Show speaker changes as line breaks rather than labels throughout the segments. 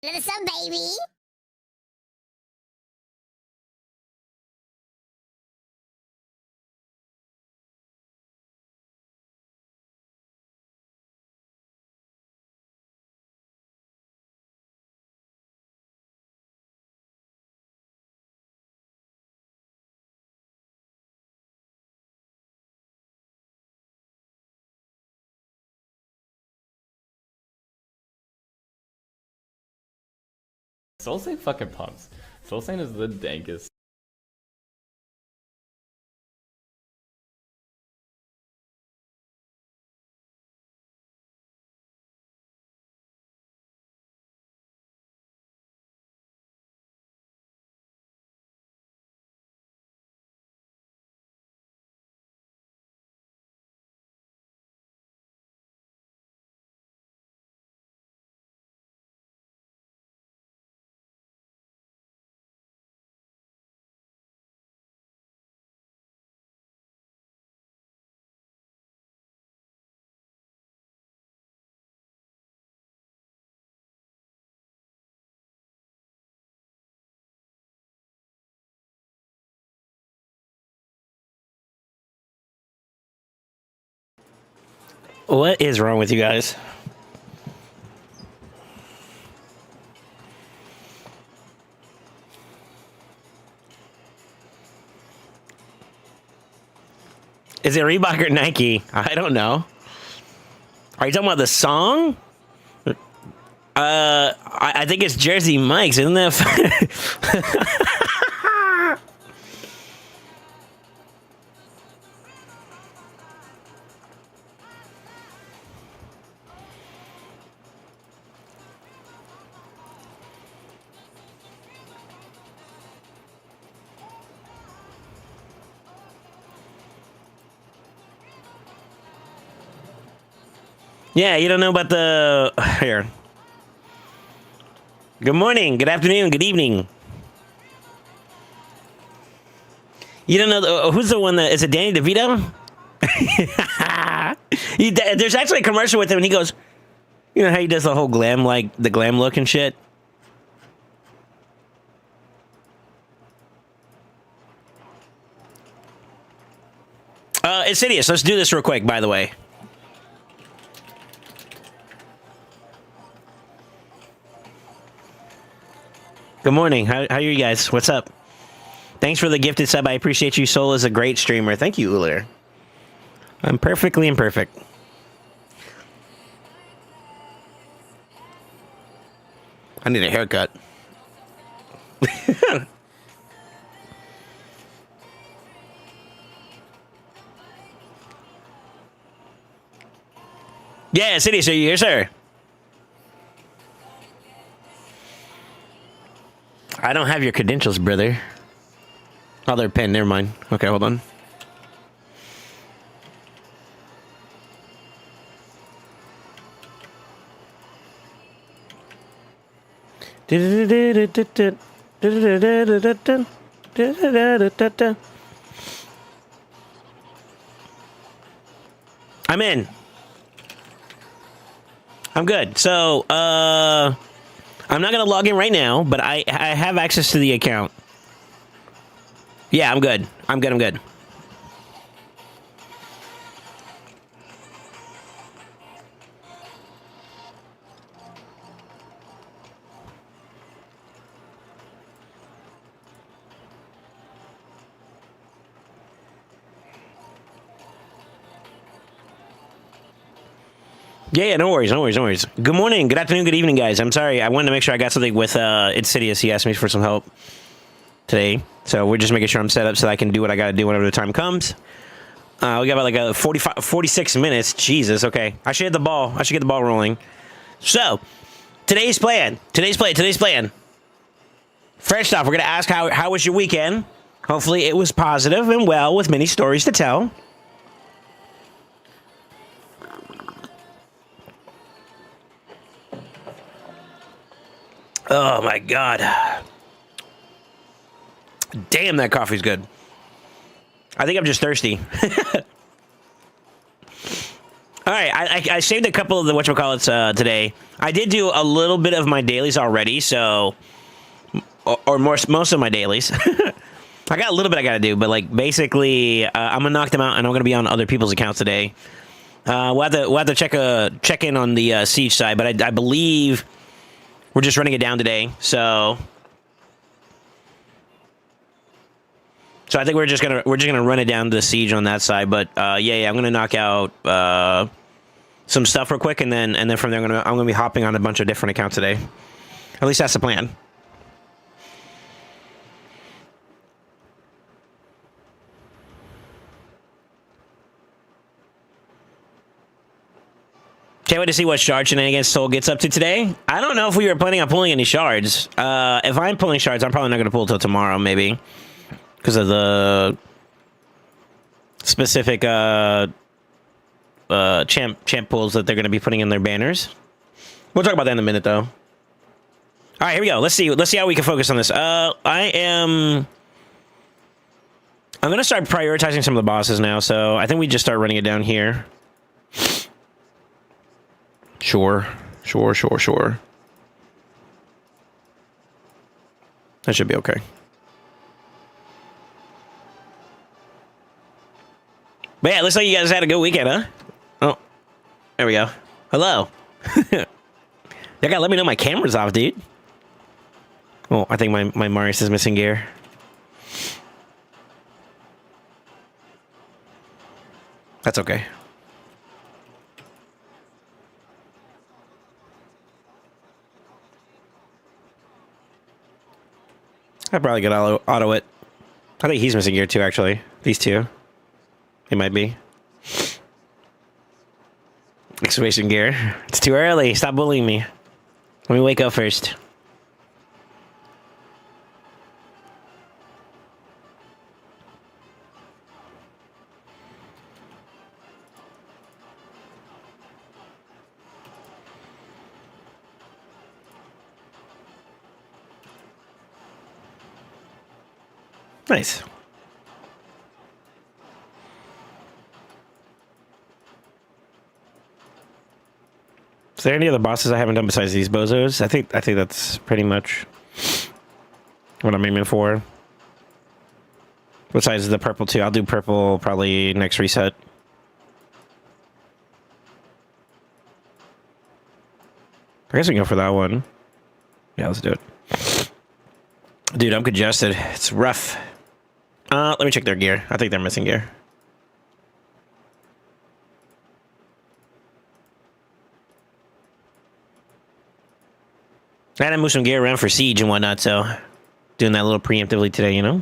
Little sub baby.
SoulSaint fucking pumps. SoulSaint is the dankest.
What is wrong with you guys? Is it Reebok or Nike? I don't know. Are you talking about the song? I think it's Jersey Mike's, isn't that? Yeah, you don't know about the... Here. Good morning, good afternoon, good evening. You don't know... who's the one that... Is it Danny DeVito? There's actually a commercial with him, and he goes... You know how he does the whole glam, like, the glam look and shit? Insidious, let's do this real quick, by the way. Good morning. How are you guys? What's up? Thanks for the gifted sub. I appreciate you. Soul is a great streamer. Thank you, Uller. I'm perfectly imperfect. I need a haircut. Yeah, City, so you here, sir? I don't have your credentials, brother. Oh, they're pinned. Never mind. Okay, hold on. I'm in. I'm good. So, I'm not going to log in right now, but I have access to the account. Yeah, I'm good. I'm good. Yeah, no worries. Good morning, good afternoon, good evening, guys. I'm sorry, I wanted to make sure I got something with Insidious. He asked me for some help today, so we're just making sure I'm set up so I can do what I gotta do whenever the time comes. We got about like a 46 minutes. Jesus, okay. I should get the ball rolling. So, today's plan. First off, we're gonna ask how was your weekend? Hopefully it was positive and well with many stories to tell. Oh my God. Damn, that coffee's good. I think I'm just thirsty. All right, I saved a couple of the whatchamacallits today. I did do a little bit of my dailies already, so... Or most of my dailies. I got a little bit I got to do, but like basically, I'm gonna knock them out, and I'm gonna be on other people's accounts today. We'll have to check in on the siege side, but I believe we're just running it down today. So I think we're just gonna run it down to the siege on that side. But yeah, I'm gonna knock out some stuff real quick, and then from there I'm gonna be hopping on a bunch of different accounts today. At least that's the plan. Can't wait to see what shard shenanigans Soul gets up to today. I don't know if we were planning on pulling any shards. If I'm pulling shards, I'm probably not going to pull till tomorrow, maybe. Because of the specific champ pulls that they're going to be putting in their banners. We'll talk about that in a minute, though. All right, here we go. Let's see how we can focus on this. I'm going to start prioritizing some of the bosses now, so I think we just start running it down here. Sure. That should be okay. But yeah, it looks like you guys had a good weekend, huh? Oh, there we go. Hello. Y'all gotta let me know my camera's off, dude. Oh, I think my Marius is missing gear. That's okay. I probably could auto it. I think he's missing gear too, actually. These two. He might be. Excavation gear. It's too early. Stop bullying me. Let me wake up first. Nice. Is there any other bosses I haven't done besides these bozos? I think that's pretty much what I'm aiming for. Besides the purple too. I'll do purple probably next reset. I guess we can go for that one. Yeah, let's do it. Dude, I'm congested. It's rough. Let me check their gear. I think they're missing gear. I had to move some gear around for Siege and whatnot, so doing that a little preemptively today, you know?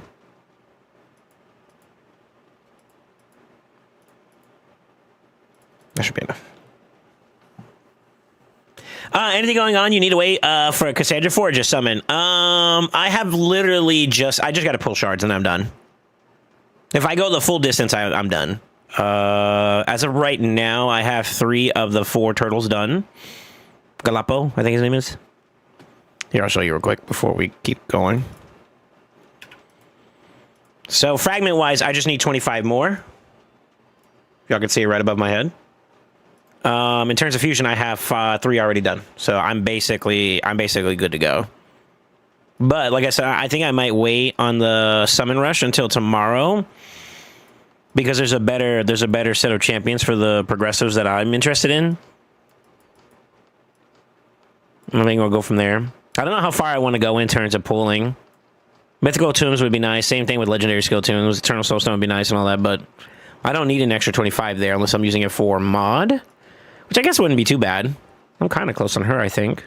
That should be enough. Anything going on you need to wait for Cassandra for or just summon? I have literally I just got to pull shards and I'm done. If I go the full distance, I'm done. As of right now, I have 3 of the 4 turtles done. Galapo, I think his name is. Here, I'll show you real quick before we keep going. So, fragment-wise, I just need 25 more. Y'all can see it right above my head. In terms of fusion, I have 3 already done. So, I'm basically good to go. But, like I said, I think I might wait on the summon rush until tomorrow. Because there's a better set of champions for the progressives that I'm interested in. I think we'll go from there. I don't know how far I want to go in terms of pulling. Mythical Tombs would be nice. Same thing with Legendary Skill Tombs. Eternal Soulstone would be nice and all that, but I don't need an extra 25 there unless I'm using it for mod. Which I guess wouldn't be too bad. I'm kind of close on her, I think.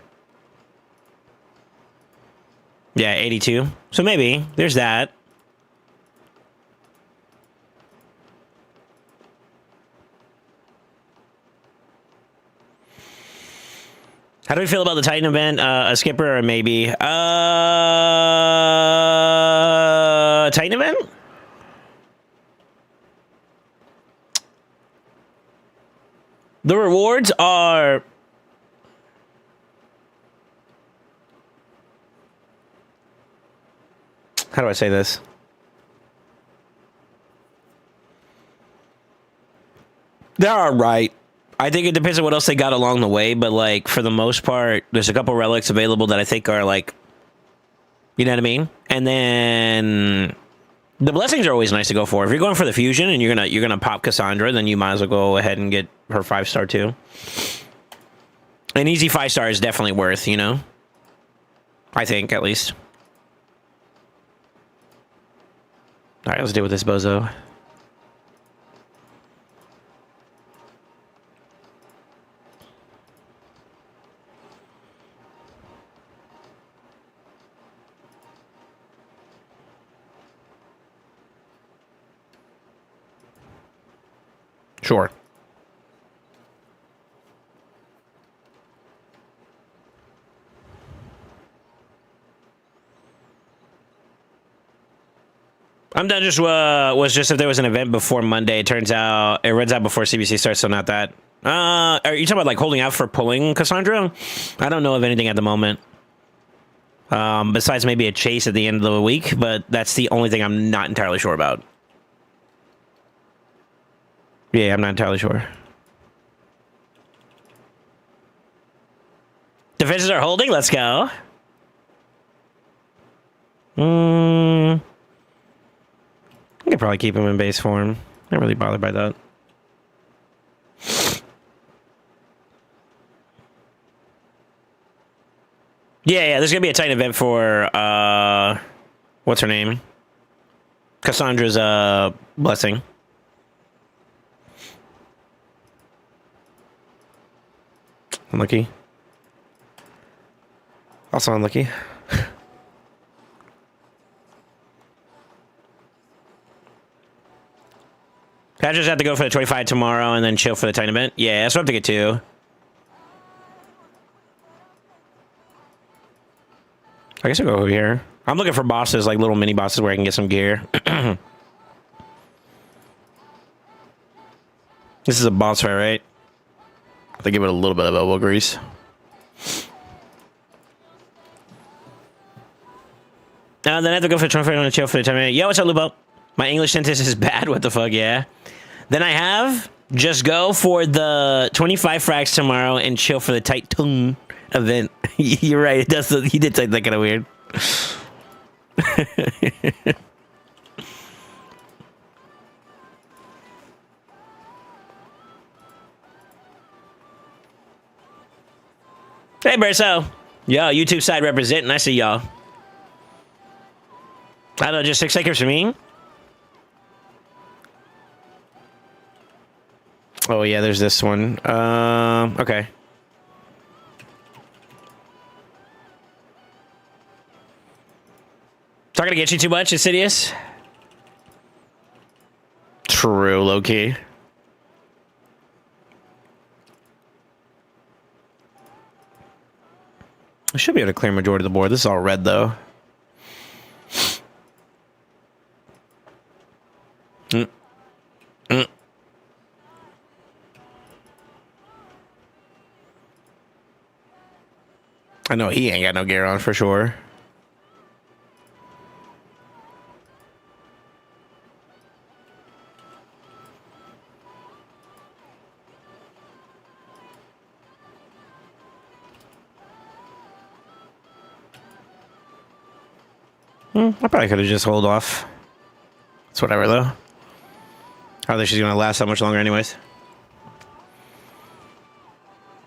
Yeah, 82. So maybe. There's that. How do we feel about the Titan event? A skipper or maybe? Titan event? The rewards are... How do I say this? They're all right. I think it depends on what else they got along the way, but like for the most part, there's a couple relics available that I think are like, you know what I mean? And then the blessings are always nice to go for. If you're going for the fusion and you're gonna pop Cassandra, then you might as well go ahead and get her 5-star too. An easy 5-star is definitely worth, you know? I think, at least. All right, let's deal with this bozo. Sure. I'm done. Just was just if there was an event before Monday. It turns out it runs out before CBC starts, so not that. Are you talking about like holding out for pulling Cassandra? I don't know of anything at the moment. Besides maybe a chase at the end of the week, but that's the only thing I'm not entirely sure about. Yeah, I'm not entirely sure. Defenses are holding. Let's go. I could probably keep him in base form. Not really bothered by that. Yeah, there's gonna be a tight event for what's her name? Cassandra's blessing. Unlucky. Also unlucky. Patches have to go for the 25 tomorrow and then chill for the tight event. Yeah, that's what I have to get to. I guess I'll go over here. I'm looking for bosses, like little mini bosses where I can get some gear. This is a boss fight, right? I have to give it a little bit of elbow grease. Then I have to go for the 25 and chill for the 10 minute. Yo, what's up, Lupo? My English sentence is bad. What the fuck, yeah. Then I have just go for the 25 frags tomorrow and chill for the tight tongue event. You're right. It does. He did say that kind of weird. Hey, Berso. Yo, YouTube side representing. I see y'all. I don't know, just 6 seconds for me. Oh, yeah, there's this one. Okay. It's not gonna get you too much, Insidious. True, low-key. I should be able to clear majority of the board. This is all red, though. I know he ain't got no gear on for sure. I probably could have just hold off. It's whatever, though. I don't think she's going to last that much longer anyways.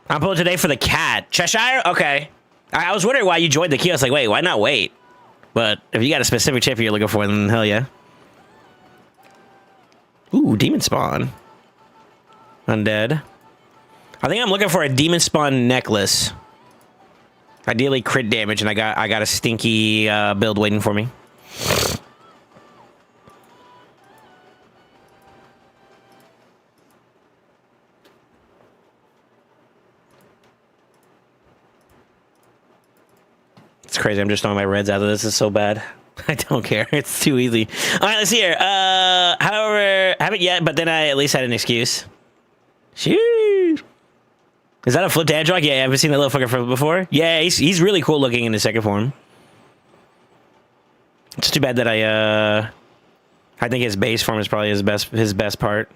I'm pulling today for the cat. Cheshire? Okay. I was wondering why you joined the queue. I was like, wait, why not wait? But if you got a specific champion you're looking for, then hell yeah. Ooh, demon spawn. Undead. I think I'm looking for a demon spawn necklace. Ideally crit damage, and I got a stinky build waiting for me. It's crazy. I'm just throwing my reds out of this. It's so bad. I don't care. It's too easy. All right, let's see here. However, haven't yet, but then I at least had an excuse. Sheesh. Is that a flip to Android? Yeah, I haven't seen that little fucker flip before. Yeah, he's really cool looking in his second form. It's too bad that I think his base form is probably his best part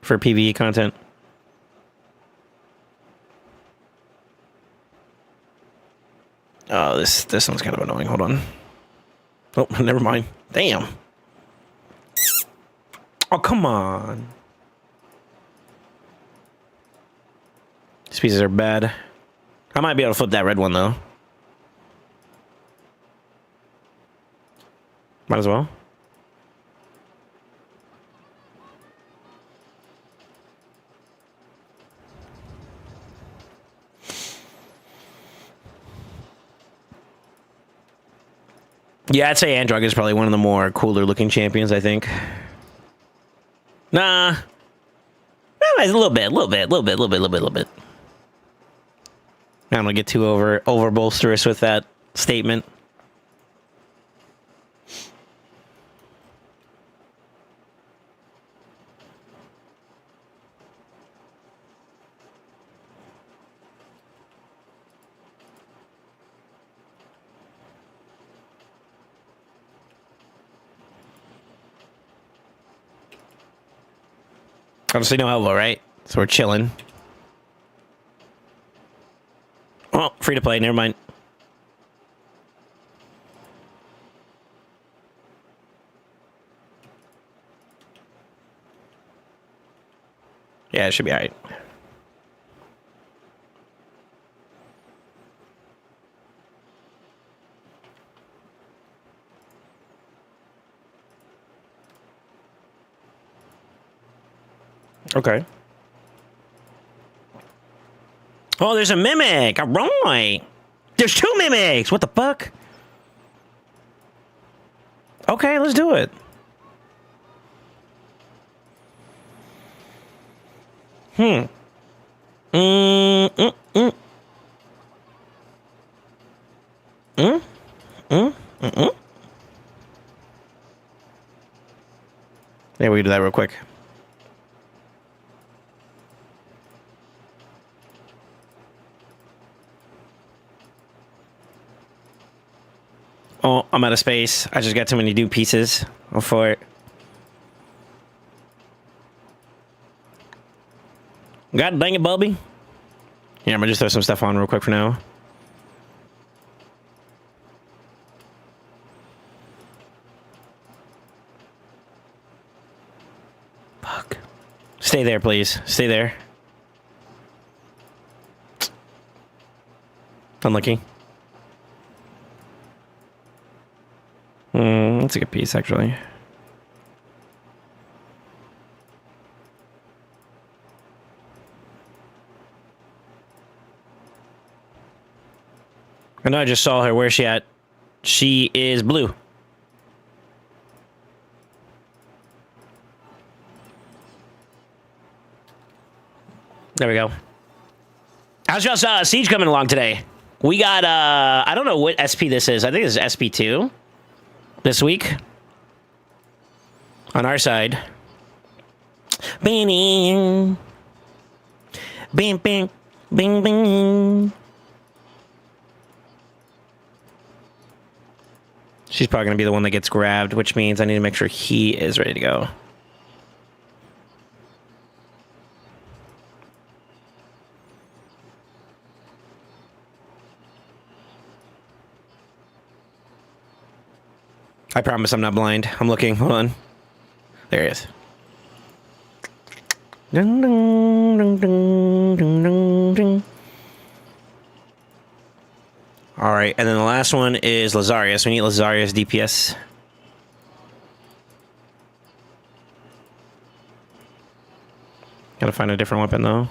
for PvE content. Oh, this one's kind of annoying. Hold on. Oh, never mind. Damn. Oh, come on. These pieces are bad. I might be able to flip that red one, though. Might as well. Yeah, I'd say Androg is probably one of the more cooler looking champions, I think. Nah. A little bit. I don't want to get too over bolsterous with that statement. Obviously no elbow, right? So we're chilling. Oh, free to play. Never mind. Yeah, it should be all right. Okay. Oh, there's a mimic. All right. There's two mimics. What the fuck? Okay, let's do it. There we do that real quick. Oh, I'm out of space. I just got too many new pieces for it. God dang it, Bubby. Yeah, I'm gonna just throw some stuff on real quick for now. Fuck. Stay there, please. Stay there. Unlucky. That's a good piece, actually. I know I just saw her. Where's she at? She is blue. There we go. How's y'all's Siege coming along today? We got, I don't know what SP this is. I think this is SP2 this week. On our side. Bing, bing, bing, bing, bing. She's probably going to be the one that gets grabbed, which means I need to make sure he is ready to go. I promise I'm not blind. I'm looking. Hold on. There he is. Dun, dun, dun, dun, dun, dun, dun. All right, and then the last one is Lazarius. We need Lazarius DPS. Gotta find a different weapon, though.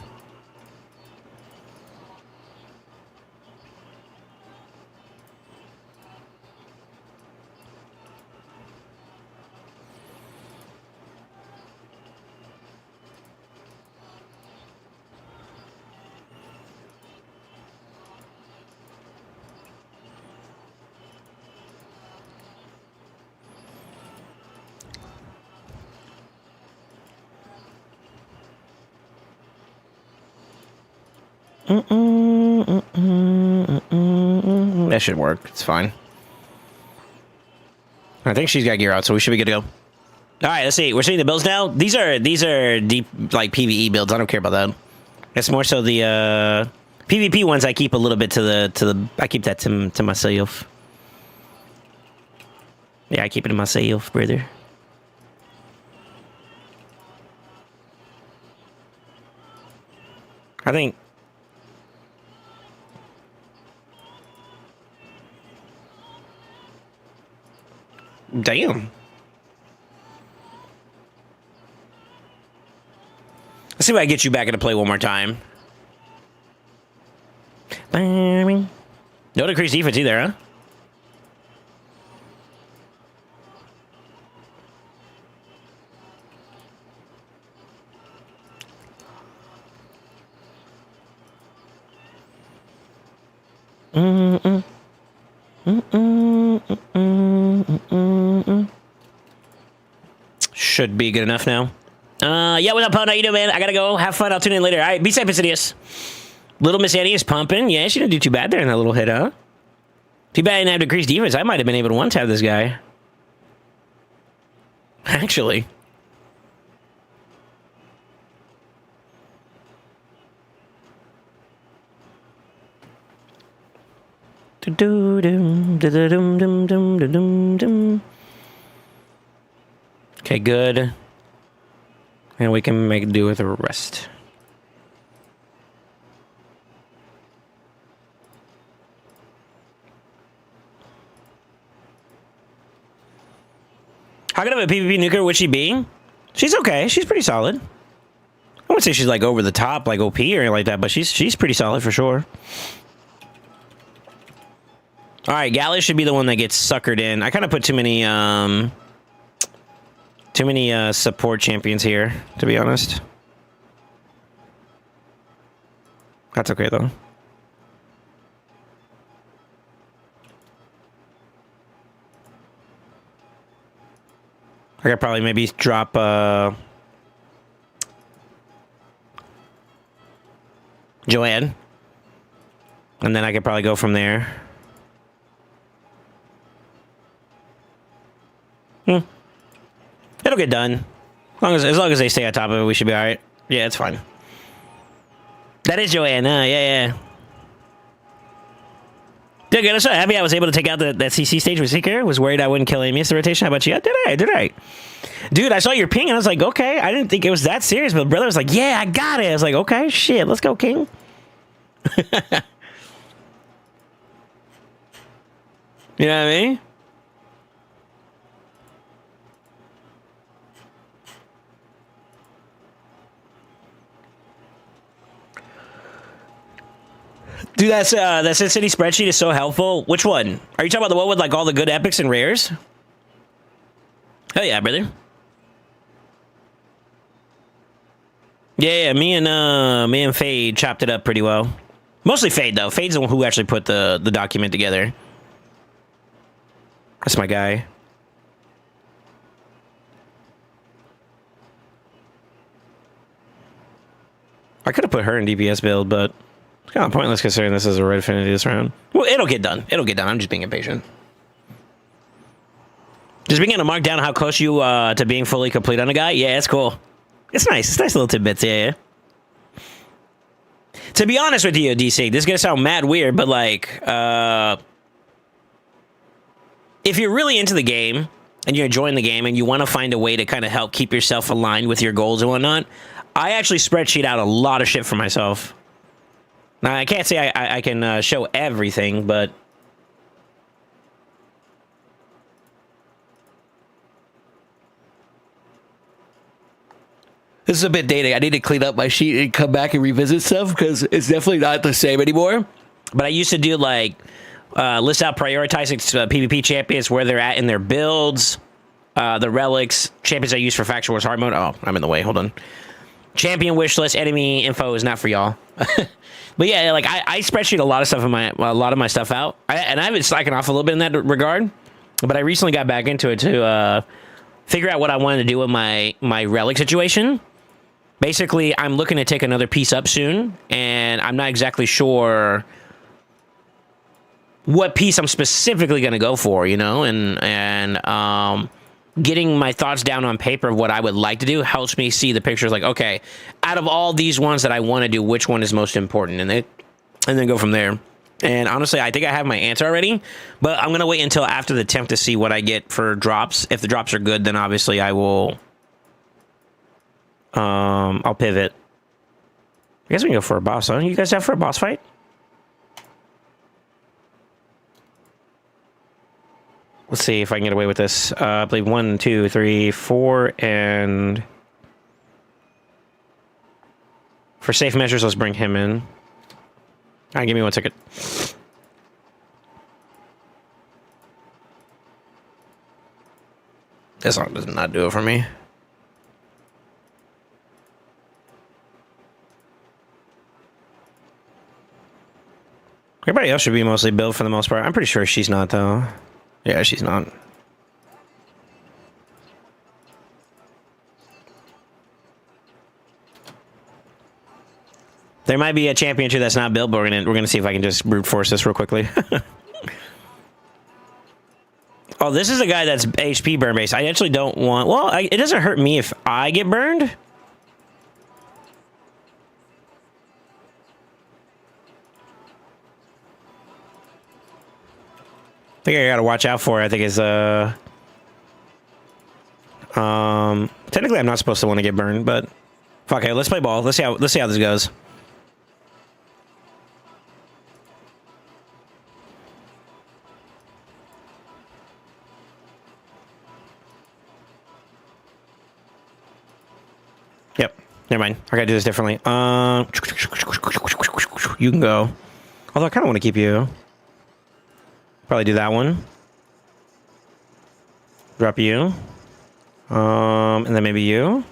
That should work. It's fine. I think she's got gear out, so we should be good to go. All right, let's see. We're seeing the builds now. These are deep, like, PvE builds. I don't care about that. It's more so the PvP ones I keep a little bit to the I keep that to myself. Yeah, I keep it to myself, brother. I think. Damn. Let's see if I can get you back into play one more time. No decreased defense either, huh? Should be good enough now. Yeah, what's up, Pwn? How you doing, man? I gotta go. Have fun. I'll tune in later. All right, be safe, Insidious. Little Miss Annie is pumping. Yeah, she didn't do too bad there in that little hit, huh? Too bad I didn't have decreased defense. I might have been able to one-tap this guy. Actually. Okay, good. And we can make do with the rest. How good of a PvP nuker would she be? She's okay. She's pretty solid. I wouldn't say she's like over the top, like OP or anything like that, but she's pretty solid for sure. All right, Gallus should be the one that gets suckered in. I kind of put too many support champions here, to be honest. That's okay though. I could probably maybe drop Joanne, and then I could probably go from there. It'll get done. As long as they stay on top of it, we should be all right. Yeah, it's fine. That is Joanne. Yeah. Yeah, good. I'm so happy I was able to take out that CC stage with Seeker. Was worried I wouldn't kill him. Miss the rotation. How about you? Did I? Dude, I saw your ping and I was like, okay. I didn't think it was that serious, but the brother was like, yeah, I got it. I was like, okay, shit, let's go, King. You know what I mean? Dude, that Sin City spreadsheet is so helpful. Which one? Are you talking about the one with like all the good epics and rares? Hell yeah, brother. Yeah, me and Fade chopped it up pretty well. Mostly Fade though. Fade's the one who actually put the document together. That's my guy. I could have put her in DPS build, but it's kind of pointless considering this is a red affinity this round. Well, it'll get done. I'm just being impatient. Just being able to mark down how close you to being fully complete on a guy. Yeah, it's cool. It's nice. It's nice little tidbits. Yeah. To be honest with you, DC, this is gonna sound mad weird, but like, if you're really into the game and you're enjoying the game and you want to find a way to kind of help keep yourself aligned with your goals and whatnot, I actually spreadsheet out a lot of shit for myself. Now, I can't say I can show everything, but this is a bit dated. I need to clean up my sheet and come back and revisit stuff because it's definitely not the same anymore. But I used to do like list out prioritizing PvP champions, where they're at in their builds, the relics, champions I use for Faction Wars hard mode. Oh, I'm in the way. Hold on. Champion wish list, enemy info is not for y'all. But yeah, like I spreadsheet a lot of stuff in my my stuff out, and I've been slacking off a little bit in that regard. But I recently got back into it to figure out what I wanted to do with my relic situation. Basically, I'm looking to take another piece up soon, and I'm not exactly sure what piece I'm specifically going to go for, you know, and getting my thoughts down on paper of what I would like to do helps me see the pictures like, okay, out of all these ones that I want to do, which one is most important? And and then go from there. And honestly, I think I have my answer already, but I'm gonna wait until after the 10th to see what I get for drops. If the drops are good, then obviously I will. I'll pivot. I guess we can go for a boss, huh? You guys have for a boss fight? Let's see if I can get away with this. I believe 1, 2, 3, 4, and for safe measures, let's bring him in. All right, give me 1 second. This one does not do it for me. Everybody else should be mostly built for the most part. I'm pretty sure she's not, though. Yeah, she's not. There might be a champion too that's not built, but we're gonna see if I can just brute force this real quickly. Oh, this is a guy that's HP burn based. I actually don't want. Well, it doesn't hurt me if I get burned. I think I gotta watch out for it. I think is technically I'm not supposed to want to get burned, but fuck it. Let's play ball. Let's see how this goes. Yep. Never mind. I gotta do this differently. You can go. Although I kind of want to keep you. Probably do that one. Drop you. And then maybe you.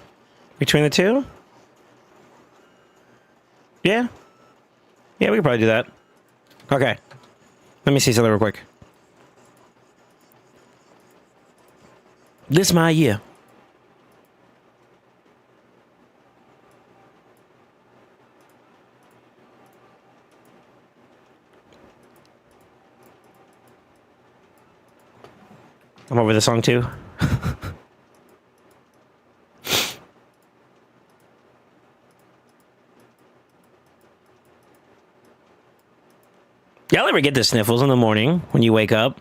Between the two. Yeah. Yeah, we could probably do that. Okay. Let me see something real quick. This my year. I'm over the song too. Y'all ever get the sniffles in the morning when you wake up?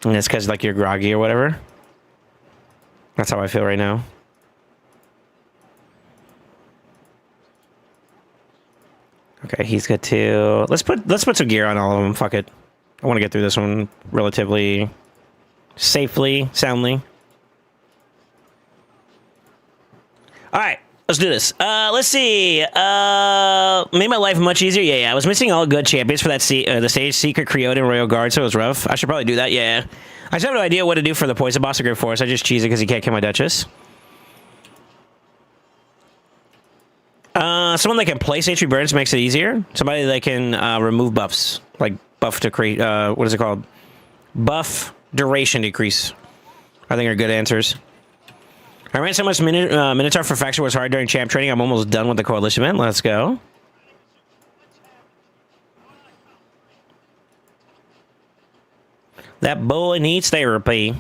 And it's because like you're groggy or whatever? That's how I feel right now. Okay, he's good too. Let's put some gear on all of them. Fuck it. I want to get through this one relatively safely, soundly. All right, let's do this. Let's see. Made my life much easier. Yeah, I was missing all good champions for that the stage. Secret, Creote, and Royal Guard, so it was rough. I should probably do that, yeah. I just have no idea what to do for the poison boss or Great Force. I just cheese it because he can't kill my Duchess. Someone that can place HP burns makes it easier. Somebody that can remove buffs. Like buff to create, what is it called? Buff duration decrease. I think are good answers. I ran so much Minotaur for faction was hard during champ training. I'm almost done with the coalition event. Let's go. That boy needs therapy.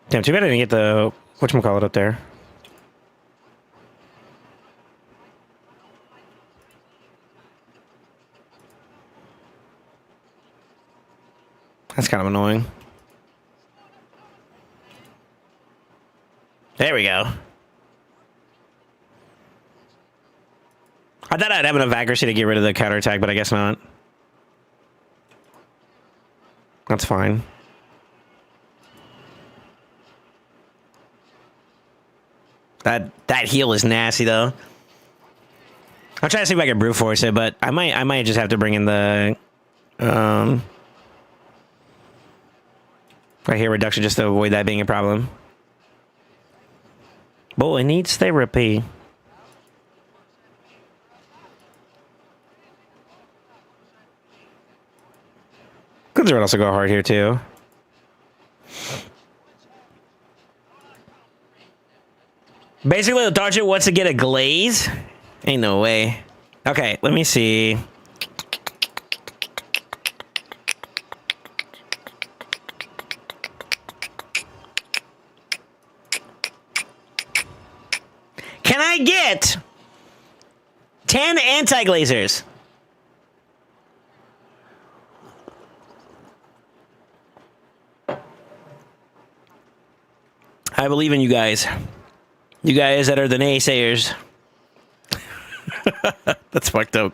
Damn, too bad I didn't get the whatchamacallit up there. That's kind of annoying. There we go. I thought I'd have enough accuracy to get rid of the counterattack, but I guess not. That's fine. That heal is nasty though. I'll try to see if I can brute force it, but I might just have to bring in the right here reduction just to avoid that being a problem. Boy, it needs therapy. Could also go hard here too. Basically, Lethargic wants to get a glaze. Ain't no way. Okay, let me see. Can I get 10 anti-glazers? I believe in you guys. You guys that are the naysayers. That's fucked up.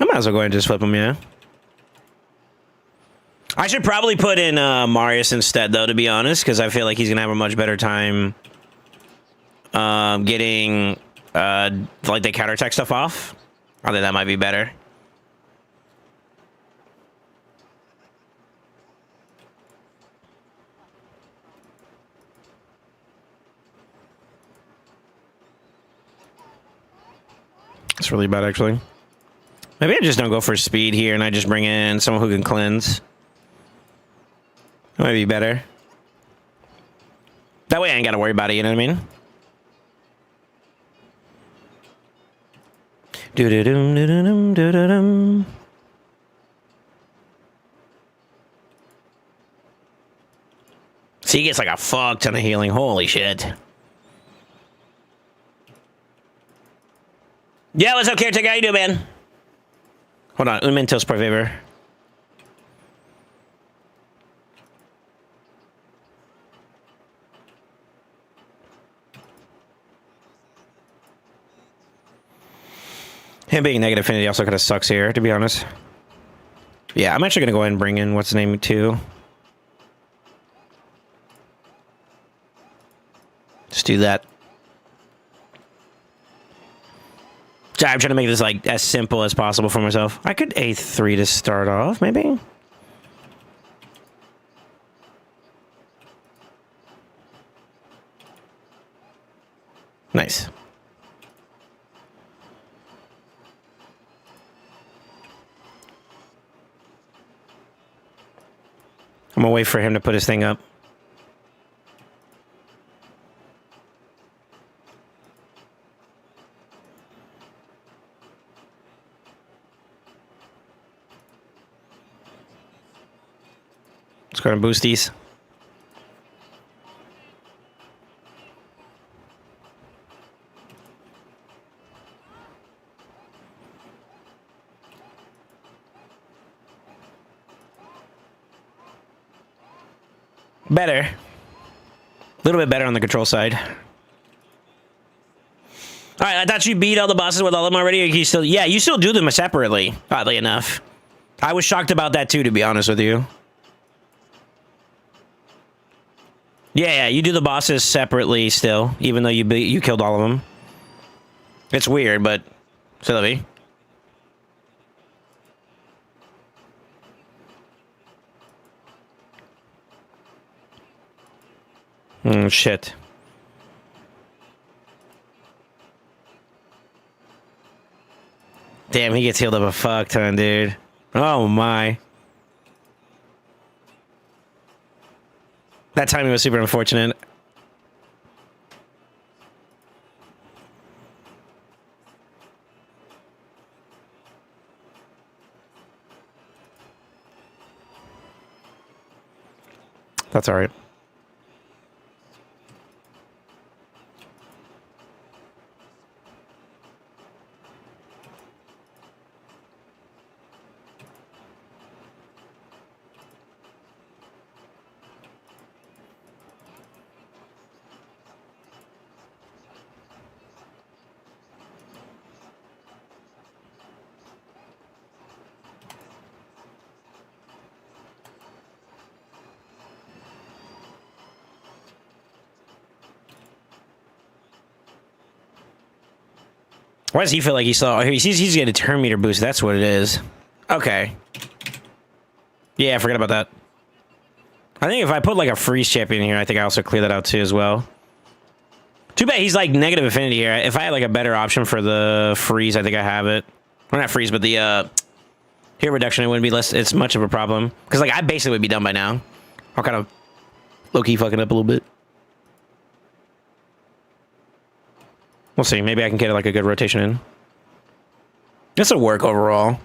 I might as well go ahead and just flip him, yeah. I should probably put in Marius instead, though, to be honest, because I feel like he's going to have a much better time getting, like, the counterattack stuff off. I think that might be better. It's really bad, actually. Maybe I just don't go for speed here and I just bring in someone who can cleanse. That might be better. That way I ain't got to worry about it, you know what I mean? Do-do-dum, do-do-dum, do-do-dum. See, he gets like a fuck ton of healing. Holy shit. Yeah, what's up, Caretaker? How you doing, man? Hold on, Mentos per favor. Him being negative affinity also kind of sucks here, to be honest. Yeah, I'm actually going to go ahead and bring in what's the name too. Just do that. I'm trying to make this like as simple as possible for myself. I could A3 to start off, maybe. Nice. I'm gonna wait for him to put his thing up. Let's go and boost these. Better. A little bit better on the control side. All right, I thought you beat all the bosses with all of them already. Or you still, yeah, you still do them separately, oddly enough. I was shocked about that too, to be honest with you. Yeah, you do the bosses separately still, even though you killed all of them. It's weird, but still be. Shit. Damn, he gets healed up a fuck ton, dude. Oh my. That timing was super unfortunate. That's all right. Why does he feel like he saw? He's getting a turn meter boost. That's what it is. Okay. Yeah, I forgot about that. I think if I put like a freeze champion here, I think I also clear that out too as well. Too bad he's like negative affinity here. If I had like a better option for the freeze, I think I have it. Or not freeze, but the hit reduction, it wouldn't be less. It's much of a problem because like I basically would be done by now. I'll kind of Low-key fucking up a little bit. We'll see. Maybe I can get like a good rotation in. This will work overall.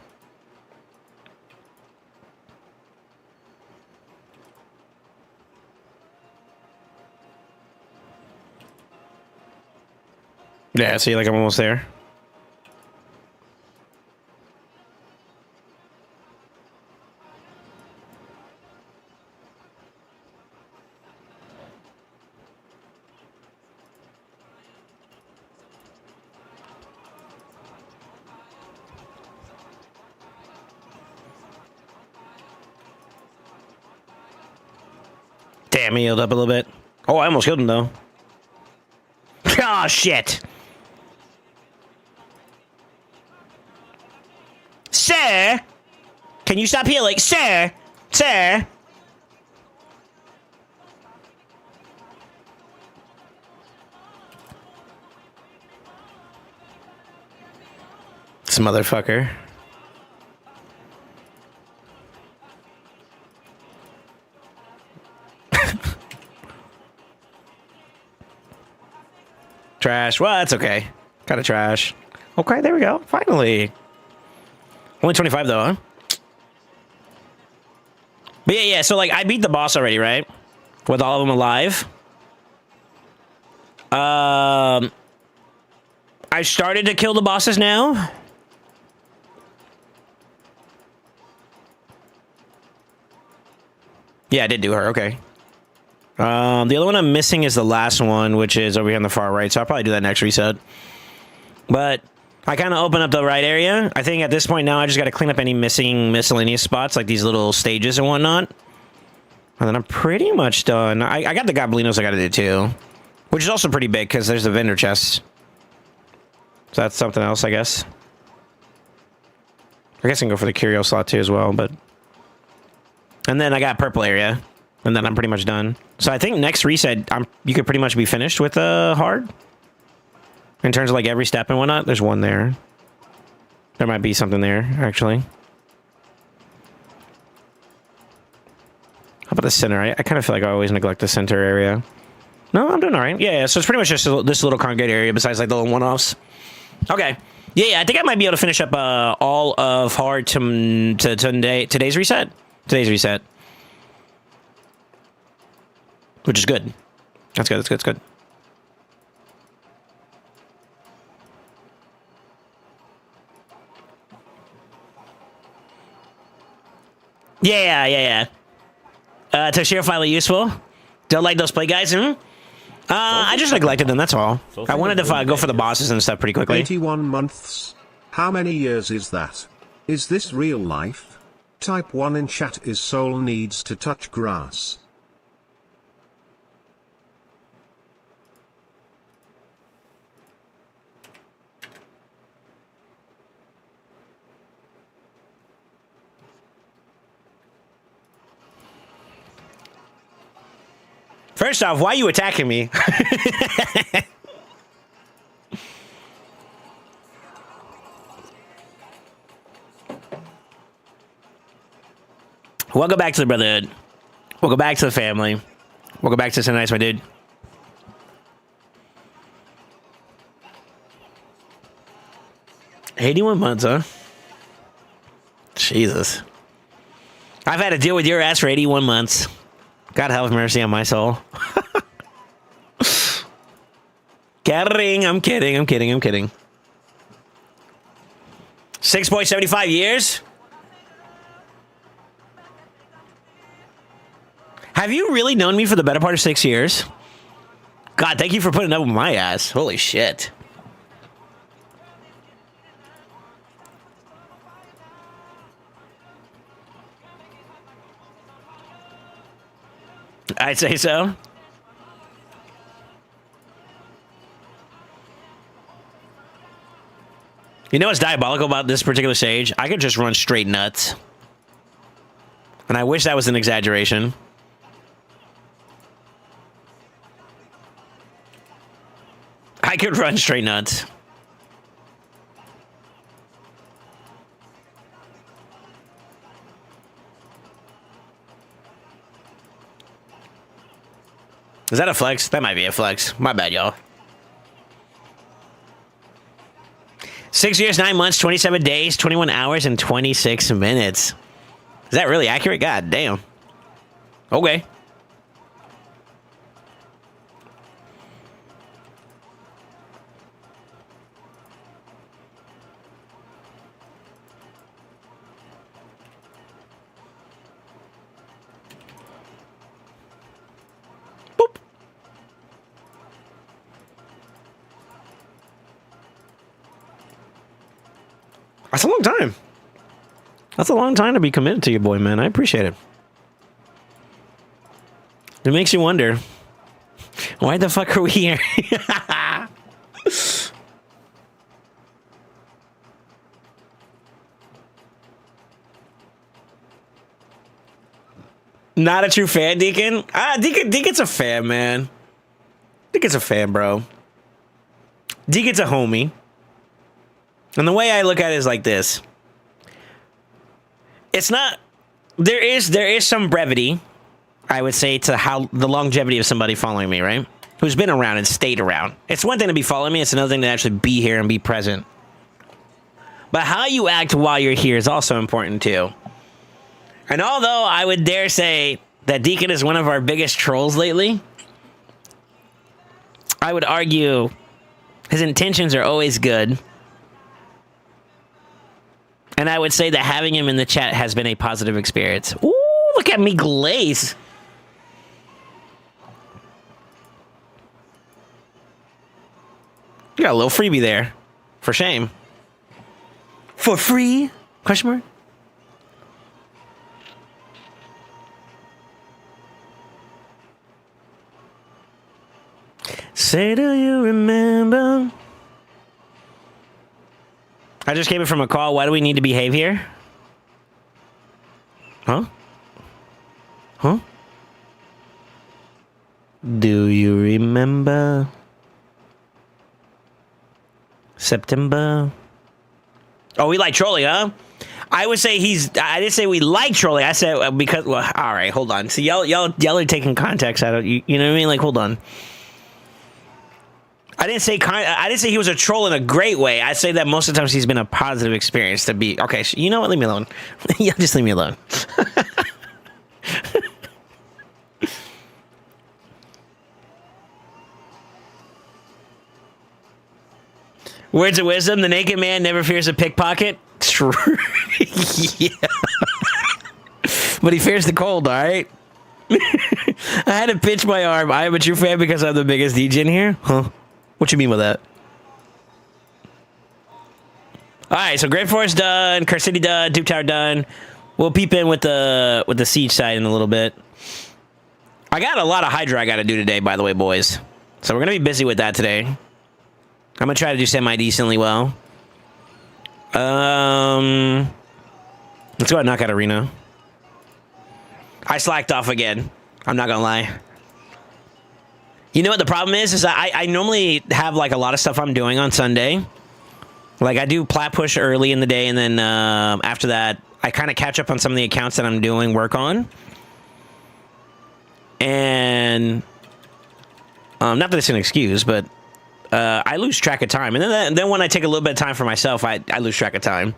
Yeah, see, like I'm almost there. Damn, he healed up a little bit. Oh, I almost killed him, though. Oh, shit. Sir? Can you stop healing? Sir? Sir? This motherfucker. Trash. Well, that's okay. Kind of trash. Okay, there we go. Finally. Only 25 though, huh? But yeah, so like I beat the boss already, right? With all of them alive. I started to kill the bosses now. Yeah, I did do her. Okay. The other one I'm missing is the last one, which is over here on the far right. So I'll probably do that next reset. But I kind of open up the right area. I think at this point now, I just got to clean up any missing miscellaneous spots, like these little stages and whatnot. And then I'm pretty much done. I got the Gobelinos I got to do too, which is also pretty big because there's the vendor chest. So that's something else, I guess. I guess I can go for the curio slot too as well, but... And then I got purple area. And then I'm pretty much done. So I think next reset, you could pretty much be finished with hard. In terms of like every step and whatnot, there's one there. There might be something there, actually. How about the center? I kind of feel like I always neglect the center area. No, I'm doing all right. Yeah, so it's pretty much just this little congregate area besides like the little one-offs. Okay. Yeah, I think I might be able to finish up all of hard today's reset. Today's reset. Which is good. That's good, that's good, that's good. Yeah. Toshiro finally useful. Don't like those play guys, I just neglected them, that's all. I wanted to go for the bosses and stuff pretty quickly.
81 months. How many years is that? Is this real life? Type 1 in chat is soul needs to touch grass.
First off, why are you attacking me? Welcome back to the Brotherhood. Welcome back to the family. Welcome back to Nice, my dude. $81 months, huh? Jesus. I've had to deal with your ass for 81 months. God have mercy on my soul. Kidding, I'm kidding. 6.75 years? Have you really known me for the better part of 6 years? God, thank you for putting up with my ass. Holy shit. I'd say so. You know what's diabolical about this particular stage? I could just run straight nuts. And I wish that was an exaggeration. I could run straight nuts. Is that a flex? That might be a flex. My bad, y'all. 6 years, 9 months, 27 days, 21 hours, and 26 minutes. Is that really accurate? God damn. Okay. Boop. That's a long time. That's a long time to be committed to your boy, man. I appreciate it. It makes you wonder, why the fuck are we here? Not a true fan, Deacon? Deacon's a fan, man. Deacon's a fan, bro. Deacon's a homie. And the way I look at it is like this. It's not... There is some brevity, I would say, to how the longevity of somebody following me, right? Who's been around and stayed around. It's one thing to be following me. It's another thing to actually be here and be present. But how you act while you're here is also important, too. And although I would dare say that Deacon is one of our biggest trolls lately, I would argue his intentions are always good. And I would say that having him in the chat has been a positive experience. Ooh, look at me glaze. You got a little freebie there. For shame. For free? Question mark? Say, do you remember? I just came in from a call. Why do we need to behave here? Huh? Huh? Do you remember? September? Oh, we like trolling, huh? I would say I didn't say we like trolling. I said because, well, all right, hold on. See, y'all are taking context out of you. You know what I mean? Like, hold on. I didn't say he was a troll in a great way. I say that most of the times he's been a positive experience to be. Okay, you know what? Leave me alone. Yeah, just leave me alone. Words of wisdom: the naked man never fears a pickpocket. True. Yeah. But he fears the cold. All right. I had to pinch my arm. I am a true fan because I'm the biggest DJ in here. Huh? What you mean by that? All right, so Great Forest done, Curse City done, Duke Tower done. We'll peep in with the siege side in a little bit. I got a lot of Hydra I got to do today, by the way, boys. So we're gonna be busy with that today. I'm gonna try to do semi decently well. Let's go ahead and knock out Arena. I slacked off again. I'm not gonna lie. You know what the problem is I normally have like a lot of stuff I'm doing on Sunday. Like I do plat push early in the day, and then after that, I kind of catch up on some of the accounts that I'm doing work on. And not that it's an excuse, but I lose track of time. And then when I take a little bit of time for myself, I lose track of time.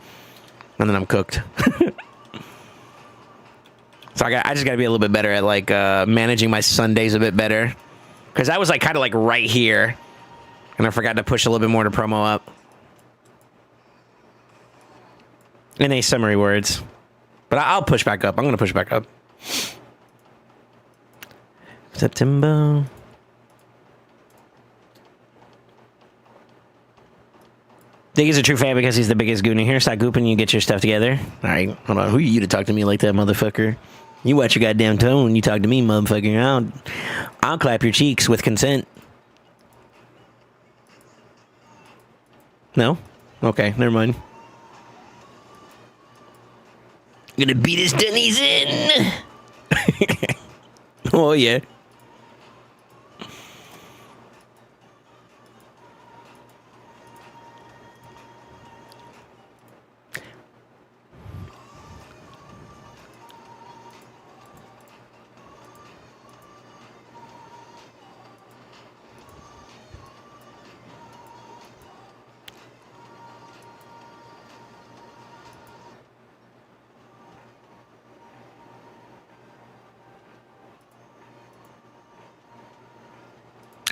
And then I'm cooked. So I just got to be a little bit better at like managing my Sundays a bit better. Because I was like kind of like right here. And I forgot to push a little bit more to promo up. In a summary words. But I'll push back up. I'm going to push back up. September. Dig is a true fan because he's the biggest goon in here. Stop gooping, you get your stuff together. All right, hold on. Who are you to talk to me like that, motherfucker? You watch your goddamn tone when you talk to me, motherfucker. I'll clap your cheeks with consent. No? Okay, never mind. Gonna beat his dunnies in. Oh, yeah.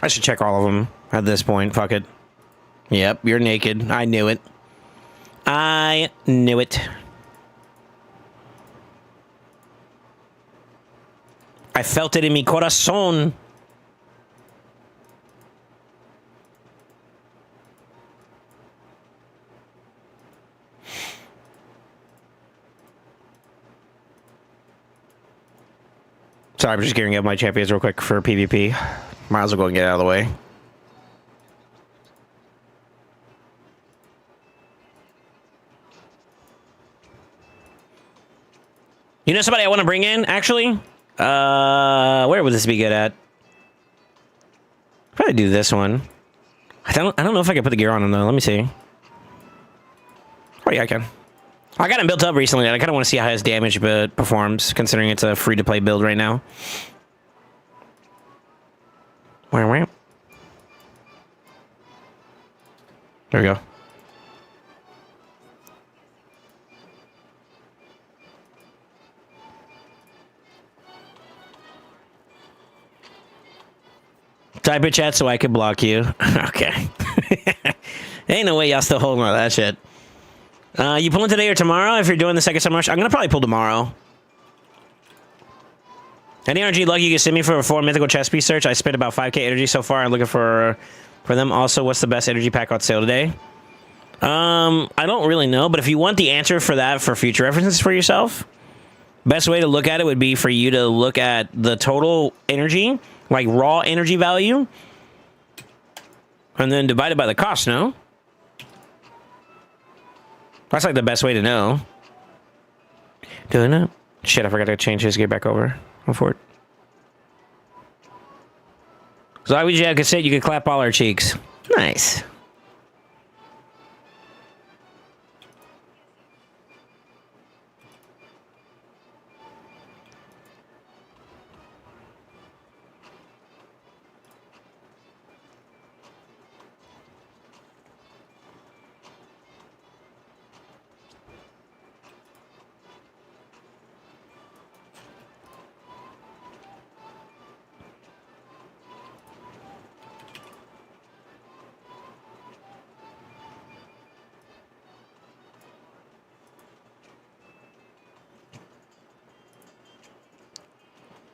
I should check all of them at this point. Fuck it. Yep, you're naked. I knew it. I knew it. I felt it in mi corazón. Sorry, I'm just gearing up my champions real quick for PvP. Might as well go and get it out of the way. You know somebody I want to bring in, actually? Where would this be good at? Probably do this one. I don't know if I can put the gear on him, though. Let me see. Oh, yeah, I can. I got him built up recently, and I kind of want to see how his damage performs, considering it's a free-to-play build right now. There we go. Type in chat so I can block you. Okay. Ain't no way y'all still holding on to that shit. You pulling today or tomorrow if you're doing the second summer rush? I'm going to probably pull tomorrow. Any energy luck you can send me for a 4 mythical chest piece search? I spent about 5k energy so far. I'm looking for them. Also, what's the best energy pack on sale today? I don't really know, but if you want the answer for that for future references for yourself, best way to look at it would be for you to look at the total energy, like raw energy value, and then divide it by the cost, no? That's like the best way to know. Do I know? Shit, I forgot to change his gear back over. Go for it. So I wish you could say you could clap all our cheeks. Nice.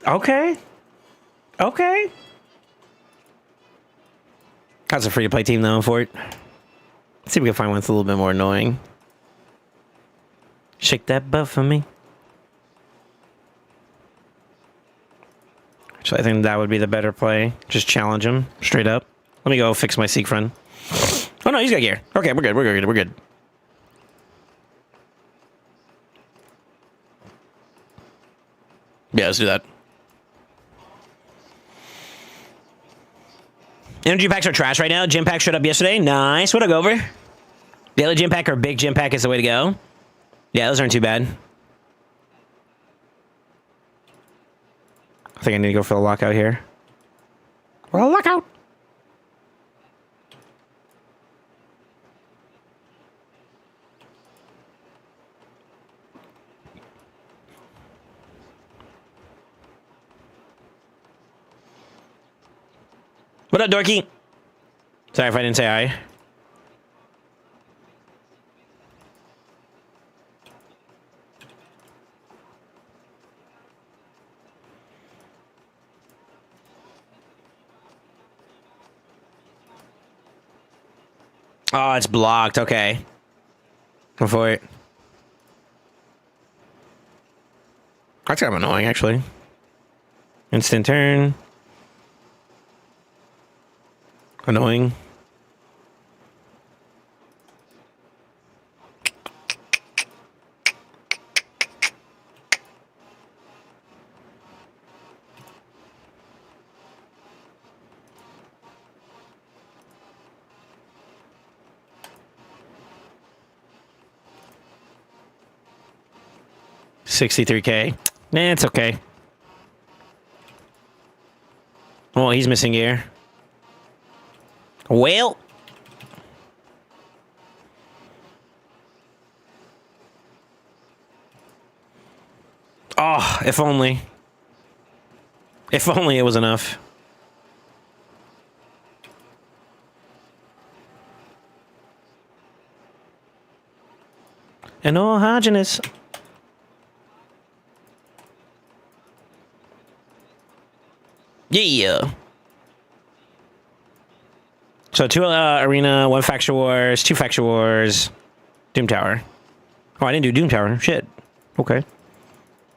Okay. Okay. That's a free-to-play team, though, for it. Let's see if we can find one that's a little bit more annoying. Shake that butt for me. Actually, I think that would be the better play. Just challenge him, straight up. Let me go fix my Siegfried. Oh, no, he's got gear. Okay, we're good, we're good, we're good. Yeah, let's do that. Energy packs are trash right now. Gym pack showed up yesterday. Nice. What'd I go over? Daily gym pack or big gym pack is the way to go. Yeah, those aren't too bad. I think I need to go for the lockout here. Well, lockout. What up, dorky? Sorry if I didn't say hi. Oh, it's blocked. Okay. Go for it. That's kind of annoying, actually. Instant turn. Annoying. $63K. Nah, it's okay. Oh, he's missing gear. Well. Oh, if only. If only it was enough. and all homogeneous. Yeah. So 2 arena, 1 faction wars, 2 faction wars, Doom Tower. Oh, I didn't do Doom Tower. Shit. Okay.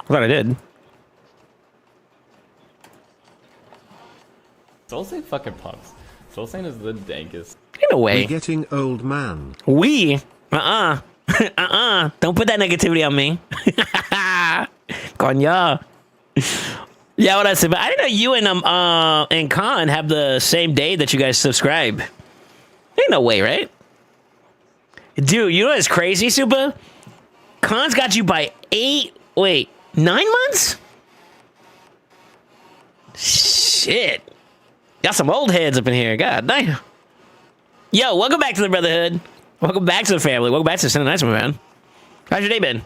I thought I did.
SoulSaint fucking punks. SoulSaint is the dankest.
In a way.
We getting old, man.
We? Don't put that negativity on me. Coño. Yeah, what I said, but I didn't know you and Khan have the same day that you guys subscribe. Ain't no way, right? Dude, you know what's crazy, Super? Khan's got you by 9 months? Shit. Got some old heads up in here. God damn. Yo, welcome back to the Brotherhood. Welcome back to the family. Welcome back to Sunday Nights, my man. How's your day been?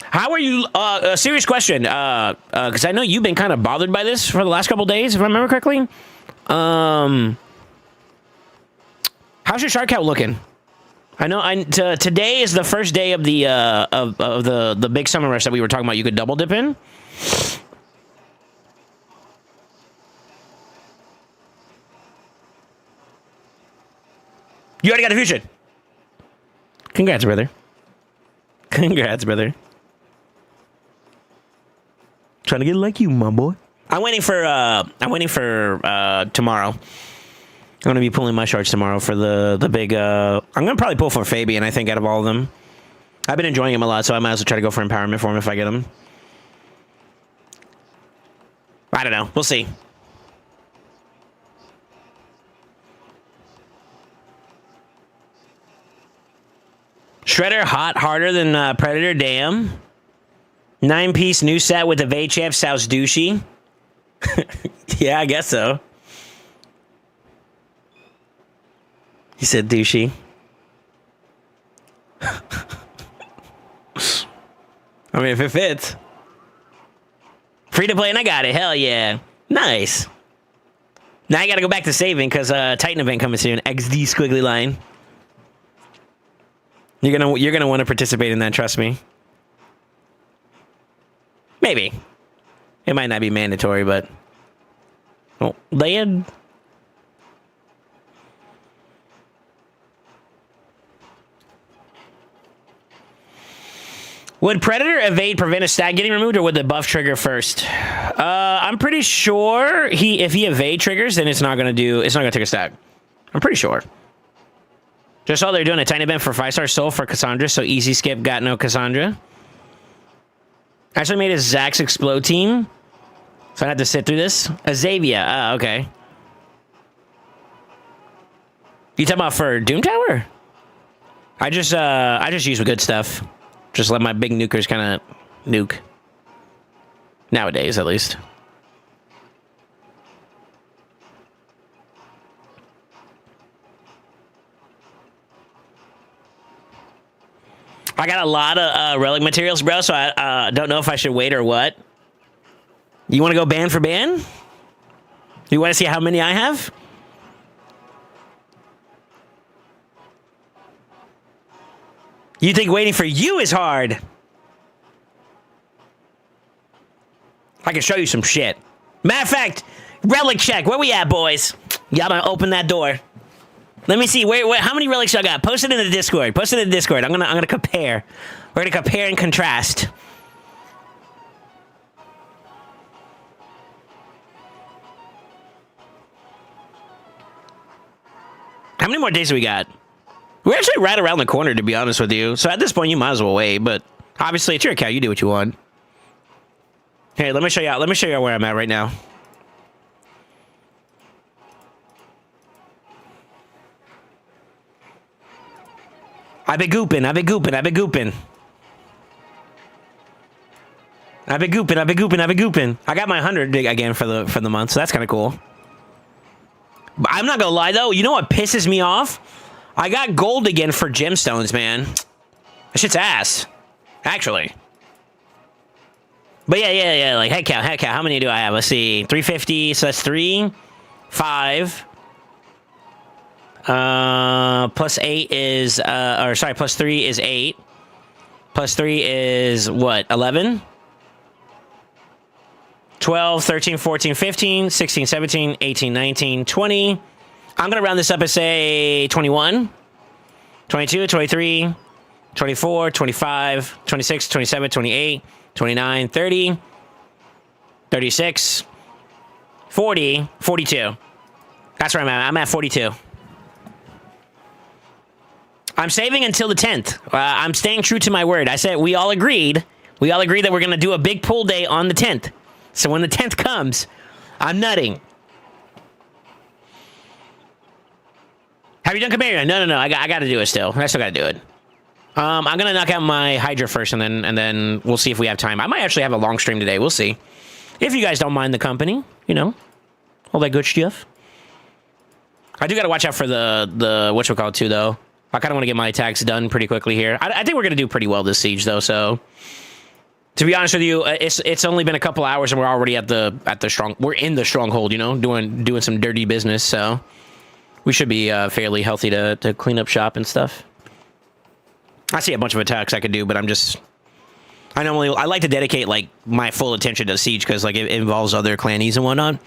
How are you? A serious question. Because I know you've been kind of bothered by this for the last couple days, if I remember correctly. How's your shark count looking? I know. Today is the first day of the the big summer rush that we were talking about. You could double dip in. You already got a fusion. Congrats, brother. Congrats, brother. Trying to get like you, my boy. I'm waiting for tomorrow. I'm gonna be pulling my shards tomorrow for the big I'm gonna probably pull for Fabian, I think, out of all of them. I've been enjoying him a lot, so I might as well try to go for empowerment for him if I get him. I don't know. We'll see. Shredder hot, harder than Predator, damn. 9-piece new set with the VChamp sounds douchey. Yeah, I guess so. He said douchey. I mean, if it fits. Free to play and I got it. Hell yeah. Nice. Now I gotta go back to saving because Titan event coming soon. XD squiggly line. You're gonna want to participate in that, trust me. Maybe. It might not be mandatory, but oh, land. Would Predator evade prevent a stack getting removed, or would the buff trigger first? I'm pretty sure if he evade triggers, then it's not gonna take a stack. I'm pretty sure. Just saw they're doing a tiny event for 5-star soul for Cassandra, so easy skip, got no Cassandra. Actually made a Zax explode team, so I had to sit through this. A Xavia, okay. You talking about for Doom Tower? I just use good stuff. Just let my big nukers kind of nuke. Nowadays, at least. I got a lot of relic materials, bro, so I don't know if I should wait or what. You want to go ban for ban? You want to see how many I have? You think waiting for you is hard? I can show you some shit. Matter of fact, relic check. Where we at, boys? Y'all gonna open that door. Let me see. Where how many relics y'all got? Post it in the Discord. Post it in the Discord. I'm gonna compare. We're gonna compare and contrast. How many more days do we got? We're actually right around the corner, to be honest with you. So at this point, you might as well wait. But obviously, it's your account. You do what you want. Here, let me show y'all. Let me show y'all where I'm at right now. I've been gooping. I've been gooping. I've been gooping. I've been gooping. I've been gooping. I've been gooping. I got my 100 again for the month, so that's kind of cool. But I'm not gonna lie though. You know what pisses me off? I got gold again for gemstones, man. That shit's ass, actually. But yeah. Like head count. How many do I have? Let's see. 350. So that's 3, 5. Plus 8 is, or sorry, plus 3 is 8. Plus 3 is what? 11? 12, 13, 14, 15, 16, 17, 18, 19, 20. I'm going to round this up and say 21, 22, 23, 24, 25, 26, 27, 28, 29, 30, 36, 40, 42. That's where I'm at. I'm at 42. I'm saving until the 10th. I'm staying true to my word. I said we all agreed. We all agreed that we're going to do a big pull day on the 10th. So when the 10th comes, I'm nutting. Have you done Chimera? No. I got to do it still. I still got to do it. I'm going to knock out my Hydra first, and then we'll see if we have time. I might actually have a long stream today. We'll see. If you guys don't mind the company, you know, all that good stuff. I do got to watch out for the whatchamacallit too, though. I kind of want to get my attacks done pretty quickly here. I think we're going to do pretty well this siege, though, so... To be honest with you, it's only been a couple hours and we're already at the we're in the stronghold, you know, doing some dirty business, so... We should be fairly healthy to clean up shop and stuff. I see a bunch of attacks I could do, but I'm just... I like to dedicate, like, my full attention to siege, because, like, it involves other clannies and whatnot.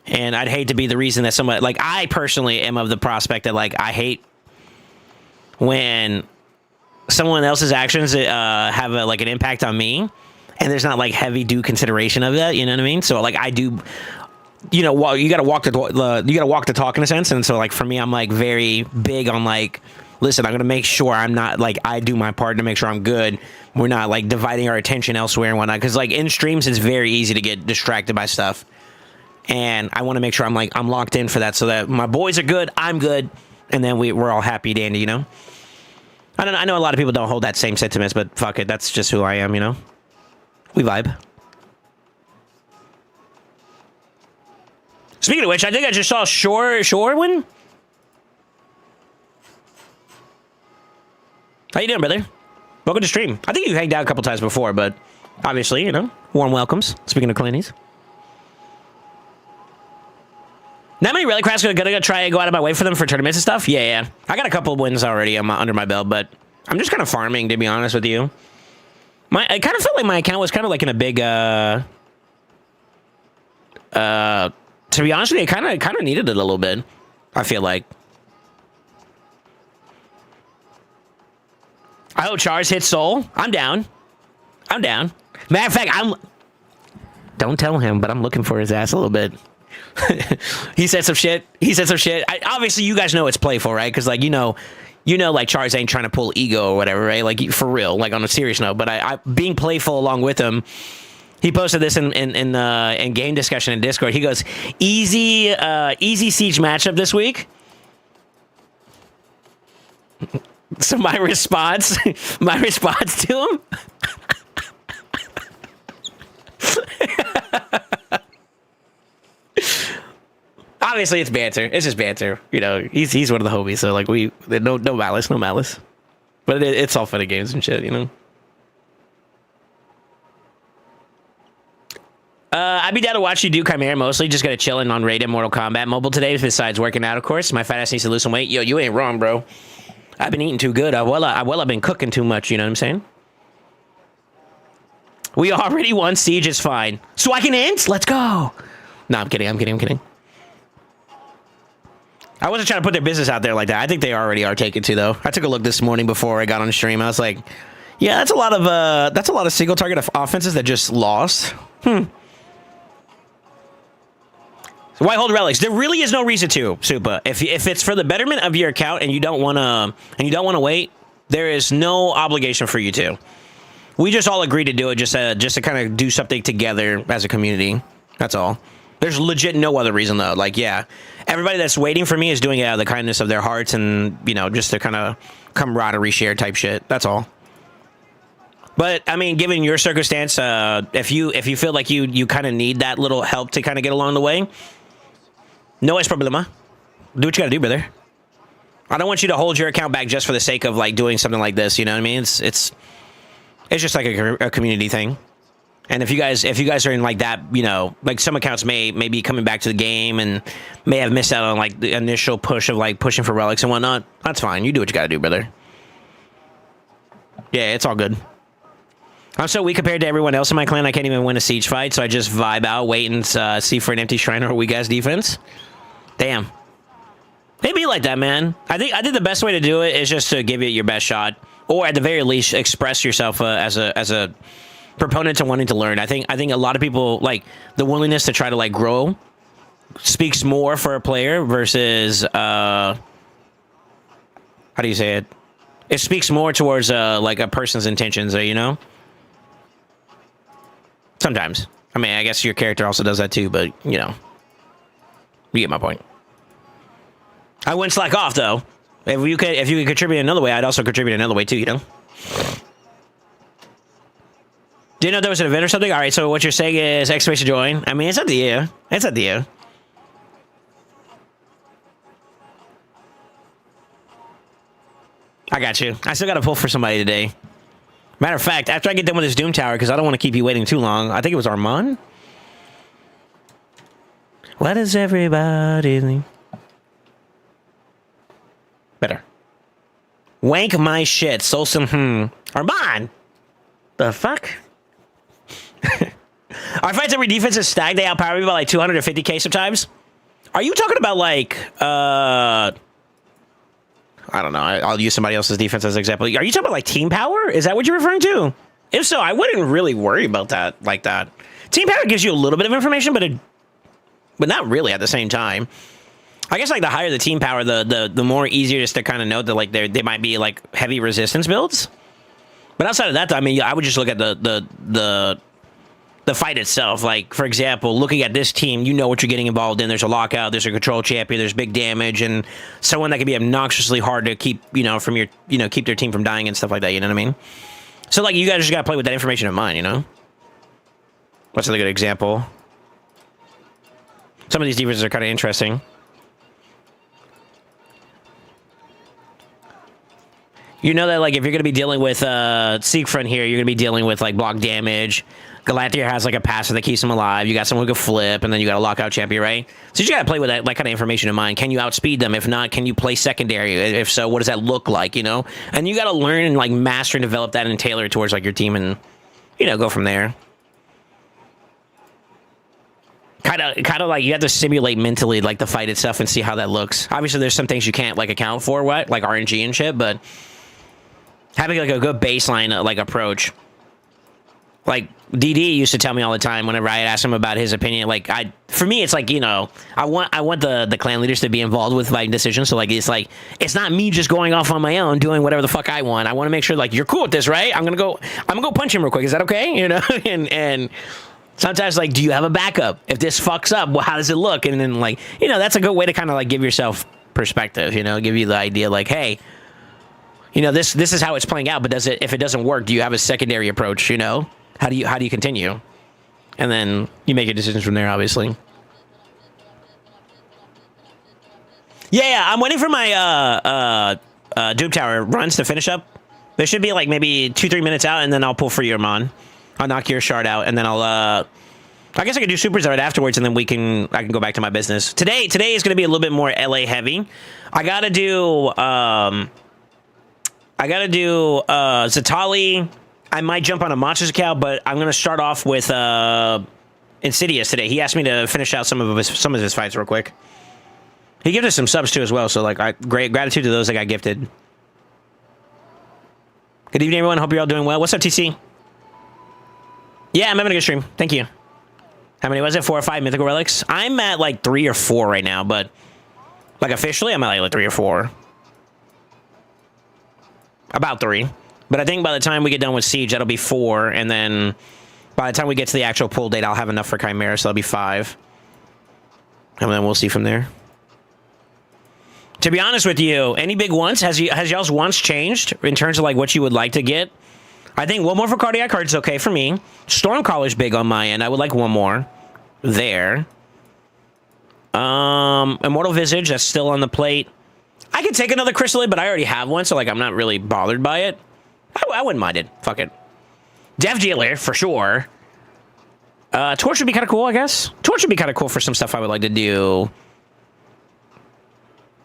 And I'd hate to be the reason that somebody... Like, I personally am of the prospect that, like, I hate when someone else's actions have like an impact on me, and there's not like heavy due consideration of that. You know what I mean? So like I do, you know, you got to walk the talk in a sense. And so like for me, I'm like very big on like, listen, I'm gonna make sure I'm not like I do my part to make sure I'm good. We're not like dividing our attention elsewhere and whatnot. Because like in streams, it's very easy to get distracted by stuff, and I want to make sure I'm locked in for that, so that my boys are good, I'm good, and then we're all happy, dandy, you know. I know a lot of people don't hold that same sentiments, but fuck it, that's just who I am, you know? We vibe. Speaking of which, I think I just saw Shore win. How you doing, brother? Welcome to stream. I think you hanged out a couple times before, but obviously, you know, warm welcomes. Speaking of clannies. Not many relic crafts. Gonna try and go out of my way for them for tournaments and stuff. Yeah. I got a couple of wins already under my belt, but I'm just kind of farming, to be honest with you. I kind of felt like my account was kind of like in a big, to be honest with you, I kind of needed it a little bit. I feel like. I hope Chars hits Soul. I'm down. Matter of fact, don't tell him, but I'm looking for his ass a little bit. He said some shit. Obviously, you guys know it's playful, right? Because, like, you know, like, Chars ain't trying to pull ego or whatever, right? Like, for real, like, on a serious note. But I being playful along with him, he posted this in game discussion in Discord. He goes, easy siege matchup this week. So my response to him. Obviously, it's banter. It's just banter. You know, he's one of the homies, so like no malice. But it's all fun and games and shit, you know. I'd be down to watch you do Chimera mostly. Just gonna chillin' on Raid and Mortal Kombat Mobile today. Besides working out, of course. My fat ass needs to lose some weight. Yo, you ain't wrong, bro. I've been eating too good. I've been cooking too much. You know what I'm saying? We already won. Siege is fine. So I can int? Let's go. No, I'm kidding. I wasn't trying to put their business out there like that. I think they already are taken to, though. I took a look this morning before I got on stream. I was like, yeah, that's a lot of single target offenses that just lost. So why hold relics? There really is no reason to, Supa. If it's for the betterment of your account and you don't wanna wait, there is no obligation for you to. We just all agreed to do it just to kind of do something together as a community. That's all. There's legit no other reason, though. Like, yeah, everybody that's waiting for me is doing it out of the kindness of their hearts and, you know, just to kind of camaraderie share type shit. That's all. But, I mean, given your circumstance, if you feel like you kind of need that little help to kind of get along the way, no es problema. Do what you got to do, brother. I don't want you to hold your account back just for the sake of, like, doing something like this, you know what I mean? It's just like a community thing. And if you guys are in like that, you know, like some accounts may be coming back to the game and may have missed out on like the initial push of like pushing for relics and whatnot. That's fine. You do what you gotta do, brother. Yeah, it's all good. I'm so weak compared to everyone else in my clan, I can't even win a siege fight, so I just vibe out, wait, and see for an empty shrine or a weak-ass defense. Damn. It'd be like that, man. I think the best way to do it is just to give it your best shot, or at the very least, express yourself as a proponent to wanting to learn. I think a lot of people, like, the willingness to try to, like, grow speaks more for a player versus, how do you say it? It speaks more towards, like, a person's intentions, you know? Sometimes. I mean, I guess your character also does that too, but, you know. You get my point. I wouldn't slack off, though. If you could contribute another way, I'd also contribute another way, too, you know? Do you know there was an event or something? All right, so what you're saying is exclamation join. I mean, it's up to you. It's up to you. I got you. I still got to pull for somebody today. Matter of fact, after I get done with this Doom Tower, because I don't want to keep you waiting too long, I think it was Armand. What does everybody think? Better. Wank my shit. SoulSaint, Armand! The fuck? Our fights every defense is stacked. They outpower me by like 250k sometimes. Are you talking about like, I don't know. I'll use somebody else's defense as an example. Are you talking about like team power? Is that what you're referring to? If so, I wouldn't really worry about that like that. Team power gives you a little bit of information, but not really at the same time. I guess like the higher the team power, the more easier just to kind of know that like they might be like heavy resistance builds. But outside of that, I mean, I would just look at the fight itself. Like, for example, looking at this team, you know what you're getting involved in. There's a lockout, there's a control champion, there's big damage, and someone that can be obnoxiously hard to keep, from your, keep their team from dying and stuff like that, you know what I mean? So, like, you guys just gotta play with that information in mind, you know? What's another good example? Some of these defenses are kind of interesting. You know that, like, if you're going to be dealing with Siegfried here, you're going to be dealing with, like, block damage. Galathier has, like, a passive that keeps him alive. You got someone who can flip, and then you got a lockout champion, right? So you got to play with that kind of information in mind. Can you outspeed them? If not, can you play secondary? If so, what does that look like, you know? And you got to learn and, like, master and develop that and tailor it towards, like, your team and, go from there. Kind of like you have to simulate mentally, like, the fight itself and see how that looks. Obviously, there's some things you can't, like, account for, like RNG and shit, but having like a good baseline like approach. Like DD used to tell me all the time whenever I asked him about his opinion. Like for me, it's like I want the clan leaders to be involved with fighting decisions. So it's not me just going off on my own doing whatever the fuck I want. I want to make sure like you're cool with this, right? I'm gonna go punch him real quick. Is that okay? and sometimes like, do you have a backup if this fucks up? Well, how does it look? And then like that's a good way to kind of like give yourself perspective. Give you the idea like, hey. This is how it's playing out, but if it doesn't work, do you have a secondary approach, How do you continue? And then you make your decisions from there, obviously. Yeah, I'm waiting for my Doom Tower runs to finish up. There should be like maybe 2-3 minutes out, and then I'll pull for your Mon. I'll knock your shard out, and then I guess I could do supers right afterwards, and then I can go back to my business. Today is going to be a little bit more LA heavy. I gotta do Zatali. I might jump on a Monsters account, but I'm gonna start off with Insidious today. He asked me to finish out some of his fights real quick. He gifted some subs too as well, so like great gratitude to those that got gifted. Good evening, everyone. Hope you're all doing well. What's up, TC? Yeah, I'm having a good stream. Thank you. How many was it? 4 or 5 mythical relics? I'm at like 3 or 4 right now, but like officially, I'm at like 3 or 4. About 3. But I think by the time we get done with Siege, that'll be 4. And then by the time we get to the actual pull date, I'll have enough for Chimera, so that'll be 5. And then we'll see from there. To be honest with you, any big wants? Has y'all's wants changed in terms of like what you would like to get? I think one more for Cardiac Heart is okay for me. Stormcaller's big on my end. I would like one more there. Immortal Visage, that's still on the plate. I could take another Chrysalid, but I already have one, so like I'm not really bothered by it. I wouldn't mind it. Fuck it. Dev Jailer, for sure. Torch would be kind of cool, I guess. Torch would be kind of cool for some stuff I would like to do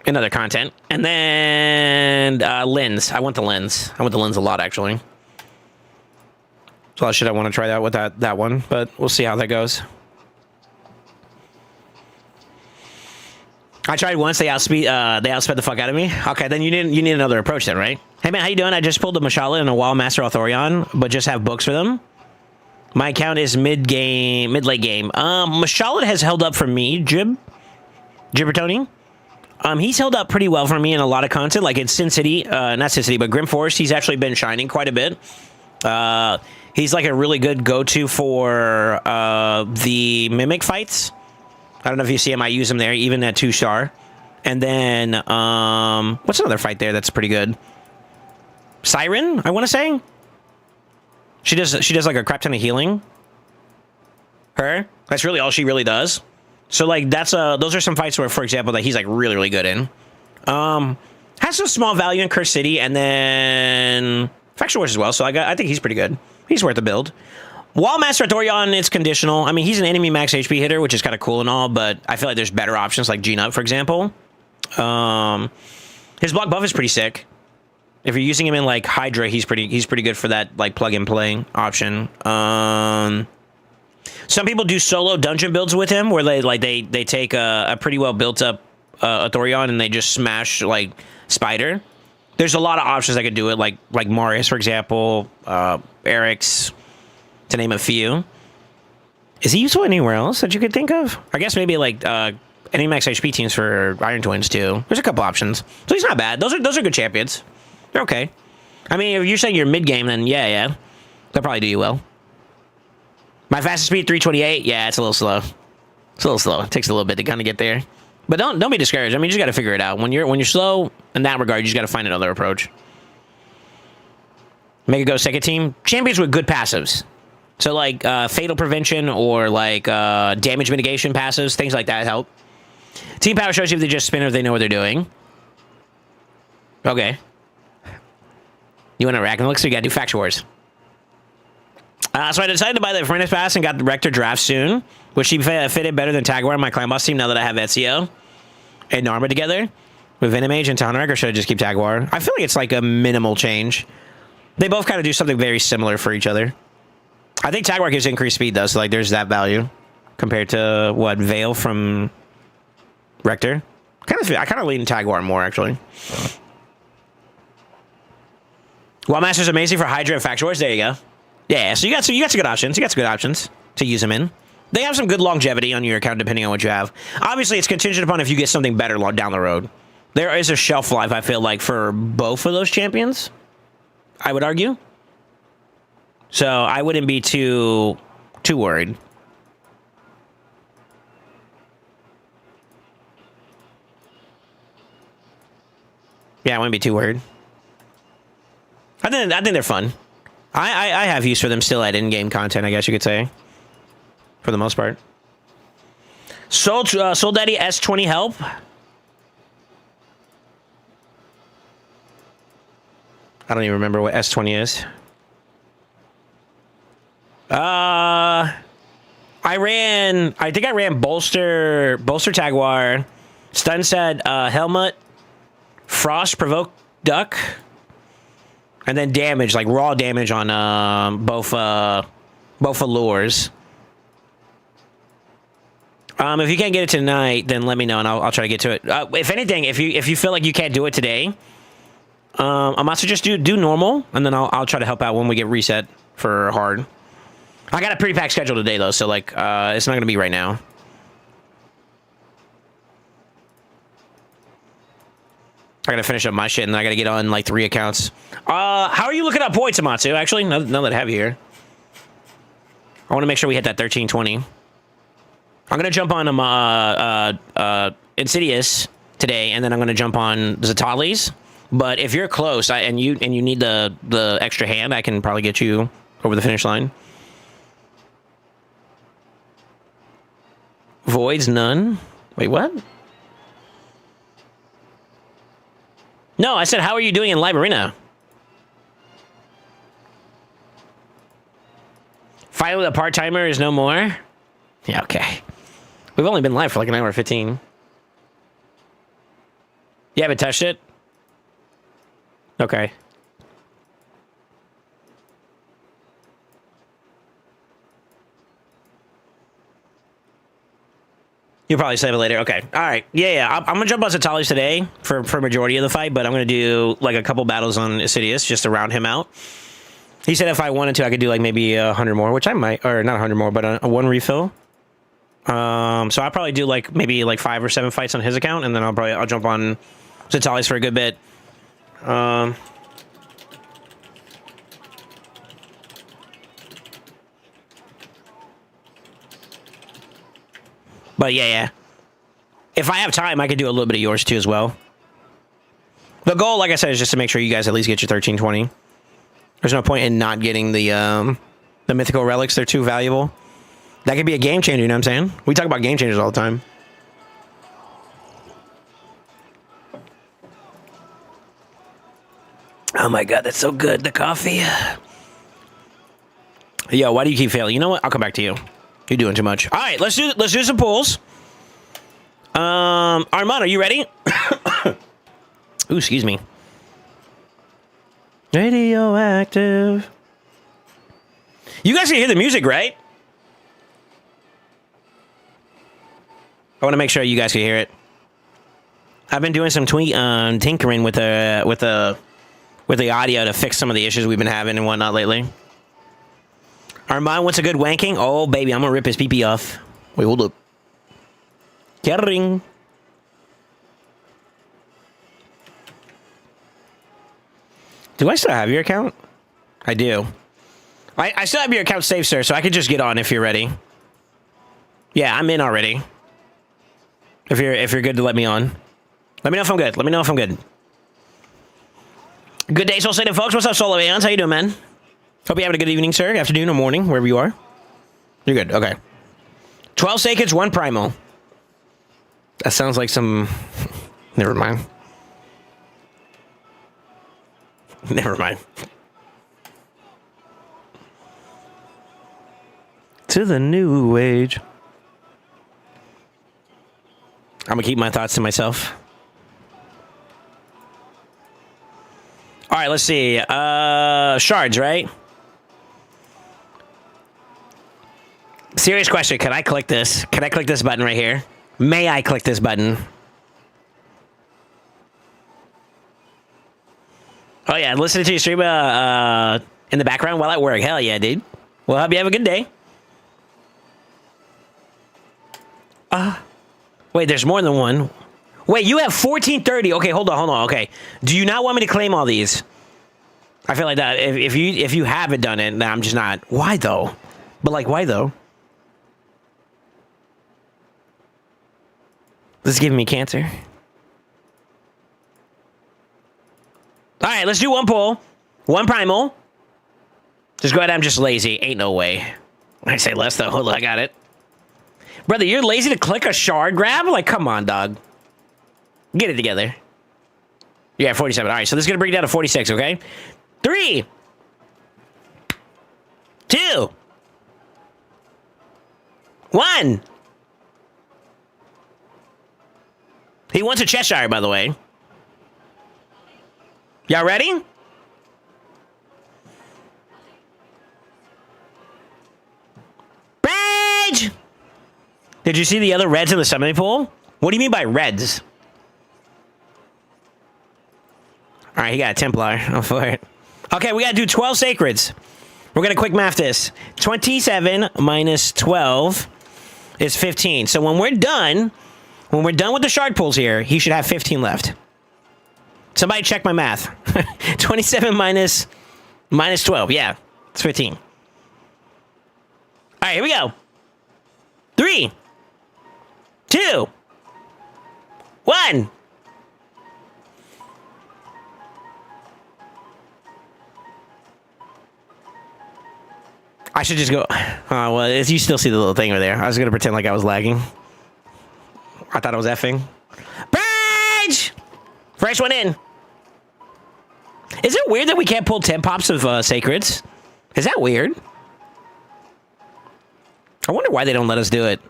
in other content. And then Lens. I want the Lens. I want the Lens a lot, actually. So should I want to try that with that one, but we'll see how that goes. I tried once. They outsped the fuck out of me. Okay, then you need another approach then, right? Hey man, how you doing? I just pulled a Mashala and a Wild Master Authorion, but just have books for them. My account is mid late game. Mashala has held up for me, Gibbertoni. He's held up pretty well for me in a lot of content, like in Sin City, not Sin City, but Grim Forest. He's actually been shining quite a bit. He's like a really good go-to for the Mimic fights. I don't know if you see him. I use him there, even at 2-star. And then, what's another fight there that's pretty good? Siren, I want to say. She does like a crap ton of healing. Her. That's really all she really does. So like those are some fights where, for example, that he's like really, really good in. Has some small value in Curse City, and then Faction Wars as well. So I think he's pretty good. He's worth a build. Wild Master Authorion, it's conditional. I mean, he's an enemy max HP hitter, which is kind of cool and all, but I feel like there's better options like G-Nut, for example. His block buff is pretty sick. If you're using him in like Hydra, he's pretty good for that like plug and play option. Some people do solo dungeon builds with him, where they take a pretty well built up Authorion and they just smash like Spider. There's a lot of options that could do it, like Marius, for example, Eric's, to name a few. Is he useful anywhere else that you could think of? I guess maybe like any max HP teams for Iron Twins too. There's a couple options, so he's not bad. Those are good champions. They're okay. I mean, if you're saying you're mid game, then yeah, they'll probably do you well. My fastest speed 328. Yeah, it's a little slow. It's a little slow. It takes a little bit to kind of get there. But don't be discouraged. I mean, you just got to figure it out. When you're slow in that regard, you just got to find another approach. Make it go second team. Champions with good passives. So like fatal prevention or like damage mitigation passives, things like that help. Team power shows you if they just spin or if they know what they're doing. Okay. You want to rack and look, so you got to do Faction Wars. So I decided to buy the Furnace Pass and got the Rector Draft soon, which she fitted better than Tagwar on my Clan Boss team now that I have Ezio and Narma together. With Venom Mage and Townwreck, or should I just keep Tagwar? I feel like it's like a minimal change. They both kind of do something very similar for each other. I think Tagwar gives increased speed, though, so like there's that value compared to what Veil from Rector. I kind of lean Tagwar more, actually. Wildmaster's amazing for Hydra and Faction Wars. There you go. Yeah, so you got some good options. You got some good options to use them in. They have some good longevity on your account depending on what you have. Obviously, it's contingent upon if you get something better down the road. There is a shelf life, I feel like, for both of those champions, I would argue. So I wouldn't be too worried. Yeah, I wouldn't be too worried. I think they're fun. I have use for them still at in-game content, I guess you could say, for the most part. Soul Daddy S20 help. I don't even remember what S20 is. I think I ran Bolster Tagwar, Stun Set, Helmet, Frost Provoke Duck, and then damage, like raw damage on both allures. If you can't get it tonight, then let me know and I'll try to get to it. If anything, if you feel like you can't do it today, I'm also just do normal, and then I'll try to help out when we get reset for hard. I got a pretty packed schedule today though, so like it's not gonna be right now. I gotta finish up my shit, and I gotta get on like 3 accounts. How are you looking up points, Amatsu? Actually, now that I have you here, I want to make sure we hit that 1320. I'm gonna jump on Insidious today, and then I'm gonna jump on Zatali's. But if you're close and you need the extra hand, I can probably get you over the finish line. Voids none. Wait, what? No, I said, how are you doing in Live Arena? Finally, the part-timer is no more? Yeah, okay. We've only been live for like an hour 15. You haven't touched it? Okay. You'll probably save it later. Okay. All right. Yeah. I'm gonna jump on Satalis today for majority of the fight, but I'm gonna do like a couple battles on Assidious just to round him out. He said if I wanted to, I could do like maybe 100 more, which I might, or not 100 more, but a one refill. So I'll probably do like maybe like 5 or 7 fights on his account, and then I'll jump on Satalis for a good bit. But yeah. If I have time, I could do a little bit of yours too as well. The goal, like I said, is just to make sure you guys at least get your 1320. There's no point in not getting the mythical relics. They're too valuable. That could be a game changer, you know what I'm saying? We talk about game changers all the time. Oh my god, that's so good, the coffee. Yo, why do you keep failing? You know what? I'll come back to you. You're doing too much. All right, let's do some pulls. Armand, are you ready? Ooh, excuse me. Radioactive. You guys can hear the music, right? I want to make sure you guys can hear it. I've been doing some tinkering with the audio to fix some of the issues we've been having and whatnot lately. Armand wants a good wanking. Oh, baby, I'm gonna rip his pee-pee off. Wait, hold up. Carring. Do I still have your account? I do. I still have your account saved, sir, so I could just get on if you're ready. Yeah, I'm in already. If you're good to let me on. Let me know if I'm good. Let me know if I'm good. Good day, SoulSaint folks. What's up, Soul Avians? How you doing, man? Hope you're having a good evening, sir. Afternoon or morning, wherever you are. You're good. Okay. 12 Sacreds, 1 Primal. That sounds like some... Never mind. Never mind. To the new age. I'm gonna keep my thoughts to myself. All right, let's see. Shards, right? Serious question. Can I click this? Can I click this button right here? May I click this button? Oh, yeah. Listening to your stream in the background while at work. Hell yeah, dude. Well, hope you have a good day. Wait, there's more than one. Wait, you have 1430. Okay, hold on. Okay. Do you not want me to claim all these? I feel like that. If you haven't done it, then I'm just not. Why, though? But, like, why, though? This is giving me cancer. All right, let's do one pull. 1 Primal. Just go ahead. I'm just lazy. Ain't no way. I say less, though. Hold on, I got it. Brother, you're lazy to click a shard grab? Like, come on, dog. Get it together. Yeah, 47. All right, so this is going to bring it down to 46, okay? 3, 2, 1. He wants a Cheshire, by the way. Y'all ready? Rage! Did you see the other reds in the summoning pool? What do you mean by reds? All right, he got a Templar. I'm for it. Okay, we got to do 12 Sacreds. We're going to quick math this. 27 minus 12 is 15. So when we're done with the shard pulls here, he should have 15 left. Somebody check my math. 27 minus 12. Yeah, it's 15. All right, here we go. 3, 2, 1. I should just go. Well, you still see the little thing over there. I was going to pretend like I was lagging. I thought I was effing. Rage! First one in. Is it weird that we can't pull 10 pops of Sacreds? Is that weird? I wonder why they don't let us do it.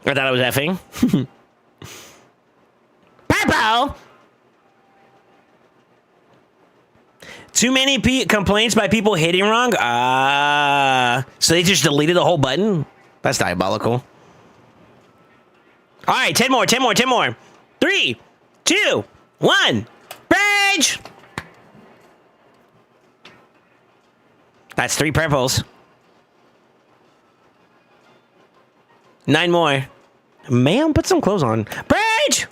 I thought I was effing. Purple! Too many complaints by people hitting wrong? So they just deleted the whole button? That's diabolical. All right, 10 more, 10 more, 10 more. 3, 2, 1. Rage! That's 3 purples. 9 more. Ma'am, put some clothes on. Rage!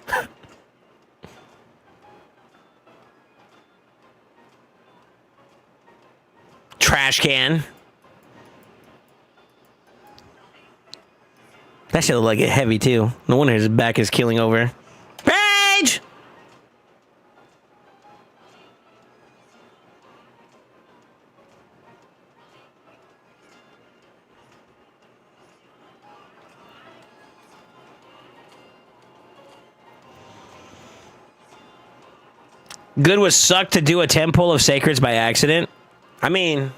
Trash can. That shit look like it heavy too. No wonder his back is keeling over. Rage! Good was suck to do a 10 pull of Sacreds by accident. I mean,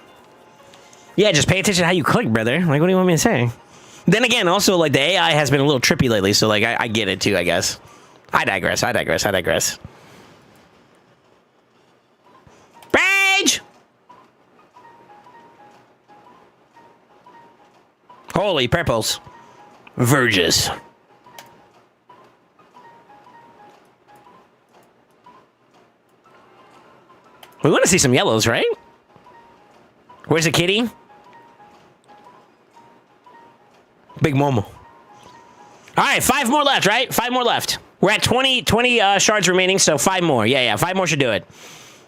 yeah, just pay attention to how you click, brother. Like, what do you want me to say? Then again, also, like, the AI has been a little trippy lately, so, like, I get it, too, I guess. I digress, I digress, I digress. Rage! Holy purples. Verges. We want to see some yellows, right? Where's the kitty? Big Momo. All right, 5 more left, right? 5 more left. We're at 20 shards remaining, so 5 more. Yeah, 5 more should do it. All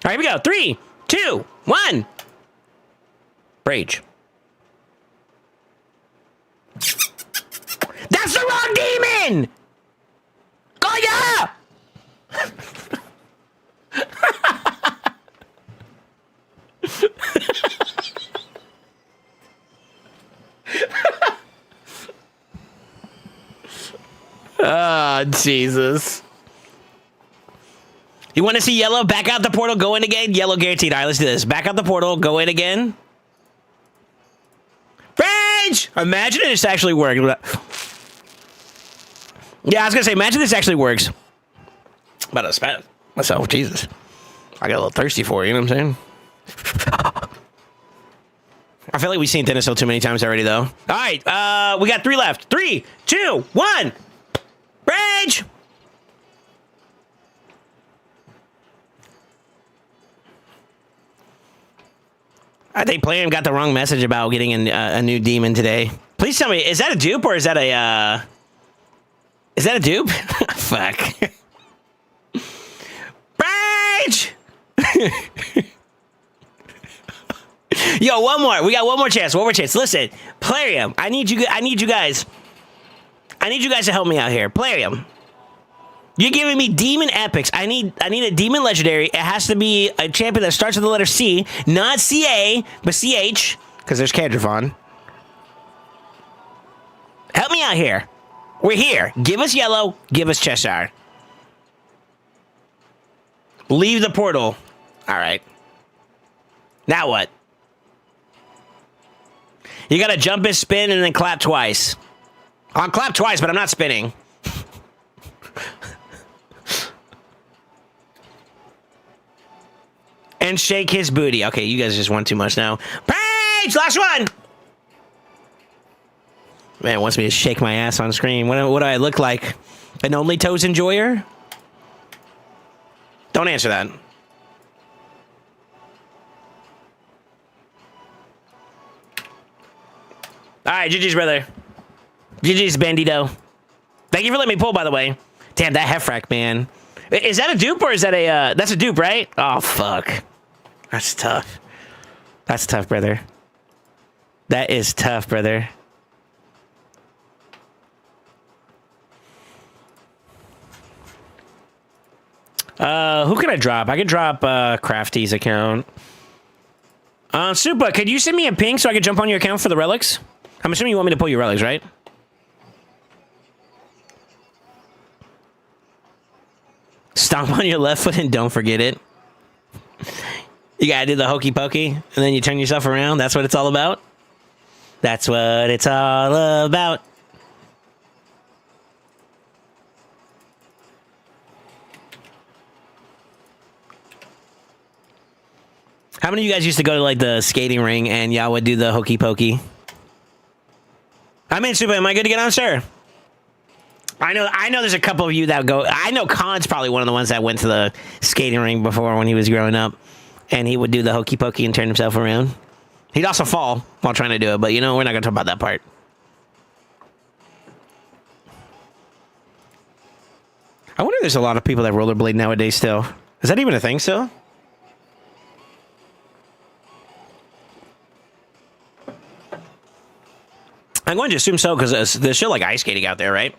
right, here we go. 3, 2, 1. Rage. That's the wrong demon! Oh, yeah! Oh, Jesus. You want to see yellow? Back out the portal, go in again. Yellow guaranteed. All right, let's do this. Back out the portal, go in again. Rage! Imagine it just actually worked. Yeah, I was going to say, imagine this actually works. About to spat myself. Jesus. I got a little thirsty for it, you know what I'm saying? I feel like we've seen Dinosaur too many times already, though. All right, we got 3 left. 3, 2, 1. Rage! I think Playham got the wrong message about getting a new demon today. Please tell me, is that a dupe or is that a, is that a dupe? Fuck. Rage! Yo, one more. We got one more chance. One more chance. Listen, Plarium, I need you guys to help me out here. Plarium, you're giving me demon epics. I need a demon legendary. It has to be a champion that starts with the letter C, not CA, but CH, because there's Cadravon. Help me out here. We're here. Give us yellow. Give us Cheshire. Leave the portal. All right. Now what? You gotta jump and spin and then clap twice. I'll clap twice, but I'm not spinning. And shake his booty. Okay, you guys just want too much now. Page! Last one! Man, wants me to shake my ass on screen. What do I look like? An only toes enjoyer? Don't answer that. All right, GG's, brother. GG's, Bandito. Thank you for letting me pull, by the way. Damn, that Hefrack, man. Is that a dupe or is that a, that's a dupe, right? Oh, fuck. That's tough. That's tough, brother. That is tough, brother. Who can I drop? I could drop, Crafty's account. Supa, could you send me a ping so I could jump on your account for the relics? I'm assuming you want me to pull your relics, right? Stomp on your left foot and don't forget it. You gotta do the hokey pokey, and then you turn yourself around. That's what it's all about. That's what it's all about. How many of you guys used to go to like the skating ring and y'all would do the hokey pokey? I mean, Super, am I good to get on, sir? I know there's a couple of you that go. I know Khan's probably one of the ones that went to the skating ring before when he was growing up. And he would do the hokey pokey and turn himself around. He'd also fall while trying to do it, but you know, we're not going to talk about that part. I wonder if there's a lot of people that rollerblade nowadays still. Is that even a thing still? I'm going to assume so, because there's still like ice skating out there, right?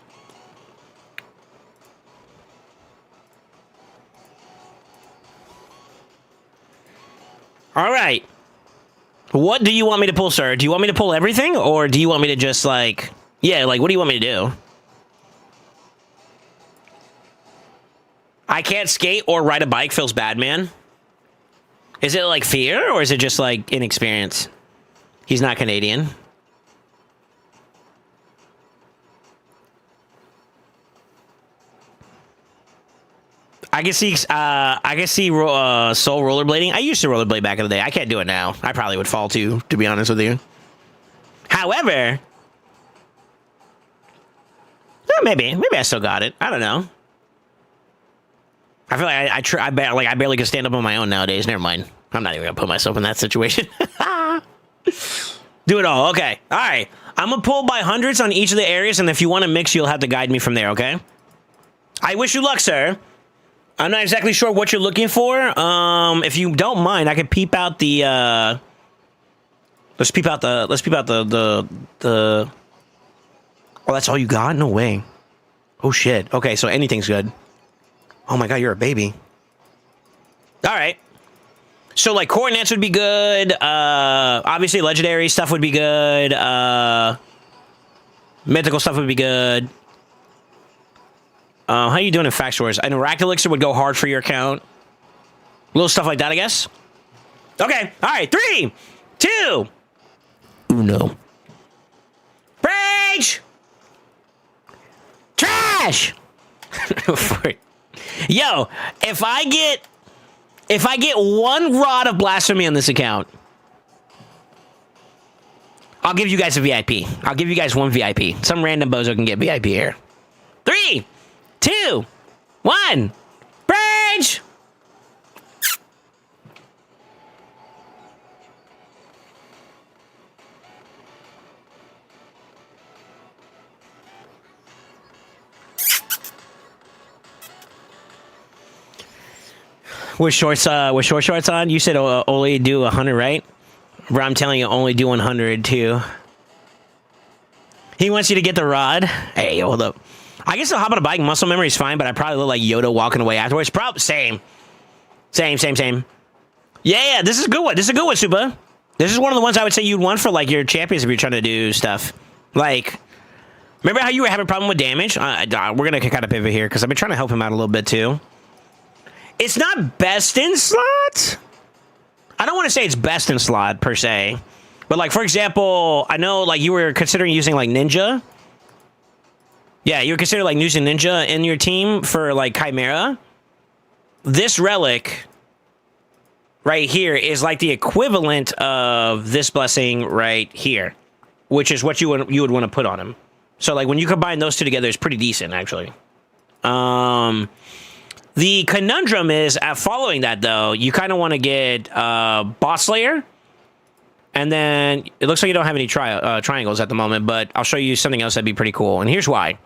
All right. What do you want me to pull, sir? Do you want me to pull everything, or do you want me to just like... Yeah, like, what do you want me to do? I can't skate or ride a bike feels bad, man. Is it like fear, or is it just like inexperience? He's not Canadian. I can see Soul rollerblading. I used to rollerblade back in the day. I can't do it now. I probably would fall too, to be honest with you. However, maybe I still got it. I don't know. I feel like I barely can stand up on my own nowadays. Never mind. I'm not even gonna put myself in that situation. Do it all. Okay. All right. I'm gonna pull by hundreds on each of the areas, and if you want to mix, you'll have to guide me from there. Okay. I wish you luck, sir. I'm not exactly sure what you're looking for. If you don't mind, I could peep out the, let's peep out the, oh, that's all you got? No way. Oh, shit. Okay, so anything's good. Oh, my God, you're a baby. All right. So, like, coordinates would be good. Obviously, legendary stuff would be good. Mythical stuff would be good. How you doing in fact stores? An Rack Elixir would go hard for your account. Little stuff like that, I guess. Okay. All right. 3, 2, 1. Rage! Trash! Yo, if I get one rod of blasphemy on this account, I'll give you guys a VIP. I'll give you guys one VIP. Some random bozo can get VIP here. 3, 2, 1. Rage! With shorts on, you said only do 100, right? Bro, I'm telling you, only do 100 too. He wants you to get the rod. Hey, hold up. I guess I'll hop on a bike. Muscle memory is fine, but I probably look like Yoda walking away afterwards. Same. Yeah, this is a good one. This is a good one, Supa. This is one of the ones I would say you'd want for like your champions if you're trying to do stuff. Like, remember how you were having a problem with damage? We're gonna kind of pivot here because I've been trying to help him out a little bit too. It's not best in slot. I don't want to say it's best in slot per se, but like for example, I know like you were considering using like Ninja. Yeah, you were considering like using Ninja in your team for like Chimera. This relic right here is like the equivalent of this blessing right here, which is what you would want to put on him. So like when you combine those two together, it's pretty decent actually. The conundrum is, following that, though, you kind of want to get Boss Slayer. And then, it looks like you don't have any triangles at the moment, but I'll show you something else that'd be pretty cool. And here's why.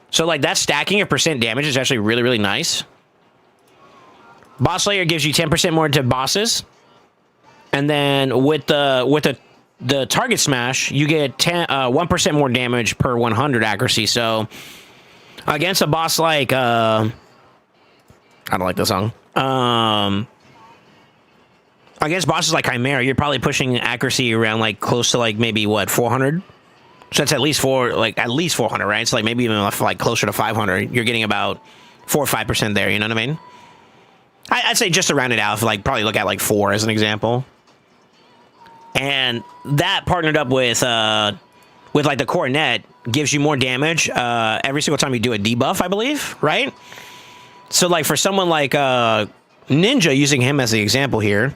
So, like, that stacking of percent damage is actually really, really nice. Boss Slayer gives you 10% more to bosses. And then, with the target smash, you get 1% more damage per 100 accuracy. So, against a boss like... I don't like the song. Against bosses like Chimera, you're probably pushing accuracy around like close to like maybe what 400. So that's at least 400, right? It's like maybe even like closer to 500. You're getting about 4 or 5% there. You know what I mean? I'd say just to round it out, like probably look at like 4 as an example. And that partnered up with like the coronet gives you more damage every single time you do a debuff, I believe, right? So, like, for someone like Ninja, using him as the example here,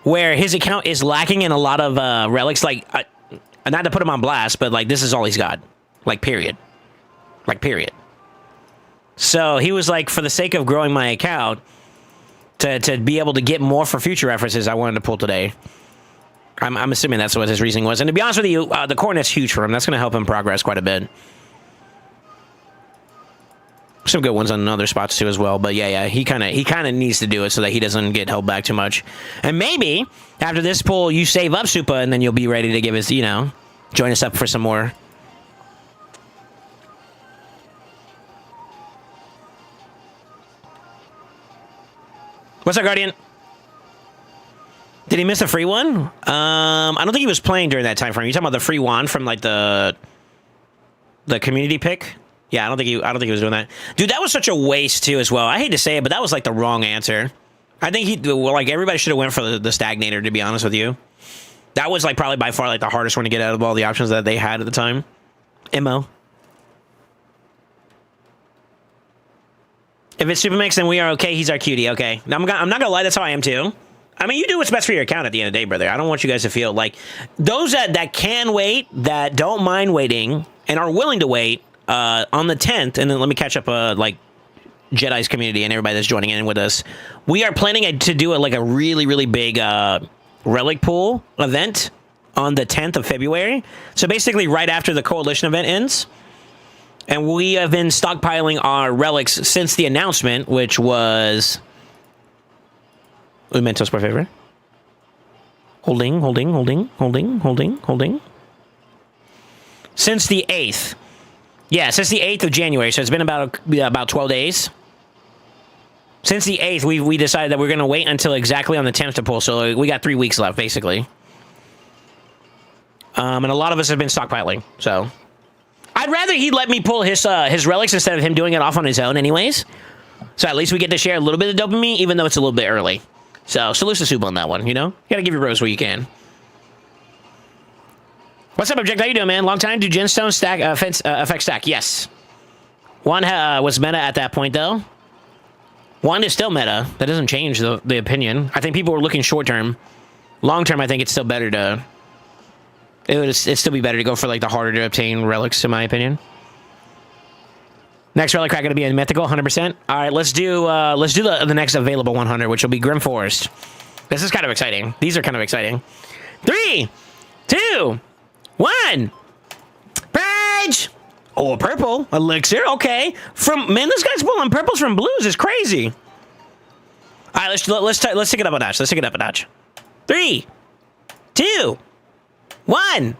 where his account is lacking in a lot of relics. Like, not to put him on blast, but like this is all he's got. Like, period. Like, period. So he was like, for the sake of growing my account, to be able to get more for future references, I wanted to pull today. I'm assuming that's what his reasoning was. And to be honest with you, the Coroner's huge for him. That's going to help him progress quite a bit. Some good ones on other spots too as well. But yeah, he kind of needs to do it so that he doesn't get held back too much. And maybe after this pull, you save up Supa, and then you'll be ready to give us, you know, join us up for some more. What's up, Guardian? Did he miss a free one? I don't think he was playing during that time frame. You talking about the free wand from like the community pick? Yeah, I don't think he was doing that. Dude, that was such a waste too as well. I hate to say it, but that was like the wrong answer. I think like everybody should have went for the stagnator, to be honest with you. That was like probably by far like the hardest one to get out of all the options that they had at the time. MO. If it's Super Mix, then we are okay. He's our cutie. Okay. Now, I'm not gonna lie. That's how I am too. I mean, you do what's best for your account at the end of the day, brother. I don't want you guys to feel like those that can wait, that don't mind waiting, and are willing to wait on the 10th. And then let me catch up like Jedi's community and everybody that's joining in with us. We are planning to do like a really, really big relic pool event on the 10th of February. So basically right after the Coalition event ends. And we have been stockpiling our relics since the announcement, which was... Un momentos, por favor. Holding. Since the 8th. Yeah, since the 8th of January. So it's been about 12 days. Since the 8th, we decided that we're going to wait until exactly on the 10th to pull. So we got 3 weeks left, basically. And a lot of us have been stockpiling, so... I'd rather he let me pull his relics instead of him doing it off on his own anyways. So at least we get to share a little bit of dopamine, even though it's a little bit early. So salute to Supa on that one, you know? You gotta give your bros where you can. What's up, Object? How you doing, man? Long time? Do Gemstone stack, effect stack? Yes. One was meta at that point, though. One is still meta. That doesn't change the opinion. I think people were looking short-term. Long-term, I think it's still better to... It'd still be better to go for like the harder to obtain relics, in my opinion. Next relic crack gonna be a mythical, 100%. All right, let's do the next available 100, which will be Grim Forest. This is kind of exciting. These are kind of exciting. 3, 2, 1. Page. Oh, a purple elixir. Okay. Man, this guy's pulling purples from blues. Is crazy. All right, let's take it up a notch. Let's take it up a notch. 3, 2, 1.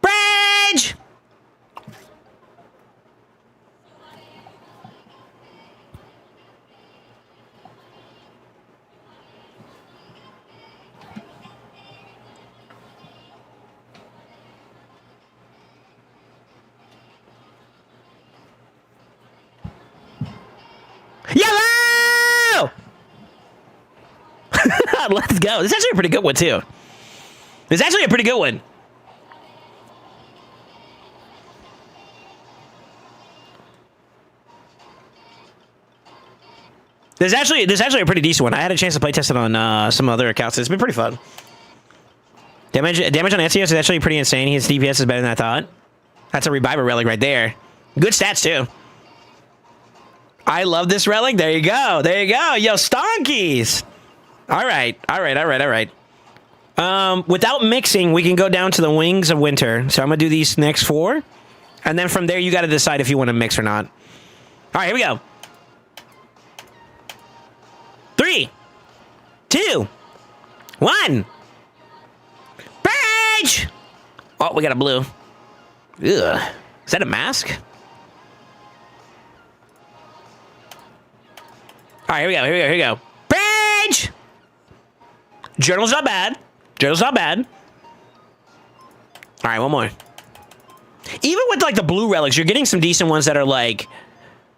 Bridge! Yellow! Let's go. This is actually a pretty good one, too. It's actually a pretty good one. This is actually a pretty decent one. I had a chance to play test it on some other accounts. It's been pretty fun. Damage on Ezio is actually pretty insane. His DPS is better than I thought. That's a Reviver relic right there. Good stats too. I love this relic. There you go. There you go. Yo, stonkies. All right. Without mixing, we can go down to the Wings of Winter. So I'm going to do these next 4. And then from there, you got to decide if you want to mix or not. All right, here we go. 3, 2, 1. Page! Oh, we got a blue. Ugh. Is that a mask? All right, here we go. Page! Journal's not bad. All right, one more. Even with like the blue relics, you're getting some decent ones that are like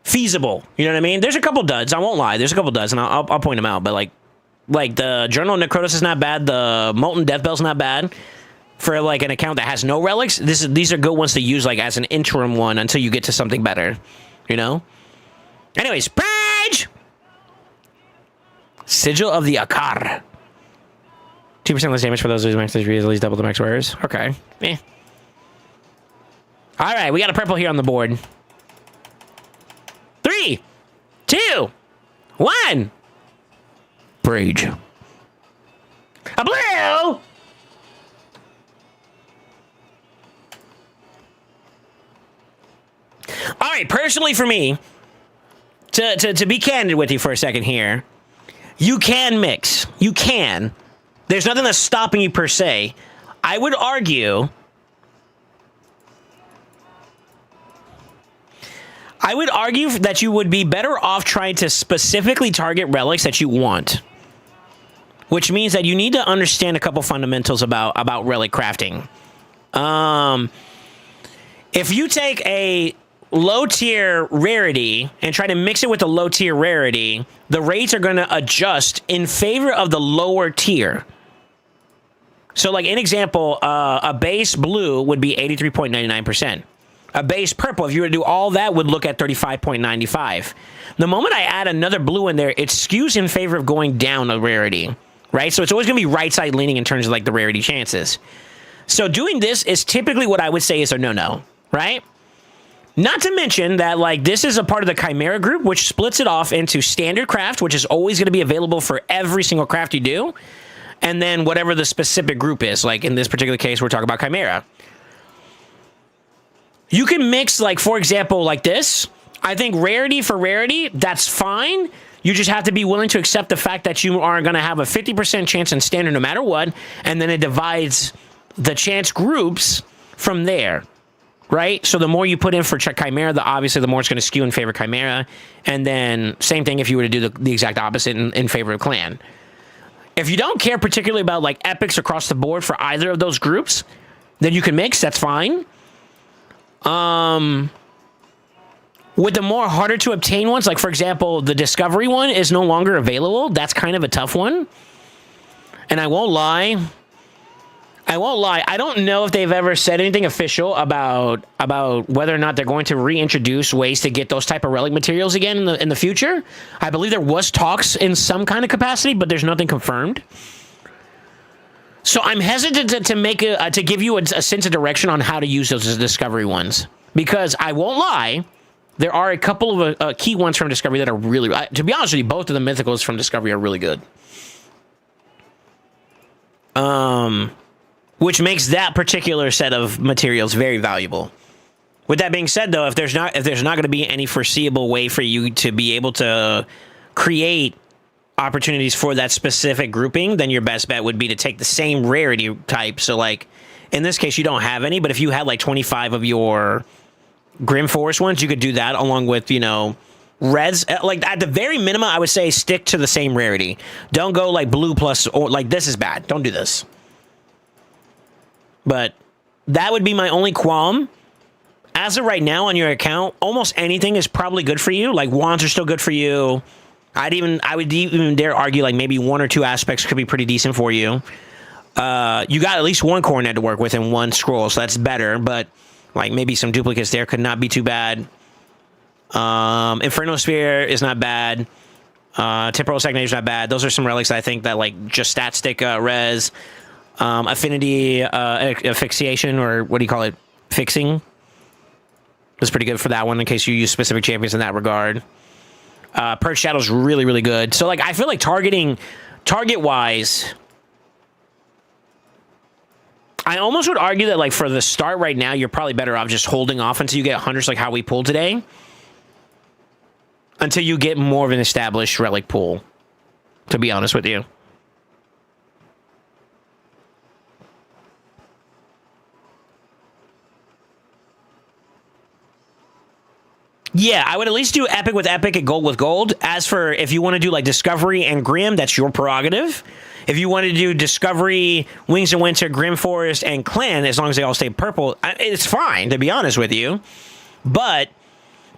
feasible. You know what I mean? There's a couple duds. I won't lie. There's a couple duds, and I'll point them out. But like the Journal of Necrotus is not bad. The Molten Death Bell's not bad for like an account that has no relics. These are good ones to use like as an interim one until you get to something better. You know. Anyways, page. Sigil of the Akar. 2% less damage for those whose max HP is at least double the max wearers. Okay. Eh. All right, we got a purple here on the board. 3, 2, 1. Brage. A blue! All right, personally for me, to be candid with you for a second here, you can mix. You can. There's nothing that's stopping you per se. I would argue that you would be better off trying to specifically target relics that you want. Which means that you need to understand a couple fundamentals about relic crafting. If you take a low tier rarity and try to mix it with a low tier rarity, the rates are going to adjust in favor of the lower tier. So like an example, a base blue would be 83.99%. A base purple, if you were to do all that, would look at 35.95. The moment I add another blue in there, it skews in favor of going down a rarity, right? So it's always going to be right side leaning in terms of like the rarity chances. So doing this is typically what I would say is a no-no, right? Not to mention that, like, this is a part of the Chimera group, which splits it off into standard craft, which is always going to be available for every single craft you do, and then whatever the specific group is. Like, in this particular case, we're talking about Chimera. You can mix, like, for example, like this. I think rarity for rarity, that's fine. You just have to be willing to accept the fact that you are going to have a 50% chance in standard no matter what, and then it divides the chance groups from there. Right? So the more you put in for Chimera, obviously the more it's going to skew in favor of Chimera. And then same thing if you were to do the exact opposite in favor of Clan. If you don't care particularly about like epics across the board for either of those groups, then you can mix. That's fine. With the more harder to obtain ones, like for example, the Discovery one is no longer available. That's kind of a tough one. And I won't lie. I don't know if they've ever said anything official about whether or not they're going to reintroduce ways to get those type of relic materials again in the future. I believe there was talks in some kind of capacity, but there's nothing confirmed. So I'm hesitant to give you a sense of direction on how to use those as Discovery ones, because I won't lie, there are a couple of key ones from Discovery that are really, to be honest with you, both of the mythicals from Discovery are really good. Which makes that particular set of materials very valuable. With that being said, though, if there's not going to be any foreseeable way for you to be able to create opportunities for that specific grouping, then your best bet would be to take the same rarity type. So, like, in this case, you don't have any, but if you had, like, 25 of your Grim Forest ones, you could do that along with, you know, reds. Like, at the very minimum, I would say stick to the same rarity. Don't go, like, blue plus, or, like, this is bad. Don't do this. But that would be my only qualm. As of right now on your account, almost anything is probably good for you. Like, wands are still good for you. I would even dare argue like maybe one or two aspects could be pretty decent for you. You got at least one coronet to work with and one scroll, so that's better. But like maybe some duplicates there could not be too bad. Inferno Sphere is not bad. Temporal Stagnation is not bad. Those are some relics I think that like just stat stick res. Affinity asphyxiation, or what do you call it? Fixing. Was pretty good for that one in case you use specific champions in that regard. Purge Shadow's really, really good. So, like, I feel like target-wise, I almost would argue that, like, for the start right now, you're probably better off just holding off until you get hunters like how we pulled today. Until you get more of an established relic pool, to be honest with you. Yeah, I would at least do epic with epic and gold with gold. As for if you want to do like Discovery and Grim, that's your prerogative. If you want to do Discovery, Wings of Winter, Grim Forest, and Clan, as long as they all stay purple, it's fine, to be honest with you. But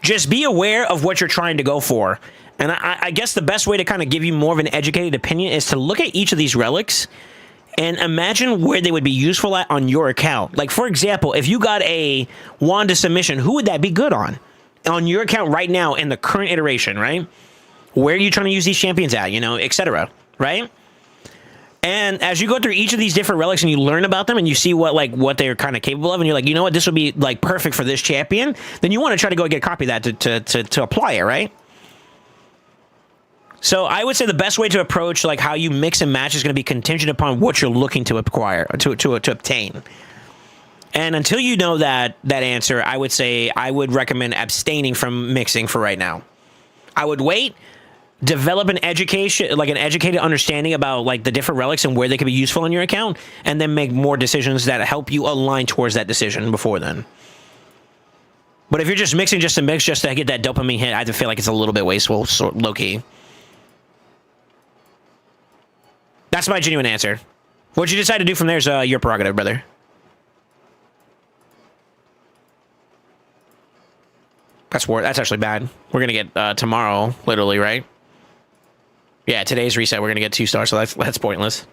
just be aware of what you're trying to go for. And I guess the best way to kind of give you more of an educated opinion is to look at each of these relics and imagine where they would be useful at on your account. Like, for example, if you got a Wand of Submission, who would that be good on? On your account right now in the current iteration, right? Where are you trying to use these champions at, you know, etc., right? And as you go through each of these different relics and you learn about them and you see what they're kind of capable of, and you're like, you know what, this would be like perfect for this champion, then you want to try to go get a copy of that to apply it, right? So I would say the best way to approach like how you mix and match is going to be contingent upon what you're looking to acquire, to obtain. And until you know that answer, I would say I would recommend abstaining from mixing for right now. I would wait, develop an educated understanding about like the different relics and where they could be useful in your account, and then make more decisions that help you align towards that decision before then. But if you're just mixing just to mix, just to get that dopamine hit, I feel like it's a little bit wasteful, so low-key. That's my genuine answer. What you decide to do from there is your prerogative, brother. That's actually bad. We're gonna get tomorrow, literally, right? Yeah, today's reset. We're gonna get 2 stars, so that's pointless.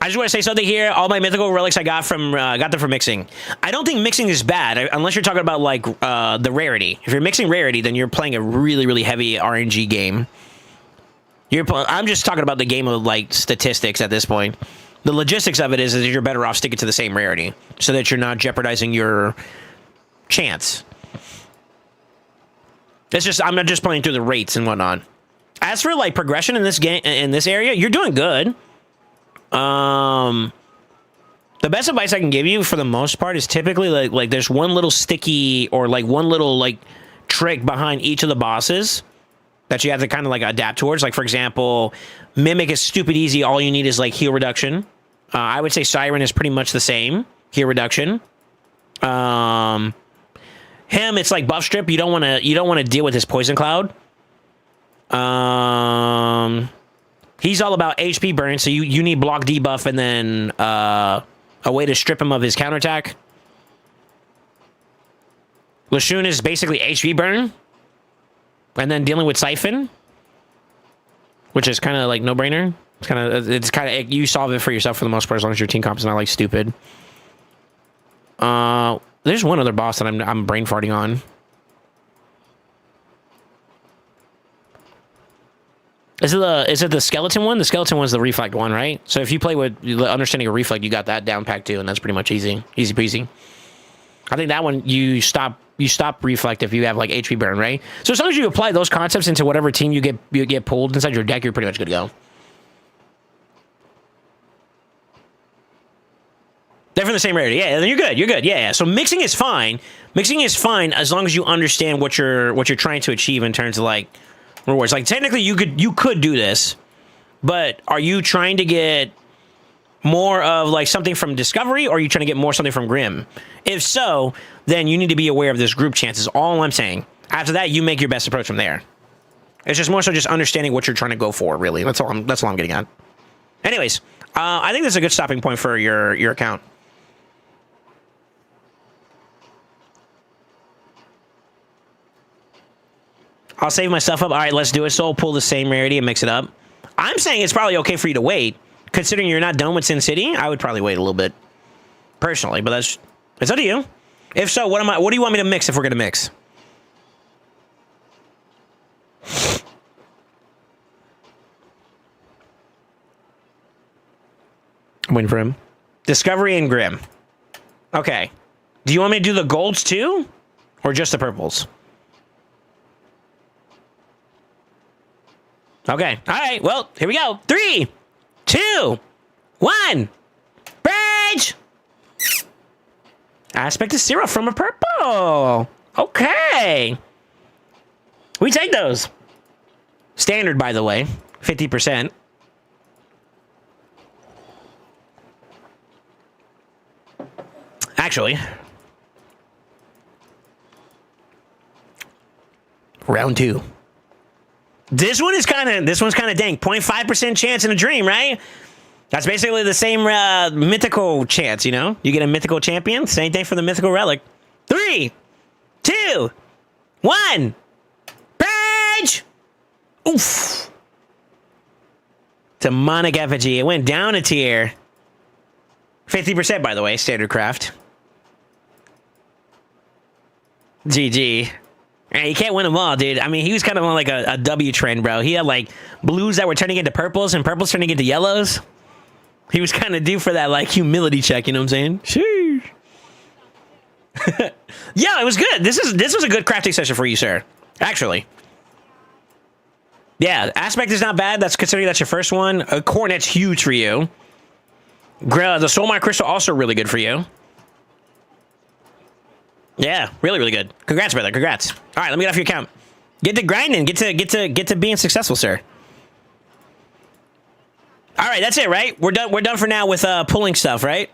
I just want to say something here. All my mythical relics I got them from mixing. I don't think mixing is bad, unless you're talking about like the rarity. If you're mixing rarity, then you're playing a really, really heavy RNG game. I'm just talking about the game of like statistics at this point. The logistics of it is that you're better off sticking to the same rarity so that you're not jeopardizing your chance. I'm just playing through the rates and whatnot. As for like progression in this game, in this area, you're doing good. The best advice I can give you for the most part is typically like there's one little sticky or like one little like trick behind each of the bosses that you have to kind of like adapt towards. Like for example, Mimic is stupid easy. All you need is like heal reduction. I would say Siren is pretty much the same heal reduction. Him, it's like buff strip. You don't want to deal with his poison cloud. He's all about HP burn, so you need block debuff and then a way to strip him of his counterattack. Lashun is basically HP burn, and then dealing with Siphon, which is kind of like no brainer. It's kind of you solve it for yourself for the most part as long as your team comp is not like stupid. There's one other boss that I'm brain farting on. Is it the skeleton one? The skeleton one's the reflect one, right? So if you play with the understanding of reflect, you got that down pack too, and that's pretty much easy peasy. I think that one you stop reflect if you have like HP burn, right? So as long as you apply those concepts into whatever team you get pulled inside your deck, you're pretty much good to go. They're from the same rarity, yeah. Then you're good, yeah. So mixing is fine. Mixing is fine as long as you understand what you're trying to achieve in terms of like rewards. Like technically you could do this, but are you trying to get more of like something from Discovery, or are you trying to get more something from Grim? If so, then you need to be aware of this group chance is all I'm saying. After that, you make your best approach from there. It's just more so just understanding what you're trying to go for, really. That's all I'm getting at. Anyways, I think this is a good stopping point for your account. I'll save my stuff up. All right, let's do it. Soul, pull the same rarity and mix it up. I'm saying it's probably okay for you to wait. Considering you're not done with Sin City, I would probably wait a little bit. Personally, but it's up to you. If so, what do you want me to mix if we're going to mix? I'm waiting for him. Discovery and Grim. Okay. Do you want me to do the golds too? Or just the purples? Okay. All right. Well, here we go. 3, 2, 1. Rage! Aspect of Zero from a purple. Okay. We take those. Standard, by the way. 50%. Actually. Round 2. This one's kind of dang. 0.5% chance in a dream, right? That's basically the same mythical chance, you know? You get a mythical champion, same thing for the mythical relic. 3, 2, 1. Page! Oof. Demonic effigy. It went down a tier. 50%, by the way, standard craft. GG. You can't win them all, dude. I mean, he was kind of on like a W trend, bro. He had like blues that were turning into purples and purples turning into yellows. He was kind of due for that like humility check, you know what I'm saying? Sheesh. Yeah, it was good. This was a good crafting session for you, sir. Actually. Yeah, aspect is not bad. That's considering that's your first one. Cornet's huge for you. The Soul Mine Crystal also really good for you. Yeah, really, really good. Congrats, brother. Congrats. All right, let me get off your account. Get to grinding. Get to being successful, sir. All right, that's it, right? We're done. We're done for now with pulling stuff, right?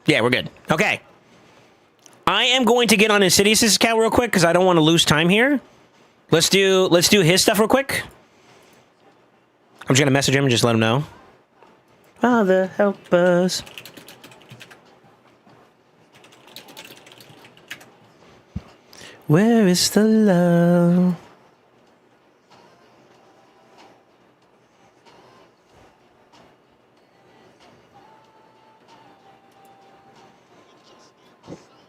Yeah, we're good. Okay. I am going to get on Insidious's account real quick because I don't want to lose time here. Let's do his stuff real quick. I'm just gonna message him and just let him know. Father, help us. Where is the love?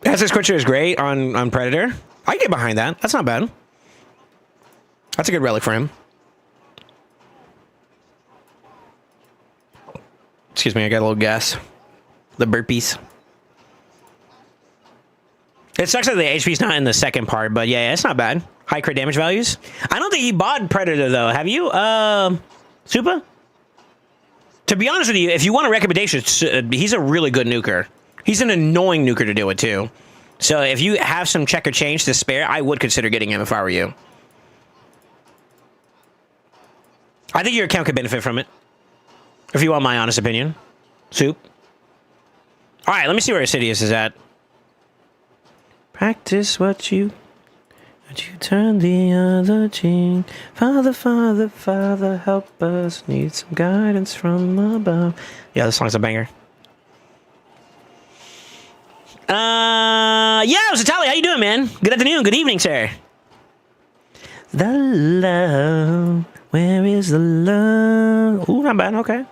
Access Quitcher is great on Predator. I can get behind that. That's not bad. That's a good relic for him. Excuse me, I got a little gas. The burpees. It sucks that the HP's not in the second part, but yeah, it's not bad. High crit damage values. I don't think you bought Predator though. Have you, Supa? To be honest with you, if you want a recommendation, he's a really good nuker. He's an annoying nuker to deal with too. So if you have some checker change to spare, I would consider getting him if I were you. I think your account could benefit from it. If you want my honest opinion. Soup. All right, let me see where Insidious is at. Practice what you turn the other cheek. Father, Father, Father, help us. Need some guidance from above. Yeah, this song's a banger. Yeah, it was Italy. How you doing, man? Good afternoon. Good evening, sir. The love. Where is the love? Ooh, not bad. Okay.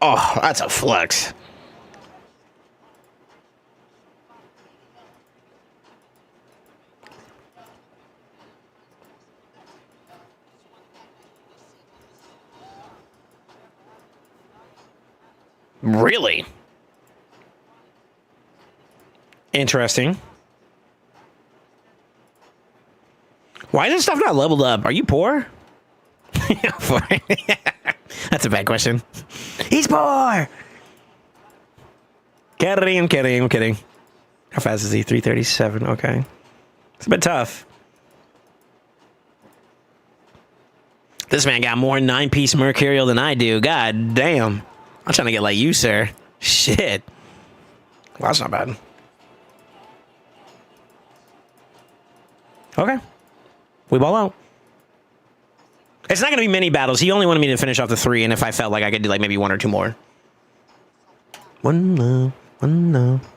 Oh, that's a flex. Really? Interesting. Why is this stuff not leveled up? Are you poor? That's a bad question. He's poor! Kidding, I'm kidding. How fast is he? 337, okay. It's a bit tough. This man got more 9-piece Mercurial than I do. God damn. I'm trying to get like you, sir. Shit. Well, that's not bad. Okay. We ball out. It's not going to be many battles. He only wanted me to finish off the 3, and if I felt like I could do like maybe 1 or 2 more. One love, one love.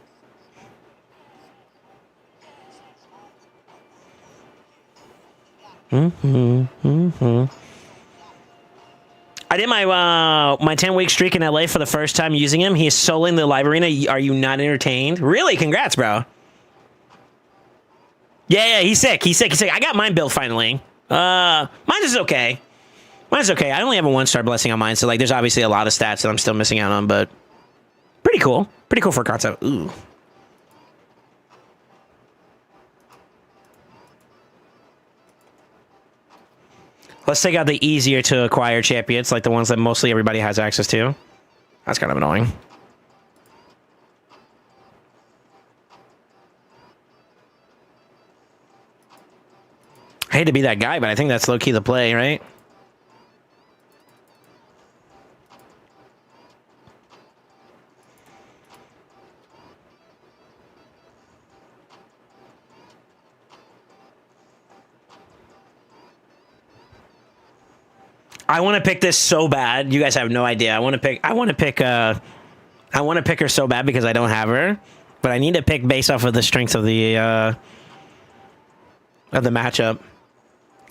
I did my 10-week streak in LA for the first time using him. He is soloing the live arena. Are you not entertained? Really? Congrats, bro. Yeah, he's sick. He's sick. I got mine built finally. Mine is okay. Mine's okay. I only have a 1-star blessing on mine, so like there's obviously a lot of stats that I'm still missing out on, but pretty cool. Pretty cool for a concept. Ooh. Let's take out the easier to acquire champions, like the ones that mostly everybody has access to. That's kind of annoying. I hate to be that guy, but I think that's low-key the play, right? I want to pick this so bad. You guys have no idea. I want to pick her so bad because I don't have her, but I need to pick based off of the strengths of the matchup.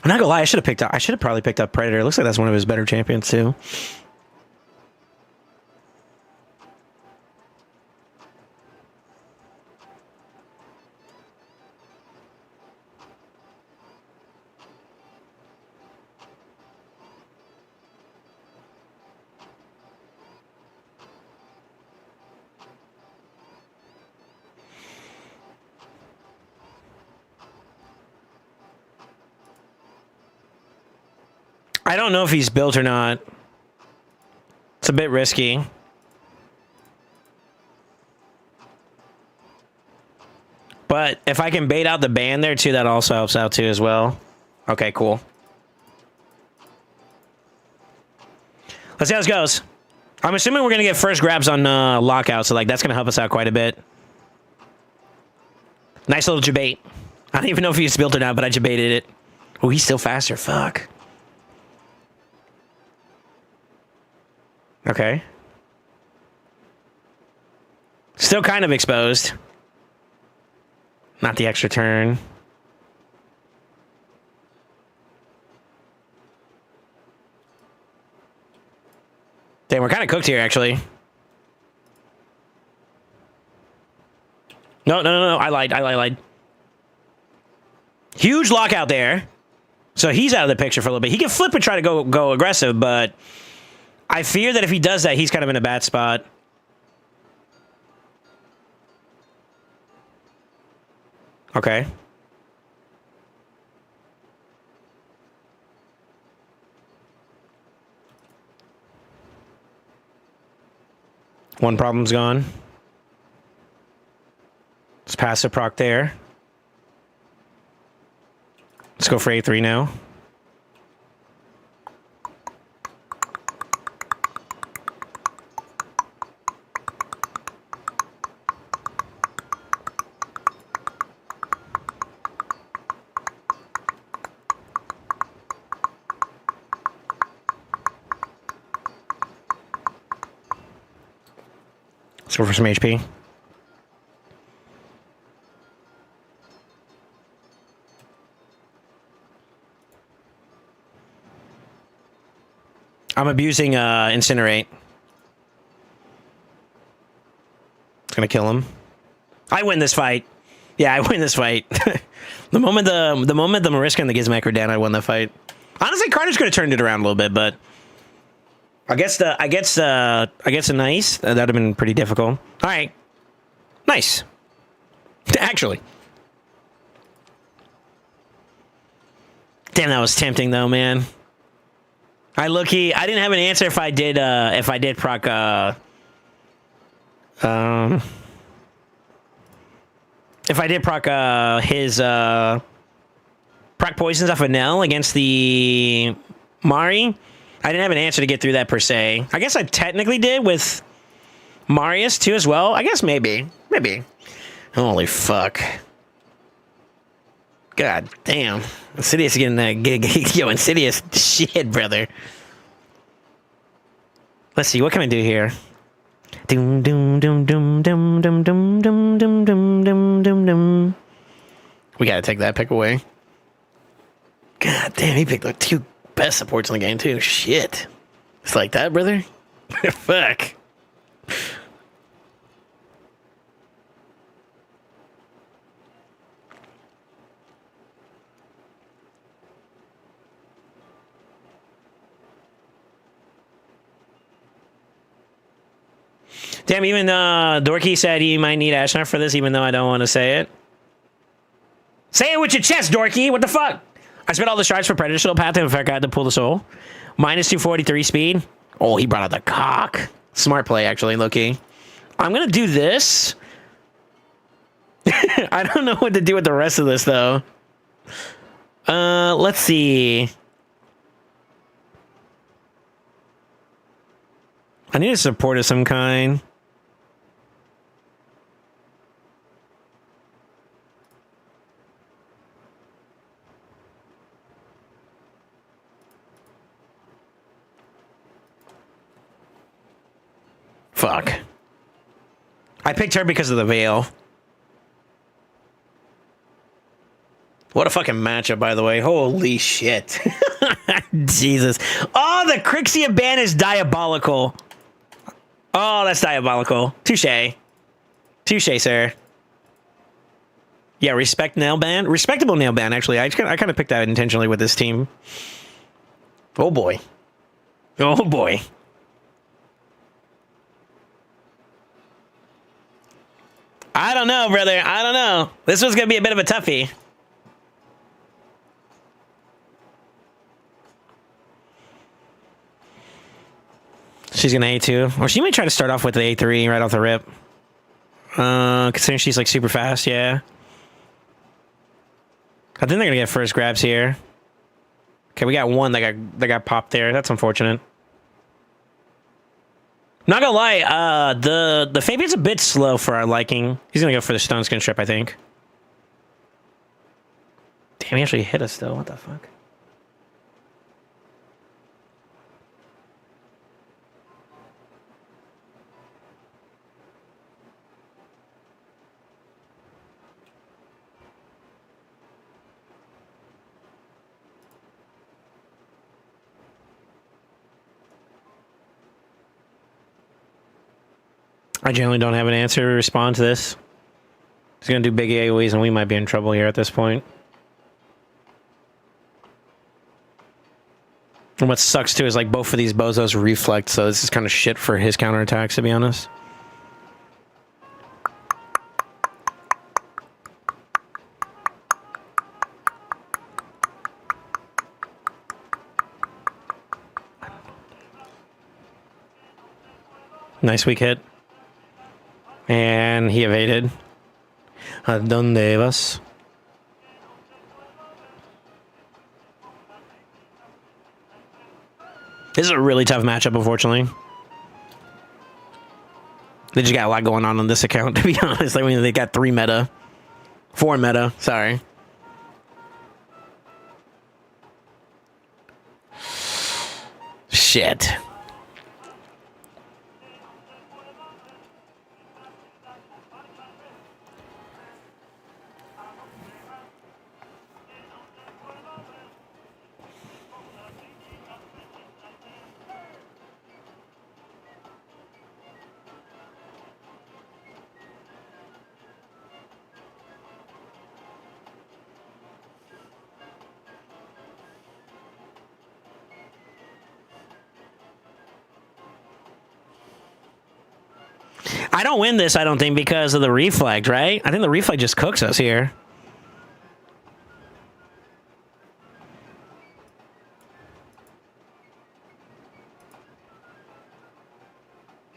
I'm not gonna lie, I should have probably picked up Predator. It looks like that's one of his better champions too. I don't know if he's built or not. It's a bit risky. But if I can bait out the band there too, that also helps out too as well. Okay, cool. Let's see how this goes. I'm assuming we're going to get first grabs on lockout, so like that's going to help us out quite a bit. Nice little jabate. I don't even know if he's built or not, but I jabated it. Oh, he's still faster. Fuck. Okay. Still kind of exposed. Not the extra turn. Damn, we're kind of cooked here, actually. No. I lied. Huge lockout there. So he's out of the picture for a little bit. He can flip and try to go aggressive, but I fear that if he does that, he's kind of in a bad spot. Okay. One problem's gone. Let's pass the proc there. Let's go for A3 now. Let's go for some HP. I'm abusing Incinerate. It's gonna kill him. I win this fight. Yeah, I win this fight. the moment the Mariska and the Gizmek were down, I won the fight. Honestly, Carter's could have turned it around a little bit, but I guess a nice. That'd have been pretty difficult. All right, nice. Actually, damn, that was tempting though, man. I didn't have an answer if I did proc if I did proc his proc poisons off of Nell against the Mari. I didn't have an answer to get through that per se. I guess I technically did with Marius too as well. I guess maybe. Holy fuck. God damn. Insidious getting that gig. Yo, Insidious shit, brother. Let's see, what can I do here? Doom doom doom doom doom doom doom doom doom doom doom doom doom. We gotta take that pick away. God damn, he picked the two best supports in the game too. Shit. It's like that, brother? Fuck. Damn, even Dorky said he might need Ashnard for this, even though I don't want to say it. Say it with your chest, Dorky! What the fuck? I spent all the shards for Predator Shield Path, and in fact I had to pull the soul. Minus 243 speed. Oh, he brought out the cock. Smart play, actually, low-key. I'm gonna do this. I don't know what to do with the rest of this, though. Let's see. I need a support of some kind. Fuck. I picked her because of the veil. What a fucking matchup, by the way. Holy shit. Jesus. Oh, the Crixia ban is diabolical. Oh, that's diabolical. Touche. Touche, sir. Yeah, respect nail ban. Respectable nail ban, actually. I kind of picked that intentionally with this team. Oh, boy. Oh, boy. I don't know, brother. I don't know. This was going to be a bit of a toughie. She's gonna A2. Or she might try to start off with the A3 right off the rip. Considering she's like super fast, yeah. I think they're gonna get first grabs here. Okay, we got one that got popped there. That's unfortunate. Not gonna lie, the Fabian's a bit slow for our liking. He's gonna go for the stone skin strip, I think. Damn, he actually hit us though. What the fuck? I generally don't have an answer to respond to this. He's gonna do big AoEs and we might be in trouble here at this point. And what sucks too is like both of these bozos reflect, so this is kind of shit for his counterattacks, to be honest. Nice weak hit. And he evaded. ¿A dónde vas? This is a really tough matchup, unfortunately. They just got a lot going on this account, to be honest. Like, they got 4 meta, sorry. Shit. I don't win this, I don't think, because of the reflect, right? I think the reflect just cooks us here.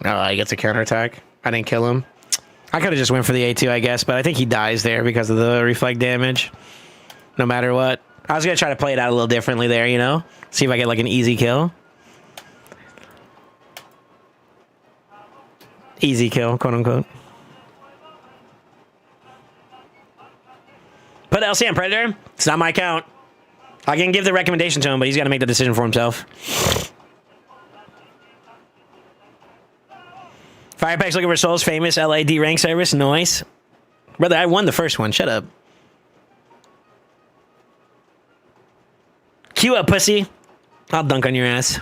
Oh, he gets a counterattack. I didn't kill him. I could have just went for the A2, I guess, but I think he dies there because of the reflect damage. No matter what. I was going to try to play it out a little differently there, you know? See if I get, like, an easy kill. Easy kill, quote-unquote. Put LC on Predator. It's not my account. I can give the recommendation to him, but he's got to make the decision for himself. Firepack's looking for Soul's famous LAD rank service. Nice. Brother, I won the first one. Shut up. Queue up, pussy. I'll dunk on your ass.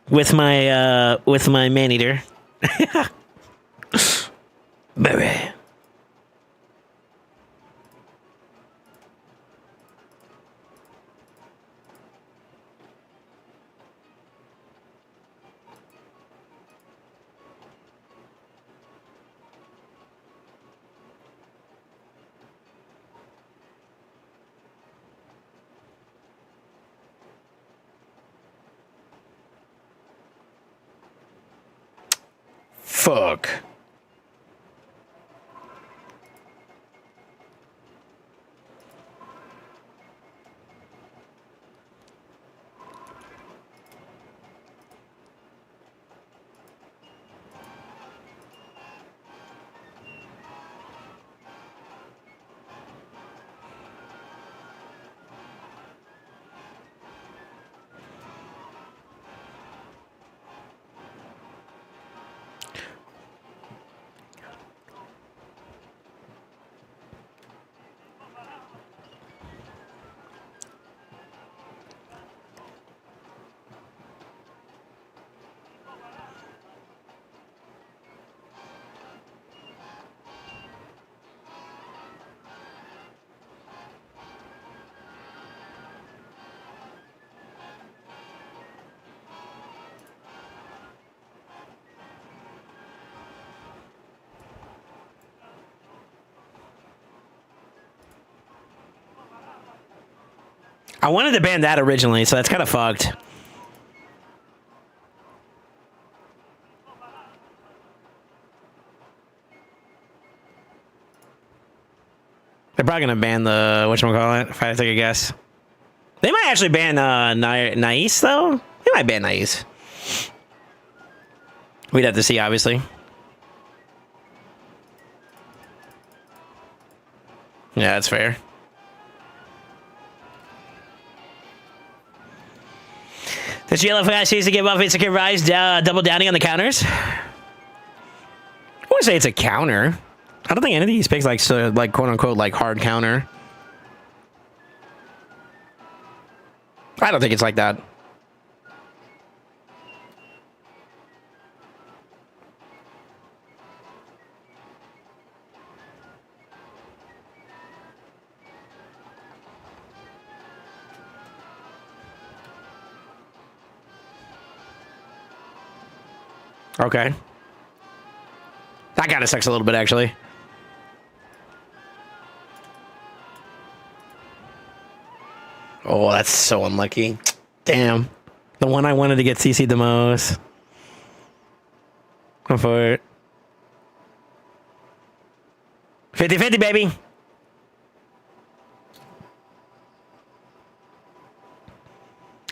With my man-eater. Baby. Fuck. I wanted to ban that originally, so that's kind of fucked. probably gonna ban the whatchamacallit, if I had to take a guess. They might actually ban Nais though. They might ban Nais. We'd have to see, obviously. Yeah, that's fair. The GLF guy sees to give off insecure rise, double downing on the counters. I wouldn't say it's a counter. I don't think any of these picks like quote unquote like hard counter. I don't think it's like that. Okay. That kind of sucks a little bit, actually. Oh, that's so unlucky. Damn. The one I wanted to get CC'd the most. Go for it. 50-50, baby.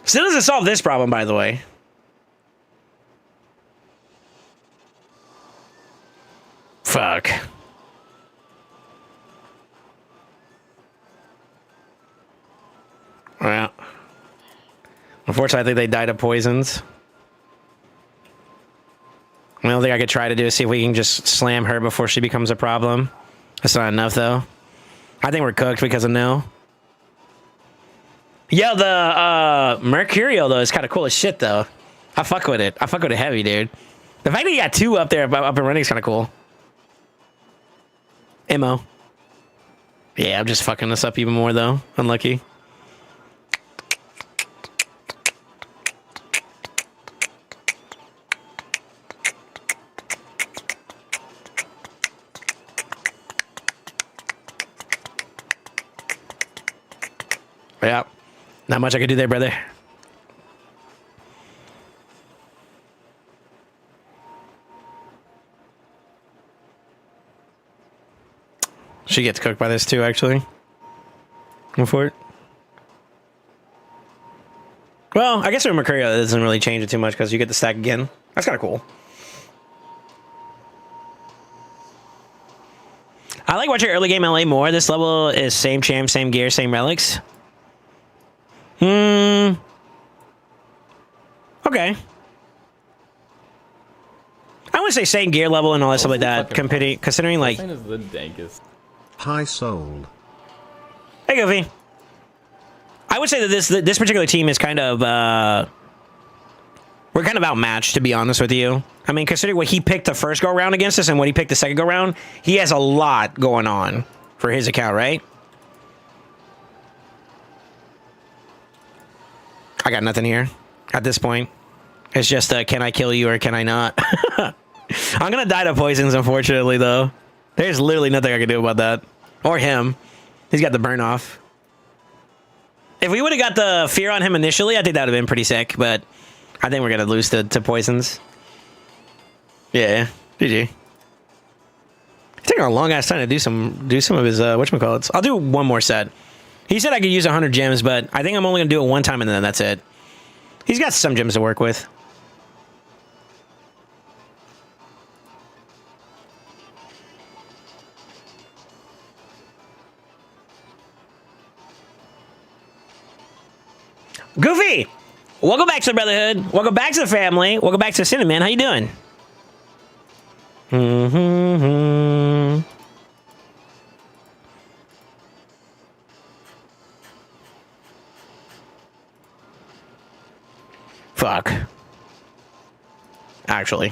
Still doesn't solve this problem, by the way. Fuck. Well, unfortunately, I think they died of poisons. The only thing I could try to do is see if we can just slam her before she becomes a problem. That's not enough, though. I think we're cooked because of no. Yo, the Mercurial, though, is kind of cool as shit, though. I fuck with it. I fuck with it heavy, dude. The fact that you got two up there up and running is kind of cool. Mo. Yeah, I'm just fucking this up even more, though. Unlucky. Yeah. Not much I could do there, brother. She gets cooked by this too, actually. Go for it. Well, I guess with Mercurial, it doesn't really change it too much because you get the stack again. That's kind of cool. I like watching early game LA more. This level is same champ, same gear, same relics. Okay. I would say same gear level and all that stuff like that. Considering like.
Is the dankest.
Hi, Soul.
Hey, Goofy. I would say that this particular team is kind of we're kind of outmatched, to be honest with you. I mean, considering what he picked the first go round against us and what he picked the second go round, he has a lot going on for his account, right? I got nothing here at this point. It's just can I kill you or can I not? I'm gonna die to poisons, unfortunately, though. There's literally nothing I can do about that. Or him. He's got the burn off. If we would have got the fear on him initially, I think that would have been pretty sick, but I think we're gonna lose to poisons. Yeah, GG. It's taking a long ass time to do some of his whatchamacallits. I'll do one more set. He said I could use 100 gems, but I think I'm only gonna do it one time and then that's it. He's got some gems to work with. Goofy! Welcome back to the Brotherhood. Welcome back to the family. Welcome back to the Cinnamon. How you doing? Fuck. Actually.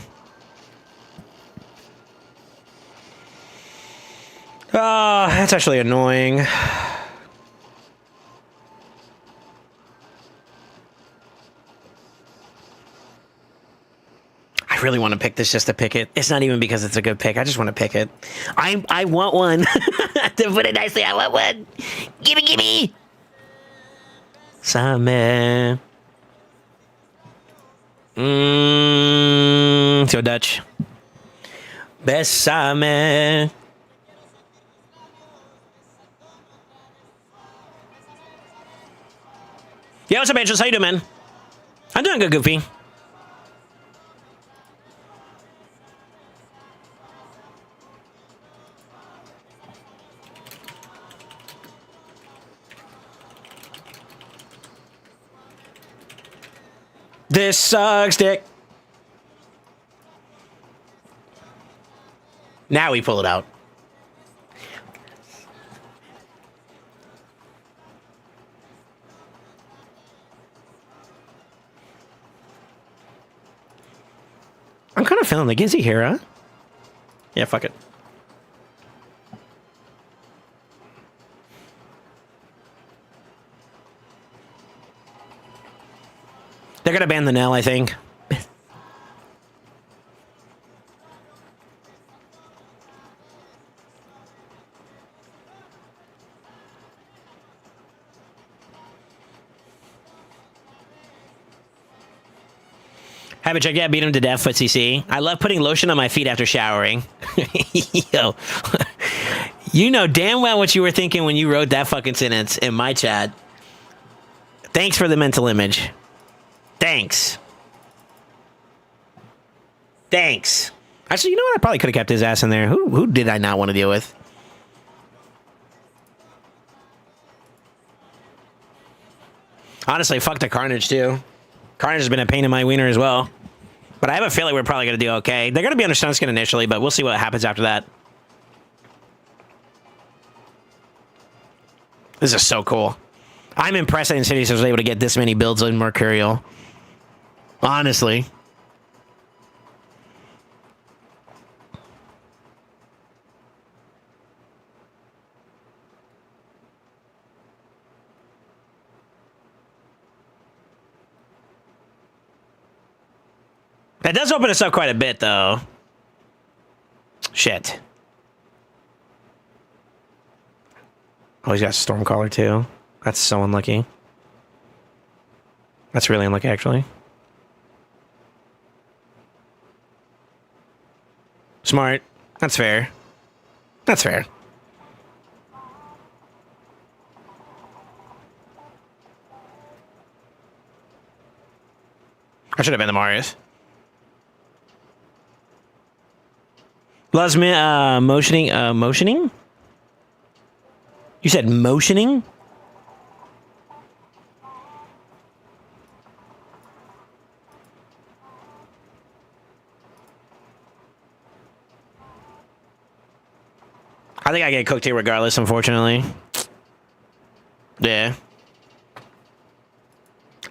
Oh, that's actually annoying. I really want to pick this just to pick it. It's not even because it's a good pick. I just want to pick it. I want one. To put it nicely, I want one. Gimme, gimme. Summer. So Dutch. Best summer. Yeah, what's up, Angels? How you doing, man? I'm doing good, Goofy. This sucks, dick. Now we pull it out. I'm kind of feeling the Gizzy here, huh? Yeah, fuck it. They're gonna ban the Nell, I think. Habit check, yeah, beat him to death, foot CC. I love putting lotion on my feet after showering. Yo. You know damn well what you were thinking when you wrote that fucking sentence in my chat. Thanks for the mental image. Thanks. Thanks. Actually, you know what? I probably could have kept his ass in there. Who did I not want to deal with? Honestly, fuck the Carnage, too. Carnage has been a pain in my wiener as well. But I have a feeling we're probably going to do okay. They're going to be under Sunskin initially, but we'll see what happens after that. This is so cool. I'm impressed that Insidious was able to get this many builds in Mercurial. Honestly. That does open us up quite a bit, though. Shit. Oh, he's got Stormcaller, too. That's so unlucky. That's really unlucky, actually. Smart. That's fair. That's fair. I should have been the Marius. Loves me, motioning, motioning? You said motioning? I think I get cooked here regardless, unfortunately. Yeah.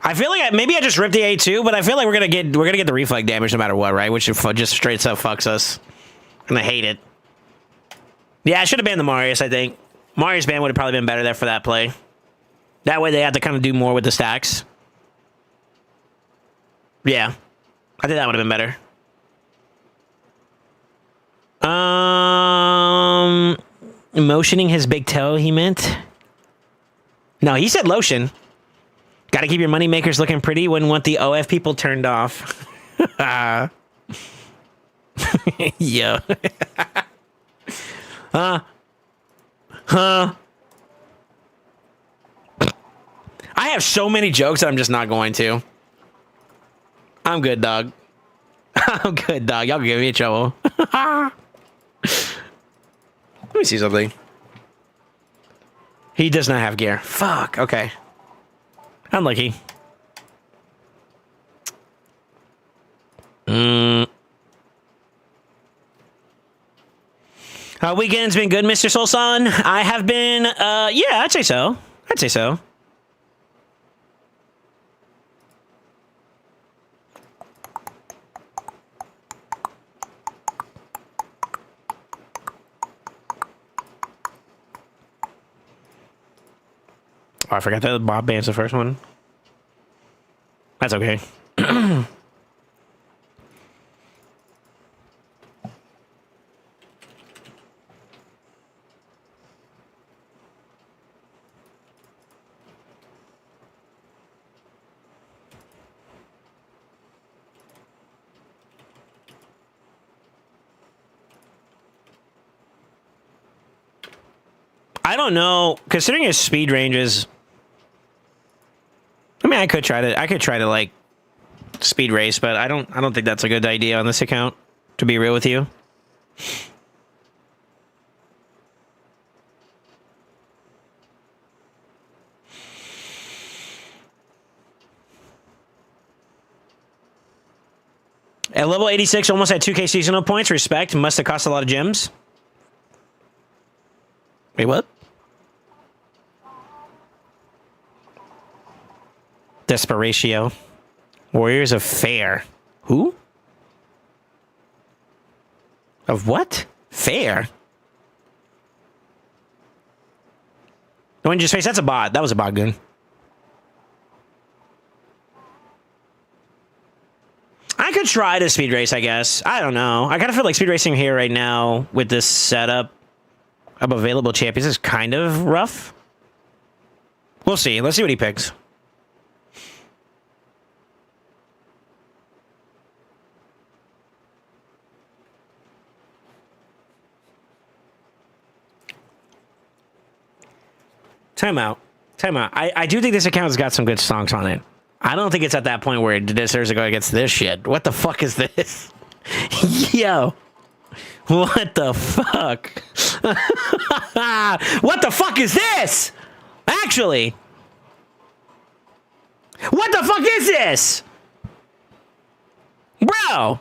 I feel like maybe I just ripped the A2, but I feel like we're gonna get the reflect damage no matter what, right? Which just straight up fucks us. And I hate it. Yeah, I should have banned the Marius, I think. Marius ban would have probably been better there for that play. That way they have to kind of do more with the stacks. Yeah. I think that would have been better. Motioning his big toe, he meant? No, he said lotion. Gotta keep your money makers looking pretty. Wouldn't want the OF people turned off. Yo. Huh? I have so many jokes that I'm just not going to. I'm good, dog. I'm good, dog. Y'all can give me trouble. Let me see something. He does not have gear. Fuck. Okay. Unlucky. Weekend's been good, Mr. Soulson. I have been, yeah, I'd say so. I'd say so. Oh, I forgot that Bob Band's the first one. That's okay. I don't know. Considering his speed ranges, I mean, I could try to like speed race, but I don't think that's a good idea on this account, to be real with you. At level 86, almost at 2k seasonal points. Respect. Must have cost a lot of gems. Wait, what? Desperatio. Warriors of Fair. Who? Of what? Fair? No one just face. That's a bot. That was a bot, Goon. I could try to speed race, I guess. I don't know. I kind of feel like speed racing here right now with this setup of available champions is kind of rough. We'll see. Let's see what he picks. Time out. Time out. I do think this account's got some good songs on it. I don't think it's at that point where it deserves to go against this shit. What the fuck is this? Yo. What the fuck? What the fuck is this? Actually. What the fuck is this? Bro.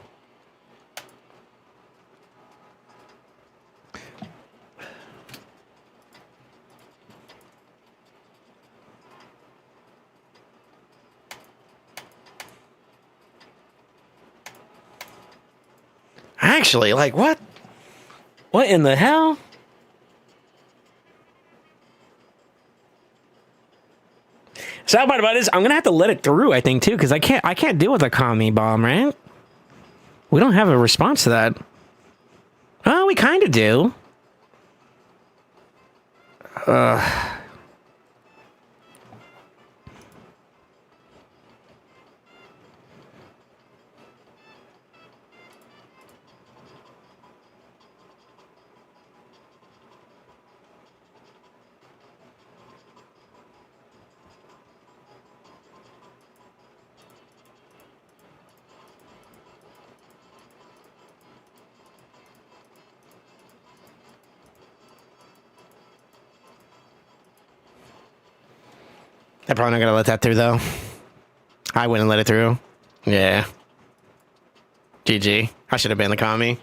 Actually, like, what? What in the hell? Sad part about it is I'm gonna have to let it through, I think, too, because I can't deal with a commie bomb, right? We don't have a response to that. Oh, we kind of do. They're probably not gonna let that through, though. I wouldn't let it through. Yeah. GG. I should have been the commie.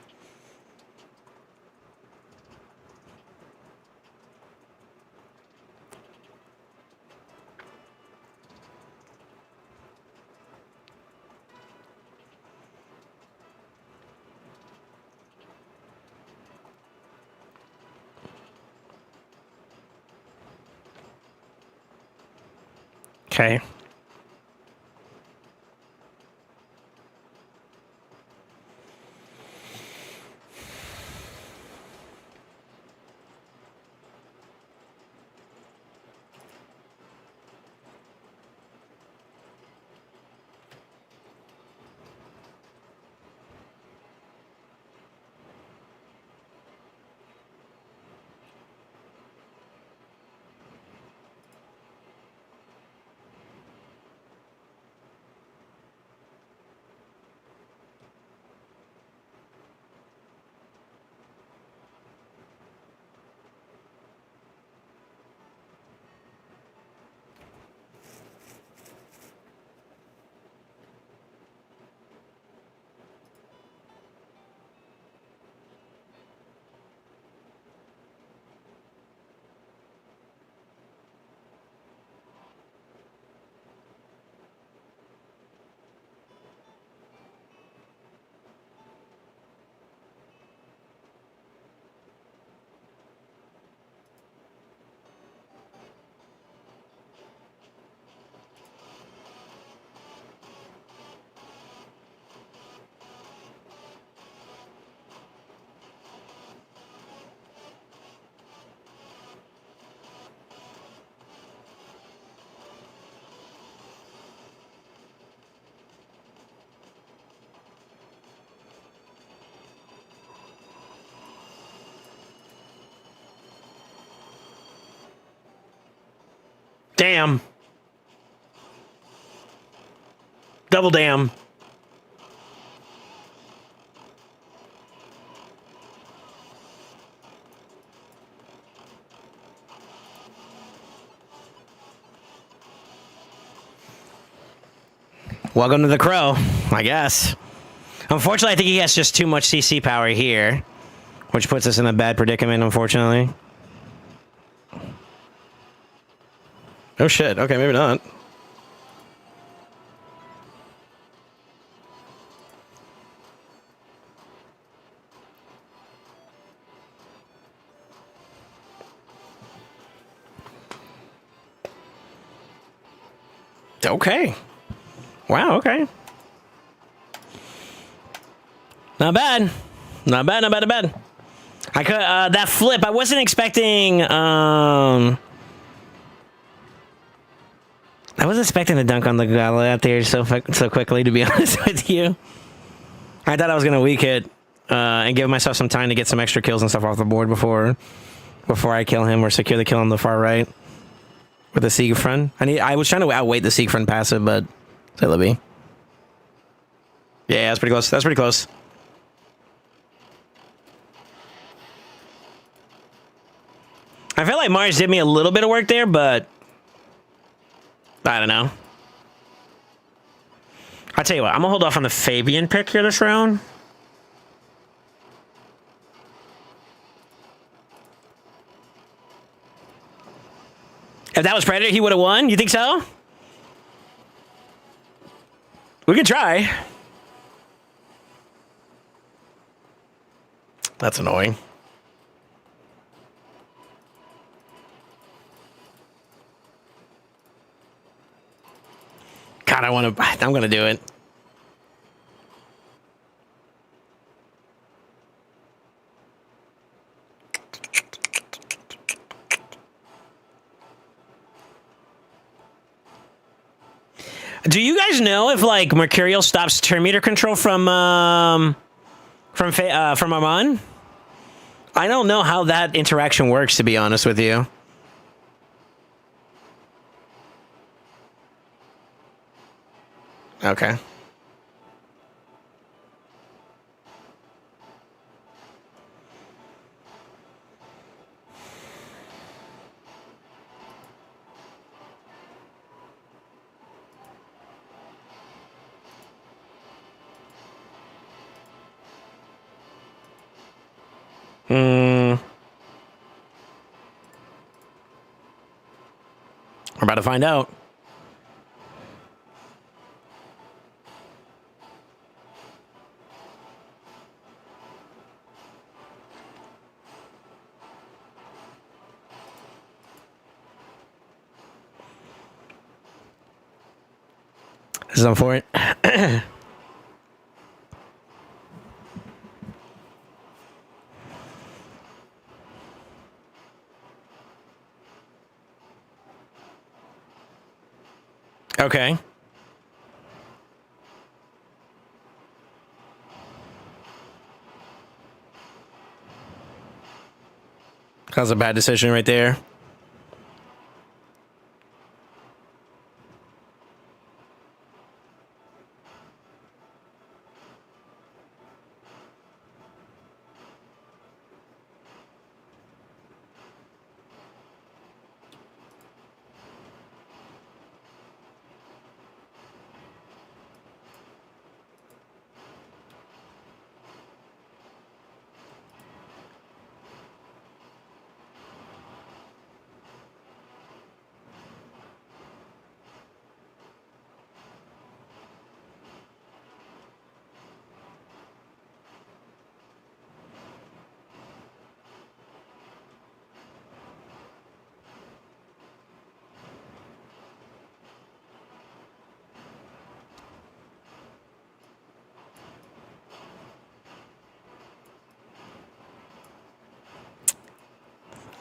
Okay. Damn. Double damn. Welcome to the Crow, I guess. Unfortunately, I think he has just too much CC power here, which puts us in a bad predicament, unfortunately. Oh shit, okay, maybe not. Okay. Wow, okay. Not bad. Not bad, not bad, not bad. I could, that flip, I wasn't expecting, I wasn't expecting to dunk on the gauntlet out there so quickly, to be honest with you. I thought I was going to weak hit, and give myself some time to get some extra kills and stuff off the board before I kill him or secure the kill on the far right. With the Siegfried. I was trying to outweight the Siegfried passive, but it'll be. Yeah, that's pretty close. That's pretty close. I feel like Mars did me a little bit of work there, but I don't know. I'll tell you what, I'm gonna hold off on the Fabian pick here this round. If that was Predator, he would have won? You think so? We could try. That's annoying. God, I'm gonna do it. Do you guys know if like Mercurial stops turn meter control from Amon? I don't know how that interaction works, to be honest with you. Okay. We're about to find out. This is on for it. Okay. That was a bad decision right there.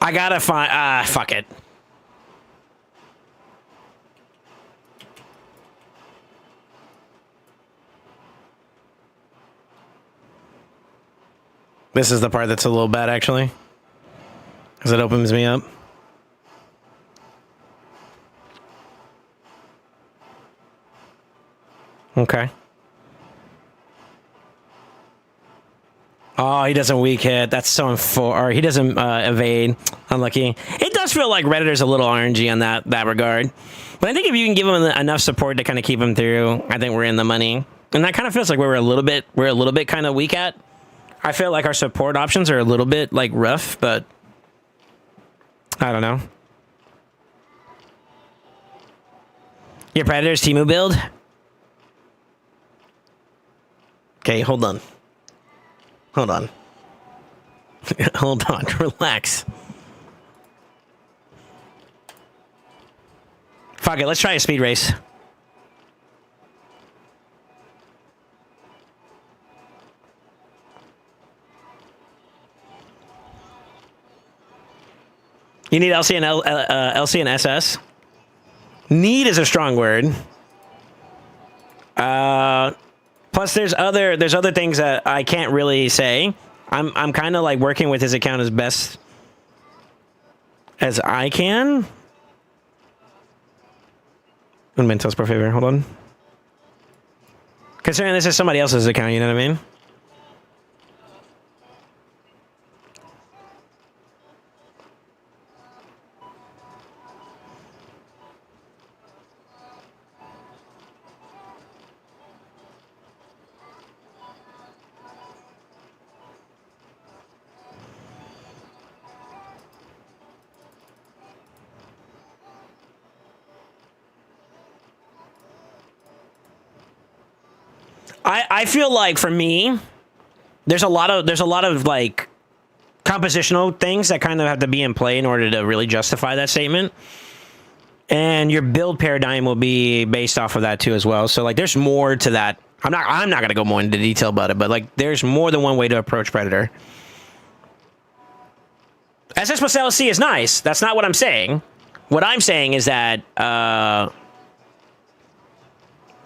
I gotta find, fuck it. This is the part that's a little bad, actually. Because it opens me up. Okay. Oh, he doesn't weak hit. That's so or he doesn't evade. Unlucky. It does feel like Redditor's a little RNG on that regard. But I think if you can give him enough support to kind of keep him through, I think we're in the money. And that kind of feels like we're a little bit kind of weak at. I feel like our support options are a little bit like rough, but I don't know. Your Predator's Temu build? Okay, hold on. Hold on. Hold on. Relax. Fuck it. Let's try a speed race. You need LC and LC and SS. Need is a strong word. Plus, there's other things that I can't really say. I'm kind of like working with his account as best as I can. Mentos per favor. Hold on. Considering this is somebody else's account, you know what I mean? I feel like for me, there's a lot of like compositional things that kind of have to be in play in order to really justify that statement. And your build paradigm will be based off of that too as well. So like there's more to that. I'm not gonna go more into detail about it, but like there's more than one way to approach Predator. SS plus LC is nice. That's not what I'm saying. What I'm saying is that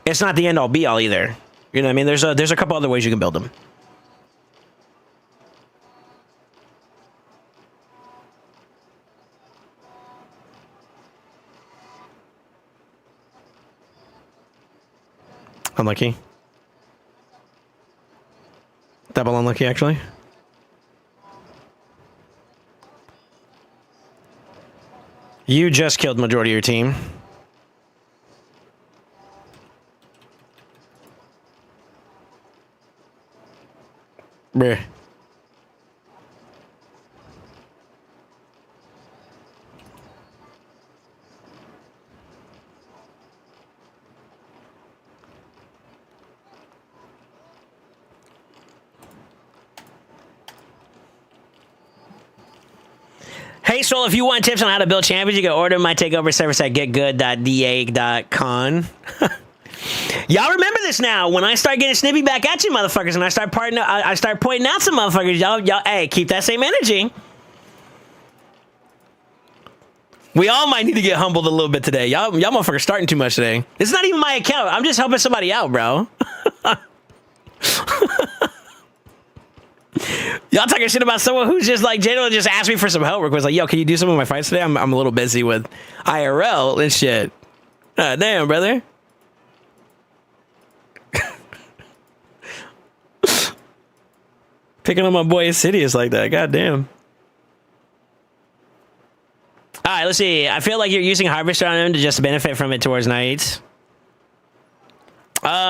it's not the end all be all either. You know what I mean? There's a couple other ways you can build them. Unlucky. Double unlucky, actually. You just killed majority of your team. Bruh. Hey, Soul, if you want tips on how to build champions, you can order my takeover service at getgood.da.con. Y'all remember this now. When I start getting snippy back at you motherfuckers and I start pointing out some motherfuckers, y'all, hey, keep that same energy. We all might need to get humbled a little bit today. Y'all motherfuckers starting too much today. It's not even my account. I'm just helping somebody out, bro. Y'all talking shit about someone who's just like, Jado just asked me for some help. Was like, yo, can you do some of my fights today? I'm a little busy with IRL and shit. Damn, brother. Picking on my boy Insidious like that. God damn. All right, let's see. I feel like you're using Harvester on him to just benefit from it towards nights.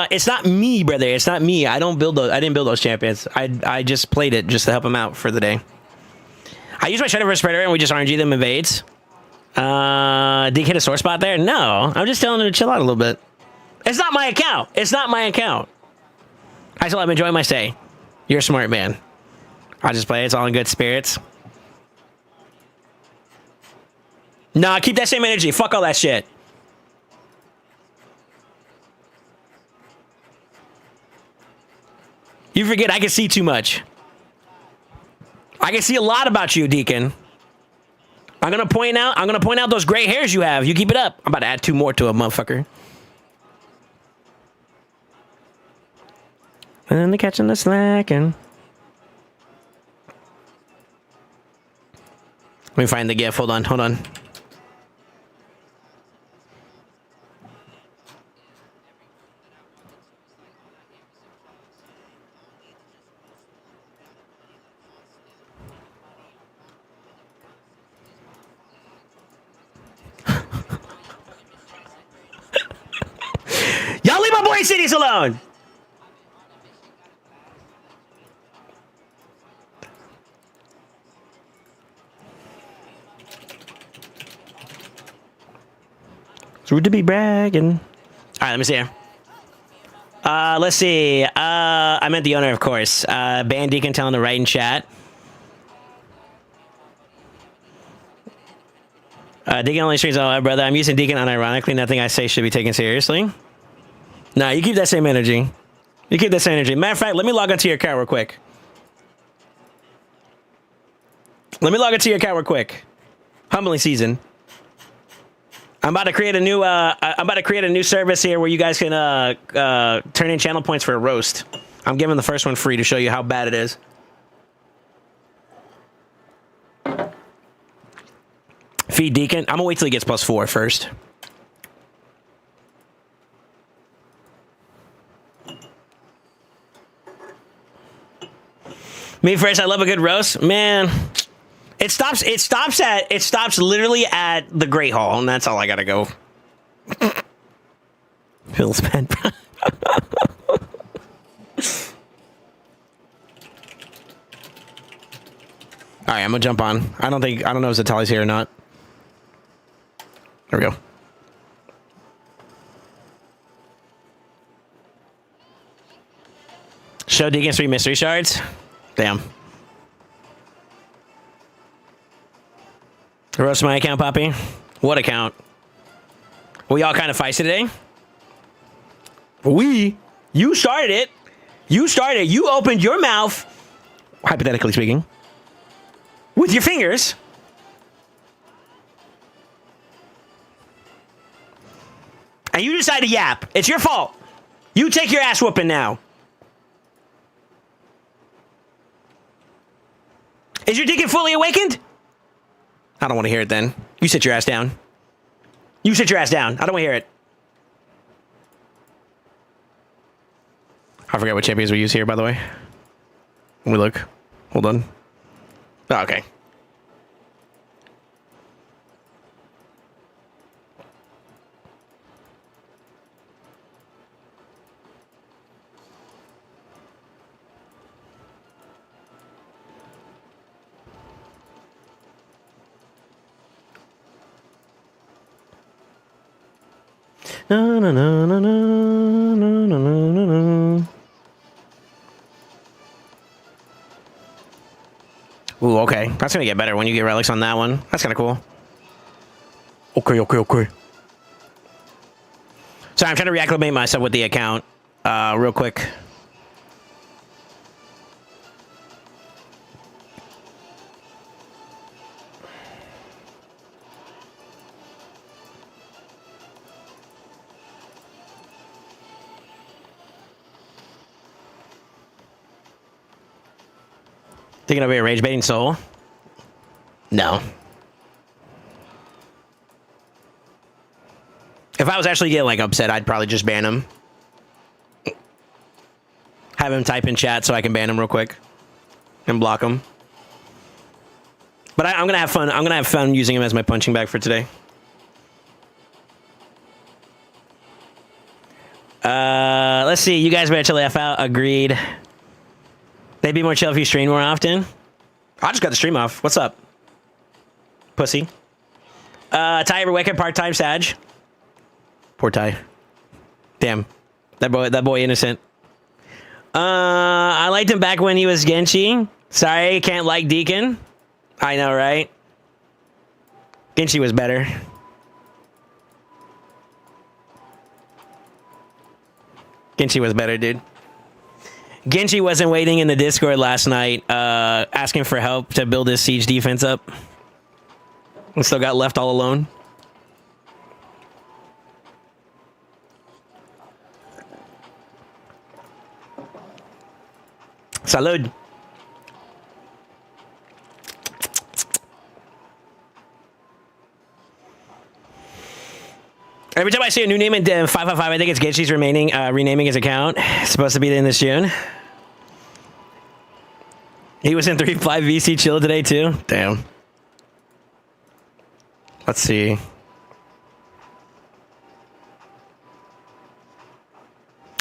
It's not me, brother. It's not me. I didn't build those champions. I just played it just to help him out for the day. I use my Shadow versus Predator and we just RNG them invades. Did you hit a sore spot there? No. I'm just telling him to chill out a little bit. It's not my account. It's not my account. I still am enjoying my stay. You're a smart man. I just play. It's all in good spirits. Nah, keep that same energy. Fuck all that shit. You forget I can see too much. I can see a lot about you, Deacon. I'm gonna point out those gray hairs you have. You keep it up. I'm about to add 2 more to a motherfucker. And they're catching the slack and let me find the GIF. Hold on. my boy Cities alone. It's rude to be bragging. All right, let me see here. Let's see. I meant the owner, of course. Ban Deacon telling to write in chat. Deacon only streams, oh, brother. I'm using Deacon unironically. Nothing I say should be taken seriously. Nah, you keep that same energy. You keep that same energy. Matter of fact, let me log onto your account real quick. Humbling season. I'm about to create a new service here where you guys can turn in channel points for a roast. I'm giving the first one free to show you how bad it is. Feed Deacon. I'm gonna wait till he gets +4 first. Me first. I love a good roast, man. It stops literally at the Great Hall, and that's all I gotta go. Phil's bad. All right, I'm gonna jump on. I don't know if Zatali's here or not. There we go. Show Deacon 3 mystery shards. Damn. Roast my account, Poppy. What account? We all kind of feisty today. You started it. You opened your mouth, hypothetically speaking, with your fingers. And you decide to yap. It's your fault. You take your ass whooping now. Is your Deacon fully awakened? I don't want to hear it then. You sit your ass down. I don't want to hear it. I forget what champions we use here, by the way. Let me look. Hold on. Oh, okay. No, no, no, no, no, no, no, no, no. Ooh, okay. That's gonna get better when you get relics on that one. That's kind of cool. Okay. Sorry, I'm trying to reacclimate myself with the account real quick. Thinking of a rage baiting soul? No. If I was actually getting like upset, I'd probably just ban him. Have him type in chat so I can ban him real quick and block him. But I'm gonna have fun. I'm gonna have fun using him as my punching bag for today. Let's see. You guys better chill the F out. Agreed. They'd be more chill if you stream more often. I just got the stream off. What's up? Pussy. Ty ever wicked part-time Sag? Poor Ty. Damn. That boy innocent. I liked him back when he was Genshi. Sorry, can't like Deacon. I know, right? Genshi was better. Genshi was better, dude. Genshi wasn't waiting in the Discord last night, asking for help to build his siege defense up. And still got left all alone. Salud. Every time I see a new name in 555, I think it's Genshi's renaming his account. It's supposed to be in this June. He was in 3.5 VC chill today too. Damn. Let's see.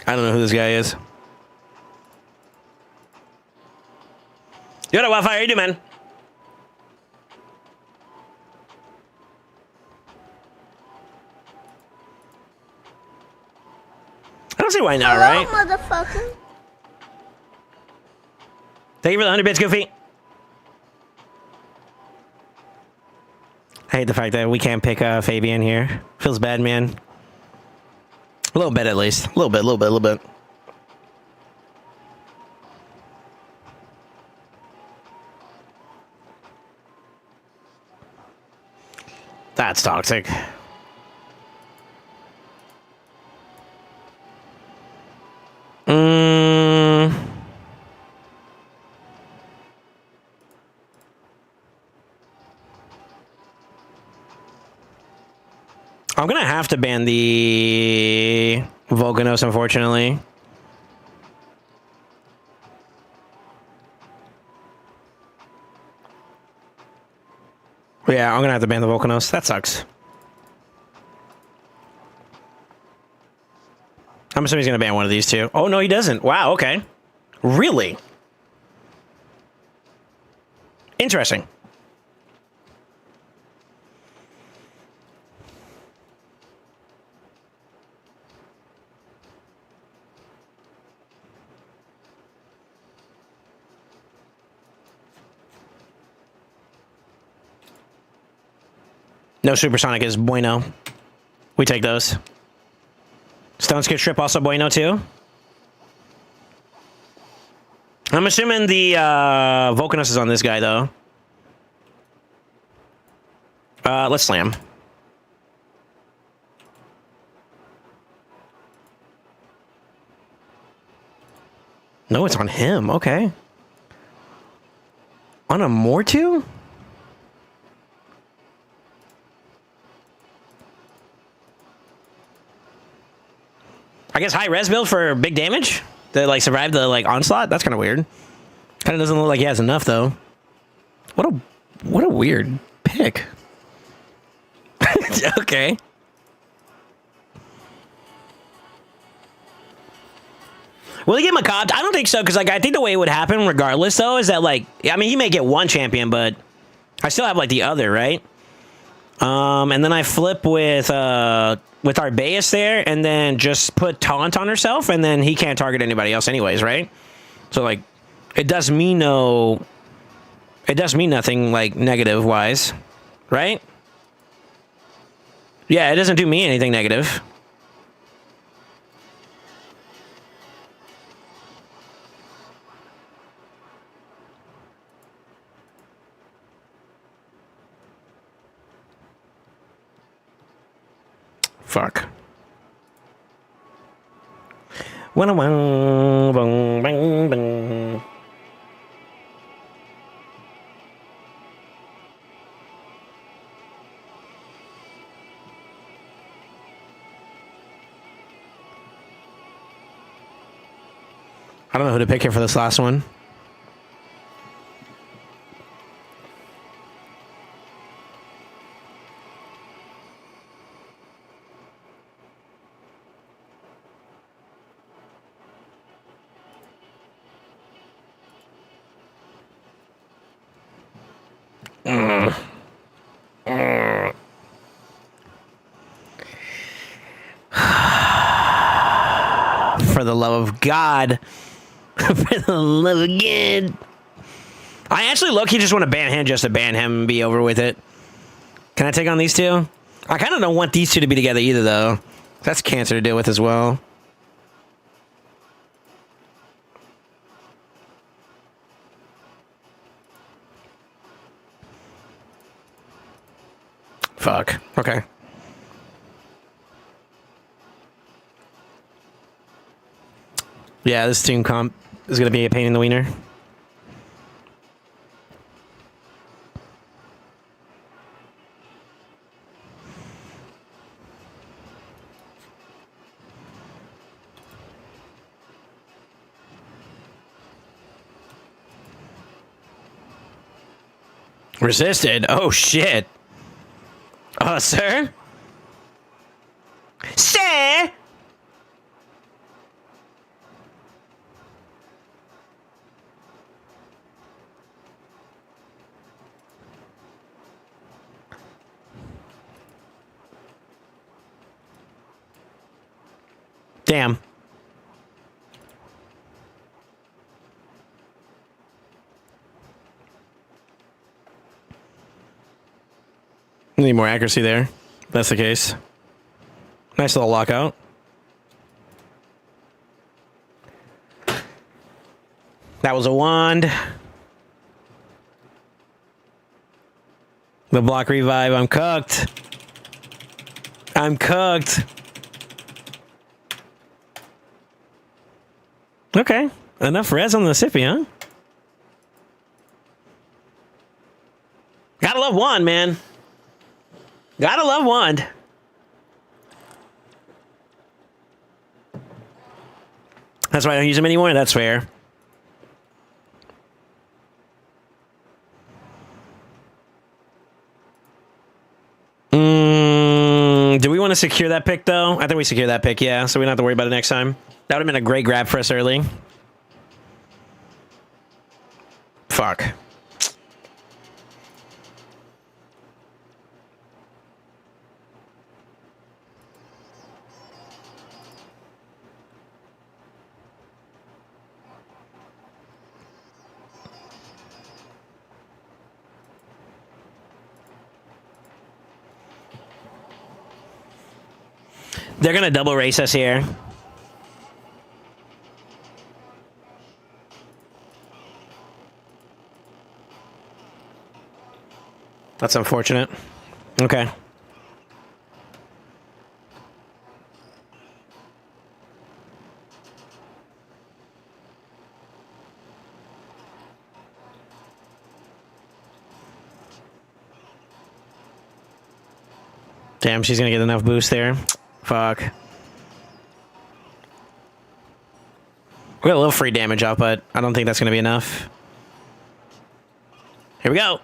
I don't know who this guy is. Yo, Wildfire, how you doing, man? I don't see why not, right?
Motherfucker.
Thank you for the 100 bits, Goofy. I hate the fact that we can't pick Fabian here. Feels bad, man. A little bit, at least. A little bit. That's toxic. I'm gonna have to ban the Volcanos, unfortunately. Yeah, I'm gonna have to ban the Volcanos. That sucks. I'm assuming he's gonna ban one of these two. Oh, no, he doesn't. Wow, okay. Really? Interesting. No supersonic is bueno. We take those. Stone Skid Strip also bueno too. I'm assuming the Volcanus is on this guy though. Let's slam. No, it's on him. Okay. On a Mortu? I guess high res build for big damage to like survive the like onslaught. That's kind of weird. Kind of doesn't look like he has enough though. What a weird pick. Okay. Will he get Macabre? I don't think so, because like I think the way it would happen regardless though is that like, I mean, he may get one champion, but I still have like the other, right? And then I flip with Arbeus there, and then just put taunt on herself, and then he can't target anybody else anyways, right? So like, it does me nothing like negative wise, right? Yeah, it doesn't do me anything negative. Fuck. I don't know who to pick here for this last one. For the love of God. For the love of God. I actually low-key just want to ban him just to ban him and be over with it. Can I take on these two? I kind of don't want these two to be together either, though. That's cancer to deal with as well. Fuck. Okay. Yeah, this team comp is going to be a pain in the wiener. Resisted? Oh, shit. Sir? Sir? Damn. Need more accuracy there. If that's the case. Nice little lockout. That was a wand. The block revive. I'm cooked. I'm cooked. Okay. Enough res on the Sippy, huh? Gotta love wand, man. Gotta love wand. That's why I don't use them anymore. That's fair. Do we want to secure that pick, though? I think we secure that pick, yeah, so we don't have to worry about it next time. That would have been a great grab for us early. Fuck. They're going to double race us here. That's unfortunate. Okay. Damn, she's going to get enough boost there. Fuck. We got a little free damage up, but I don't think that's going to be enough. Here we go.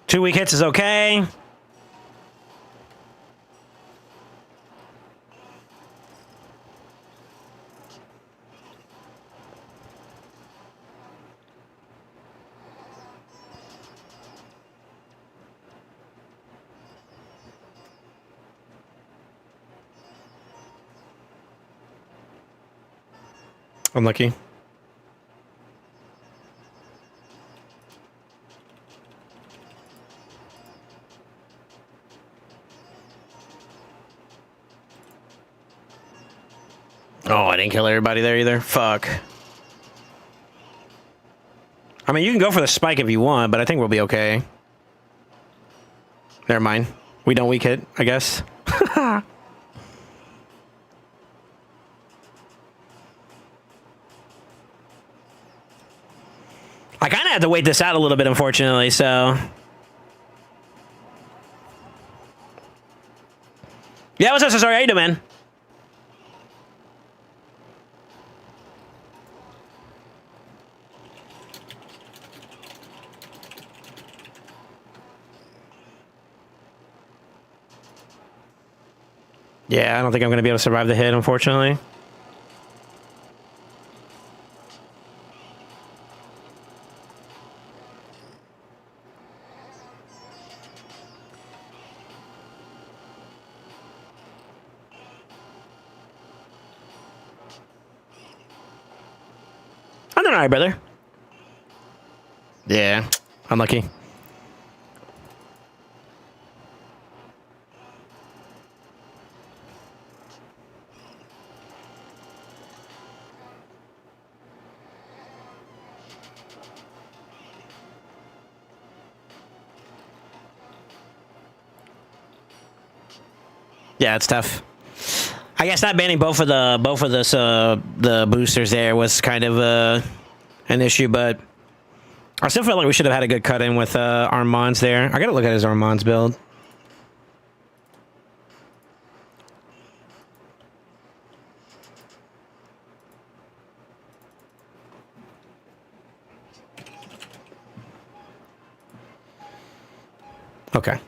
2 weak hits is okay. Unlucky. Oh, I didn't kill everybody there either. Fuck. I mean, you can go for the spike if you want, but I think we'll be okay. Never mind. We don't weak hit, I guess. I kind of had to wait this out a little bit, unfortunately, so... Yeah, what's up, so sorry? How you doing, man? Yeah, I don't think I'm going to be able to survive the hit, unfortunately. I'm doing all right, brother. Yeah, unlucky. Yeah, it's tough. I guess not banning both of the boosters there was kind of an issue, but I still felt like we should have had a good cut in with Armand's there. I gotta look at his Armand's build. Okay.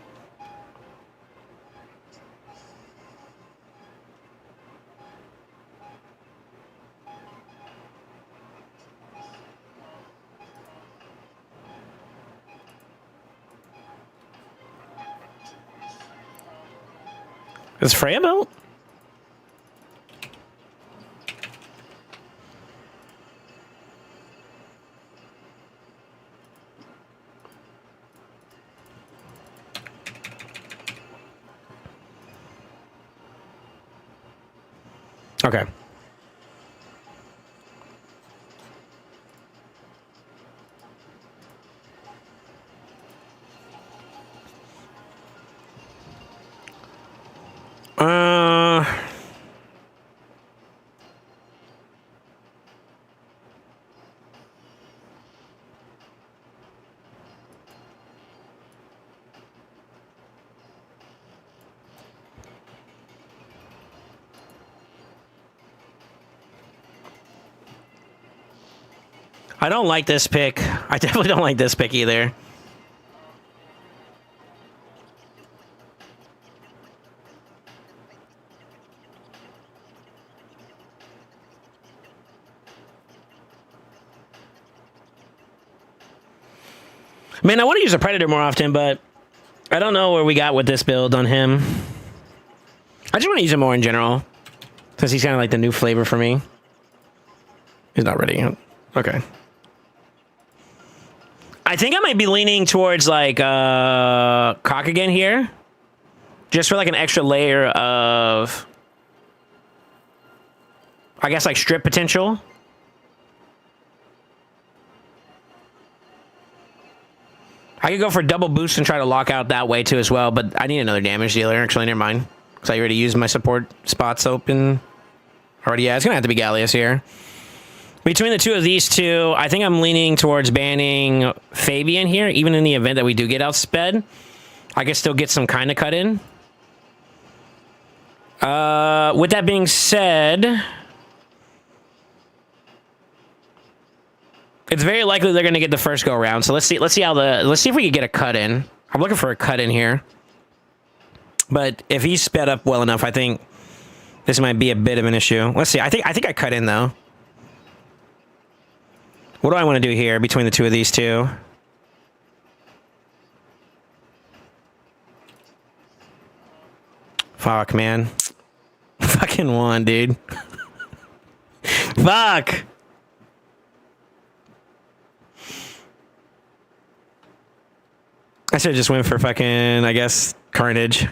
Is Freya built? Okay. I don't like this pick. I definitely don't like this pick either. Man, I want to use a Predator more often, but I don't know where we got with this build on him. I just want to use him more in general, since he's kind of like the new flavor for me. He's not ready. Okay. I think I might be leaning towards like Cock again here, just for like an extra layer of, I guess, like strip potential. I could go for double boost and try to lock out that way too as well, but I need another damage dealer. Actually, never mind, because I already used my support spots open already. Yeah, it's gonna have to be Gallius here. Between the two of these two, I think I'm leaning towards banning Fabian here, even in the event that we do get outsped. I can still get some kind of cut in. With that being said, it's very likely they're going to get the first go around. So let's see if we can get a cut in. I'm looking for a cut in here. But if he's sped up well enough, I think this might be a bit of an issue. Let's see. I think I cut in though. What do I want to do here between the two of these two? Fuck, man. Fucking one, dude. Fuck. I should have just went for fucking, I guess, Carnage.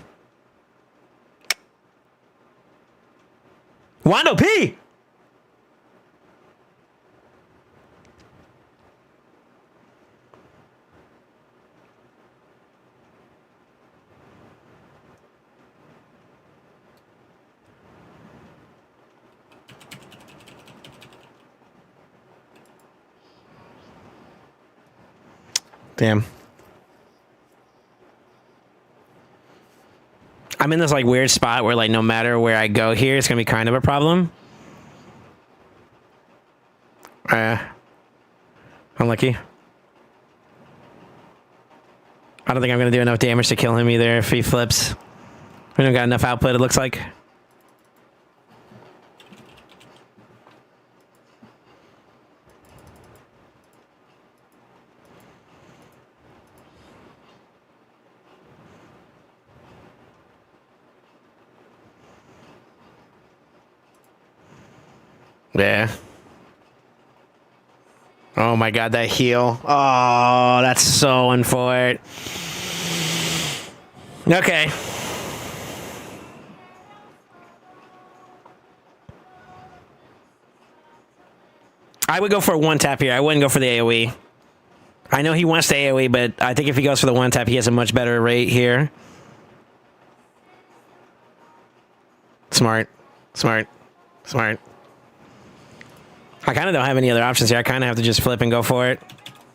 Wando P! Damn. I'm in this like weird spot where like no matter where I go here, it's gonna be kind of a problem. Unlucky. I don't think I'm gonna do enough damage to kill him either if he flips. We don't got enough output, it looks like. Yeah. Oh my god, that heal. Oh, that's so unfortunate. Okay. I would go for a one tap here. I wouldn't go for the AoE. I know he wants the AoE, but I think if he goes for the one tap, he has a much better rate here. Smart. Smart. Smart. I kind of don't have any other options here. I kind of have to just flip and go for it.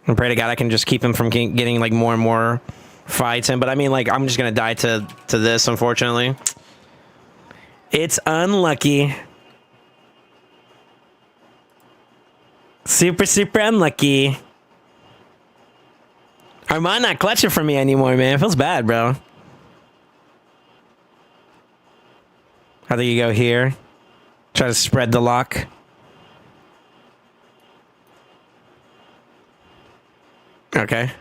And pray to God I can just keep him from getting like more and more fights in. But I mean, like, I'm just going to die to this, unfortunately. It's unlucky. Super, super unlucky. Armand not clutching for me anymore, man. It feels bad, bro. I think you go here. Try to spread the lock. Okay.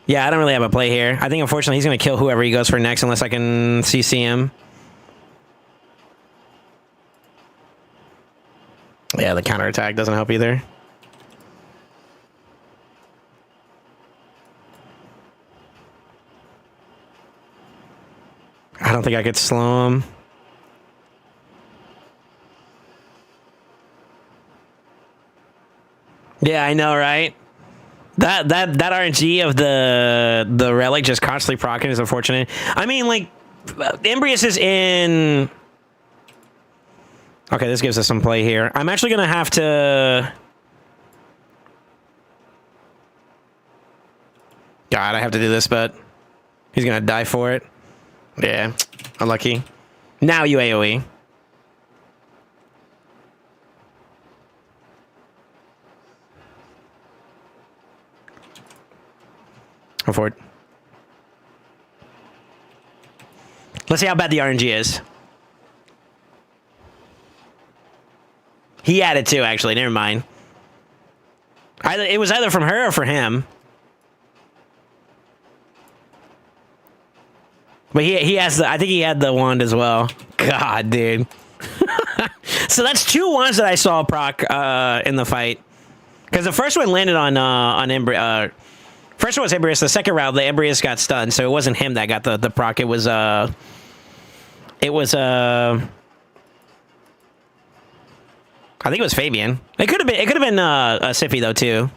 Yeah, I don't really have a play here. I think, unfortunately, he's going to kill whoever he goes for next unless I can CC him. Yeah, the counterattack doesn't help either. I don't think I could slow him. Yeah, I know, right? That RNG of the relic just constantly proccing is unfortunate. I mean, like, Embrius is in. Okay, this gives us some play here. I'm actually gonna have to. God, I have to do this, but he's gonna die for it. Yeah, unlucky. Now you AoE. Go for it. Let's see how bad the RNG is. He had it too, actually. Never mind. It was either from her or for him. But he has the. I think he had the wand as well. God, dude. So that's 2 wands that I saw proc in the fight. Because the first one landed on Embrius. First one was Embrius. The second round, the Embrius got stunned, so it wasn't him that got the proc. It was I think it was Fabian. It could have been Siffy though too.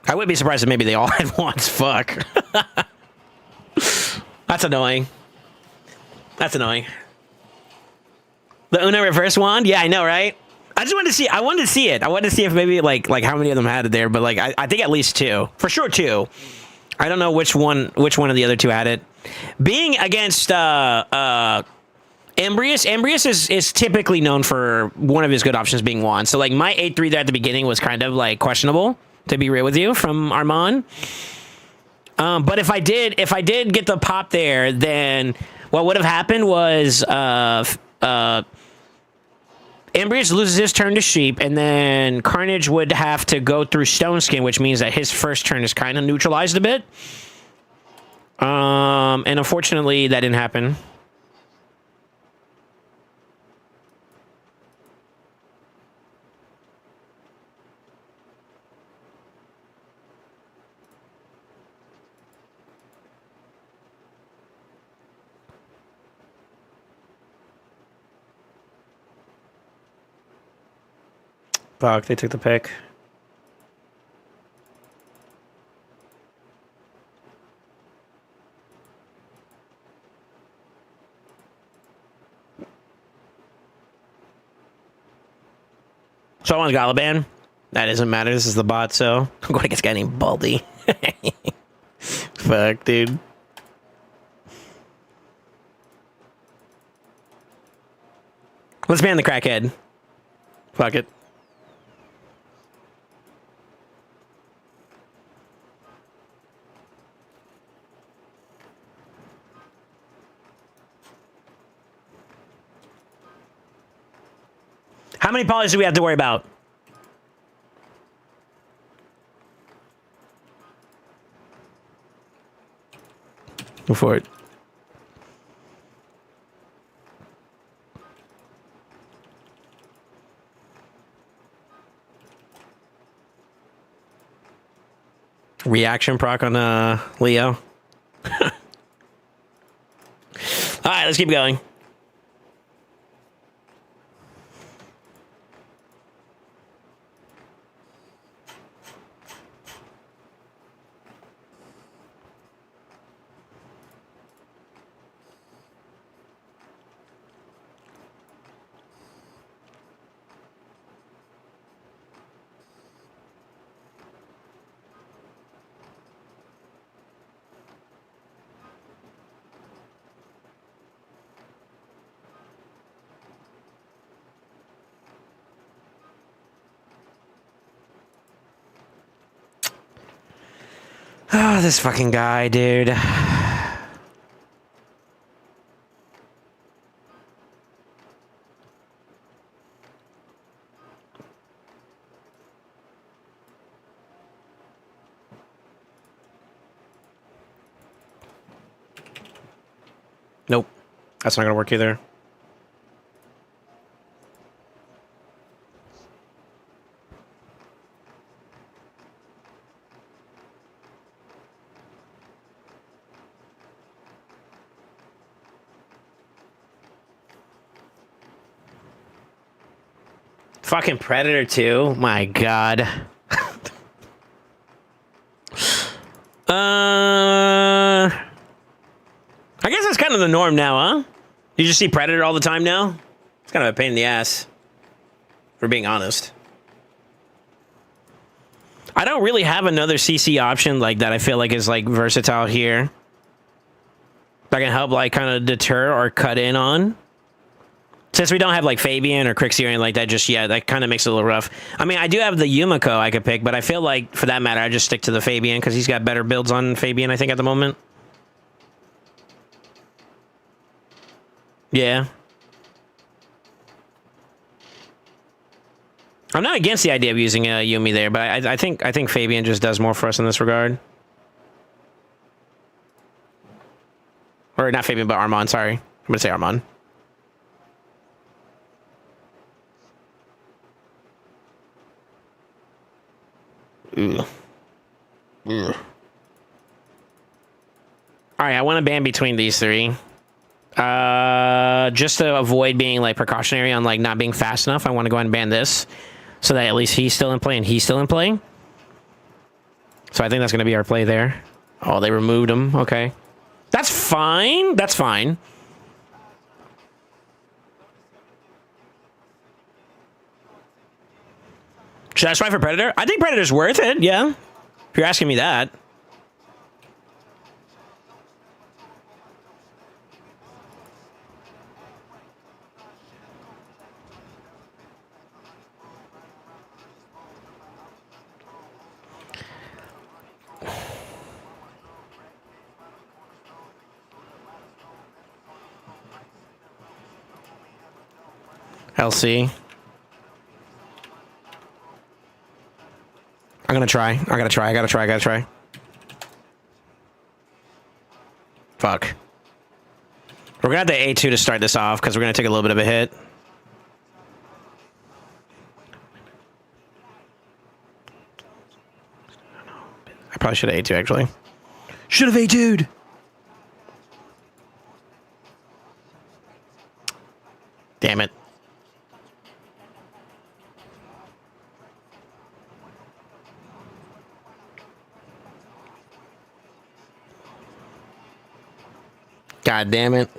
I wouldn't be surprised if maybe they all had wands. Fuck. That's annoying. That's annoying. The Una reverse wand? Yeah, I know, right? I just wanted to see. I wanted to see it. I wanted to see if maybe like how many of them had it there, but like I think at least 2 for sure. 2. I don't know which one of the other 2 had it. Being against Embrius is typically known for one of his good options being wand. So like my 8-3 there at the beginning was kind of like questionable, to be real with you, from Armand. But if I did get the pop there, then what would have happened was Embrius loses his turn to Sheep, and then Carnage would have to go through Stone Skin, which means that his first turn is kind of neutralized a bit. And unfortunately, that didn't happen. Fuck, they took the pick. Someone's Galaban. That doesn't matter. This is the bot, so I'm going against a guy named Baldy. Fuck, dude. Let's ban the crackhead. Fuck it. How many polys do we have to worry about? Go for it. Reaction proc on Leo. All right, let's keep going. Oh, this fucking guy, dude. That's not gonna work either. Fucking Predator 2? My god. I guess that's kind of the norm now, huh? You just see Predator all the time now? It's kind of a pain in the ass, for being honest. I don't really have another CC option like that I feel like is like versatile here. That can help like kind of deter or cut in on. Since we don't have like Fabian or Crixie or anything like that just yet, that kind of makes it a little rough. I mean, I do have the Yumiko I could pick, but I feel like for that matter, I just stick to the Fabian because he's got better builds on Fabian, I think, at the moment. Yeah. I'm not against the idea of using Yumi there, but I think Fabian just does more for us in this regard. Or not Fabian, but Armand, sorry. I'm going to say Armand. Ugh. Ugh. Alright, I want to ban between these three. Just to avoid being like precautionary on like not being fast enough, I want to go ahead and ban this. So that at least he's still in play and he's still in play. So I think that's going to be our play there. Oh, they removed him. Okay. That's fine. That's fine. Should I try for Predator? I think Predator's worth it, yeah. If you're asking me that. LC. I'm gonna try. I gotta try. Fuck. We're gonna have the A2 to start this off because we're gonna take a little bit of a hit. I probably should have A2 actually. Should have A2'd. Damn it. God damn it.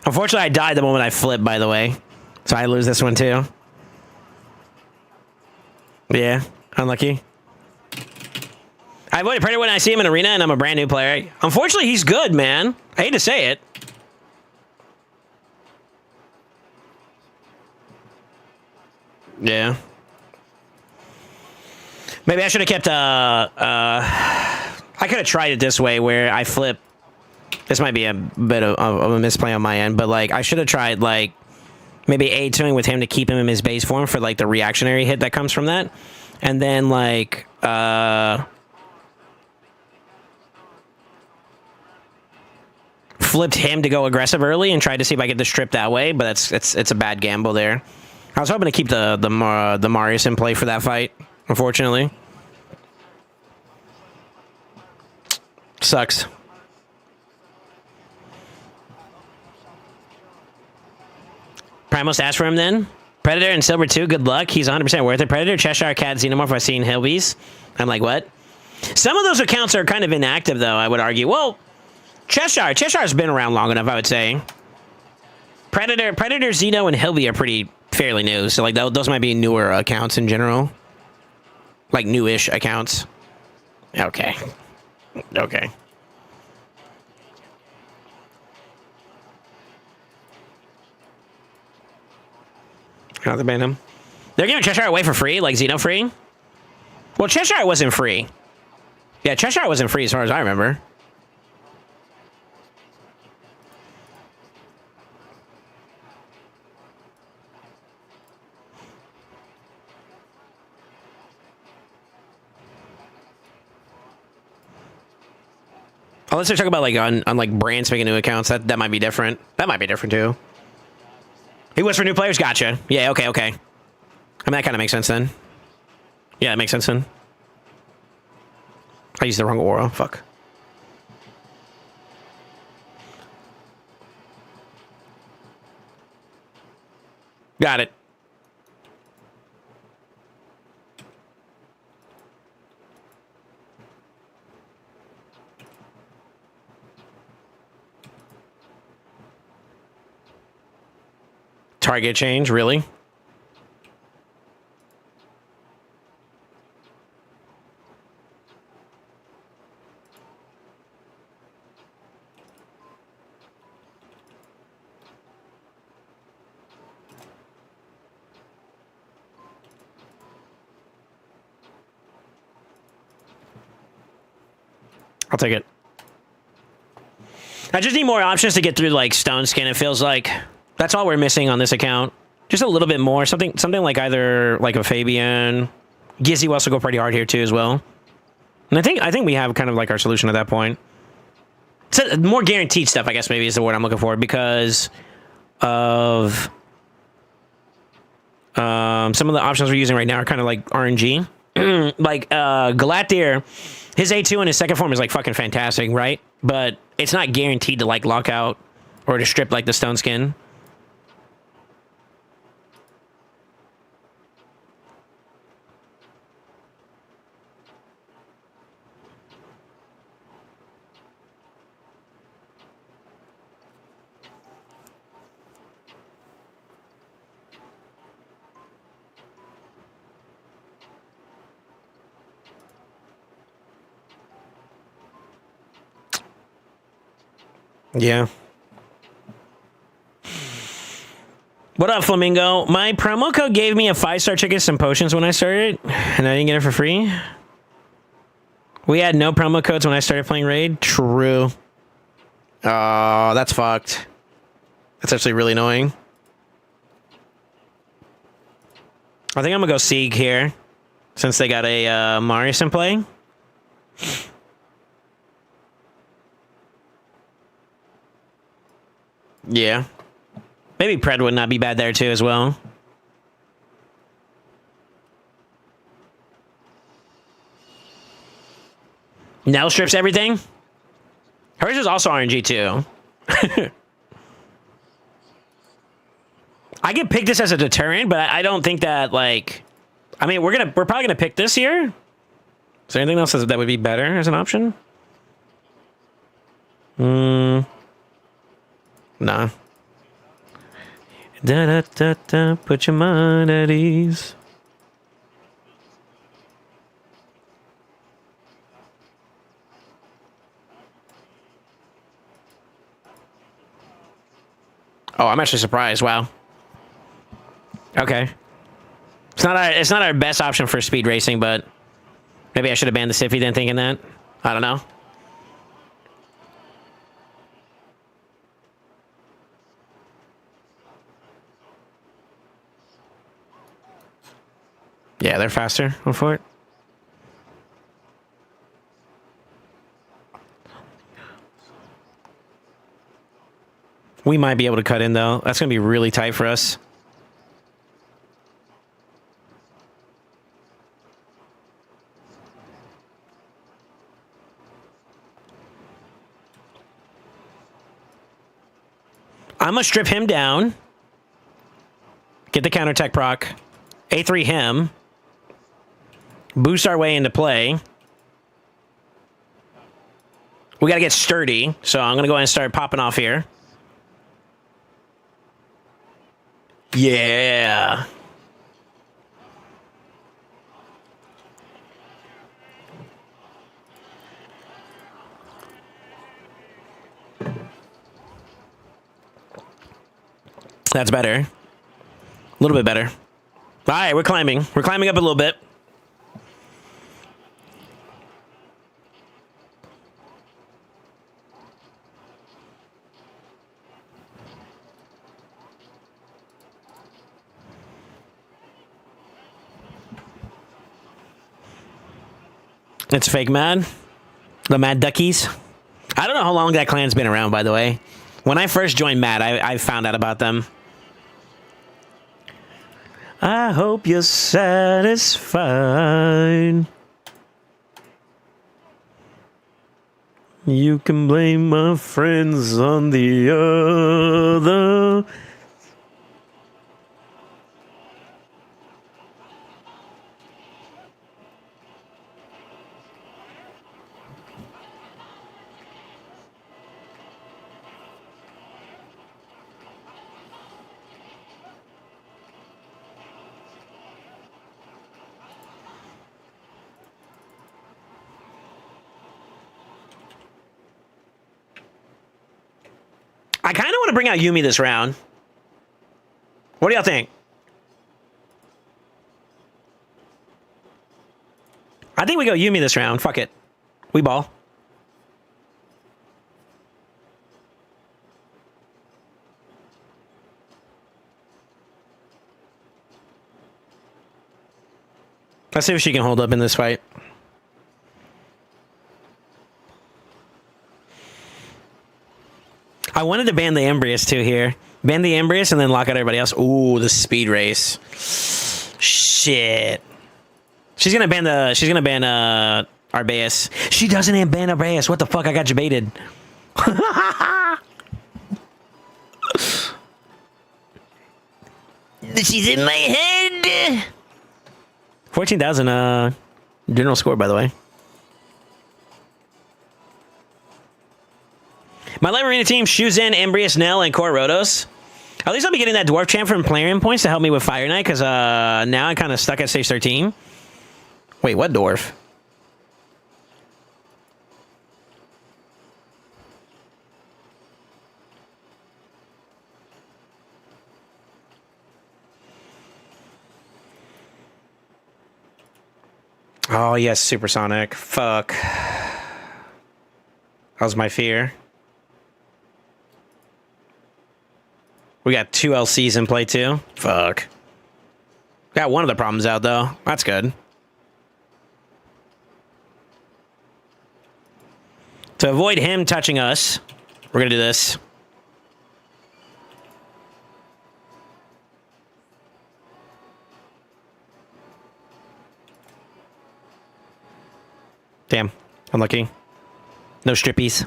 Unfortunately, I died the moment I flipped, by the way. So I lose this one too. Yeah, unlucky. I avoid Predator when I see him in arena and I'm a brand new player. Unfortunately, he's good, man. I hate to say it. Yeah. Maybe I should have kept, I could have tried it this way where I flip. This might be a bit of a misplay on my end, but like I should have tried like maybe A2ing with him to keep him in his base form for like the reactionary hit that comes from that. And then like, flipped him to go aggressive early and tried to see if I get the strip that way, but it's a bad gamble there. I was hoping to keep the Marius in play for that fight. Unfortunately. Sucks. Primos asked for him then. Predator and Silver 2, good luck. He's 100% worth it. Predator, Cheshire Cat, Xenomorph, I've seen Hilbies. I'm like, what? Some of those accounts are kind of inactive, though, I would argue. Well, Cheshire's been around long enough, I would say. Predator, Xeno, and Hilby are pretty fairly new. So, like, those might be newer accounts in general. Like, newish accounts. Okay. Okay. How to ban him? They're giving Cheshire away for free? Like, Xeno free? Well, Cheshire wasn't free. Yeah, Cheshire wasn't free as far as I remember. Unless they're talking about like on like brands making new accounts, that might be different. That might be different too. He was for new players. Gotcha. Yeah. Okay. Okay. I mean, that kind of makes sense then. Yeah, it makes sense then. I used the wrong aura. Fuck. Got it. Target change, really? I'll take it. I just need more options to get through like Stone Skin. It feels like that's all we're missing on this account. Just a little bit more, something like either like a Fabian. Gizzy will also go pretty hard here too as well. And I think we have kind of like our solution at that point. So more guaranteed stuff, I guess maybe is the word I'm looking for, because of some of the options we're using right now are kind of like RNG. Like Galactier, his A2 in his second form is like fucking fantastic, right? But it's not guaranteed to like lock out or to strip like the Stone Skin. Yeah. What up, Flamingo? My promo code gave me a 5-star tickets and potions when I started, and I didn't get it for free. We had no promo codes when I started playing Raid. True. Oh, that's fucked. That's actually really annoying. I think I'm gonna go Sieg here, since they got a Marius in play. Yeah. Maybe Pred would not be bad there too as well. Nell strips everything. Hers is also RNG too. I could pick this as a deterrent, but I don't think that like. I mean, we're probably gonna pick this here. Is there anything else that would be better as an option? Nah. Da da da da. Put your mind at ease. Oh, I'm actually surprised. Wow. Okay. It's not our best option for speed racing, but maybe I should have banned the Siffy then, thinking that. I don't know. Yeah, they're faster. Go for it. We might be able to cut in, though. That's going to be really tight for us. I'm going to strip him down. Get the counterattack proc. A3 him. Boost our way into play. We got to get sturdy, so I'm going to go ahead and start popping off here. Yeah. That's better. A little bit better. All right, we're climbing. We're climbing up a little bit. It's fake mad. The mad duckies. I don't know how long that clan's been around, by the way. When I first joined Matt, I found out about them. I hope you're satisfied. You can blame my friends on the other. I kind of want to bring out Yumi this round. What do y'all think? I think we go Yumi this round. Fuck it. We ball. Let's see if she can hold up in this fight. I wanted to ban the Embrius too here. Ban the Embrius and then lock out everybody else. Ooh, the speed race. Shit. She's gonna ban Arbaeus. She doesn't ban Arbaeus. What the fuck? I got debated. She's in my head. 14,000 general score, by the way. My Light Marina team, Shuzin, Embrius, Nell, and Core Rotos. At least I'll be getting that Dwarf Champ from Plarium points to help me with Fire Knight, because now I'm kind of stuck at stage 13. Wait, what Dwarf? Oh, yes, Supersonic. Fuck. That was my fear. We got 2 LCs in play, too. Fuck. Got one of the problems out, though. That's good. To avoid him touching us, we're going to do this. Damn. Unlucky. No strippies.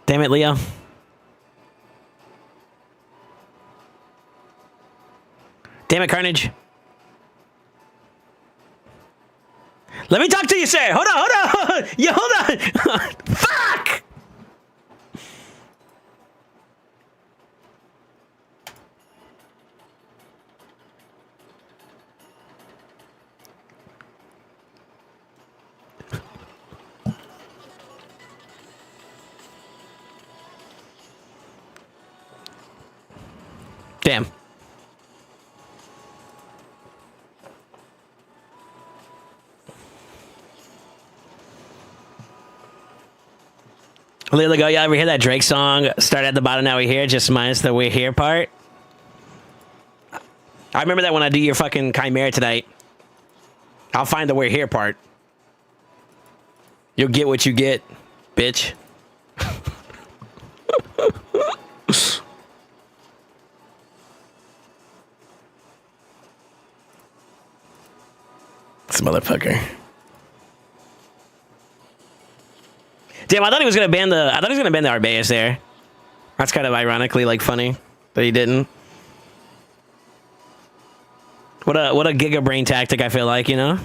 Damn it, Leo. Damn it, Carnage. Let me talk to you, sir. Hold on, hold on. Yeah, hold on. Fuck! Damn. A little ago, y'all ever hear that Drake song? Start at the bottom, now we're here, just minus the we're here part. I remember that when I do your fucking Chimera tonight. I'll find the we're here part. You'll get what you get, bitch. This motherfucker. Damn, I thought he was gonna ban the. I thought he was gonna ban the Arbaeus there. That's kind of ironically like funny that he didn't. What a giga brain tactic. I feel like, you know.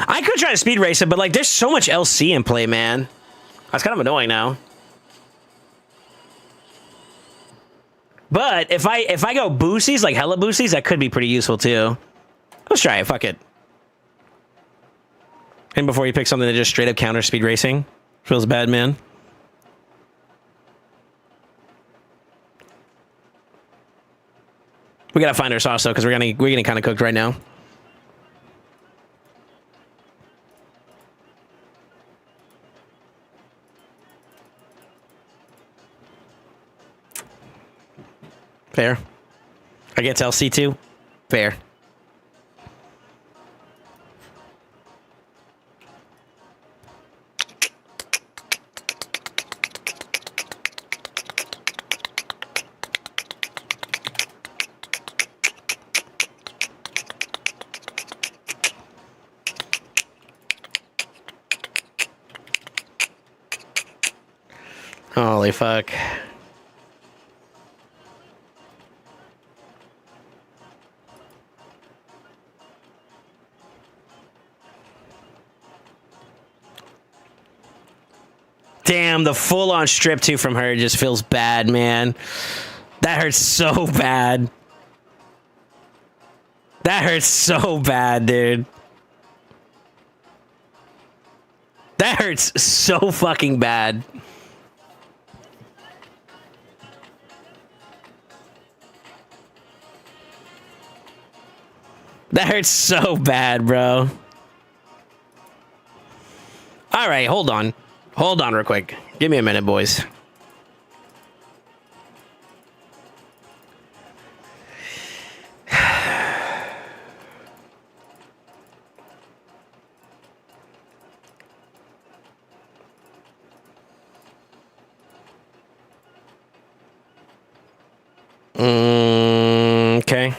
I could try to speed race it, but like, there's so much LC in play, man. That's kind of annoying now. But if I go boosties, like hella boosties, that could be pretty useful too. Let's try it. Fuck it. And before you pick something that just straight up counter speed racing. Feels bad, man. We gotta find our sauce though, because we're getting kind of cooked right now. Fair. I get to LC too. Fair. Holy fuck. Damn, the full-on strip too from her just feels bad, man. That hurts so bad. That hurts so bad, dude. That hurts so fucking bad. That hurts so bad, bro. All right, hold on. Hold on real quick. Give me a minute, boys. Okay.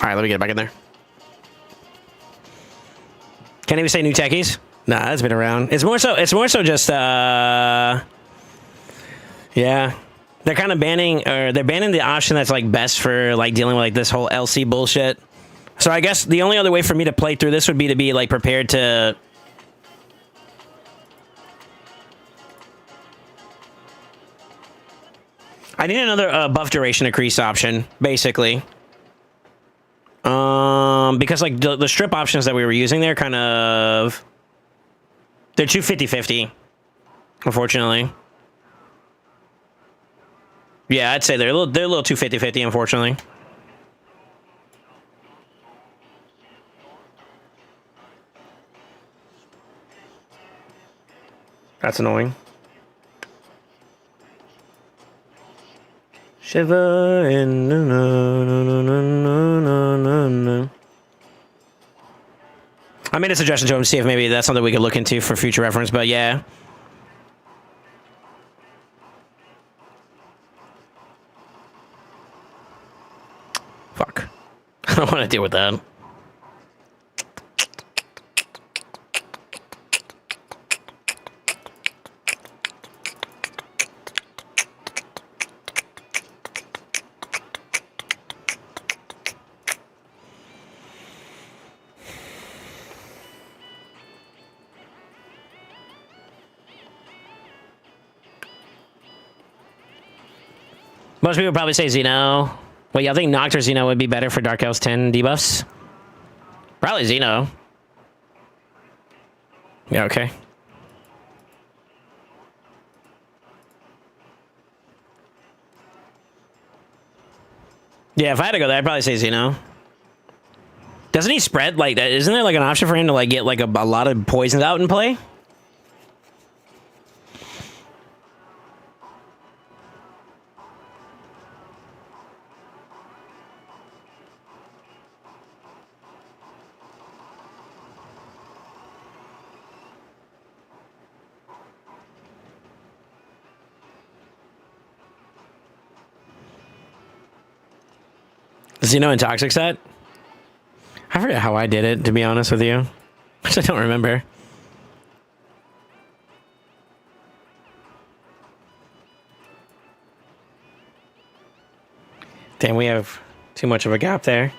All right, let me get back in there. Can't even say new techies. Nah, that's been around. It's more so just yeah. They're kind of banning, or they're banning the option that's like best for like dealing with like this whole LC bullshit. So I guess the only other way for me to play through this would be to be like prepared to. I need another buff duration increase option, basically. Because like the strip options that we were using there kind of, they're too 50-50, unfortunately. Yeah, I'd say they're a little too 50-50, unfortunately. That's annoying. Shiver in no no no no no no no no. I made a suggestion to him to see if maybe that's something we could look into for future reference, but yeah. Fuck. I don't want to deal with that. Most people probably say Xeno. Well, y'all think Noct or Xeno would be better for Dark Elves 10 debuffs? Probably Xeno. Yeah, okay. Yeah, if I had to go there, I'd probably say Xeno. Doesn't he spread like that? Isn't there like an option for him to like get like a lot of poisons out and play? Xeno and Toxic set? I forget how I did it, to be honest with you. I don't remember. Damn, we have too much of a gap there.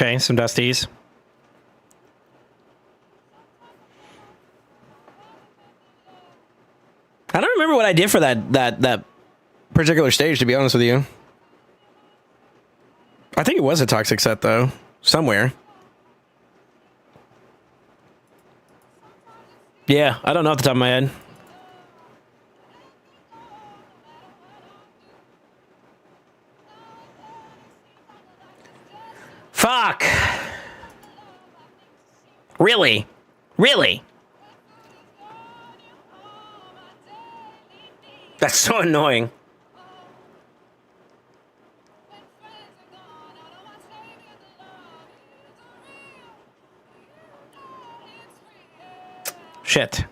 Okay, some dusties. I don't remember what I did for that particular stage, to be honest with you. I think it was a toxic set though, somewhere. Yeah, I don't know off the top of my head. Fuck. Really? Really? That's so annoying. Shit.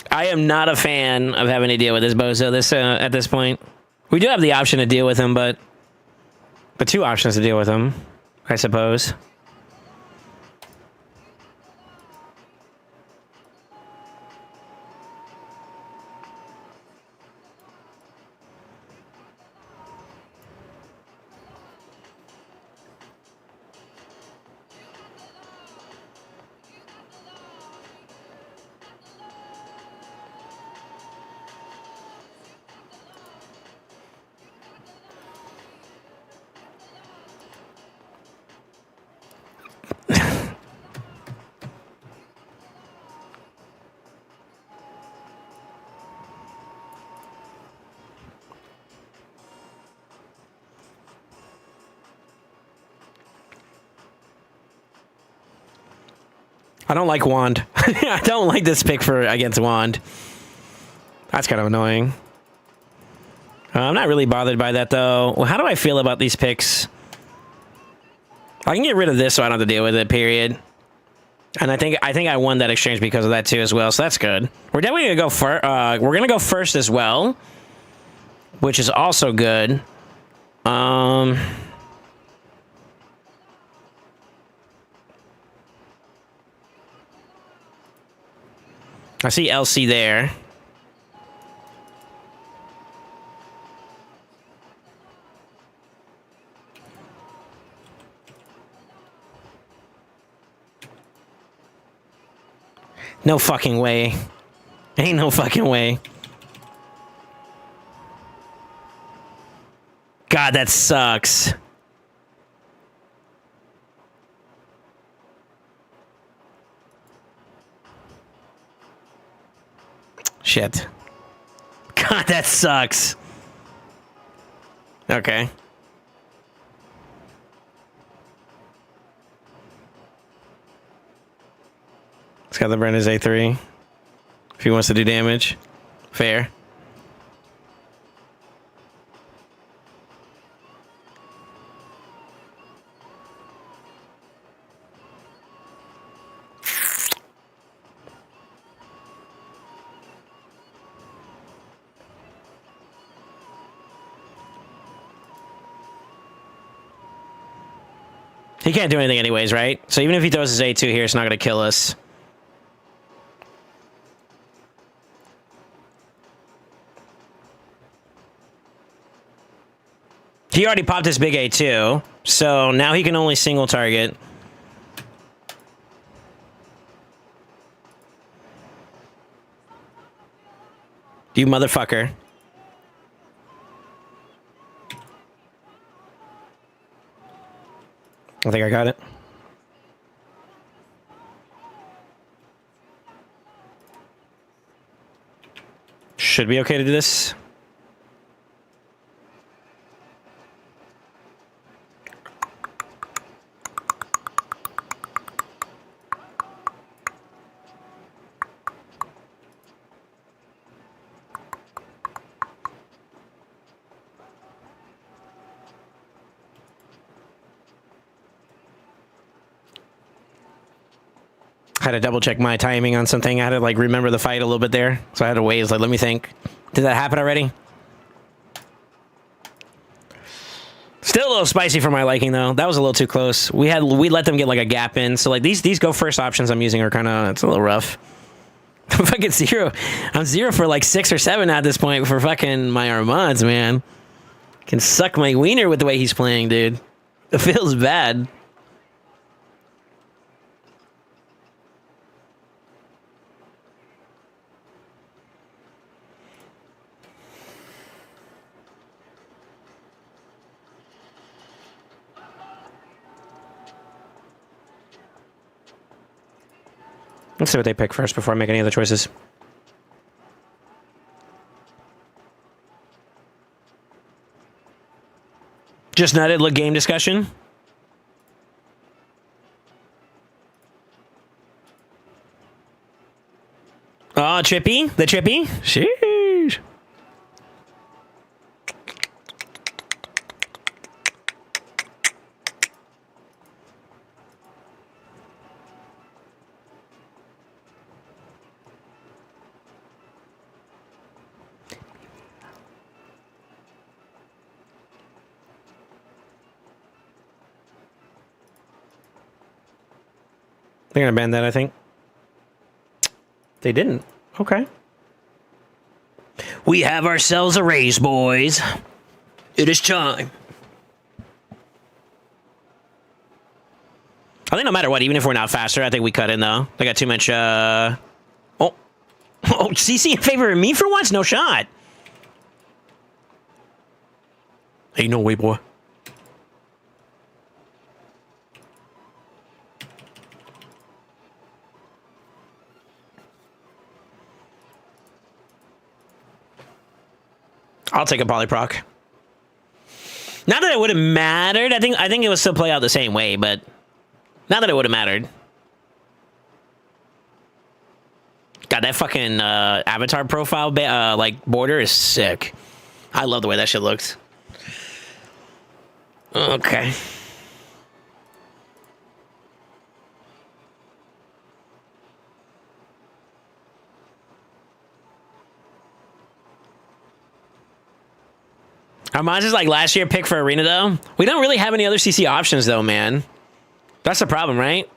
I am not a fan of having to deal with this bozo at this point. We do have the option to deal with him, but two options to deal with him, I suppose. I don't like Wand. I don't like this pick for against Wand. That's kind of annoying. I'm not really bothered by that though. Well, how do I feel about these picks? I can get rid of this so I don't have to deal with it, period. And I think I won that exchange because of that too as well, so that's good. We're definitely gonna go we're gonna go first as well, which is also good. I see LC there. No fucking way. Ain't no fucking way. God, that sucks. Shit. God, that sucks. Okay. It's got the Brenda's A3. If he wants to do damage. Fair. He can't do anything anyways, right? So even if he throws his A2 here, it's not going to kill us. He already popped his big A2, so now he can only single target. You motherfucker. I think I got it. Should be okay to do this. I had to double check my timing on something. I had to like remember the fight a little bit there. So I had to wait. It's like, let me think. Did that happen already? Still a little spicy for my liking though. That was a little too close. We let them get like a gap in. So like these go first options I'm using are kind of, it's a little rough. I'm fucking zero. I'm 0 for like 6 or 7 at this point for fucking my Armands, man. Can suck my wiener with the way he's playing, dude. It feels bad. Let's see what they pick first before I make any other choices. Just nutted, look, game discussion. Oh, Trippy? The Trippy? Sheesh. They're gonna ban that, I think. They didn't. Okay. We have ourselves a raise, boys. It is time. I think no matter what, even if we're not faster, I think we cut in, though. They got too much, Oh. Oh, CC in favor of me for once? No shot. Ain't no way, boy. I'll take a polyproc. Not that it would have mattered. I think it would still play out the same way, but not that it would have mattered. God, that fucking avatar profile like border is sick. I love the way that shit looks. Okay. Armand's is like last year pick for Arena, though. We don't really have any other CC options, though, man. That's the problem, right?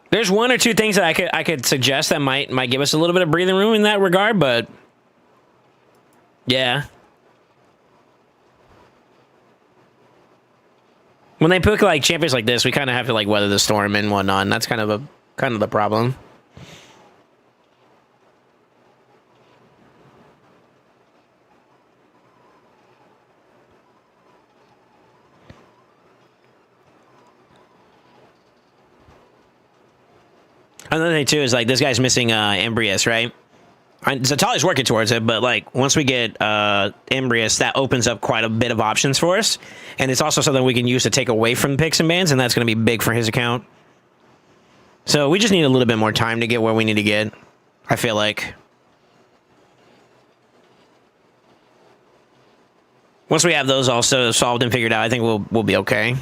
There's 1 or 2 things that I could suggest that might give us a little bit of breathing room in that regard, but yeah. When they pick like champions like this, we kind of have to like weather the storm and whatnot. And that's kind of the problem. Another thing too is like this guy's missing Embrius, right? Zatali's working towards it, but like once we get Embrius, that opens up quite a bit of options for us, and it's also something we can use to take away from picks and bans, and that's going to be big for his account. So we just need a little bit more time to get where we need to get, I feel like. Once we have those also solved and figured out, I think we'll be okay.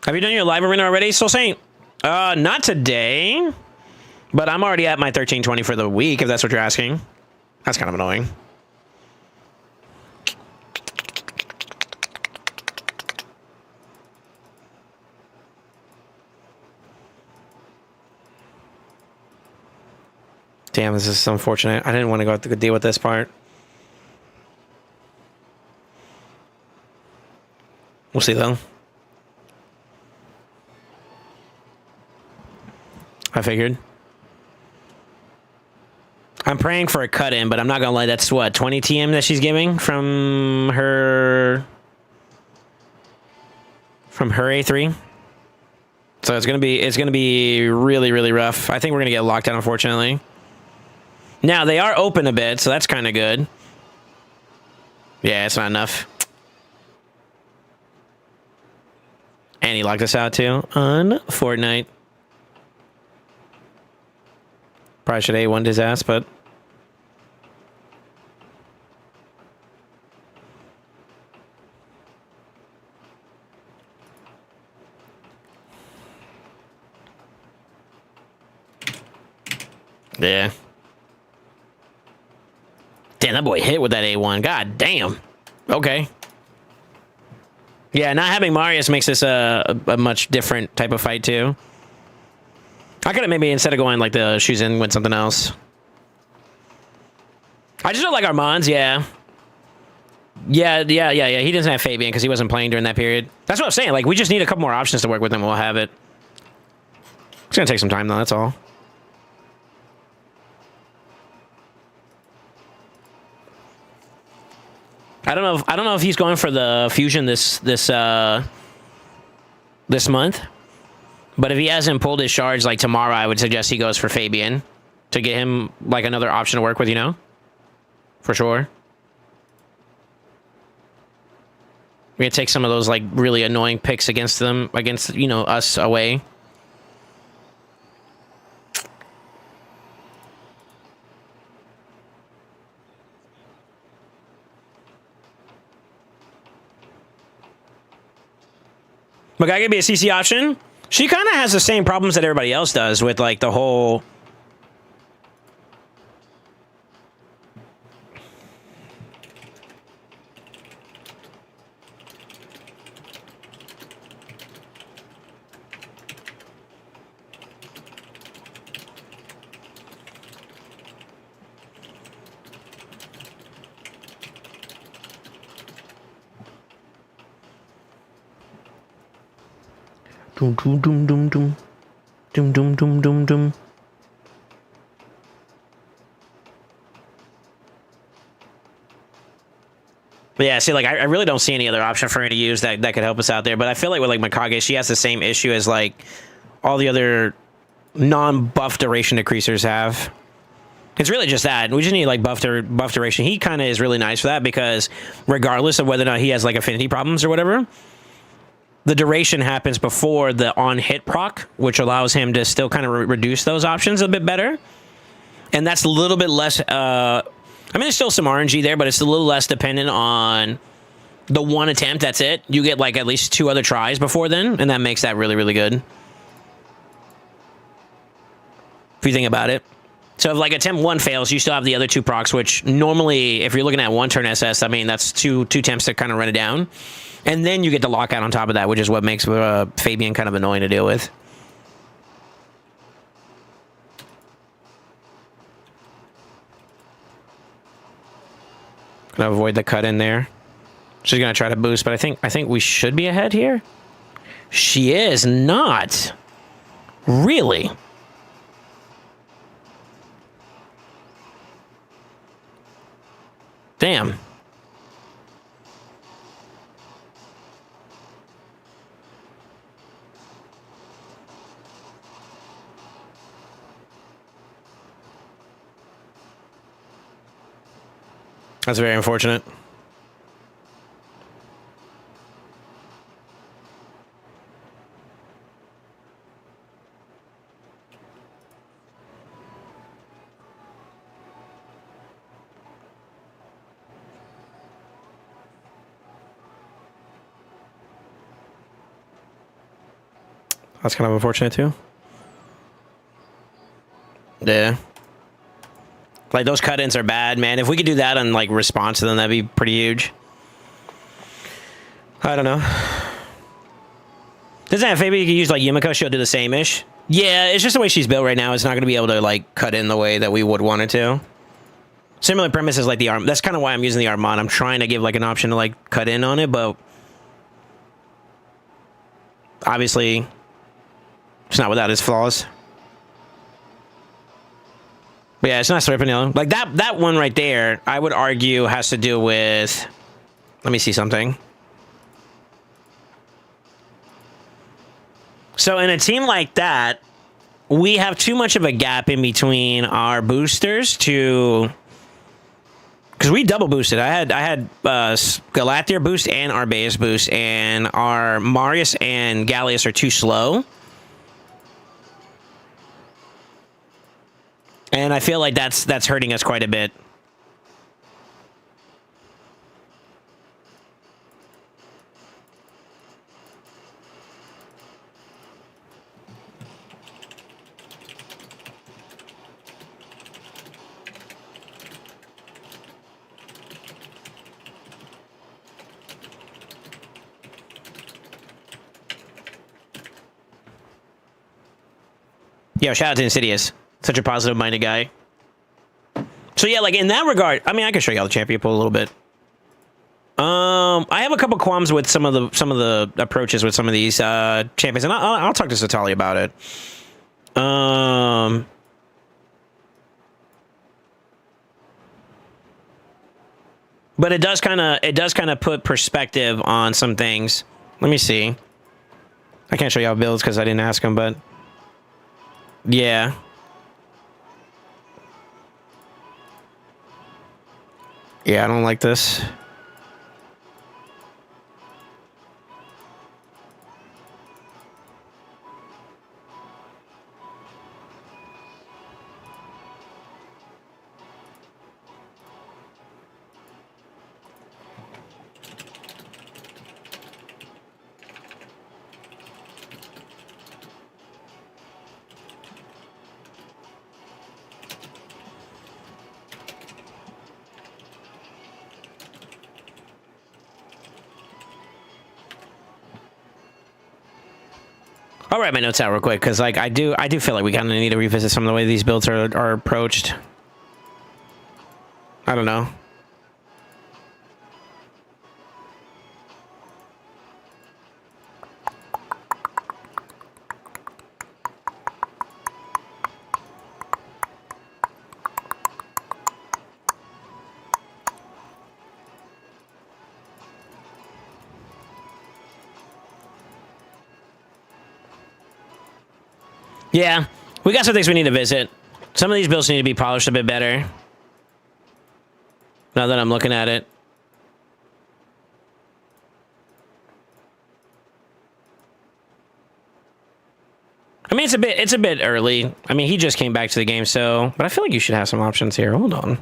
Have you done your live arena already, SoulSaint? Not today, but I'm already at my 1320 for the week, if that's what you're asking. That's kind of annoying. Damn, this is unfortunate. I didn't want to go to deal with this part. We'll see, though. I figured. I'm praying for a cut-in, but I'm not gonna lie. That's what, 20 TM that she's giving from her A3. So it's gonna be really, really rough. I think we're gonna get locked down, unfortunately. Now they are open a bit, so that's kind of good. Yeah, it's not enough. And he locked us out too on Fortnite. Probably should A1 his ass, but... Yeah. Damn, that boy hit with that A1. God damn. Okay. Yeah, not having Marius makes this a much different type of fight, too. I could have maybe, instead of going like the shoes in, went something else. I just don't like Armand's, yeah. Yeah. He doesn't have Fabian because he wasn't playing during that period. That's what I'm saying. Like, we just need a couple more options to work with and we'll have it. It's going to take some time, though. That's all. I don't know if he's going for the fusion this month, but if he hasn't pulled his shards like tomorrow, I would suggest he goes for Fabian to get him like another option to work with, you know, for sure. We're gonna take some of those like really annoying picks against them, against, you know, us away. But I could be a CC option. She kind of has the same problems that everybody else does with like the whole. Doom doom doom doom doom doom doom doom doom doom. But yeah, see, like I really don't see any other option for her to use that could help us out there. But I feel like with like Mikage, she has the same issue as like all the other non-buff duration decreasers have. It's really just that. We just need like buff duration. He kind of is really nice for that because regardless of whether or not he has like affinity problems or whatever, the duration happens before the on-hit proc, which allows him to still kind of reduce those options a bit better. And that's a little bit less... I mean, there's still some RNG there, but it's a little less dependent on the one attempt. That's it. You get, like, at least 2 other tries before then, and that makes that really, really good. If you think about it. So if, like, attempt 1 fails, you still have the other 2 procs, which normally, if you're looking at 1-turn SS, I mean, that's two attempts to kind of run it down. And then you get the lockout on top of that, which is what makes Fabian kind of annoying to deal with. Gonna avoid the cut in there. She's gonna try to boost, but I think we should be ahead here. She is not. Really? Damn. That's very unfortunate. That's kind of unfortunate too. Yeah. Like, those cut-ins are bad, man. If we could do that on, like, response to them, that'd be pretty huge. I don't know. Doesn't have Fabi you can use, like, Yumiko? She'll do the same-ish. Yeah, it's just the way she's built right now. It's not going to be able to, like, cut in the way that we would want it to. Similar premises like the arm. That's kind of why I'm using the Armand. I'm trying to give, like, an option to, like, cut in on it, but... obviously, it's not without its flaws. But yeah, it's not stripping, you know. Like, that one right there, I would argue, has to do with... Let me see something. So in a team like that, we have too much of a gap in between our boosters to... Because we double boosted. I had Galathier boost and Arbeus boost, and our Marius and Gallius are too slow. And I feel like that's hurting us quite a bit. Yo, shout out to Insidious. Such a positive-minded guy. So yeah, like in that regard, I mean, I can show you all the champion pool a little bit. I have a couple qualms with some of the approaches with some of these champions, and I'll talk to Satali about it. But it does kind of put perspective on some things. Let me see. I can't show you all builds because I didn't ask him, but yeah. Yeah, I don't like this. I'll write my notes out real quick because, like, I do feel like we kind of need to revisit some of the way these builds are approached. I don't know. Yeah, we got some things we need to visit. Some of these builds need to be polished a bit better. Now that I'm looking at it. I mean, it's a bit early. I mean, he just came back to the game, so... But I feel like you should have some options here. Hold on.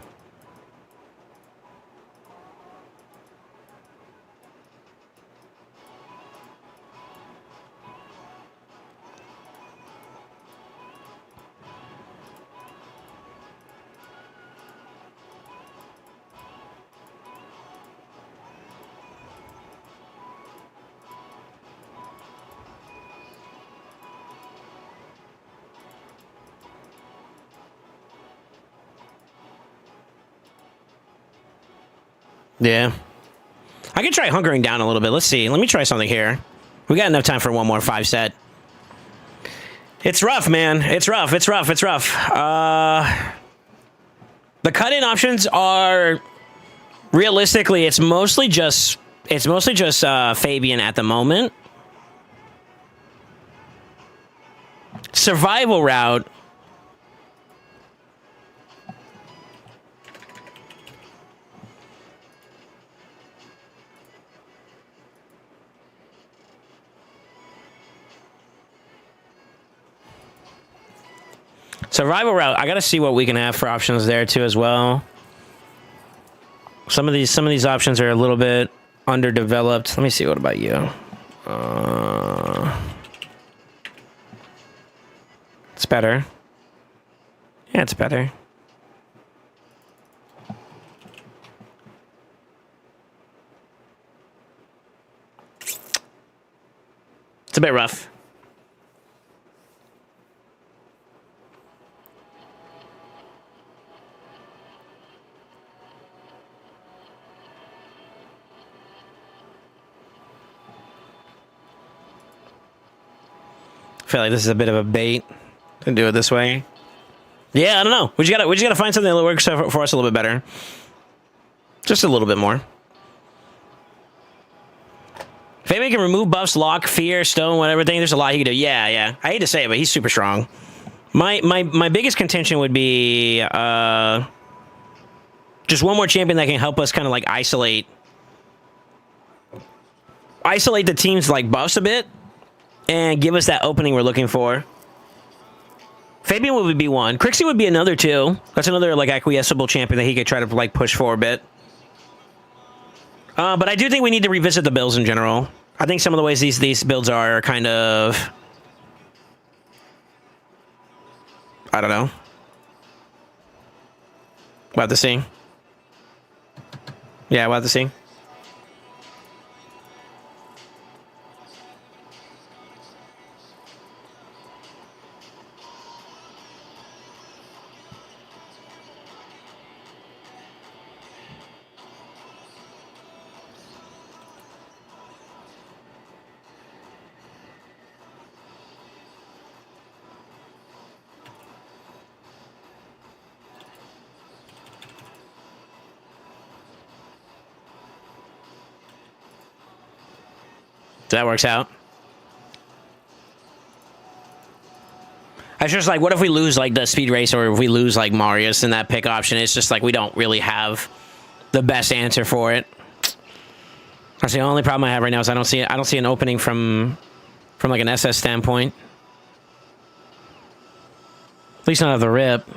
Yeah. I could try hunkering down a little bit. Let's see. Let me try something here. We got enough time for one more 5 set. It's rough, man. It's rough. It's rough. It's rough. The cut-in options are... Realistically, it's mostly just Fabian at the moment. Survival route... Survival route, I gotta see what we can have for options there too as well. Some of these options are a little bit underdeveloped. Let me see, what about you? It's better. Yeah, it's better. It's a bit rough. I feel like this is a bit of a bait to do it this way. Yeah, I don't know. We just gotta find something that works for us a little bit better. Just a little bit more. Fabian can remove buffs, lock, fear, stone, whatever thing. There's a lot he can do. Yeah, yeah. I hate to say it, but he's super strong. My biggest contention would be just one more champion that can help us kind of like isolate the team's like buffs a bit. And give us that opening we're looking for. Fabian would be one. Crixie would be another two. That's another like acquiesceable champion that he could try to like push for a bit. But I do think we need to revisit the builds in general. I think some of the ways these builds are kind of, I don't know. We'll have to see. Yeah, we'll have to see. That works out. It's just like, what if we lose like the speed race, or if we lose like Marius in that pick option? It's just like we don't really have the best answer for it. That's the only problem I have right now is I don't see an opening from like an SS standpoint. At least not of the rip.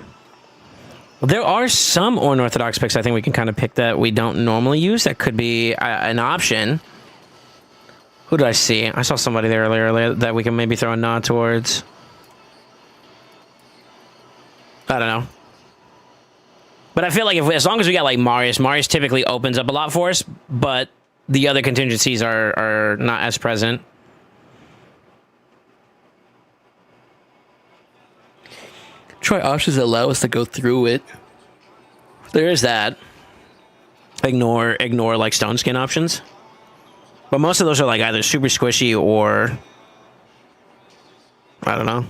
There are some unorthodox picks I think we can kind of pick that we don't normally use. That could be an option. Who did I see? I saw somebody there earlier that we can maybe throw a nod towards. I don't know. But I feel like as long as we got like Marius typically opens up a lot for us, but the other contingencies are not as present. Try options that allow us to go through it. There is that. Ignore like stone skin options. But most of those are like either super squishy or I don't know.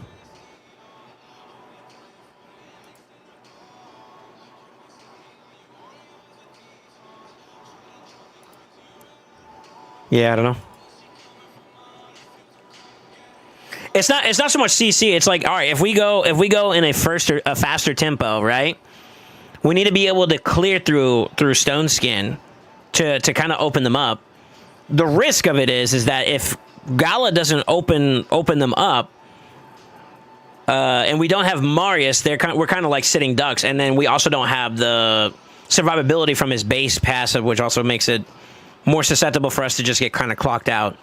Yeah, I don't know. It's not so much CC. It's like, all right, if we go in a faster tempo, right? We need to be able to clear through stone skin to kind of open them up. The risk of it is that if Gala doesn't open them up, and we don't have Marius, we're kind of like sitting ducks, and then we also don't have the survivability from his base passive, which also makes it more susceptible for us to just get kind of clocked out.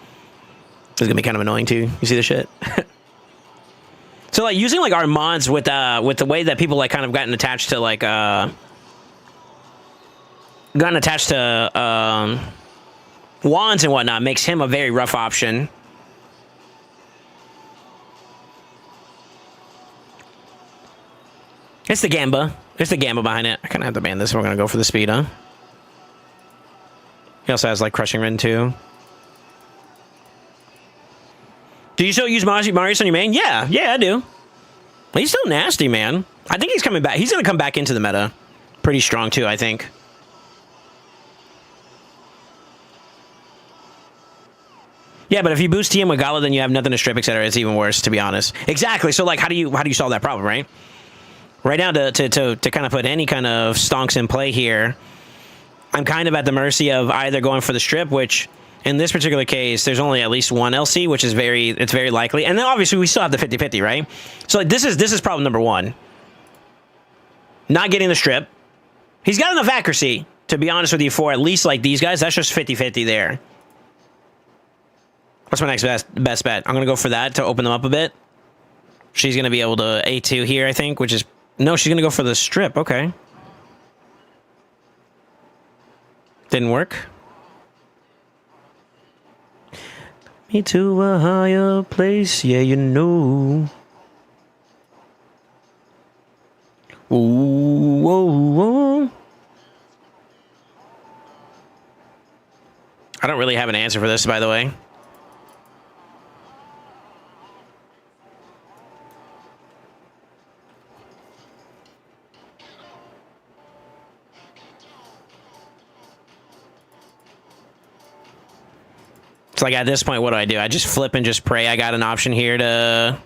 It's gonna be kind of annoying too. You see the shit? So like using like our mods with the way that people like kind of gotten attached to like wands and whatnot makes him a very rough option. It's the Gamba. It's the Gamba behind it. I kind of have to ban this. We're gonna go for the speed, huh? He also has like crushing Rin too. Do you still use Marius on your main? Yeah, I do. He's still nasty, man. I think he's coming back. He's gonna come back into the meta pretty strong too, I think. Yeah, but if you boost TM with Gala, then you have nothing to strip, etc. It's even worse, to be honest. Exactly. So, like, how do you solve that problem, right? Right now, to kind of put any kind of stonks in play here, I'm kind of at the mercy of either going for the strip, which in this particular case, there's only at least one LC, which is very likely, and then obviously we still have the 50-50, right? So, like, this is problem number one. Not getting the strip. He's got enough accuracy, to be honest with you, for at least like these guys. That's just 50-50 there. What's my next best bet? I'm going to go for that to open them up a bit. She's going to be able to A2 here, I think, which is... No, she's going to go for the strip. Okay. Didn't work. Me to a higher place, yeah, you know. Ooh, whoa, whoa. I don't really have an answer for this, by the way. It's like at this point, what do? I just flip and just pray I got an option here to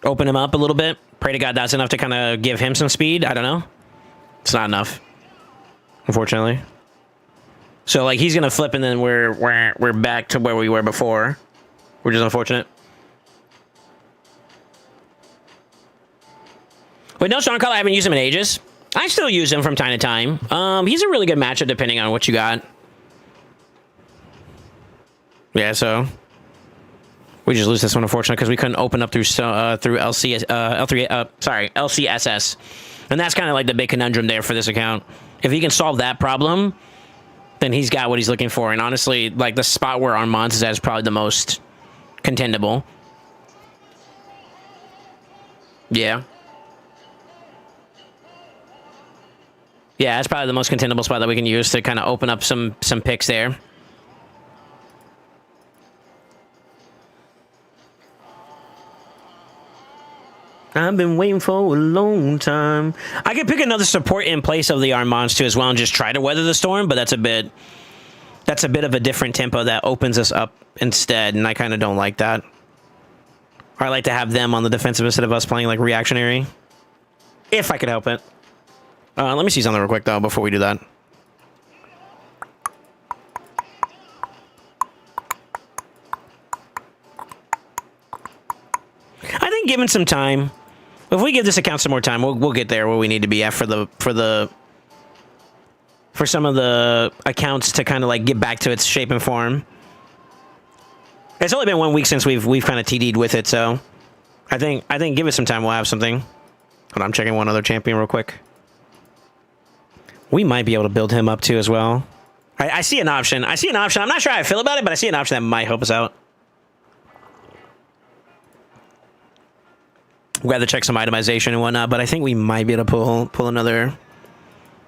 open him up a little bit. Pray to God that's enough to kind of give him some speed. I don't know. It's not enough, unfortunately. So like he's gonna flip and then we're back to where we were before, which is unfortunate. But no, Stormcaller, I haven't used him in ages. I still use him from time to time. He's a really good matchup depending on what you got. Yeah, so we just lose this one, unfortunately, because we couldn't open up through LCSS, and that's kind of like the big conundrum there for this account. If he can solve that problem, then he's got what he's looking for. And honestly, like the spot where Armand's is at is probably the most contendable. Yeah. Yeah, that's probably the most contendable spot that we can use to kind of open up some picks there. I've been waiting for a long time. I could pick another support in place of the Armands too as well and just try to weather the storm, but that's a bit of a different tempo that opens us up instead, and I kind of don't like that. I like to have them on the defensive instead of us playing like reactionary. If I could help it. Let me see something real quick though before we do that. I think given some time, if we give this account some more time, we'll get there where we need to be at for some of the accounts to kind of like get back to its shape and form. It's only been 1 week since we've kind of TD'd with it, so I think give it some time, we'll have something. Hold on, I'm checking one other champion real quick. We might be able to build him up too as well. I see an option. I'm not sure how I feel about it, but I see an option that might help us out. We'll have to check some itemization and whatnot, but I think we might be able to pull another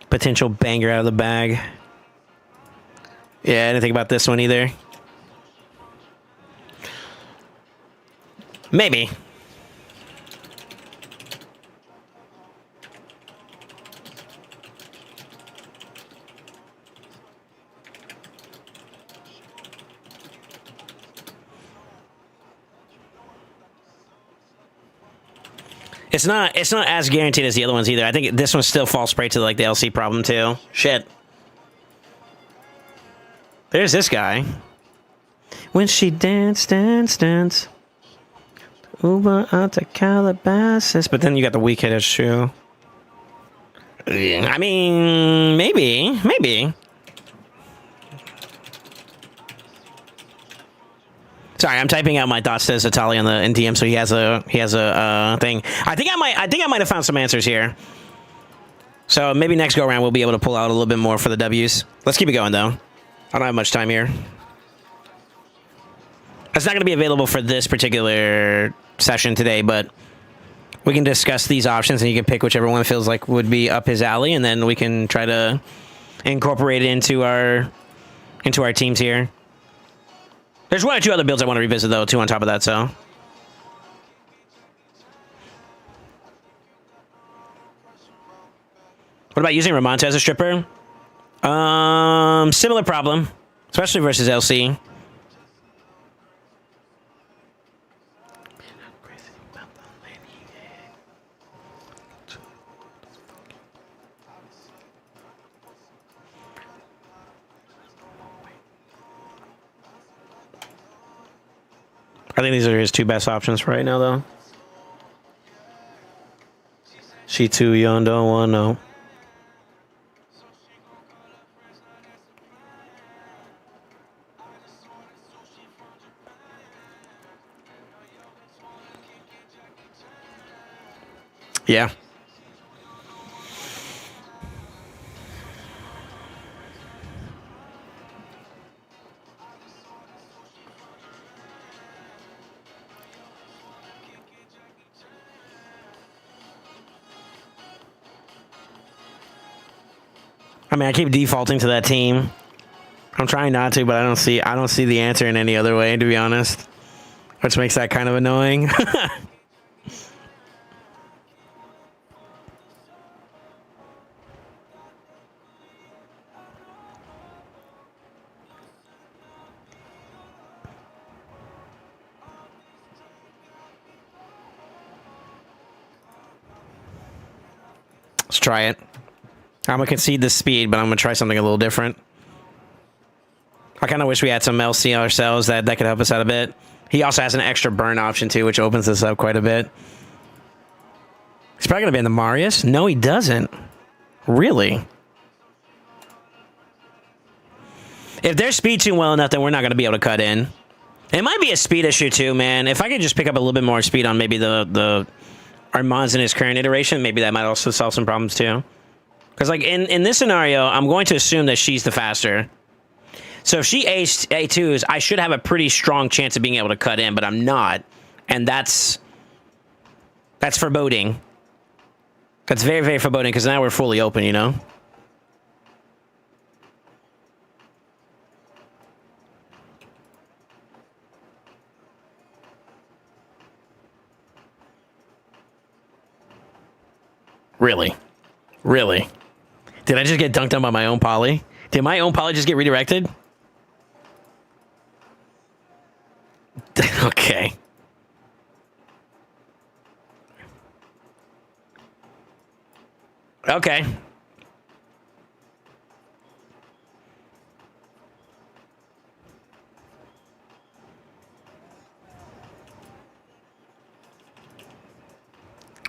potential banger out of the bag. Yeah, I didn't think about this one either. Maybe. It's not as guaranteed as the other ones either. I think this one still falls prey to like the LC problem too. Shit. There's this guy. When she dance. Uber out to Calabasas. But then you got the weak hitter shoe. I mean, maybe. Sorry, I'm typing out my thoughts to Zatali in DM, so he has a thing. I think I might have found some answers here. So maybe next go around we'll be able to pull out a little bit more for the W's. Let's keep it going though. I don't have much time here. It's not going to be available for this particular session today, but we can discuss these options and you can pick whichever one feels like would be up his alley, and then we can try to incorporate it into our teams here. There's one or two other builds I want to revisit, though, too, on top of that, so. What about using Ramonta as a stripper? Similar problem, especially versus LC. I think these are his two best options for right now, though. She too young, don't want no. Yeah. I mean, I keep defaulting to that team. I'm trying not to, but I don't see the answer in any other way, to be honest. Which makes that kind of annoying. Let's try it. I'm going to concede the speed, but I'm going to try something a little different. I kind of wish we had some LC ourselves that could help us out a bit. He also has an extra burn option, too, which opens this up quite a bit. He's probably going to ban the Marius. No, he doesn't. Really? If they're speed tuned well enough, then we're not going to be able to cut in. It might be a speed issue too, man. If I could just pick up a little bit more speed on maybe the Armands in his current iteration, maybe that might also solve some problems too. Because like in this scenario, I'm going to assume that she's the faster. So if she aced A2s, I should have a pretty strong chance of being able to cut in, but I'm not. And that's foreboding. That's very, very foreboding because now we're fully open, you know? Really? Really? Did I just get dunked on by my own poly? Did my own poly just get redirected? Okay. Okay.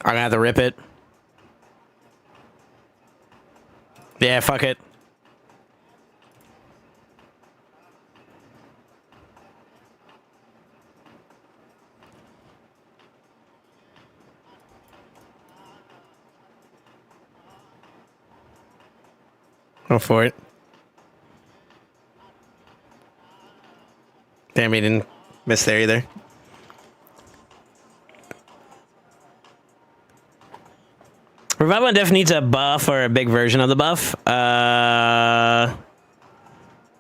I'm gonna have to rip it. Yeah, fuck it. Go for it. Damn, he didn't miss there either. Revival and Death needs a buff or a big version of the buff.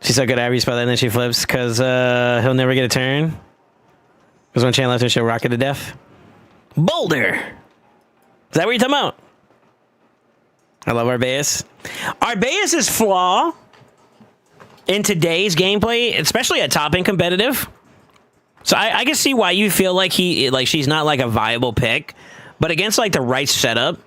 She's so good at Ares by then she flips because he'll never get a turn. There's one chance left and she'll rocket to death. Boulder! Is that what you're talking about? I love Arbaeus. Arbaeus' flaw in today's gameplay, especially at top end competitive. So I can see why you feel like she's not like a viable pick, but against like the right setup,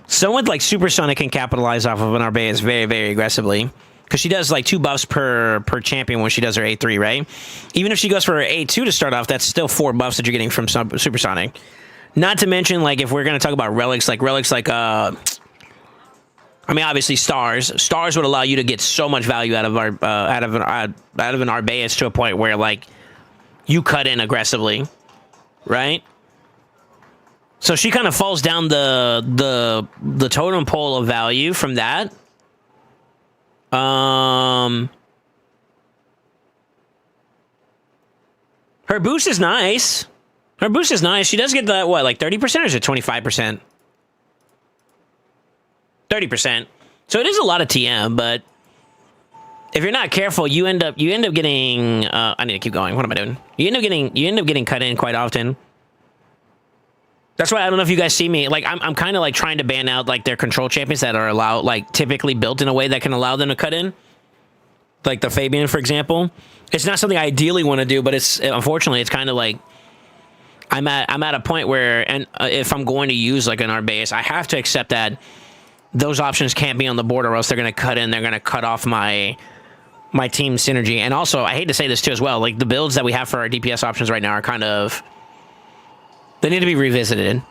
someone like Supersonic can capitalize off of an Arbaeus very, very aggressively. Because she does like 2 buffs per champion when she does her A3, right? Even if she goes for her A2 to start off, that's still 4 buffs that you're getting from Supersonic. Not to mention, like, if we're going to talk about relics like, I mean, obviously stars. Stars would allow you to get so much value out of an Arbaeus to a point where, like, you cut in aggressively, right? So she kind of falls down the totem pole of value from that. Her boost is nice. Her boost is nice. She does get that, what, like 30% or is it 25%? 30%. So it is a lot of TM, but if you're not careful, you end up getting I need to keep going. What am I doing? You end up getting cut in quite often. That's why I don't know if you guys see me. Like, I'm kind of like trying to ban out like their control champions that are allowed, like typically built in a way that can allow them to cut in. Like the Fabian, for example. It's not something I ideally want to do, but it's unfortunately it's kind of like I'm at a point where, and if I'm going to use like an Arbaeus, I have to accept that those options can't be on the board, or else they're going to cut in. They're going to cut off my team synergy. And also, I hate to say this too as well. Like the builds that we have for our DPS options right now are kind of, they need to be revisited.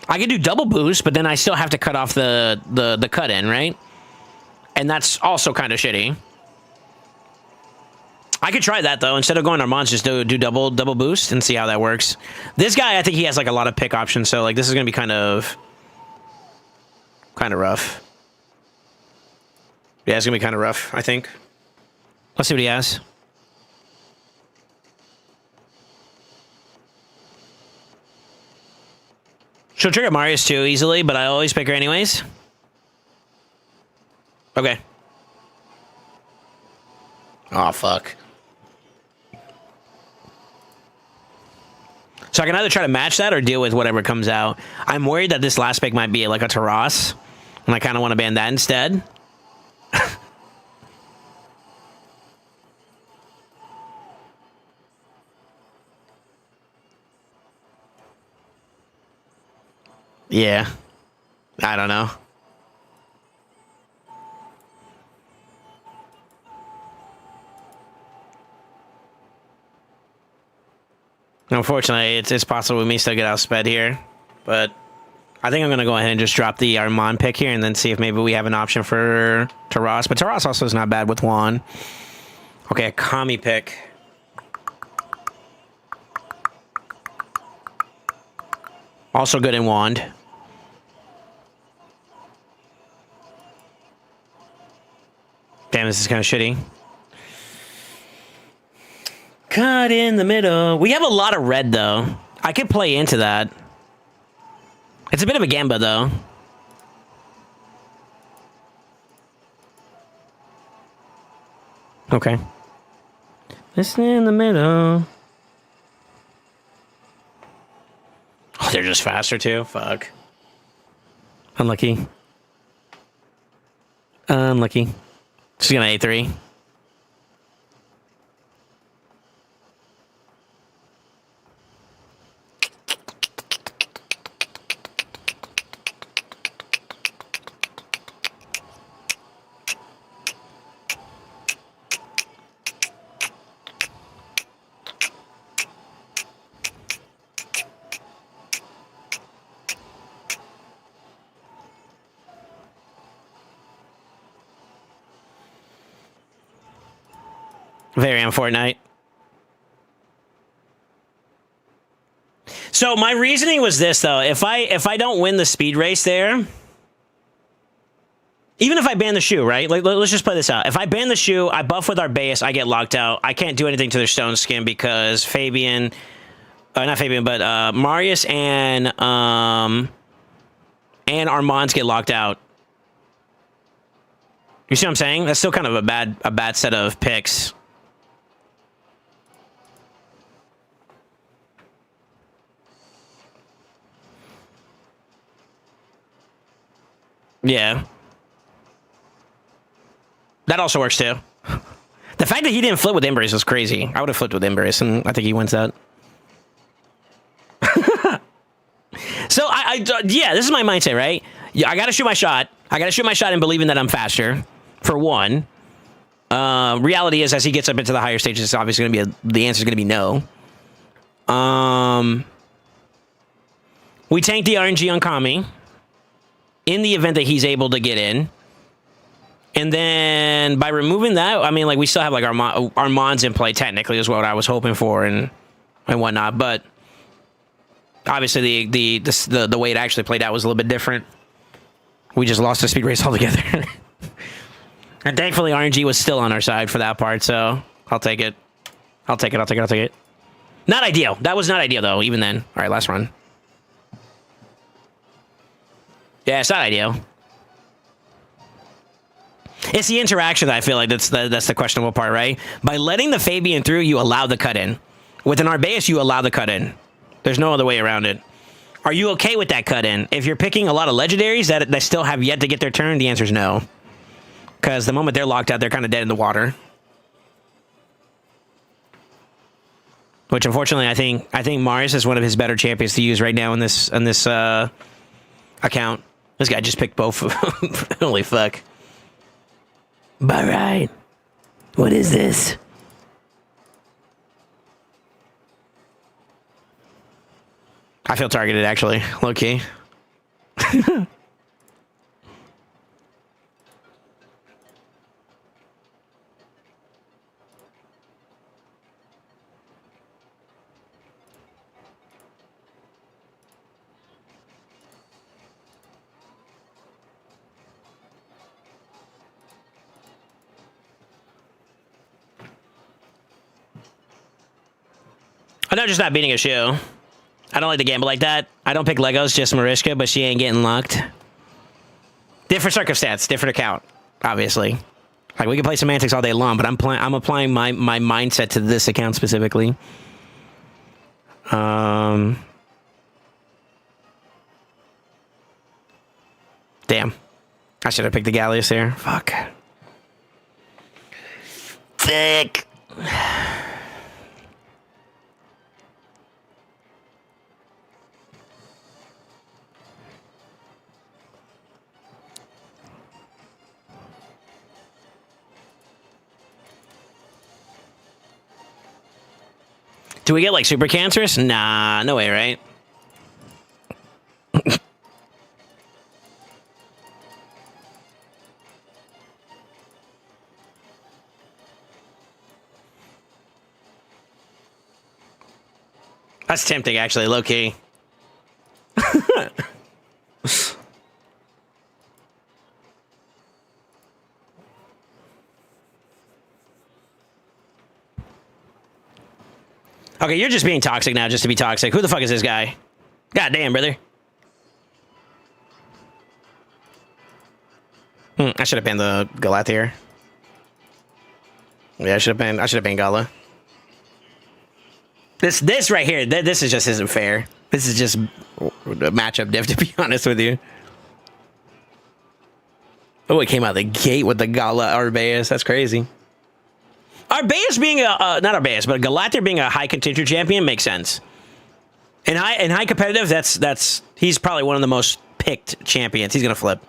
I can do double boost, but then I still have to cut off the cut in, right? And that's also kind of shitty. I could try that though. Instead of going Armands, just do double boost and see how that works. This guy, I think he has like a lot of pick options, so like this is gonna be kind of rough. Yeah, it's gonna be kind of rough, I think. Let's see what he has. She'll trigger Marius too easily, but I always pick her anyways. Okay. Oh, fuck. So I can either try to match that or deal with whatever comes out. I'm worried that this last pick might be like a Taras, and I kind of want to ban that instead. Yeah. I don't know. Unfortunately, it's possible we may still get outsped here, but I think I'm going to go ahead and just drop the Armand pick here and then see if maybe we have an option for Taras. But Taras also is not bad with Juan. Okay, a Kami pick. Also good in Wand. Damn, this is kind of shitty. Cut in the middle. We have a lot of red, though. I could play into that. It's a bit of a gamba, though. Okay. Listen in the middle. Oh, they're just faster, too? Fuck. Unlucky. Unlucky. She's gonna A3. Very on Fortnite. So my reasoning was this, though. If I don't win the speed race there, even if I ban the shoe, right? Like, let's just play this out. If I ban the shoe, I buff with our base, I get locked out. I can't do anything to their stone skin because Fabian, not Fabian, but Marius and Armands get locked out. You see what I'm saying? That's still kind of a bad set of picks. Yeah. That also works too. The fact that he didn't flip with Embrace was crazy. I would have flipped with Embrace, and I think he wins that. So, yeah, this is my mindset, right? Yeah, I got to shoot my shot. I got to shoot my shot and believing that I'm faster, for one. Reality is, as he gets up into the higher stages, it's obviously going to be the answer is going to be no. We tank the RNG on Kami in the event that he's able to get in. And then by removing that, I mean, like, we still have like Armands in play technically is what I was hoping for and whatnot. But obviously the way it actually played out was a little bit different. We just lost the speed race altogether. And thankfully RNG was still on our side for that part, so I'll take it. I'll take it. Not ideal. That was not ideal though, even then. All right, last run. Yeah, it's not ideal. It's the interaction that I feel like that's the questionable part, right? By letting the Fabian through, you allow the cut-in. With an Arbaeus, you allow the cut-in. There's no other way around it. Are you okay with that cut-in? If you're picking a lot of legendaries that still have yet to get their turn, the answer is no. Because the moment they're locked out, they're kind of dead in the water. Which, unfortunately, I think Marius is one of his better champions to use right now in this account. This guy just picked both of them. Holy fuck. But right. What is this? I feel targeted, actually. Low-key. I'm not just not beating a shoe. I don't like to gamble like that. I don't pick Legos, just Mariska, but she ain't getting locked. Different circumstance, different account, obviously. Like, we can play semantics all day long, but I'm applying my mindset to this account specifically. Damn. I should have picked the Gallius there. Fuck. Thick. Do we get, like, super cancerous? Nah, no way, right? That's tempting, actually, low key. Okay, you're just being toxic now, just to be toxic. Who the fuck is this guy? God damn, brother. I should have banned the Galathir. Yeah, I should have banned Gala. This right here, this is just isn't fair. This is just a matchup diff, to be honest with you. Oh, it came out the gate with the Gala Arbaeus. That's crazy. Arbaeus being not Arbaeus, but Galathir being a high contention champion makes sense. In high competitive, that's he's probably one of the most picked champions. He's gonna flip.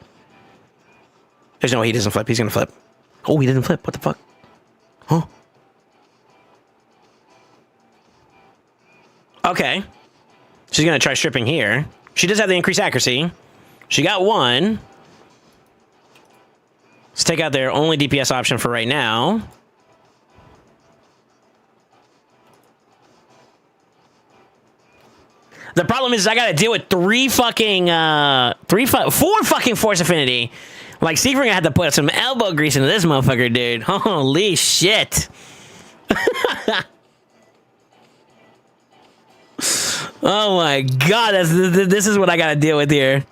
There's no way he doesn't flip. He's gonna flip. Oh, he didn't flip. What the fuck? Huh? Okay. She's gonna try stripping here. She does have the increased accuracy. She got one. Let's take out their only DPS option for right now. The problem is I gotta deal with four fucking Force Affinity. Like, Seafring had to put some elbow grease into this motherfucker, dude. Holy shit. Oh my god, this is what I gotta deal with here.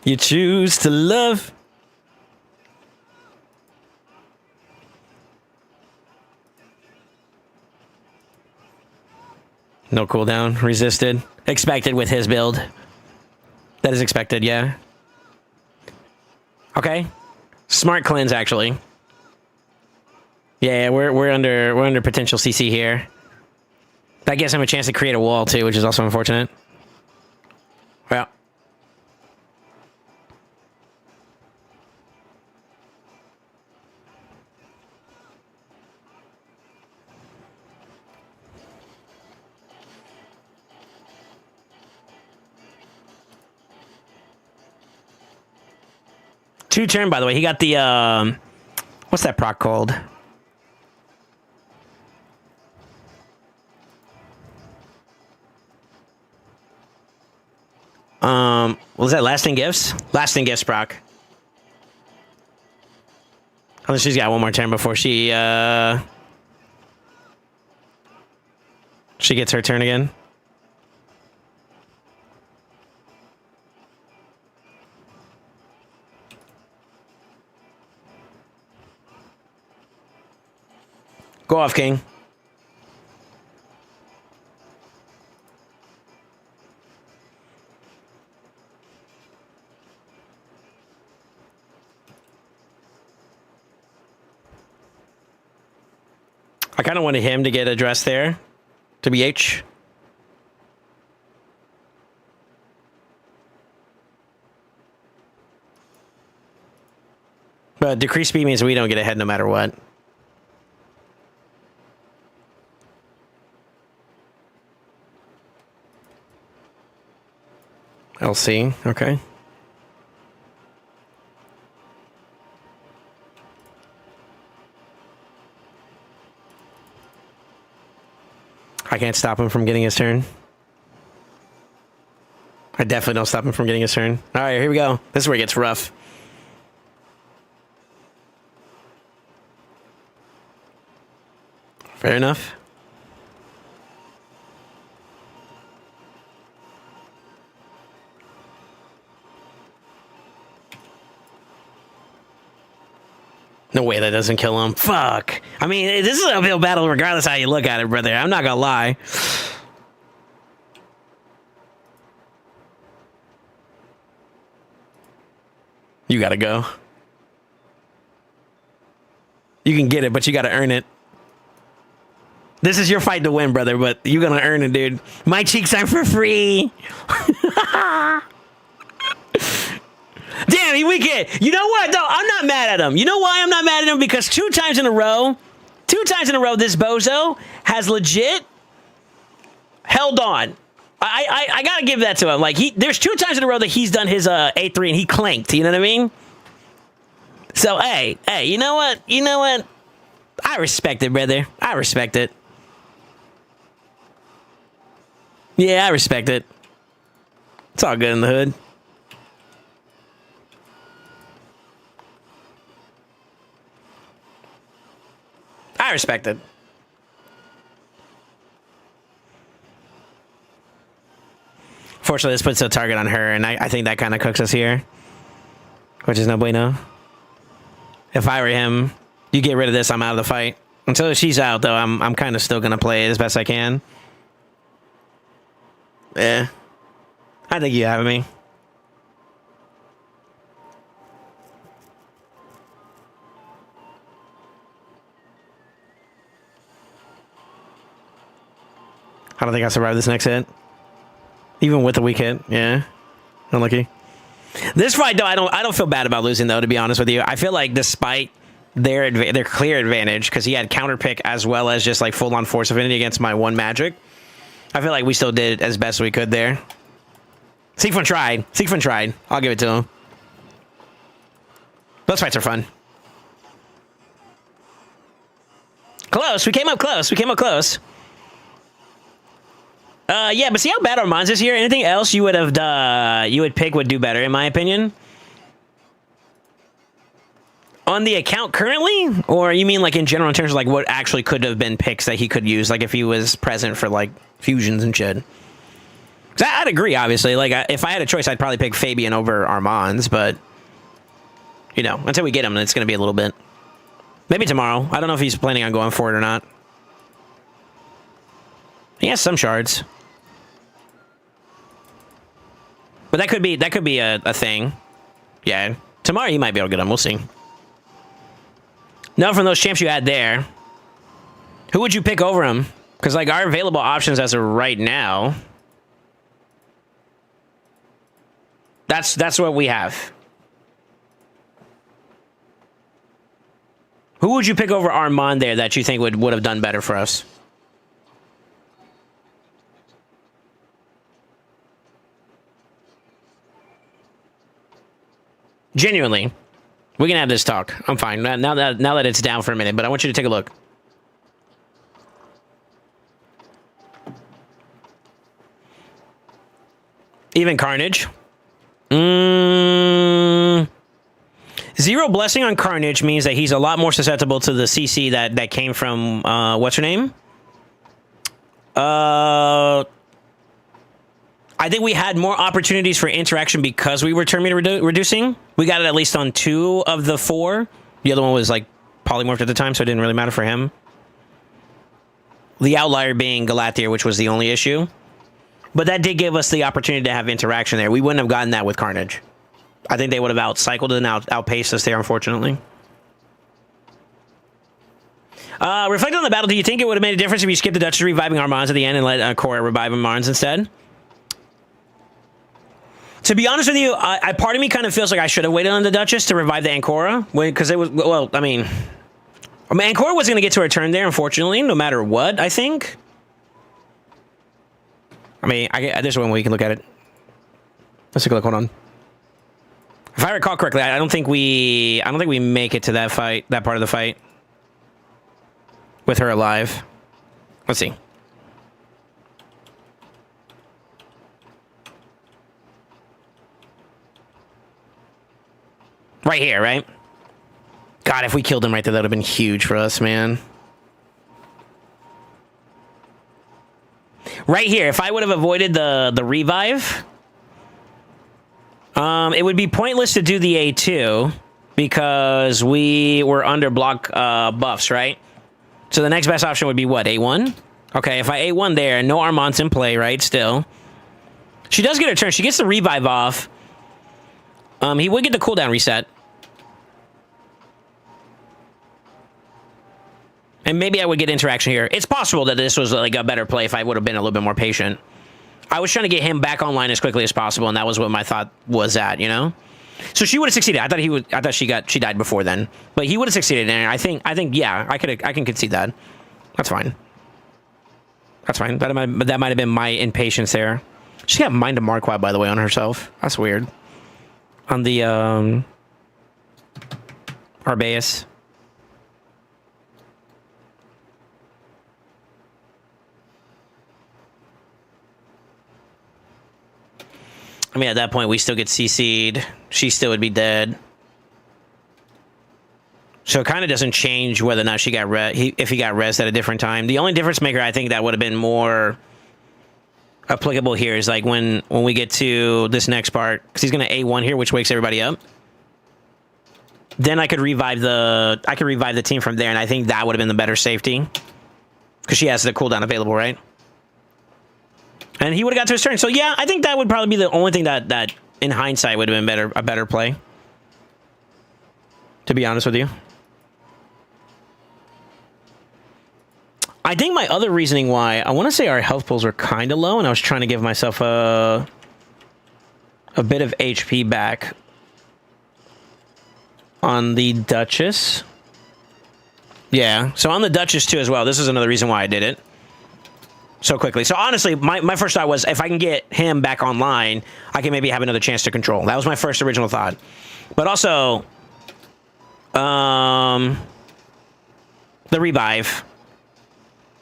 You choose to love. No cooldown. Resisted. Expected with his build. That is expected, yeah. Okay. Smart cleanse, actually. Yeah, we're under potential CC here. That gives him a chance to create a wall too, which is also unfortunate. Well. Two turn, by the way. He got the, what's that proc called? What was that? Lasting Gifts? Lasting Gifts proc. Unless she's got one more turn before she gets her turn again. Go off, King. I kind of wanted him to get addressed there, to BH. But decreased speed means we don't get ahead no matter what. LC, okay. I can't stop him from getting his turn. I definitely don't stop him from getting his turn. All right, here we go. This is where it gets rough. Fair enough. No way that doesn't kill him. Fuck. I mean, this is an uphill battle regardless how you look at it, brother. I'm not gonna lie. You gotta go. You can get it, but you gotta earn it. This is your fight to win, brother, but you're gonna earn it, dude. My cheeks are for free. Damn, we get. You know what, though? I'm not mad at him. You know why I'm not mad at him? Because two times in a row, this bozo has legit held on. I gotta give that to him. Like there's 2 times in a row that he's done his A3 and he clanked. You know what I mean? So hey, you know what? I respect it, brother. I respect it. Yeah, I respect it. It's all good in the hood. I respect it. Fortunately, this puts a target on her, and I think that kind of cooks us here. Which is no bueno. If I were him, you get rid of this, I'm out of the fight. Until she's out, though, I'm kind of still going to play it as best I can. Yeah. I think you have me. I don't think I survived this next hit. Even with the weak hit, yeah. Unlucky. This fight, though, I don't feel bad about losing, though, to be honest with you. I feel like despite their clear advantage, because he had counter pick as well as just like full-on force affinity against my 1 magic, I feel like we still did as best we could there. Siegfried tried. Siegfried tried. I'll give it to him. Those fights are fun. Close. We came up close. We came up close. Yeah, but see how bad Armand's is here? Anything else you would have you would pick would do better, in my opinion? On the account currently? Or you mean like in general in terms of like what actually could have been picks that he could use, like if he was present for like fusions and shit? 'Cause I'd agree, obviously. Like if I had a choice, I'd probably pick Fabian over Armand's, but you know, until we get him, it's going to be a little bit. Maybe tomorrow. I don't know if he's planning on going for it or not. He has some shards. But that could be a thing. Yeah. Tomorrow you might be able to get him. We'll see. Now from those champs you had there, who would you pick over him? Because like our available options as of right now, that's what we have. Who would you pick over Armand there that you think would have done better for us? Genuinely, we can have this talk. I'm fine now that it's down for a minute, but I want you to take a look. Even Carnage. 0 blessing on Carnage means that he's a lot more susceptible to the CC that came from what's her name? I think we had more opportunities for interaction because we were terminator reducing. We got it at least on 2 of the 4. The other one was like polymorphed at the time, so it didn't really matter for him. The outlier being Galathier, which was the only issue. But that did give us the opportunity to have interaction there. We wouldn't have gotten that with Carnage. I think they would have outcycled and outpaced us there, unfortunately. Reflecting on the battle, do you think it would have made a difference if you skipped the Duchess reviving Armands at the end and let Cora revive Armands instead? To be honest with you, part of me kind of feels like I should have waited on the Duchess to revive the Ancora. Because it was, well, I mean, Ancora was going to get to her turn there, unfortunately, no matter what, I think. I mean, there's one way we can look at it. Let's take a look, hold on. If I recall correctly, I don't think we make it to that fight, that part of the fight. With her alive. Let's see. Right here, right? God, if we killed him right there, that would have been huge for us, man. Right here, if I would have avoided the revive, it would be pointless to do the A2 because we were under block buffs, right? So the next best option would be what, A1? Okay, if I A1 there, no Armand's in play, right, still. She does get her turn. She gets the revive off. He would get the cooldown reset. And maybe I would get interaction here. It's possible that this was like a better play if I would have been a little bit more patient. I was trying to get him back online as quickly as possible, and that was what my thought was at, you know? So she would have succeeded. I thought she died before then. But he would have succeeded, and I think yeah, I can concede that. That's fine. That's fine. That might have been my impatience there. She got Mind of Marquard, by the way, on herself. That's weird. On the Arbaeus. I mean, at that point, we still get CC'd. She still would be dead. So it kind of doesn't change whether or not she got if he got rezzed at a different time. The only difference maker I think that would have been more applicable here is like when we get to this next part, because he's going to A1 here, which wakes everybody up. Then I could revive the team from there, and I think that would have been the better safety, because she has the cooldown available, right? And he would have got to his turn. So yeah, I think that would probably be the only thing that in hindsight would have been a better play. To be honest with you. I think my other reasoning why, I want to say our health pools are kind of low, and I was trying to give myself a bit of HP back on the Duchess. Yeah, so on the Duchess too as well. This is another reason why I did it so quickly. So honestly, my first thought was if I can get him back online, I can maybe have another chance to control. That was my first original thought. But also, the revive,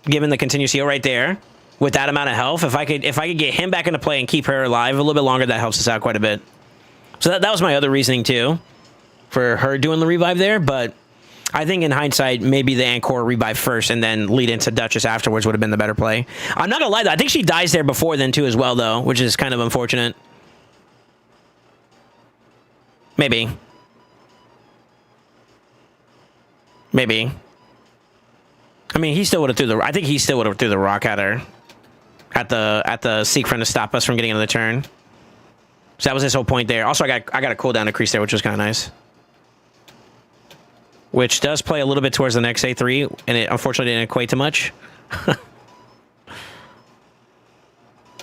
given the continuous heal right there, with that amount of health, if I could get him back into play and keep her alive a little bit longer, that helps us out quite a bit. So that was my other reasoning too, for her doing the revive there. But I think in hindsight, maybe the Anchor revive first and then lead into Duchess afterwards would have been the better play. I'm not gonna lie though, I think she dies there before then too as well though, which is kind of unfortunate. Maybe. I mean, he still would have I think he still would have threw the rock at her. At the Seek Friend to stop us from getting into the turn. So that was his whole point there. Also, I got a cooldown decrease there, which was kind of nice. Which does play a little bit towards the next A3, and it unfortunately didn't equate to much.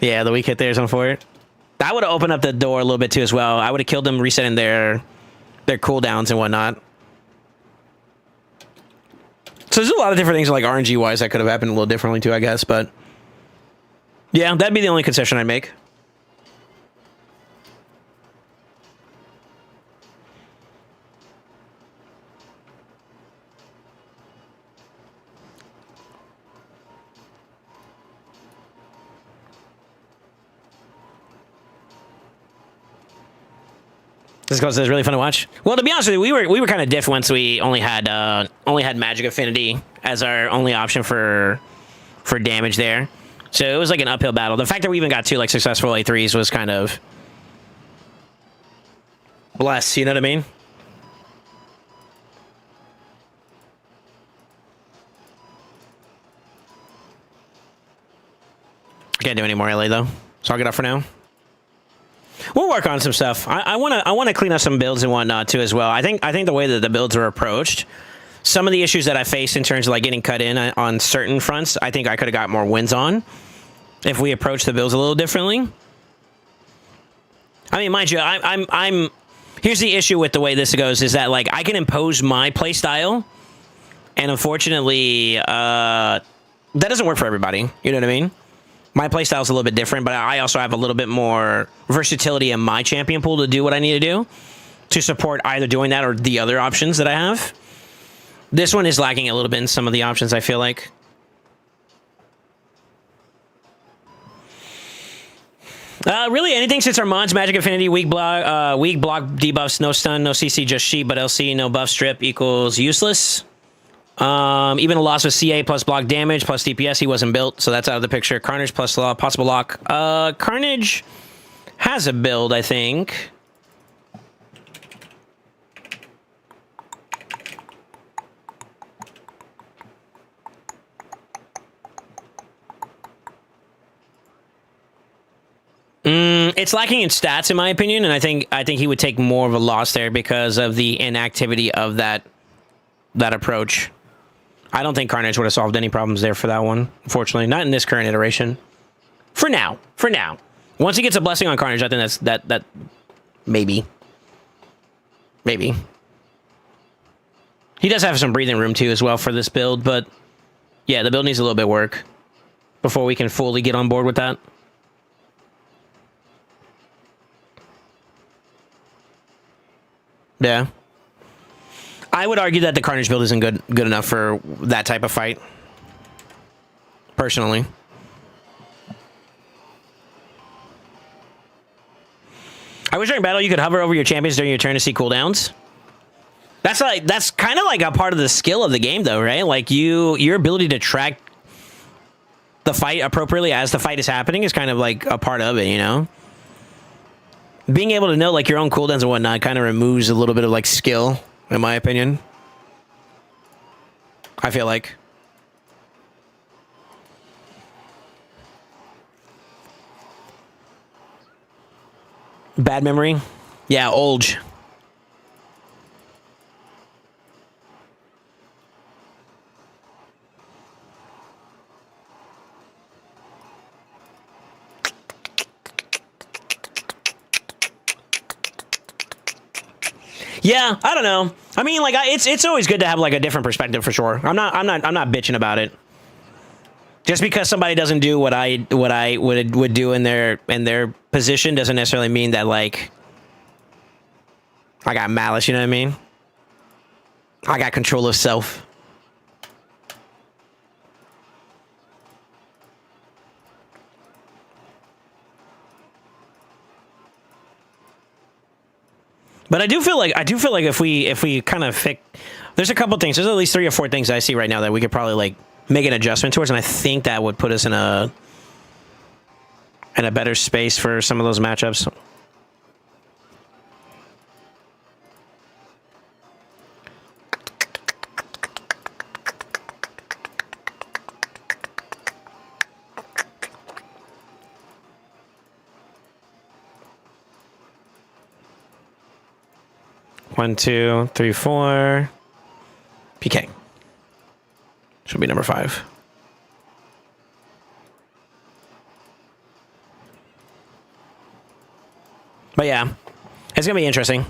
Yeah, the weak hit there is unfortunate. That would have opened up the door a little bit too as well. I would have killed them resetting their cooldowns and whatnot. So there's a lot of different things like RNG-wise that could have happened a little differently too, I guess. But yeah, that'd be the only concession I'd make. This goes is really fun to watch. Well, to be honest with you, we were kind of diff once we only had Magic Affinity as our only option for damage there. So it was like an uphill battle. The fact that we even got two like successful A3s was kind of blessed, you know what I mean? Can't do any more LA though, so I'll get up for now. We'll work on some stuff. I want to clean up some builds and whatnot too as well. I think the way that the builds are approached, some of the issues that I faced in terms of like getting cut in on certain fronts, I think I could have got more wins on if we approach the builds a little differently. I mean, mind you, I'm here's the issue with the way this goes is that like I can impose my play style, and unfortunately, that doesn't work for everybody. You know what I mean? My playstyle is a little bit different, but I also have a little bit more versatility in my champion pool to do what I need to do to support either doing that or the other options that I have. This one is lacking a little bit in some of the options, I feel like. Really, anything since our mods, Magic Affinity, weak block debuffs, no stun, no CC, just sheep, but LC, no buff strip equals useless. Even a loss with CA plus block damage plus DPS, he wasn't built, so that's out of the picture. Carnage plus possible lock. Carnage has a build, I think. It's lacking in stats, in my opinion, and I think he would take more of a loss there because of the inactivity of that approach. I don't think Carnage would have solved any problems there for that one, unfortunately. Not in this current iteration. For now. Once he gets a blessing on Carnage, I think that maybe. Maybe. He does have some breathing room, too, as well, for this build, but yeah, the build needs a little bit of work before we can fully get on board with that. Yeah. I would argue that the Carnage build isn't good enough for that type of fight. Personally. I wish during battle you could hover over your champions during your turn to see cooldowns. That's kind of like a part of the skill of the game, though, right? Like your ability to track the fight appropriately as the fight is happening is kind of like a part of it, you know? Being able to know like your own cooldowns and whatnot kind of removes a little bit of like skill, in my opinion. I feel like. Bad memory? Yeah, Olge. Yeah, I don't know. I mean, like, it's always good to have like a different perspective for sure. I'm not bitching about it. Just because somebody doesn't do what I would do in their position doesn't necessarily mean that like I got malice. You know what I mean? I got control of self. But I do feel like if we kind of fix, there's a couple things. There's at least 3 or 4 things I see right now that we could probably like make an adjustment towards, and I think that would put us in a better space for some of those matchups. One, 2, 3, 4. PK. Should be number 5. But yeah, it's gonna be interesting.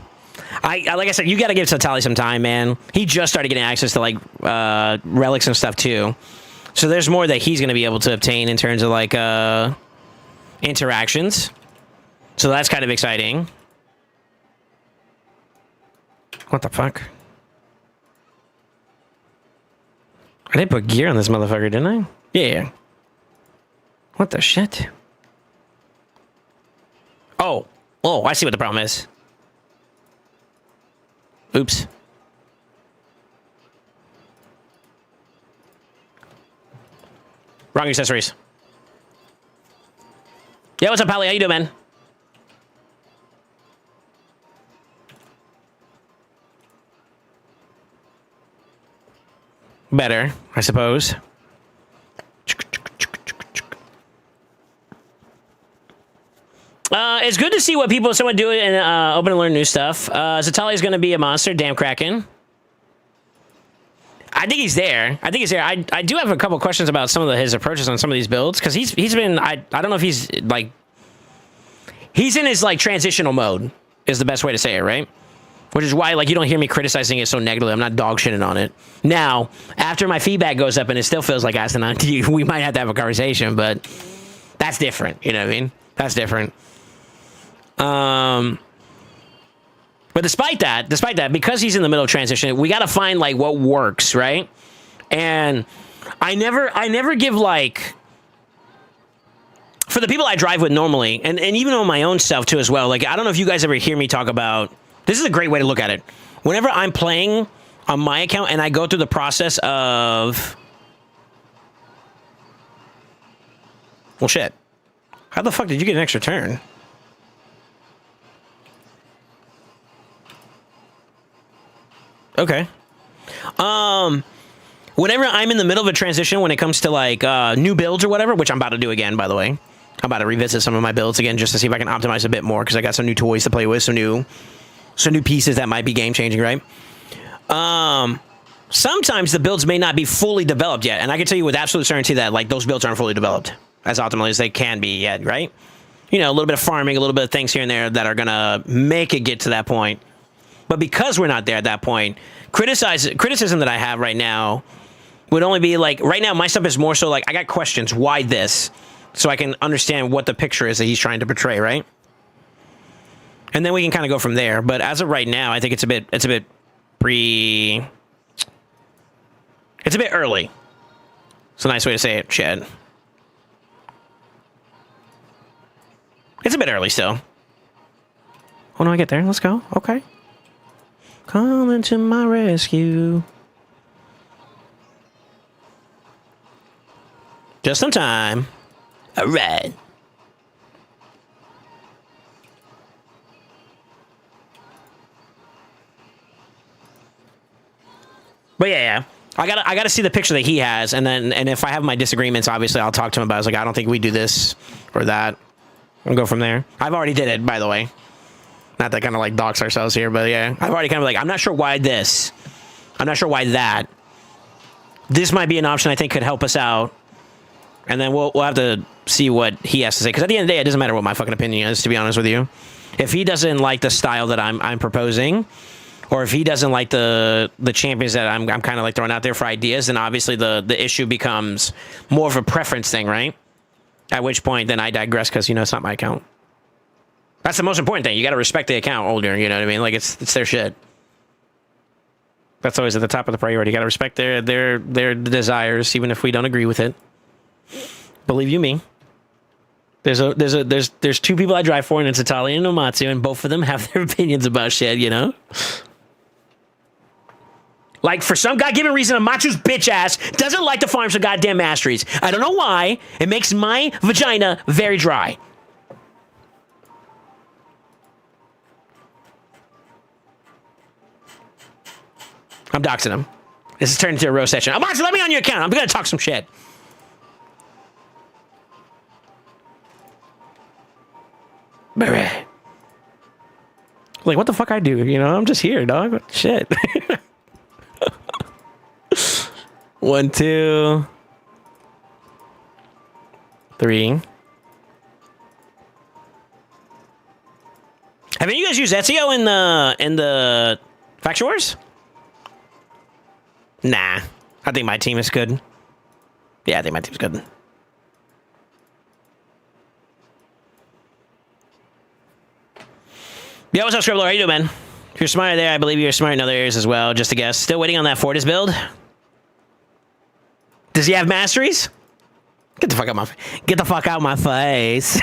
I like I said, you got to give Satali some time, man. He just started getting access to like relics and stuff too, so there's more that he's gonna be able to obtain in terms of like interactions. So that's kind of exciting. What the fuck? I did put gear on this motherfucker, didn't I? Yeah. What the shit? Oh, I see what the problem is. Oops. Wrong accessories. Yeah, what's up, Pally? How you doing, man? Better, I suppose. It's good to see what someone do and open and learn new stuff. Zatali is going to be a monster. Damn Kraken. I think he's there. I do have a couple questions about some of his approaches on some of these builds, because he's been, I don't know if he's like, he's in his like transitional mode is the best way to say it, right? Which is why, like, you don't hear me criticizing it so negatively. I'm not dog shitting on it. Now, after my feedback goes up and it still feels like asinine to you, we might have to have a conversation, but that's different. You know what I mean? That's different. But despite that, because he's in the middle of transition, we got to find, like, what works, right? And I never give, like, for the people I drive with normally, and even on my own stuff, too, as well, like, I don't know if you guys ever hear me talk about, this is a great way to look at it. Whenever I'm playing on my account and I go through the process of... Well, shit. How the fuck did you get an extra turn? Okay. Whenever I'm in the middle of a transition when it comes to, like, new builds or whatever, which I'm about to do again, by the way. I'm about to revisit some of my builds again just to see if I can optimize a bit more, because I got some new toys to play with, some new pieces that might be game-changing, right? Sometimes the builds may not be fully developed yet, and I can tell you with absolute certainty that, like, those builds aren't fully developed as optimally as they can be yet, right? You know, a little bit of farming, a little bit of things here and there that are going to make it get to that point. But because we're not there at that point, criticism that I have right now would only be, like, right now my stuff is more so, like, I got questions. Why this? So I can understand what the picture is that he's trying to portray, right? and then we can kind of go from there. But as of right now, I think it's a bit early. It's a nice way to say it, Chad. It's a bit early still. Oh no, I get there. Let's go. Okay. Coming to my rescue. Just in time. All right. But yeah. I gotta see the picture that he has, and if I have my disagreements, obviously I'll talk to him about it. I was like, I don't think we do this or that, and go from there. I've already did it, by the way. Not that kind of like dox ourselves here, but yeah, I've already kind of like, I'm not sure why this. I'm not sure why that. This might be an option I think could help us out, and then we'll have to see what he has to say. Because at the end of the day, it doesn't matter what my fucking opinion is, to be honest with you. If he doesn't like the style that I'm proposing, or if he doesn't like the champions that I'm kind of like throwing out there for ideas, then obviously the issue becomes more of a preference thing, right? At which point, then I digress because, you know, it's not my account. That's the most important thing. You got to respect the account older, you know what I mean? Like, it's their shit. That's always at the top of the priority. You got to respect their desires, even if we don't agree with it. Believe you me. There's two people I drive for, and it's Italia and Omatsu, and both of them have their opinions about shit, you know? Like, for some god-given reason, Amatsu's bitch ass doesn't like to farm some goddamn masteries. I don't know why. It makes my vagina very dry. I'm doxing him. This is turning into a roast session. Amatsu, let me on your account. I'm gonna talk some shit. Like, what the fuck I do? You know, I'm just here, dog. Shit. 1, 2, 3. Have you guys used Ezio in the Faction Wars? Nah. I think my team is good. Yeah, I think my team's good. Yo, what's up, Scribbler? How you doing, man? If you're smart there, I believe you're smart in other areas as well. Just a guess. Still waiting on that Fortis build? Does he have masteries? Get the fuck out my face.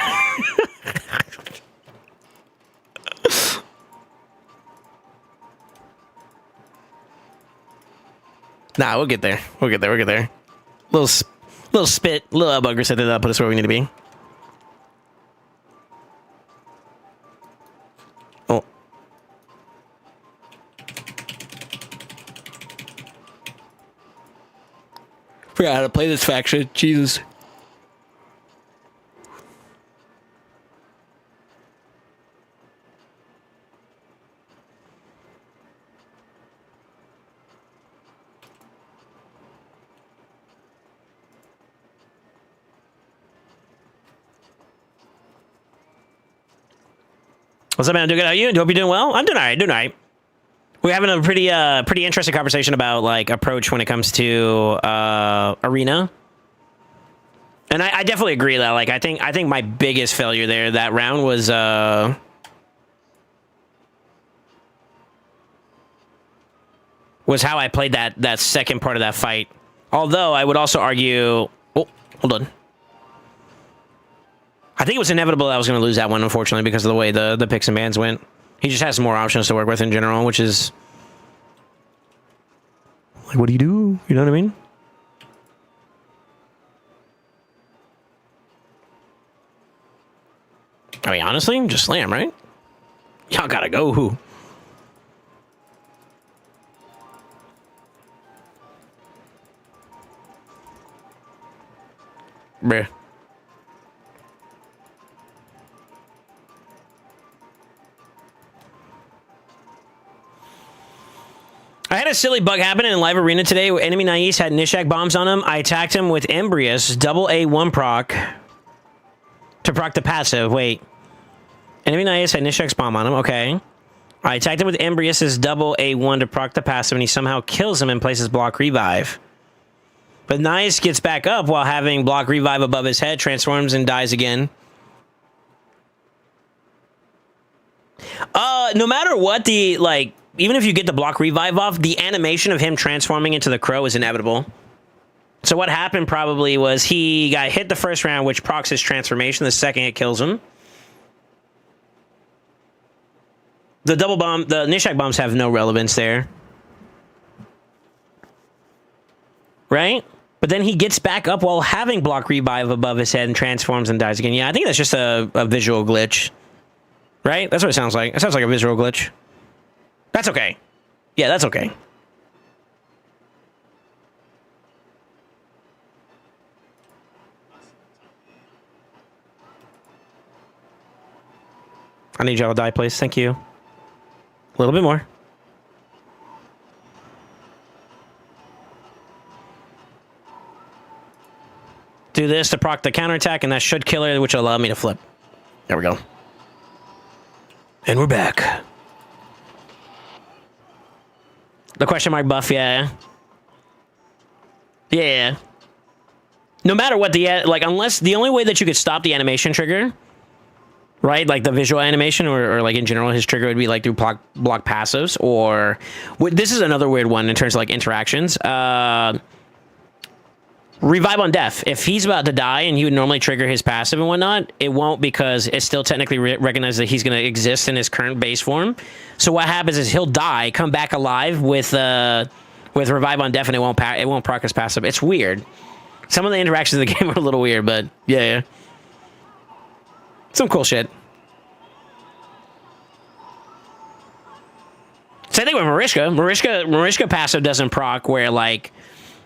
Nah, we'll get there. We'll get there. Little spit, little elbow set that'll put us where we need to be. Oh. Forgot how to play this faction. Jesus. What's up, man? Doing good? How are you? Hope you're doing well. I'm doing all right. We're having a pretty interesting conversation about like approach when it comes to arena, and I definitely agree that like I think my biggest failure there that round was how I played that second part of that fight. Although I would also argue, oh, hold on. I think it was inevitable that I was going to lose that one, unfortunately, because of the way the picks and bans went. He just has more options to work with in general, which is... like, what do? You know what I mean? I mean, honestly, just slam, right? Y'all gotta go, who? Bruh. I had a silly bug happen in live arena today where enemy Nais had Nishak bombs on him. I attacked him with Embrius, double A1 proc to proc the passive. Wait. Enemy Nais had Nishak's bomb on him. Okay. I attacked him with Embrius's double A1 to proc the passive, and he somehow kills him and places block revive. But Nais gets back up while having block revive above his head, transforms and dies again. No matter what, the like, even if you get the block revive off, the animation of him transforming into the crow is inevitable. So what happened probably was he got hit the first round, which procs his transformation. The second hit kills him. The double bomb, the Nishak bombs have no relevance there. Right? But then he gets back up while having block revive above his head and transforms and dies again. Yeah, I think that's just a visual glitch. Right? That's what it sounds like. It sounds like a visual glitch. That's okay. Yeah, that's okay. I need y'all to die, please. Thank you. A little bit more. Do this to proc the counterattack, and that should kill her, which will allow me to flip. There we go. And we're back. The question mark buff, yeah. Yeah. No matter what the, like, unless the only way that you could stop the animation trigger, right? Like the visual animation or like in general, his trigger would be like through block passives or this is another weird one in terms of like interactions. Revive on death. If he's about to die and he would normally trigger his passive and whatnot, it won't because it still technically recognizes that he's going to exist in his current base form. So what happens is he'll die, come back alive with revive on death, and it won't proc his passive. It's weird. Some of the interactions in the game are a little weird, but yeah. Some cool shit. Same thing with Marishka. Marishka passive doesn't proc where like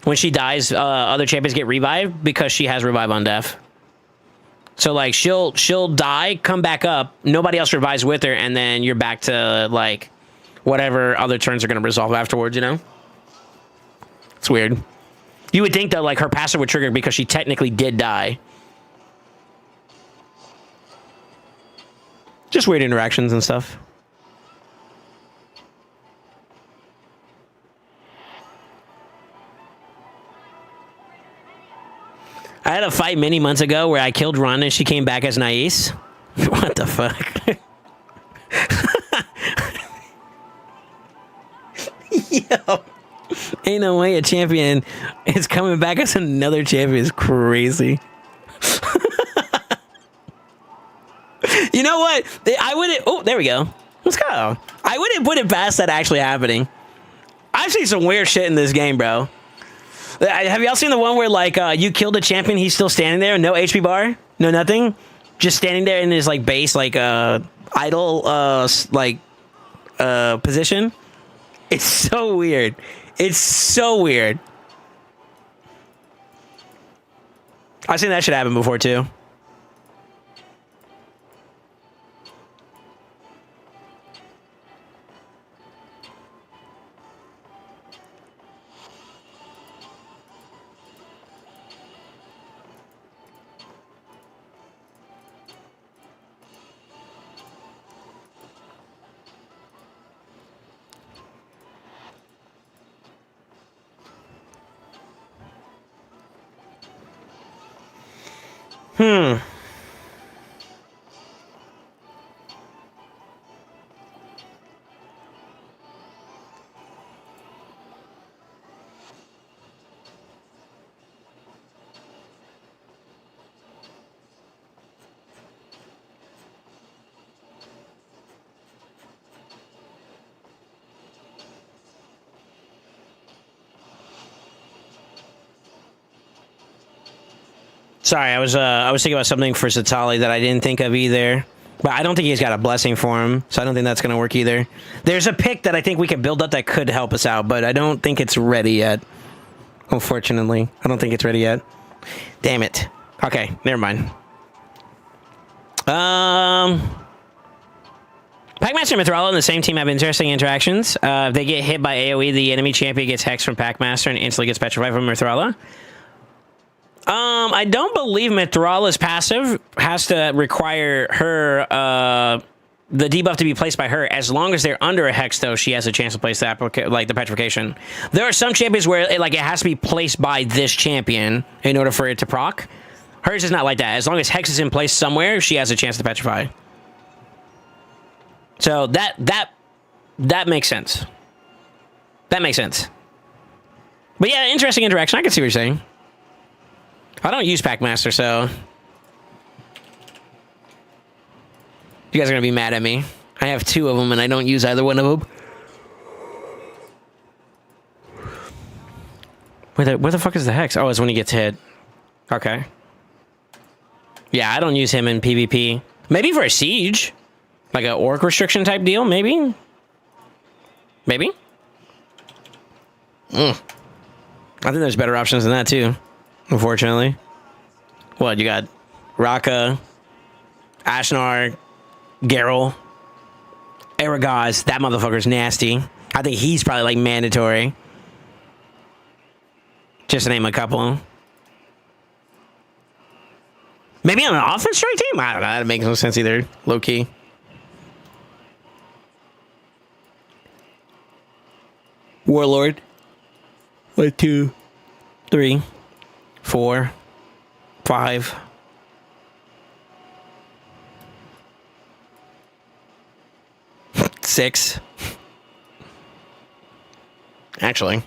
when she dies, other champions get revived because she has revive on death. So like she'll die, come back up, nobody else revives with her, and then you're back to like whatever other turns are gonna resolve afterwards, you know? It's weird. You would think that like her passive would trigger because she technically did die. Just weird interactions and stuff. I had a fight many months ago where I killed Ron and she came back as Nais. What the fuck? Yo. Ain't no way a champion is coming back as another champion is crazy. You know what? I wouldn't... Oh, there we go. Let's go. I wouldn't put it past that actually happening. I've seen some weird shit in this game, bro. Have y'all seen the one where, like, you killed a champion, he's still standing there, no HP bar, no nothing? Just standing there in his, like, base, like, idle, position? It's so weird. It's so weird. I've seen that shit happen before, too. Sorry, I was thinking about something for Satali that I didn't think of either. But I don't think he's got a blessing for him, so I don't think that's going to work either. There's a pick that I think we could build up that could help us out, but I don't think it's ready yet. Unfortunately, I don't think it's ready yet. Damn it. Okay, never mind. Packmaster and Mithrala on the same team have interesting interactions. If they get hit by AoE, the enemy champion gets hexed from Packmaster and instantly gets petrified from Mithrala. I don't believe Mithrala's passive has to require her, the debuff to be placed by her. As long as they're under a hex, though, she has a chance to place the the petrification. There are some champions where it has to be placed by this champion in order for it to proc. Hers is not like that. As long as hex is in place somewhere, she has a chance to petrify. So that makes sense. That makes sense. But yeah, interesting interaction. I can see what you're saying. I don't use Packmaster, so you guys are gonna be mad at me. I have 2 of them, and I don't use either one of them. Where the fuck is the Hex? Oh, it's when he gets hit. Okay. Yeah, I don't use him in PvP. Maybe for a siege. Like an orc restriction type deal, maybe? Maybe? I think there's better options than that, too. Unfortunately. What, you got Raka, Ashnar, Geralt, Aragaz. That motherfucker's nasty. I think he's probably, like, mandatory. Just to name a couple. Maybe on an offense strike team? I don't know. That makes no sense either. Low key. Warlord. 1, 2, 3, 4, 5. Six. Actually.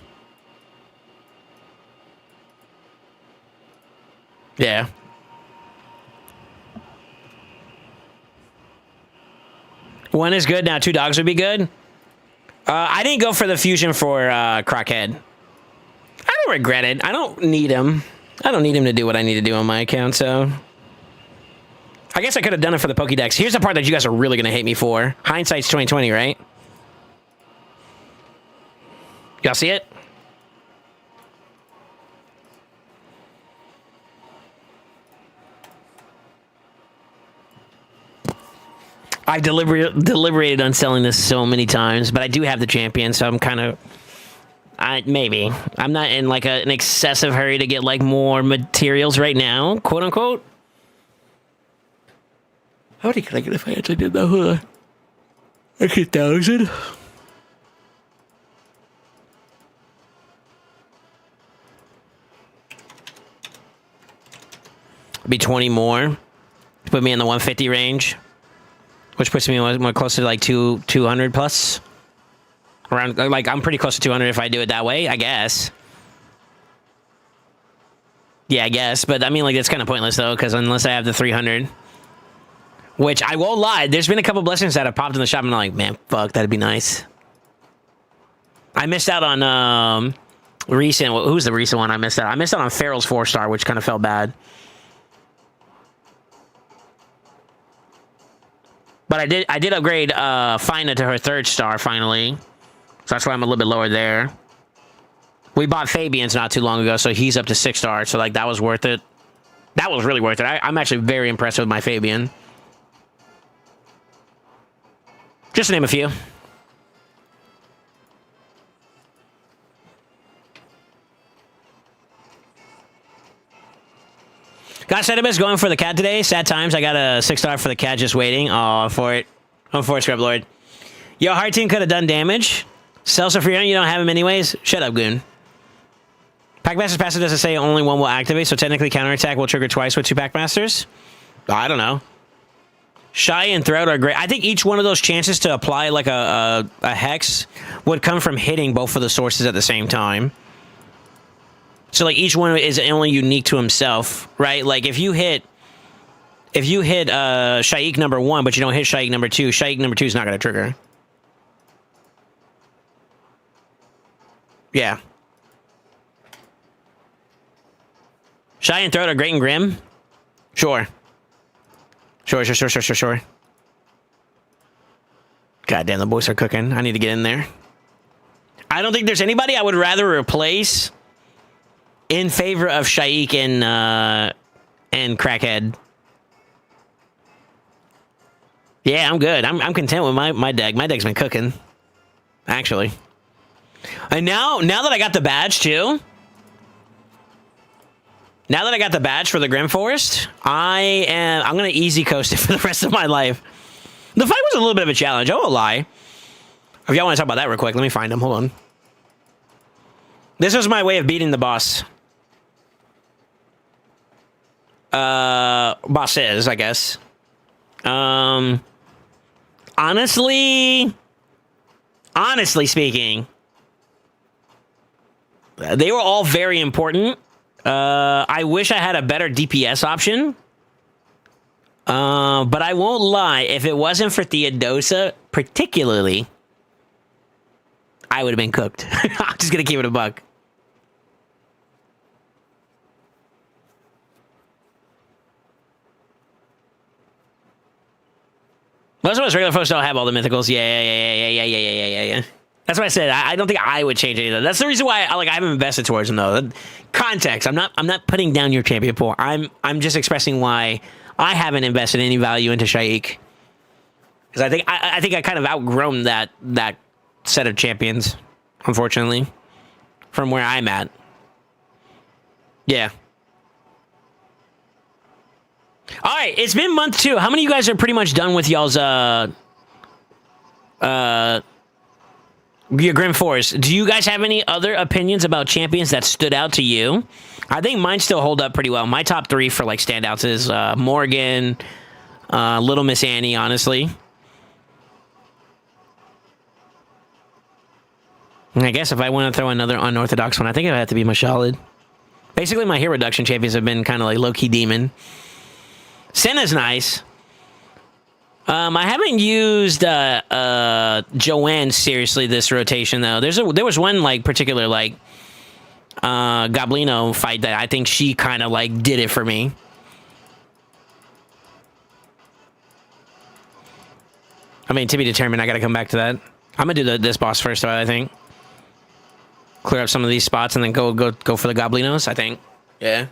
Yeah. One is good. Now 2 dogs would be good. I didn't go for the fusion for Crockhead. I don't regret it. I don't need him. I don't need him to do what I need to do on my account, so... I guess I could have done it for the Pokédex. Here's the part that you guys are really going to hate me for. Hindsight's 2020, right? Y'all see it? I deliberated on selling this so many times, but I do have the champion, so I'm kind of... maybe. I'm not in, like, an excessive hurry to get, like, more materials right now, quote-unquote. How many could I get if I actually did that? Hold on. Like 1,000? Be 20 more. Put me in the 150 range. Which puts me more closer to like 200 plus. Around, like, I'm pretty close to 200 if I do it that way, I guess. Yeah, I guess. But I mean, like, it's kind of pointless though, because unless I have the 300. Which, I won't lie, there's been a couple blessings that have popped in the shop and I'm like, man, fuck, that'd be nice. I missed out on, recent, who's the recent one I missed out? I missed out on Farrell's 4-star, which kind of felt bad. But I did upgrade Fina to her 3rd star finally. So that's why I'm a little bit lower there. We bought Fabian's not too long ago, so he's up to 6 stars. So like that was worth it. That was really worth it. I'm actually very impressed with my Fabian. Just to name a few. Got Sedimus going for the cat today. Sad times. I got a 6-star for the cat just waiting. Oh, for it. I'm for it, Scrub Lord. Yo, Heart Team could have done damage. Celsa for you don't have him anyways. Shut up, Goon. Packmaster's passive doesn't say only one will activate, so technically counterattack will trigger twice with 2 Packmasters. I don't know. Shy and Throat are great. I think each one of those chances to apply like a hex would come from hitting both of the sources at the same time. So like each one is only unique to himself, right? Like if you hit Shaik number 1, but you don't hit Shaik number 2, Shaik number 2 is not going to trigger. Yeah. Shy and Throat are great and grim? Sure. Sure. God damn, the boys are cooking. I need to get in there. I don't think there's anybody I would rather replace in favor of Shaik and Crackhead. Yeah, I'm good. I'm content with my deck. My deck's been cooking, actually. And now that I got the badge too, now that I got the badge for the Grim Forest, I'm gonna easy coast it for the rest of my life. The fight was a little bit of a challenge. I won't lie. If y'all want to talk about that real quick, let me find him. Hold on. This was my way of beating the boss. Bosses, I guess. I honestly speaking, they were all very important. I wish I had a better DPS option. But I won't lie, if it wasn't for Theodosa, particularly, I would have been cooked. I'm just going to keep it a buck. Most of us regular folks don't have all the mythicals. Yeah. That's what I said. I don't think I would change any of that. That's the reason why I haven't invested towards them though. Context. I'm not putting down your champion pool. I'm just expressing why I haven't invested any value into Shaik. Because I think I kind of outgrown that set of champions, unfortunately, from where I'm at. Yeah. All right, it's been month 2. How many of you guys are pretty much done with y'all's your Grim Force? Do you guys have any other opinions about champions that stood out to you? I think mine still hold up pretty well. My top 3 for like standouts is Morgan, Little Miss Annie, honestly. And I guess if I want to throw another unorthodox one, I think it would have to be Mashalid. Basically, my hero reduction champions have been kind of like low-key demon. Senna's nice. I haven't used Joanne seriously this rotation though. There was one like particular like Goblino fight that I think she kind of like did it for me. I mean, to be determined. I got to come back to that. I'm gonna do this boss first, though. I think clear up some of these spots and then go for the Goblinos. I think. Yeah.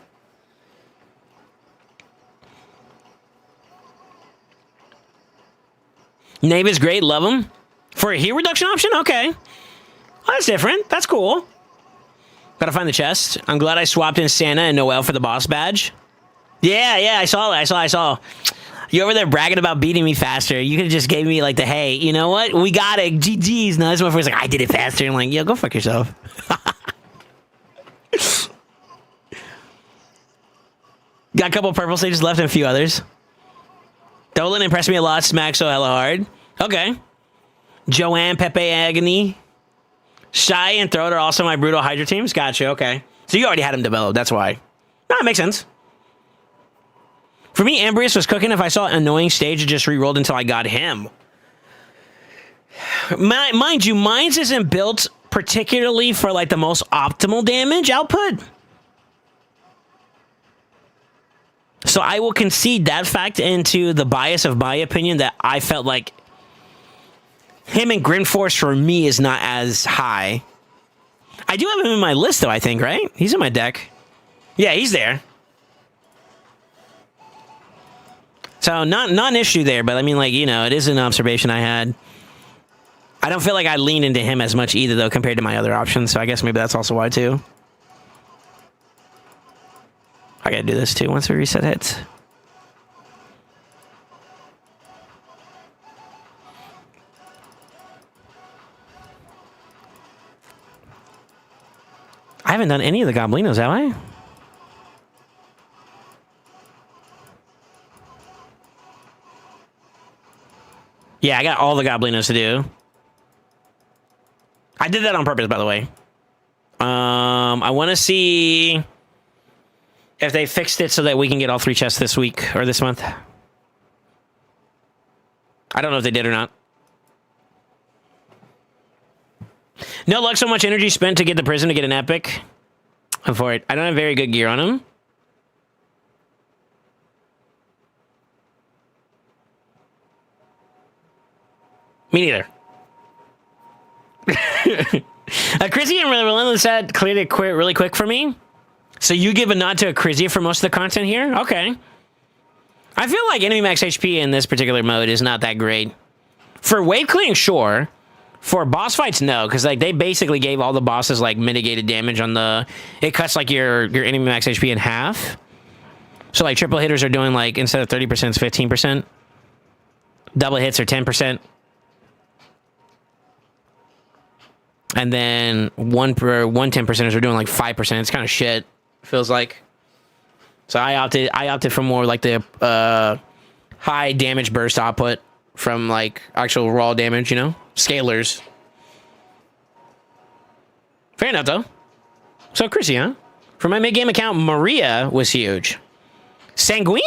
Nave is great. Love him. For a heat reduction option? Okay. Well, that's different. That's cool. Gotta find the chest. I'm glad I swapped in Santa and Noel for the boss badge. Yeah, I saw. You over there bragging about beating me faster. You could have just gave me like the, hey, you know what? We got it. GG's. No, this motherfucker's like, I did it faster. I'm like, yo, go fuck yourself. Got a couple purple stages left and a few others. Dolan impressed me a lot. Smack so hella hard. Okay. Joanne, Pepe Agony. Shy and Throat are also my brutal Hydra teams. Gotcha. Okay. So you already had them developed. That's why. No, it makes sense. For me, Ambrius was cooking. If I saw an annoying stage, it just re-rolled until I got him. Mind you, mine's isn't built particularly for like the most optimal damage output. So I will concede that fact into the bias of my opinion that I felt like him and Grim Force for me is not as high. I do have him in my list though, I think, right? He's in my deck. Yeah, he's there. So not an issue there, but I mean, like, you know, it is an observation I had. I don't feel like I lean into him as much either though compared to my other options, so I guess maybe that's also why too. I gotta do this too once we reset hits. I haven't done any of the Goblinos, have I? Yeah, I got all the Goblinos to do. I did that on purpose, by the way. I want to see if they fixed it so that we can get all 3 chests this week or this month. I don't know if they did or not. No luck, so much energy spent to get the prison to get an epic. I'm for it. I don't have very good gear on him. Me neither. Chrissy and Relentless had cleared it really quick for me. So you give a nod to Acrizia for most of the content here? Okay. I feel like enemy max HP in this particular mode is not that great. For wave clearing, sure. For boss fights, no. Because like they basically gave all the bosses like mitigated damage on the... It cuts like your enemy max HP in half. So like triple hitters are doing like, instead of 30%, it's 15%. Double hits are 10%. And then one 10%ers are doing like 5%. It's kind of shit. Feels like. So I opted for more like the high damage burst output from like actual raw damage, you know? Scalers. Fair enough, though. So, Chrissy, huh? For my mid-game account, Maria was huge. Sanguine?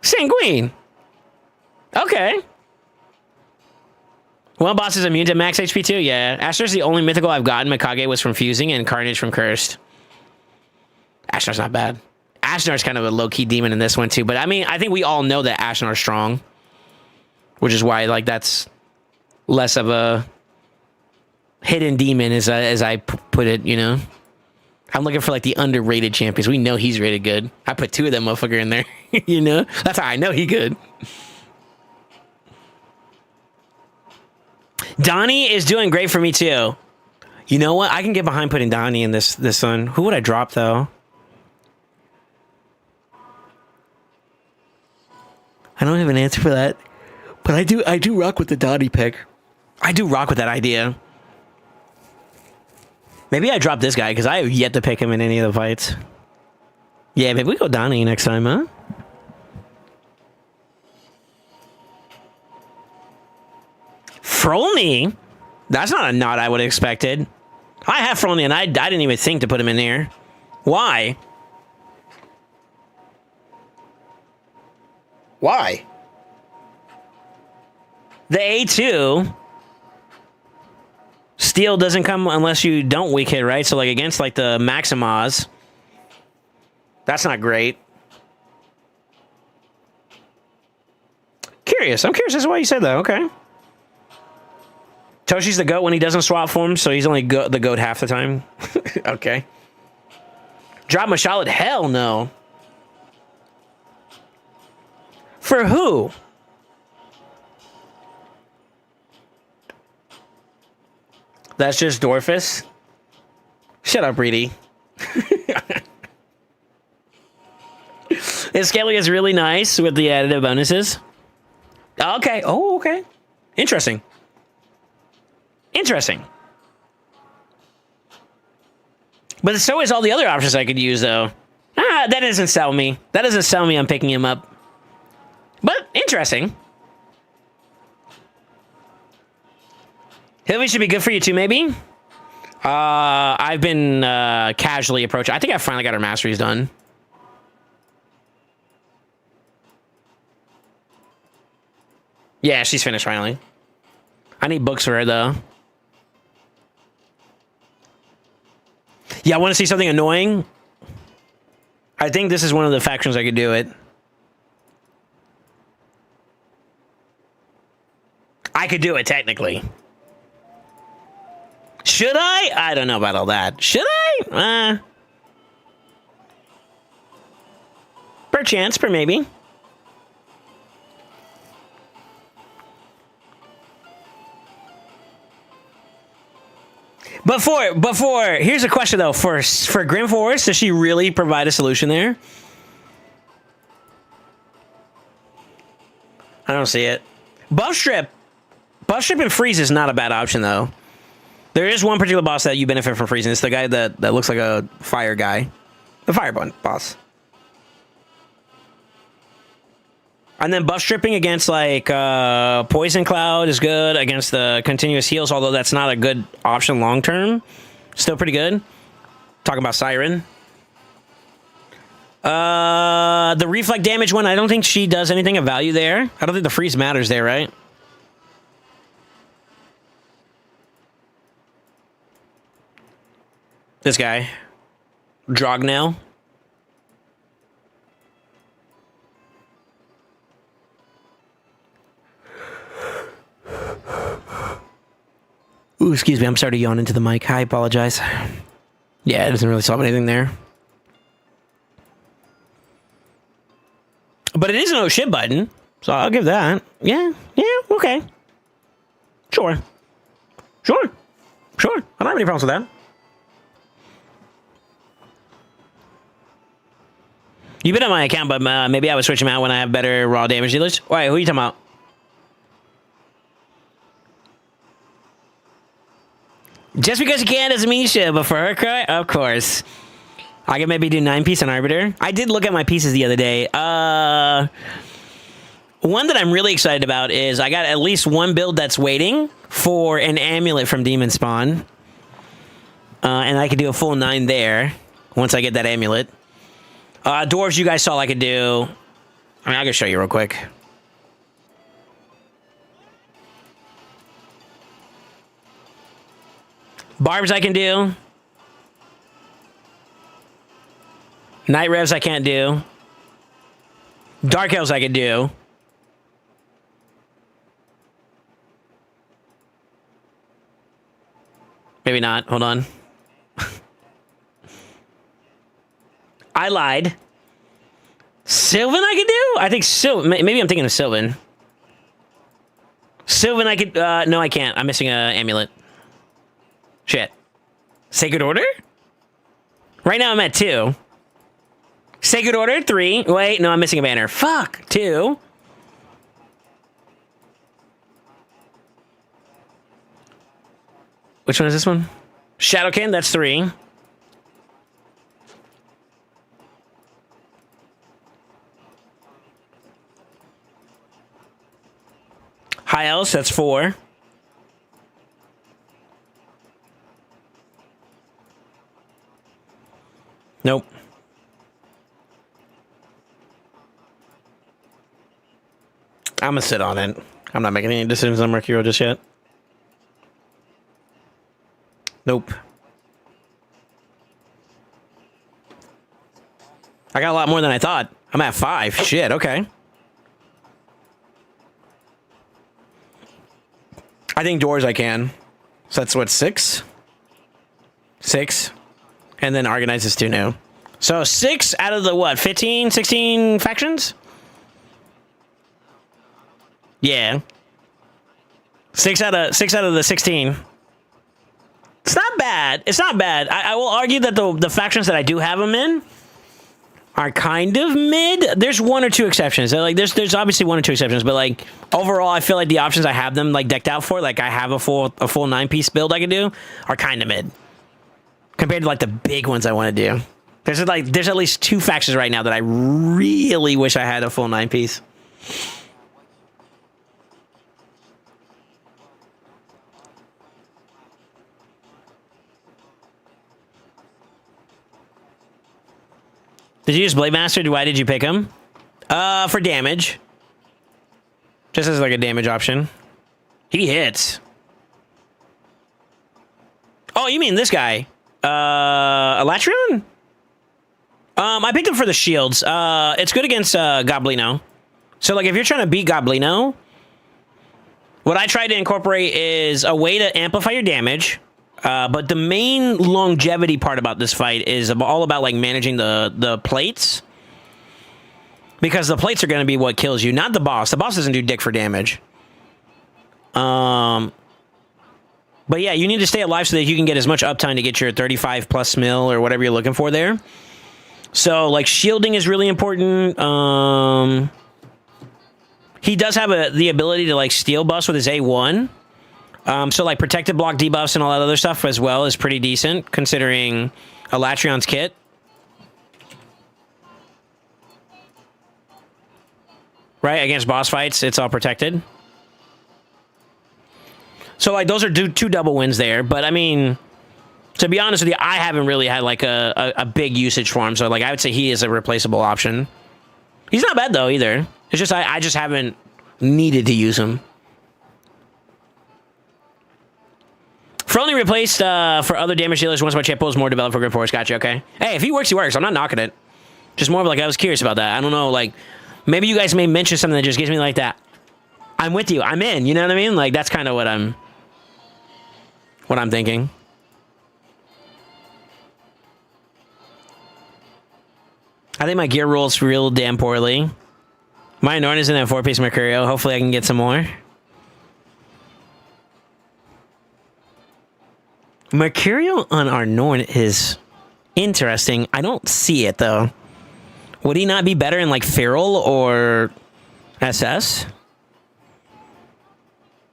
Sanguine. Okay. One boss is immune to max HP too? Yeah. Asher's the only mythical I've gotten. Mikage was from Fusing and Carnage from Cursed. Ashnar's not bad. Ashnar's kind of a low-key demon in this one too. But I mean, I think we all know that Ashnar's strong. Which is why, like, that's less of a hidden demon as I put it, you know? I'm looking for, like, the underrated champions. We know he's rated good. I put 2 of them motherfucker in there, you know? That's how I know he good. Donnie is doing great for me, too. You know what? I can get behind putting Donnie in this one. Who would I drop, though? I don't have an answer for that. But I do rock with the Donnie pick. I do rock with that idea. Maybe I drop this guy because I have yet to pick him in any of the fights. Yeah, maybe we go Donnie next time, huh? Frolny? That's not a nod I would have expected. I have Frolny and I didn't even think to put him in here. Why? Why? The A2 steel doesn't come unless you don't weak hit, right? So like against like the Maximaz, that's not great. Curious. I'm curious as to why you said that. Okay. Toshi's the GOAT when he doesn't swap forms, so he's only the GOAT half the time. Okay. Drop Mashalad? Hell no. For who? That's just Dorfus? Shut up, Reedy. His scaling is really nice with the additive bonuses. Okay. Oh, okay. Interesting. Interesting. But so is all the other options I could use, though. Ah, that doesn't sell me. That doesn't sell me I'm picking him up. But interesting. Hillary should be good for you too, maybe? I've been casually approaching. I think I finally got her masteries done. Yeah, she's finished finally. I need books for her, though. Yeah, I want to see something annoying. I think this is one of the factions I could do it. I could do it, technically. Should I? I don't know about all that. Should I? Per chance, per maybe. Before, here's a question though. For Grim Forest, does she really provide a solution there? I don't see it. Buff Strip and Freeze is not a bad option though. There is one particular boss that you benefit from freezing. It's the guy that looks like a fire guy. The fire boss. And then buff stripping against like Poison Cloud is good against the continuous heals, although that's not a good option long term. Still pretty good. Talking about Siren. The reflect damage one, I don't think she does anything of value there. I don't think the freeze matters there, right? This guy. Drognell. Ooh, excuse me, I'm sorry to yawn into the mic. I apologize. Yeah, it doesn't really solve anything there. But it is an oh shit button, so I'll give that. Yeah, okay. Sure. I don't have any problems with that. You've been on my account, but maybe I would switch him out when I have better raw damage dealers. Wait, who are you talking about? Just because you can doesn't mean you should, but for her cry, of course. I can maybe do 9-piece on Arbiter. I did look at my pieces the other day. One that I'm really excited about is I got at least one build that's waiting for an amulet from Demon Spawn. And I could do a full 9 there once I get that amulet. Dwarves, you guys saw I could do. I mean, I can show you real quick. Barbs I can do. Night Revs I can't do. Dark Elves I could do. Maybe not. Hold on. I lied. Sylvan I could do? I think Sylvan. Maybe I'm thinking of Sylvan. Sylvan I could... no, I can't. I'm missing an amulet. Shit. Sacred Order? Right now I'm at 2. Sacred Order, 3. Wait, no, I'm missing a banner. Fuck, 2. Which one is this one? Shadowkin, that's 3. High Elves, that's 4. Nope. I'm gonna sit on it. I'm not making any decisions on Mercurial just yet. Nope. I got a lot more than I thought. I'm at 5. Shit, okay. I think doors I can. So that's what, 6? 6. And then Argonite is 2 new. So 6 out of the what, 15, 16 factions? Yeah. 6 out of the 16. It's not bad. It's not bad. I will argue that the factions that I do have them in are kind of mid. There's 1 or 2 exceptions. Like there's obviously 1 or 2 exceptions, but like overall, I feel like the options I have them like decked out for, like I have a full 9-piece build I can do, are kind of mid compared to like the big ones I want to do. There's at least 2 factions right now that I really wish I had a full 9-piece. Did you use Blade Master? Why did you pick him? For damage. Just as like a damage option. He hits. Oh, you mean this guy? Elatrion? I picked him for the shields. It's good against Goblino. So like if you're trying to beat Goblino, what I try to incorporate is a way to amplify your damage. But the main longevity part about this fight is all about like managing the plates, because the plates are going to be what kills you, not the boss. The boss doesn't do dick for damage. But yeah, you need to stay alive so that you can get as much uptime to get your 35 plus mil or whatever you're looking for there. So like shielding is really important. He does have the ability to like steal buffs with his A1. So like protected block debuffs and all that other stuff as well is pretty decent considering Elatrion's kit. Right, against boss fights, it's all protected. So like those are 2 double wins there, but I mean, to be honest with you, I haven't really had like a big usage for him, so like I would say he is a replaceable option. He's not bad though either. It's just I just haven't needed to use him. Only replaced for other damage dealers once my chip pool is more developed for Grid Force. Gotcha, okay. Hey, if he works, he works. I'm not knocking it. Just more of like, I was curious about that. I don't know, like, maybe you guys may mention something that just gives me like that. I'm with you. I'm in. You know what I mean? Like, that's kind of what I'm thinking. I think my gear rolls real damn poorly. My Norn isn't at 4-piece Mercurial. Hopefully I can get some more. Mercurial on our Norn is interesting. I don't see it, though. Would he not be better in, like, Feral or SS?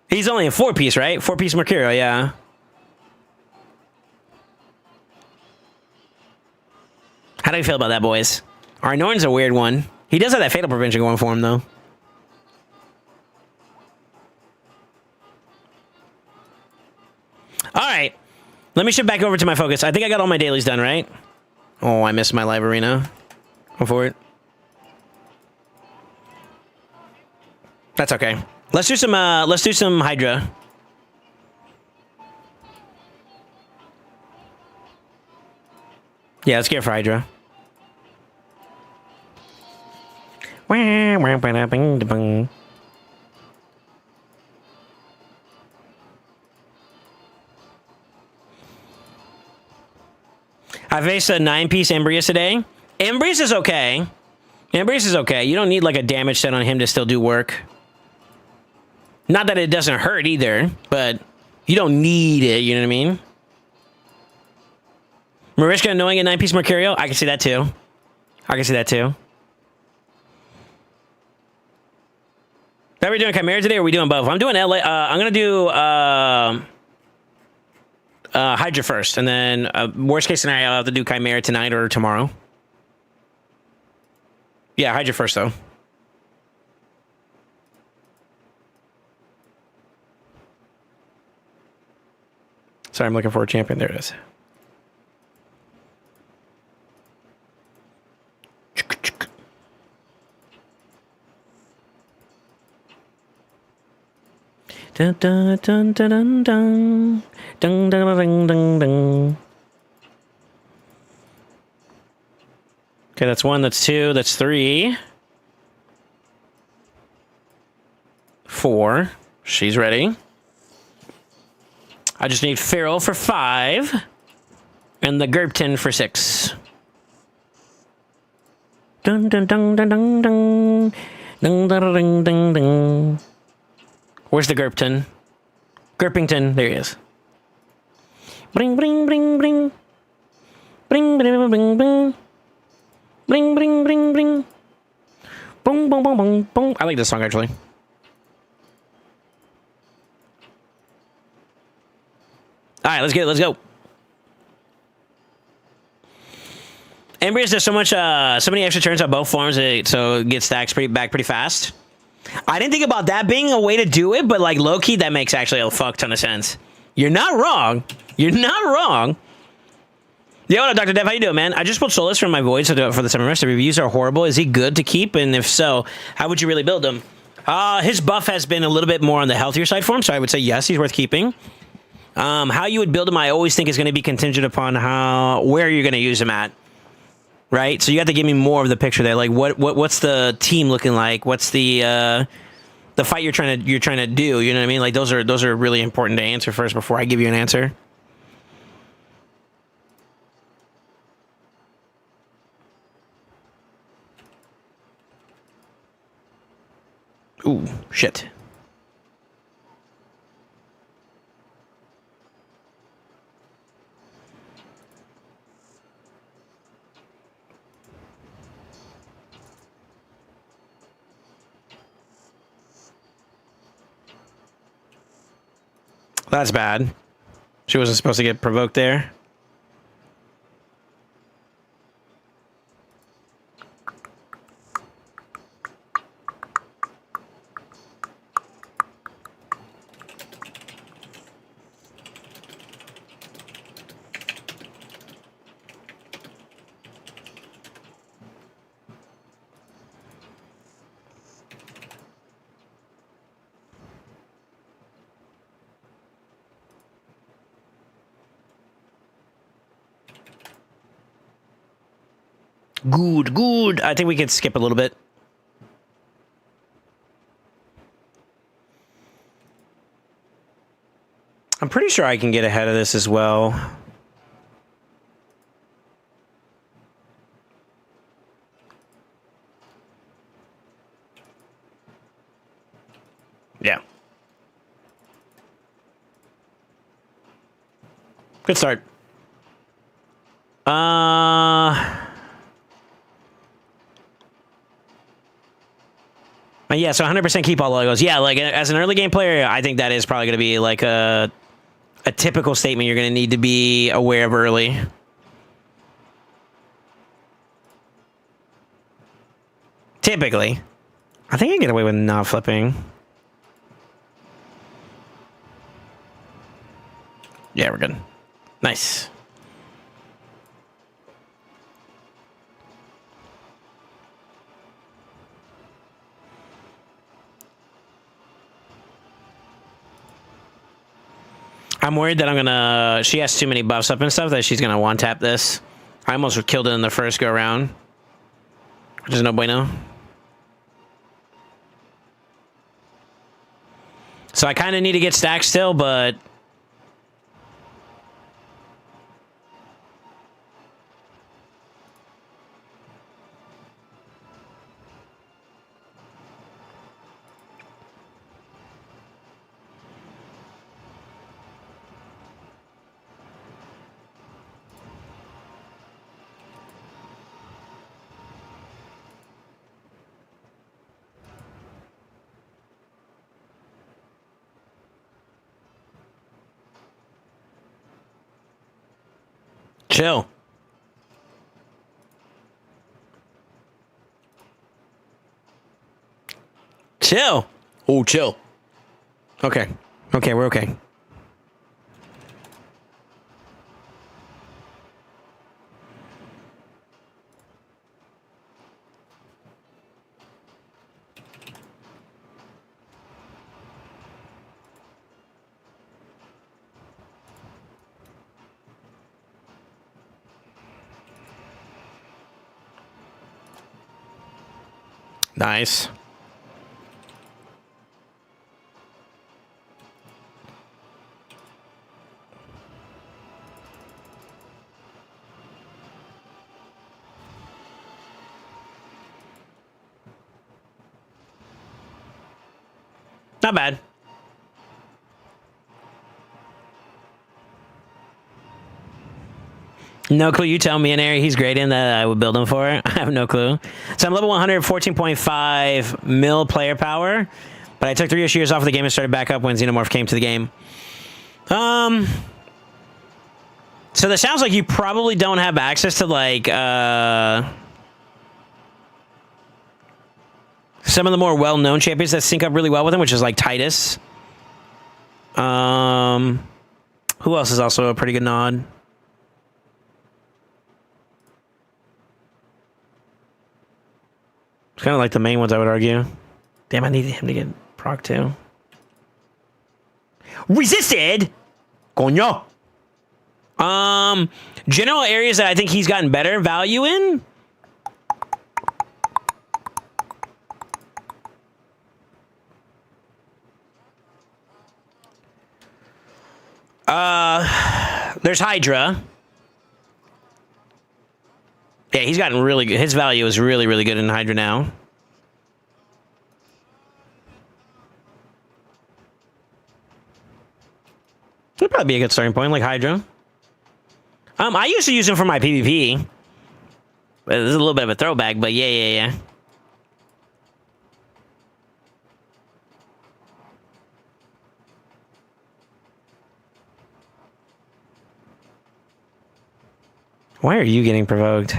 He's only a 4-piece, right? 4-piece Mercurial, yeah. How do you feel about that, boys? Our Norn's a weird one. He does have that Fatal Prevention going for him, though. Let me shift back over to my focus. I think I got all my dailies done, right? Oh, I missed my live arena. Go for it. That's okay. Let's do some Hydra. Yeah, let's get for Hydra. I faced a 9-piece Embrius today. Embrius is okay. Embrius is okay. You don't need like a damage set on him to still do work. Not that it doesn't hurt either, but you don't need it, you know what I mean? Mariska knowing a 9-piece Mercurial? I can see that too. I can see that too. Are we doing Chimera today or are we doing both? I'm doing LA. I'm going to do Hydra first, and then worst case scenario, I'll have to do Chimera tonight or tomorrow. Yeah, Hydra first though. Sorry, I'm looking for a champion. There it is. Dun dun dun dun dun dun dun dun dun dun. Okay, that's 1, that's 2, that's 3. 4. She's ready. I just need Feral for 5. And the Gerpton for 6. Dun dun dun dun dun dun. Dun dun dun dun dun. Where's the Gerpton? Gerpington. There he is. Bring, bring, bring, bring. Bring, bring, bring, bring. Bring, bring, bring, bring. Boom, boom, boom, boom, boom. I like this song, actually. All right, let's get it. Let's go. Embrius does so many extra turns on both forms, so it gets stacks back pretty fast. I didn't think about that being a way to do it, but like low-key, that makes actually a fuck ton of sense. You're not wrong. You're not wrong. Yo, what up, Dr. Dev? How you doing, man? I just pulled Solus from my void for the summer rest. The reviews are horrible. Is he good to keep? And if so, how would you really build him? His buff has been a little bit more on the healthier side for him, so I would say yes, he's worth keeping. How you would build him, I always think is going to be contingent upon where you're going to use him at. Right? So you have to give me more of the picture there. Like what's the team looking like? What's the fight you're trying to do? You know what I mean? Like those are really important to answer first before I give you an answer. Ooh, shit. That's bad. She wasn't supposed to get provoked there. Good, good. I think we can skip a little bit. I'm pretty sure I can get ahead of this as well. Yeah. Good start. Yeah, so 100% keep all logos. Yeah, like as an early game player, I think that is probably going to be like a typical statement you're going to need to be aware of early. Typically. I think I can get away with not flipping. Yeah, we're good. Nice. Nice. I'm worried that I'm gonna... She has too many buffs up and stuff that she's gonna one-tap this. I almost killed it in the first go-around. Which is no bueno. So I kind of need to get stacked still, but... Chill. Chill. Oh, chill. Okay. Okay, we're okay. Nice. Not bad. No clue. You tell me an area he's great in that I would build him for. I have no clue. So I'm level 100, 14.5 mil player power. But I took 3 years off of the game and started back up when Xenomorph came to the game. So that sounds like you probably don't have access to, like, some of the more well-known champions that sync up really well with him, which is, like, Titus. Who else is also a pretty good nod? It's kind of like the main ones, I would argue. Damn, I need him to get proc too. Resisted? Coño. General areas that I think he's gotten better value in? There's Hydra. Yeah, he's gotten really good. His value is really, really good in Hydra now. Would probably be a good starting point, like Hydra. I used to use him for my PvP. This is a little bit of a throwback, but yeah. Why are you getting provoked?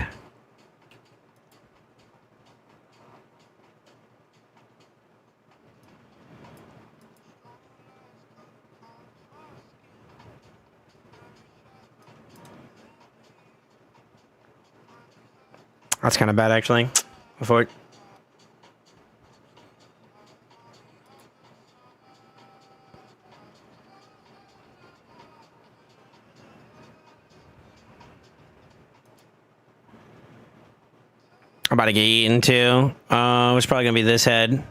That's kind of bad, actually. Before it. I'm about to get eaten too. It's probably gonna be this head.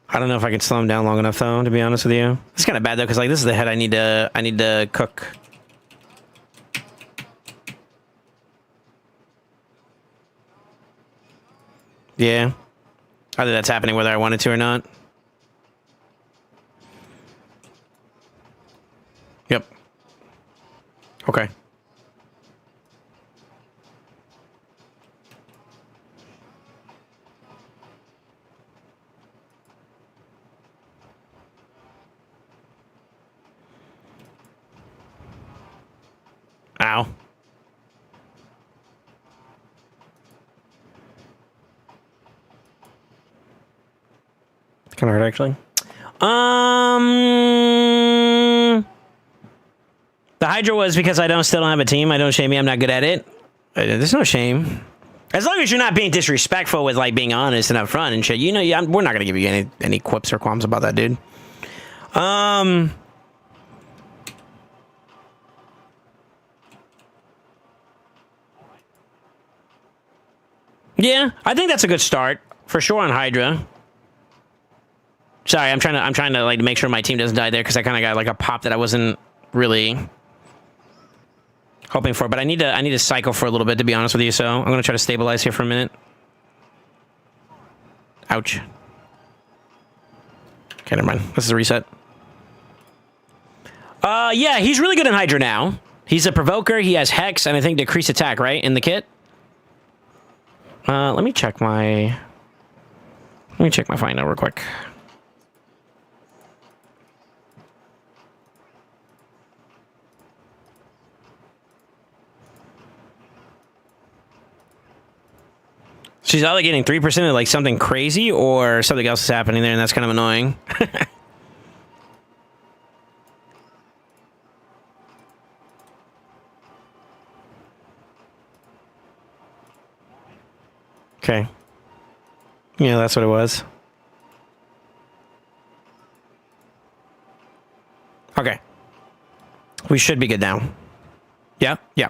I don't know if I can slow him down long enough though, to be honest with you. It's kind of bad though, because like this is the head I need to cook. Yeah. Either that's happening whether I wanted to or not. Yep. Okay. Ow. Kind of hurt, actually. The Hydra was because I still don't have a team. I don't shame me. I'm not good at it. There's no shame. As long as you're not being disrespectful with like being honest and upfront and shit. You know, we're not gonna give you any quips or qualms about that, dude. Yeah, I think that's a good start for sure on Hydra. Sorry, I'm trying to like make sure my team doesn't die there because I kind of got like a pop that I wasn't really hoping for. But I need to cycle for a little bit, to be honest with you. So I'm gonna try to stabilize here for a minute. Ouch. Okay, never mind. This is a reset. Yeah, he's really good in Hydra now. He's a provoker. He has Hex and I think decreased attack, right, in the kit. Let me check my find out real quick. She's either getting 3% of like something crazy or something else is happening there, and that's kind of annoying. Okay. Yeah, that's what it was. Okay. We should be good now. Yeah, yeah.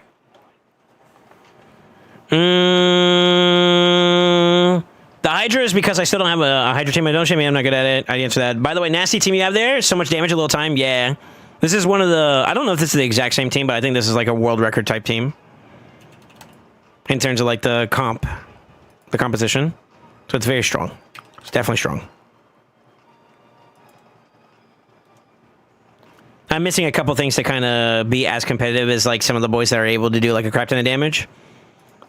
The Hydra is because I still don't have a Hydra team. I don't shame me. I'm not good at it. I answer that. By the way, nasty team you have there. So much damage, a little time. Yeah. This is one of the... I don't know if this is the exact same team, but I think this is like a world record type team. In terms of like the composition. So it's very strong. It's definitely strong. I'm missing a couple things to kind of be as competitive as like some of the boys that are able to do like a crap ton of damage.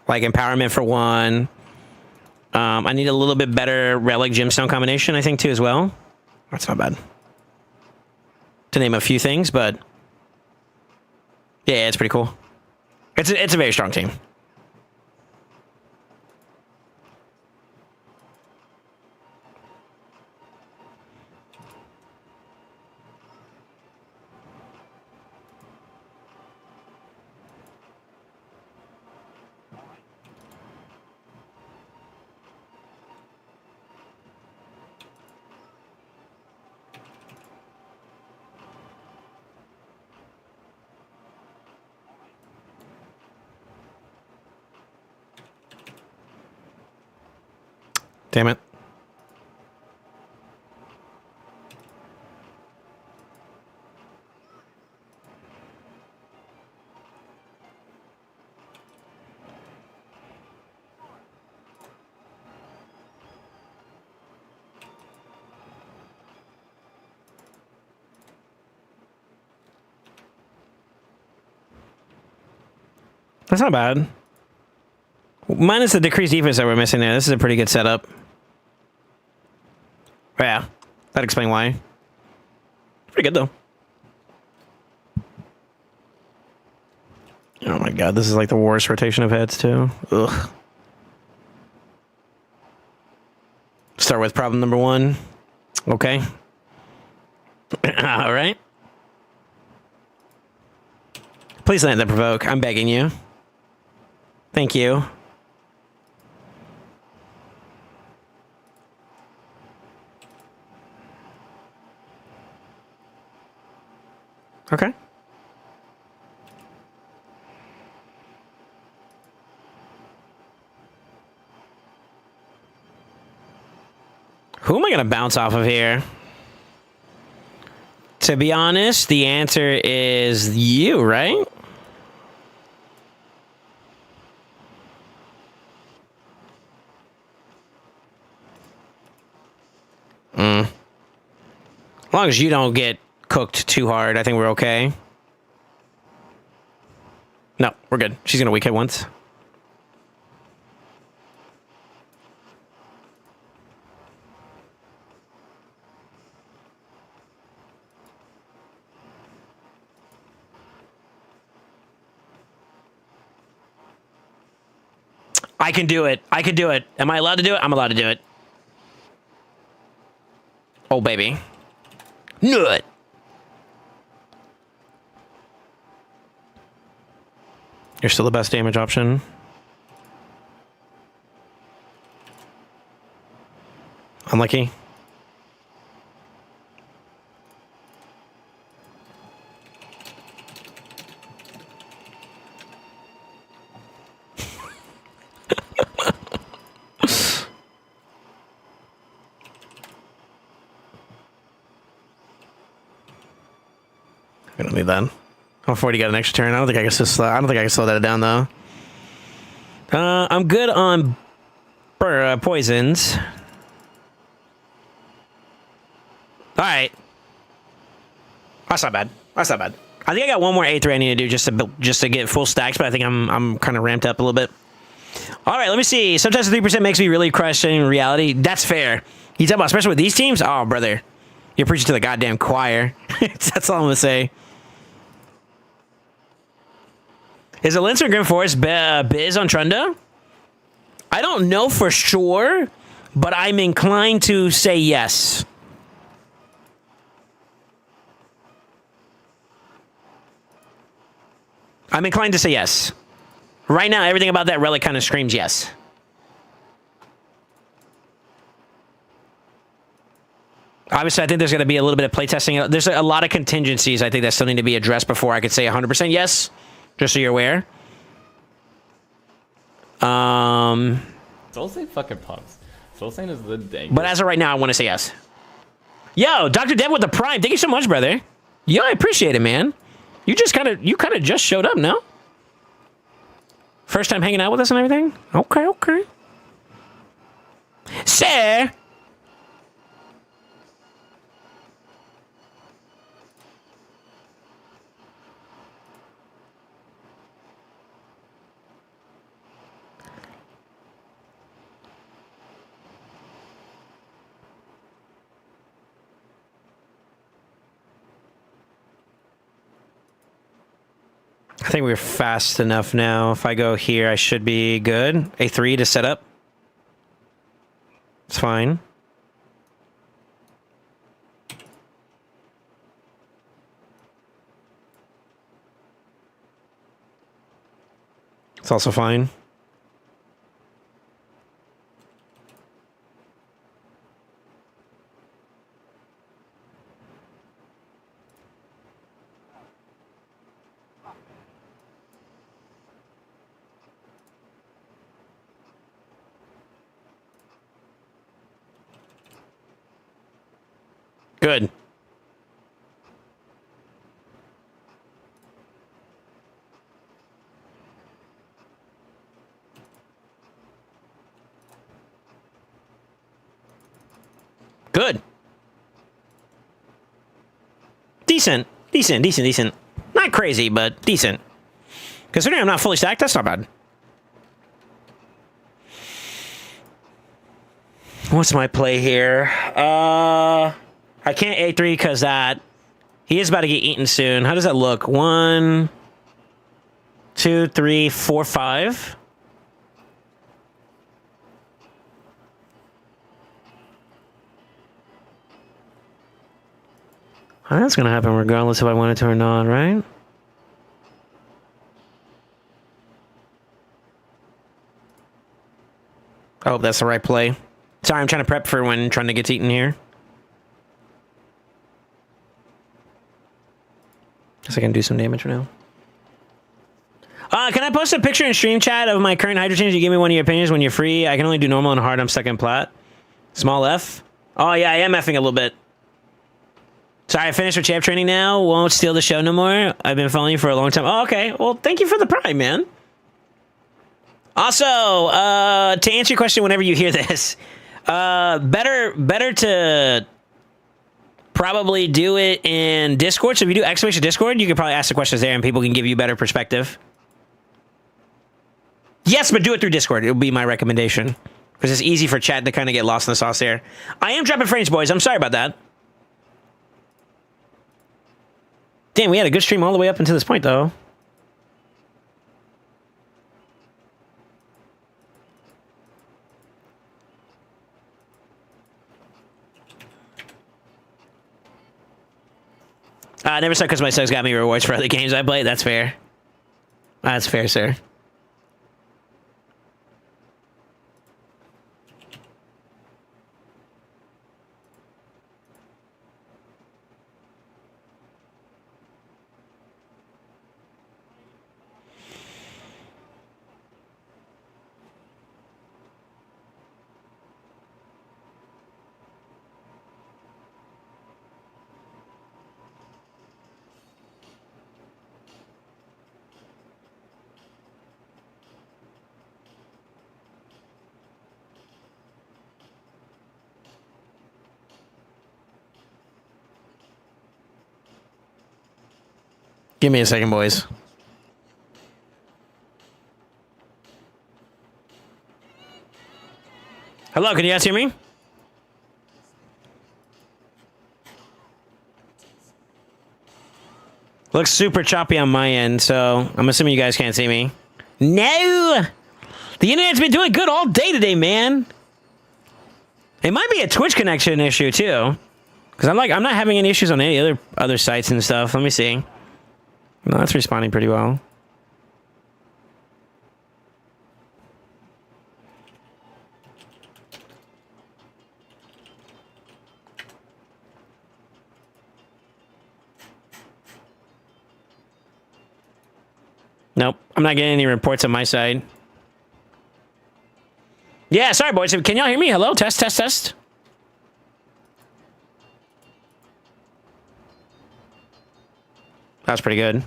Like empowerment for one. I need a little bit better relic gemstone combination, I think, too, as well. That's not bad. To name a few things, but yeah, it's pretty cool. It's a very strong team. Damn it. That's not bad. Minus the decreased defense that we're missing there. This is a pretty good setup. Yeah, that explains why. Pretty good, though. Oh my god, this is like the worst rotation of heads, too. Ugh. Start with problem number 1. Okay. All right. Please land the provoke. I'm begging you. Thank you. Okay. Who am I going to bounce off of here? To be honest, the answer is you, right? As long as you don't get cooked too hard, I think we're okay. No, we're good. She's gonna weak hit once. I can do it. I can do it. Am I allowed to do it? I'm allowed to do it. Oh, baby. Nut. You're still the best damage option. Unlucky. We don't need that. I've already got an extra turn. I don't think I can slow that down though. I'm good on poisons. All right. That's not bad. That's not bad. I think I got one more A3 I need to do just to get full stacks, but I think I'm kind of ramped up a little bit. All right, let me see. Sometimes the 3% makes me really question reality. That's fair. You talk about, especially with these teams? Oh, brother. You're preaching to the goddamn choir. That's all I'm going to say. Is it Lince or Grim Forest Biz on Trunda? I don't know for sure, but I'm inclined to say yes. I'm inclined to say yes. Right now, everything about that relic kind of screams yes. Obviously, I think there's going to be a little bit of playtesting. There's a lot of contingencies, I think, that still need to be addressed before I could say 100% yes, just so you're aware.
SoulSaint fucking pumps. SoulSaint is the dang.
But as of right now, I want to say yes. Yo, Dr. Dev with the Prime. Thank you so much, brother. Yo, I appreciate it, man. You kind of just showed up, no? First time hanging out with us and everything? Okay, okay. Sir! I think we're fast enough now. If I go here, I should be good. A3 to set up. It's fine. It's also fine. Good. Good. Decent. Decent. Not crazy, but decent. Considering I'm not fully stacked, that's not bad. What's my play here? I can't A3 because that. He is about to get eaten soon. How does that look? 1, 2, 3, 4, 5. That's going to happen regardless if I wanted to or not, right? I hope that's the right play. Sorry, I'm trying to prep for when trying to get eaten here. Guess I can do some damage for now. Can I post a picture in stream chat of my current Hydra change? You give me one of your opinions when you're free. I can only do normal and hard. I'm stuck in plat. Small F. Oh, yeah, I am effing a little bit. Sorry, I finished with champ training now. Won't steal the show no more. I've been following you for a long time. Oh, okay. Well, thank you for the prime, man. Also, to answer your question whenever you hear this, better to probably do it in Discord. So if you do exclamation Discord, you can probably ask the questions there and people can give you better perspective. Yes, but do it through Discord. It'll be my recommendation. Because it's easy for chat to kind of get lost in the sauce there. I am dropping frames, boys. I'm sorry about that. Damn, we had a good stream all the way up until this point, though. Never said because my subs got me rewards for other games I played. That's fair. That's fair, sir. Give me a second, boys. Hello, can you guys hear me? Looks super choppy on my end, so I'm assuming you guys can't see me. No! The internet's been doing good all day today, man. It might be a Twitch connection issue, too. Because I'm not having any issues on any other sites and stuff. Let me see. No, that's responding pretty well. Nope, I'm not getting any reports on my side. Yeah, sorry, boys. Can y'all hear me? Hello? Test, test, test. That's pretty good.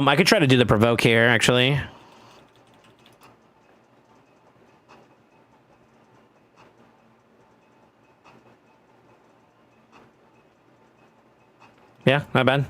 I could try to do the provoke here, actually. Yeah, not bad.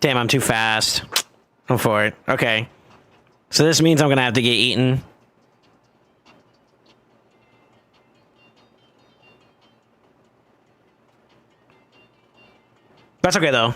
Damn, I'm too fast. Go for it. Okay. So this means I'm gonna have to get eaten. That's okay, though.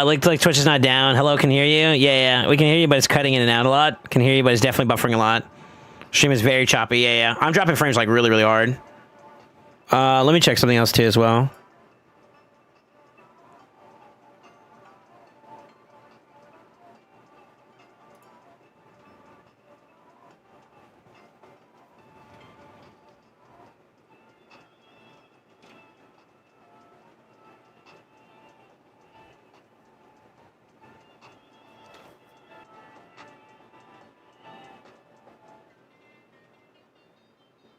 Like Twitch is not down. Hello, can hear you? Yeah, we can hear you, but it's cutting in and out a lot. Can hear you, but it's definitely buffering a lot. Stream is very choppy. Yeah. I'm dropping frames like really, really hard. Let me check something else too as well.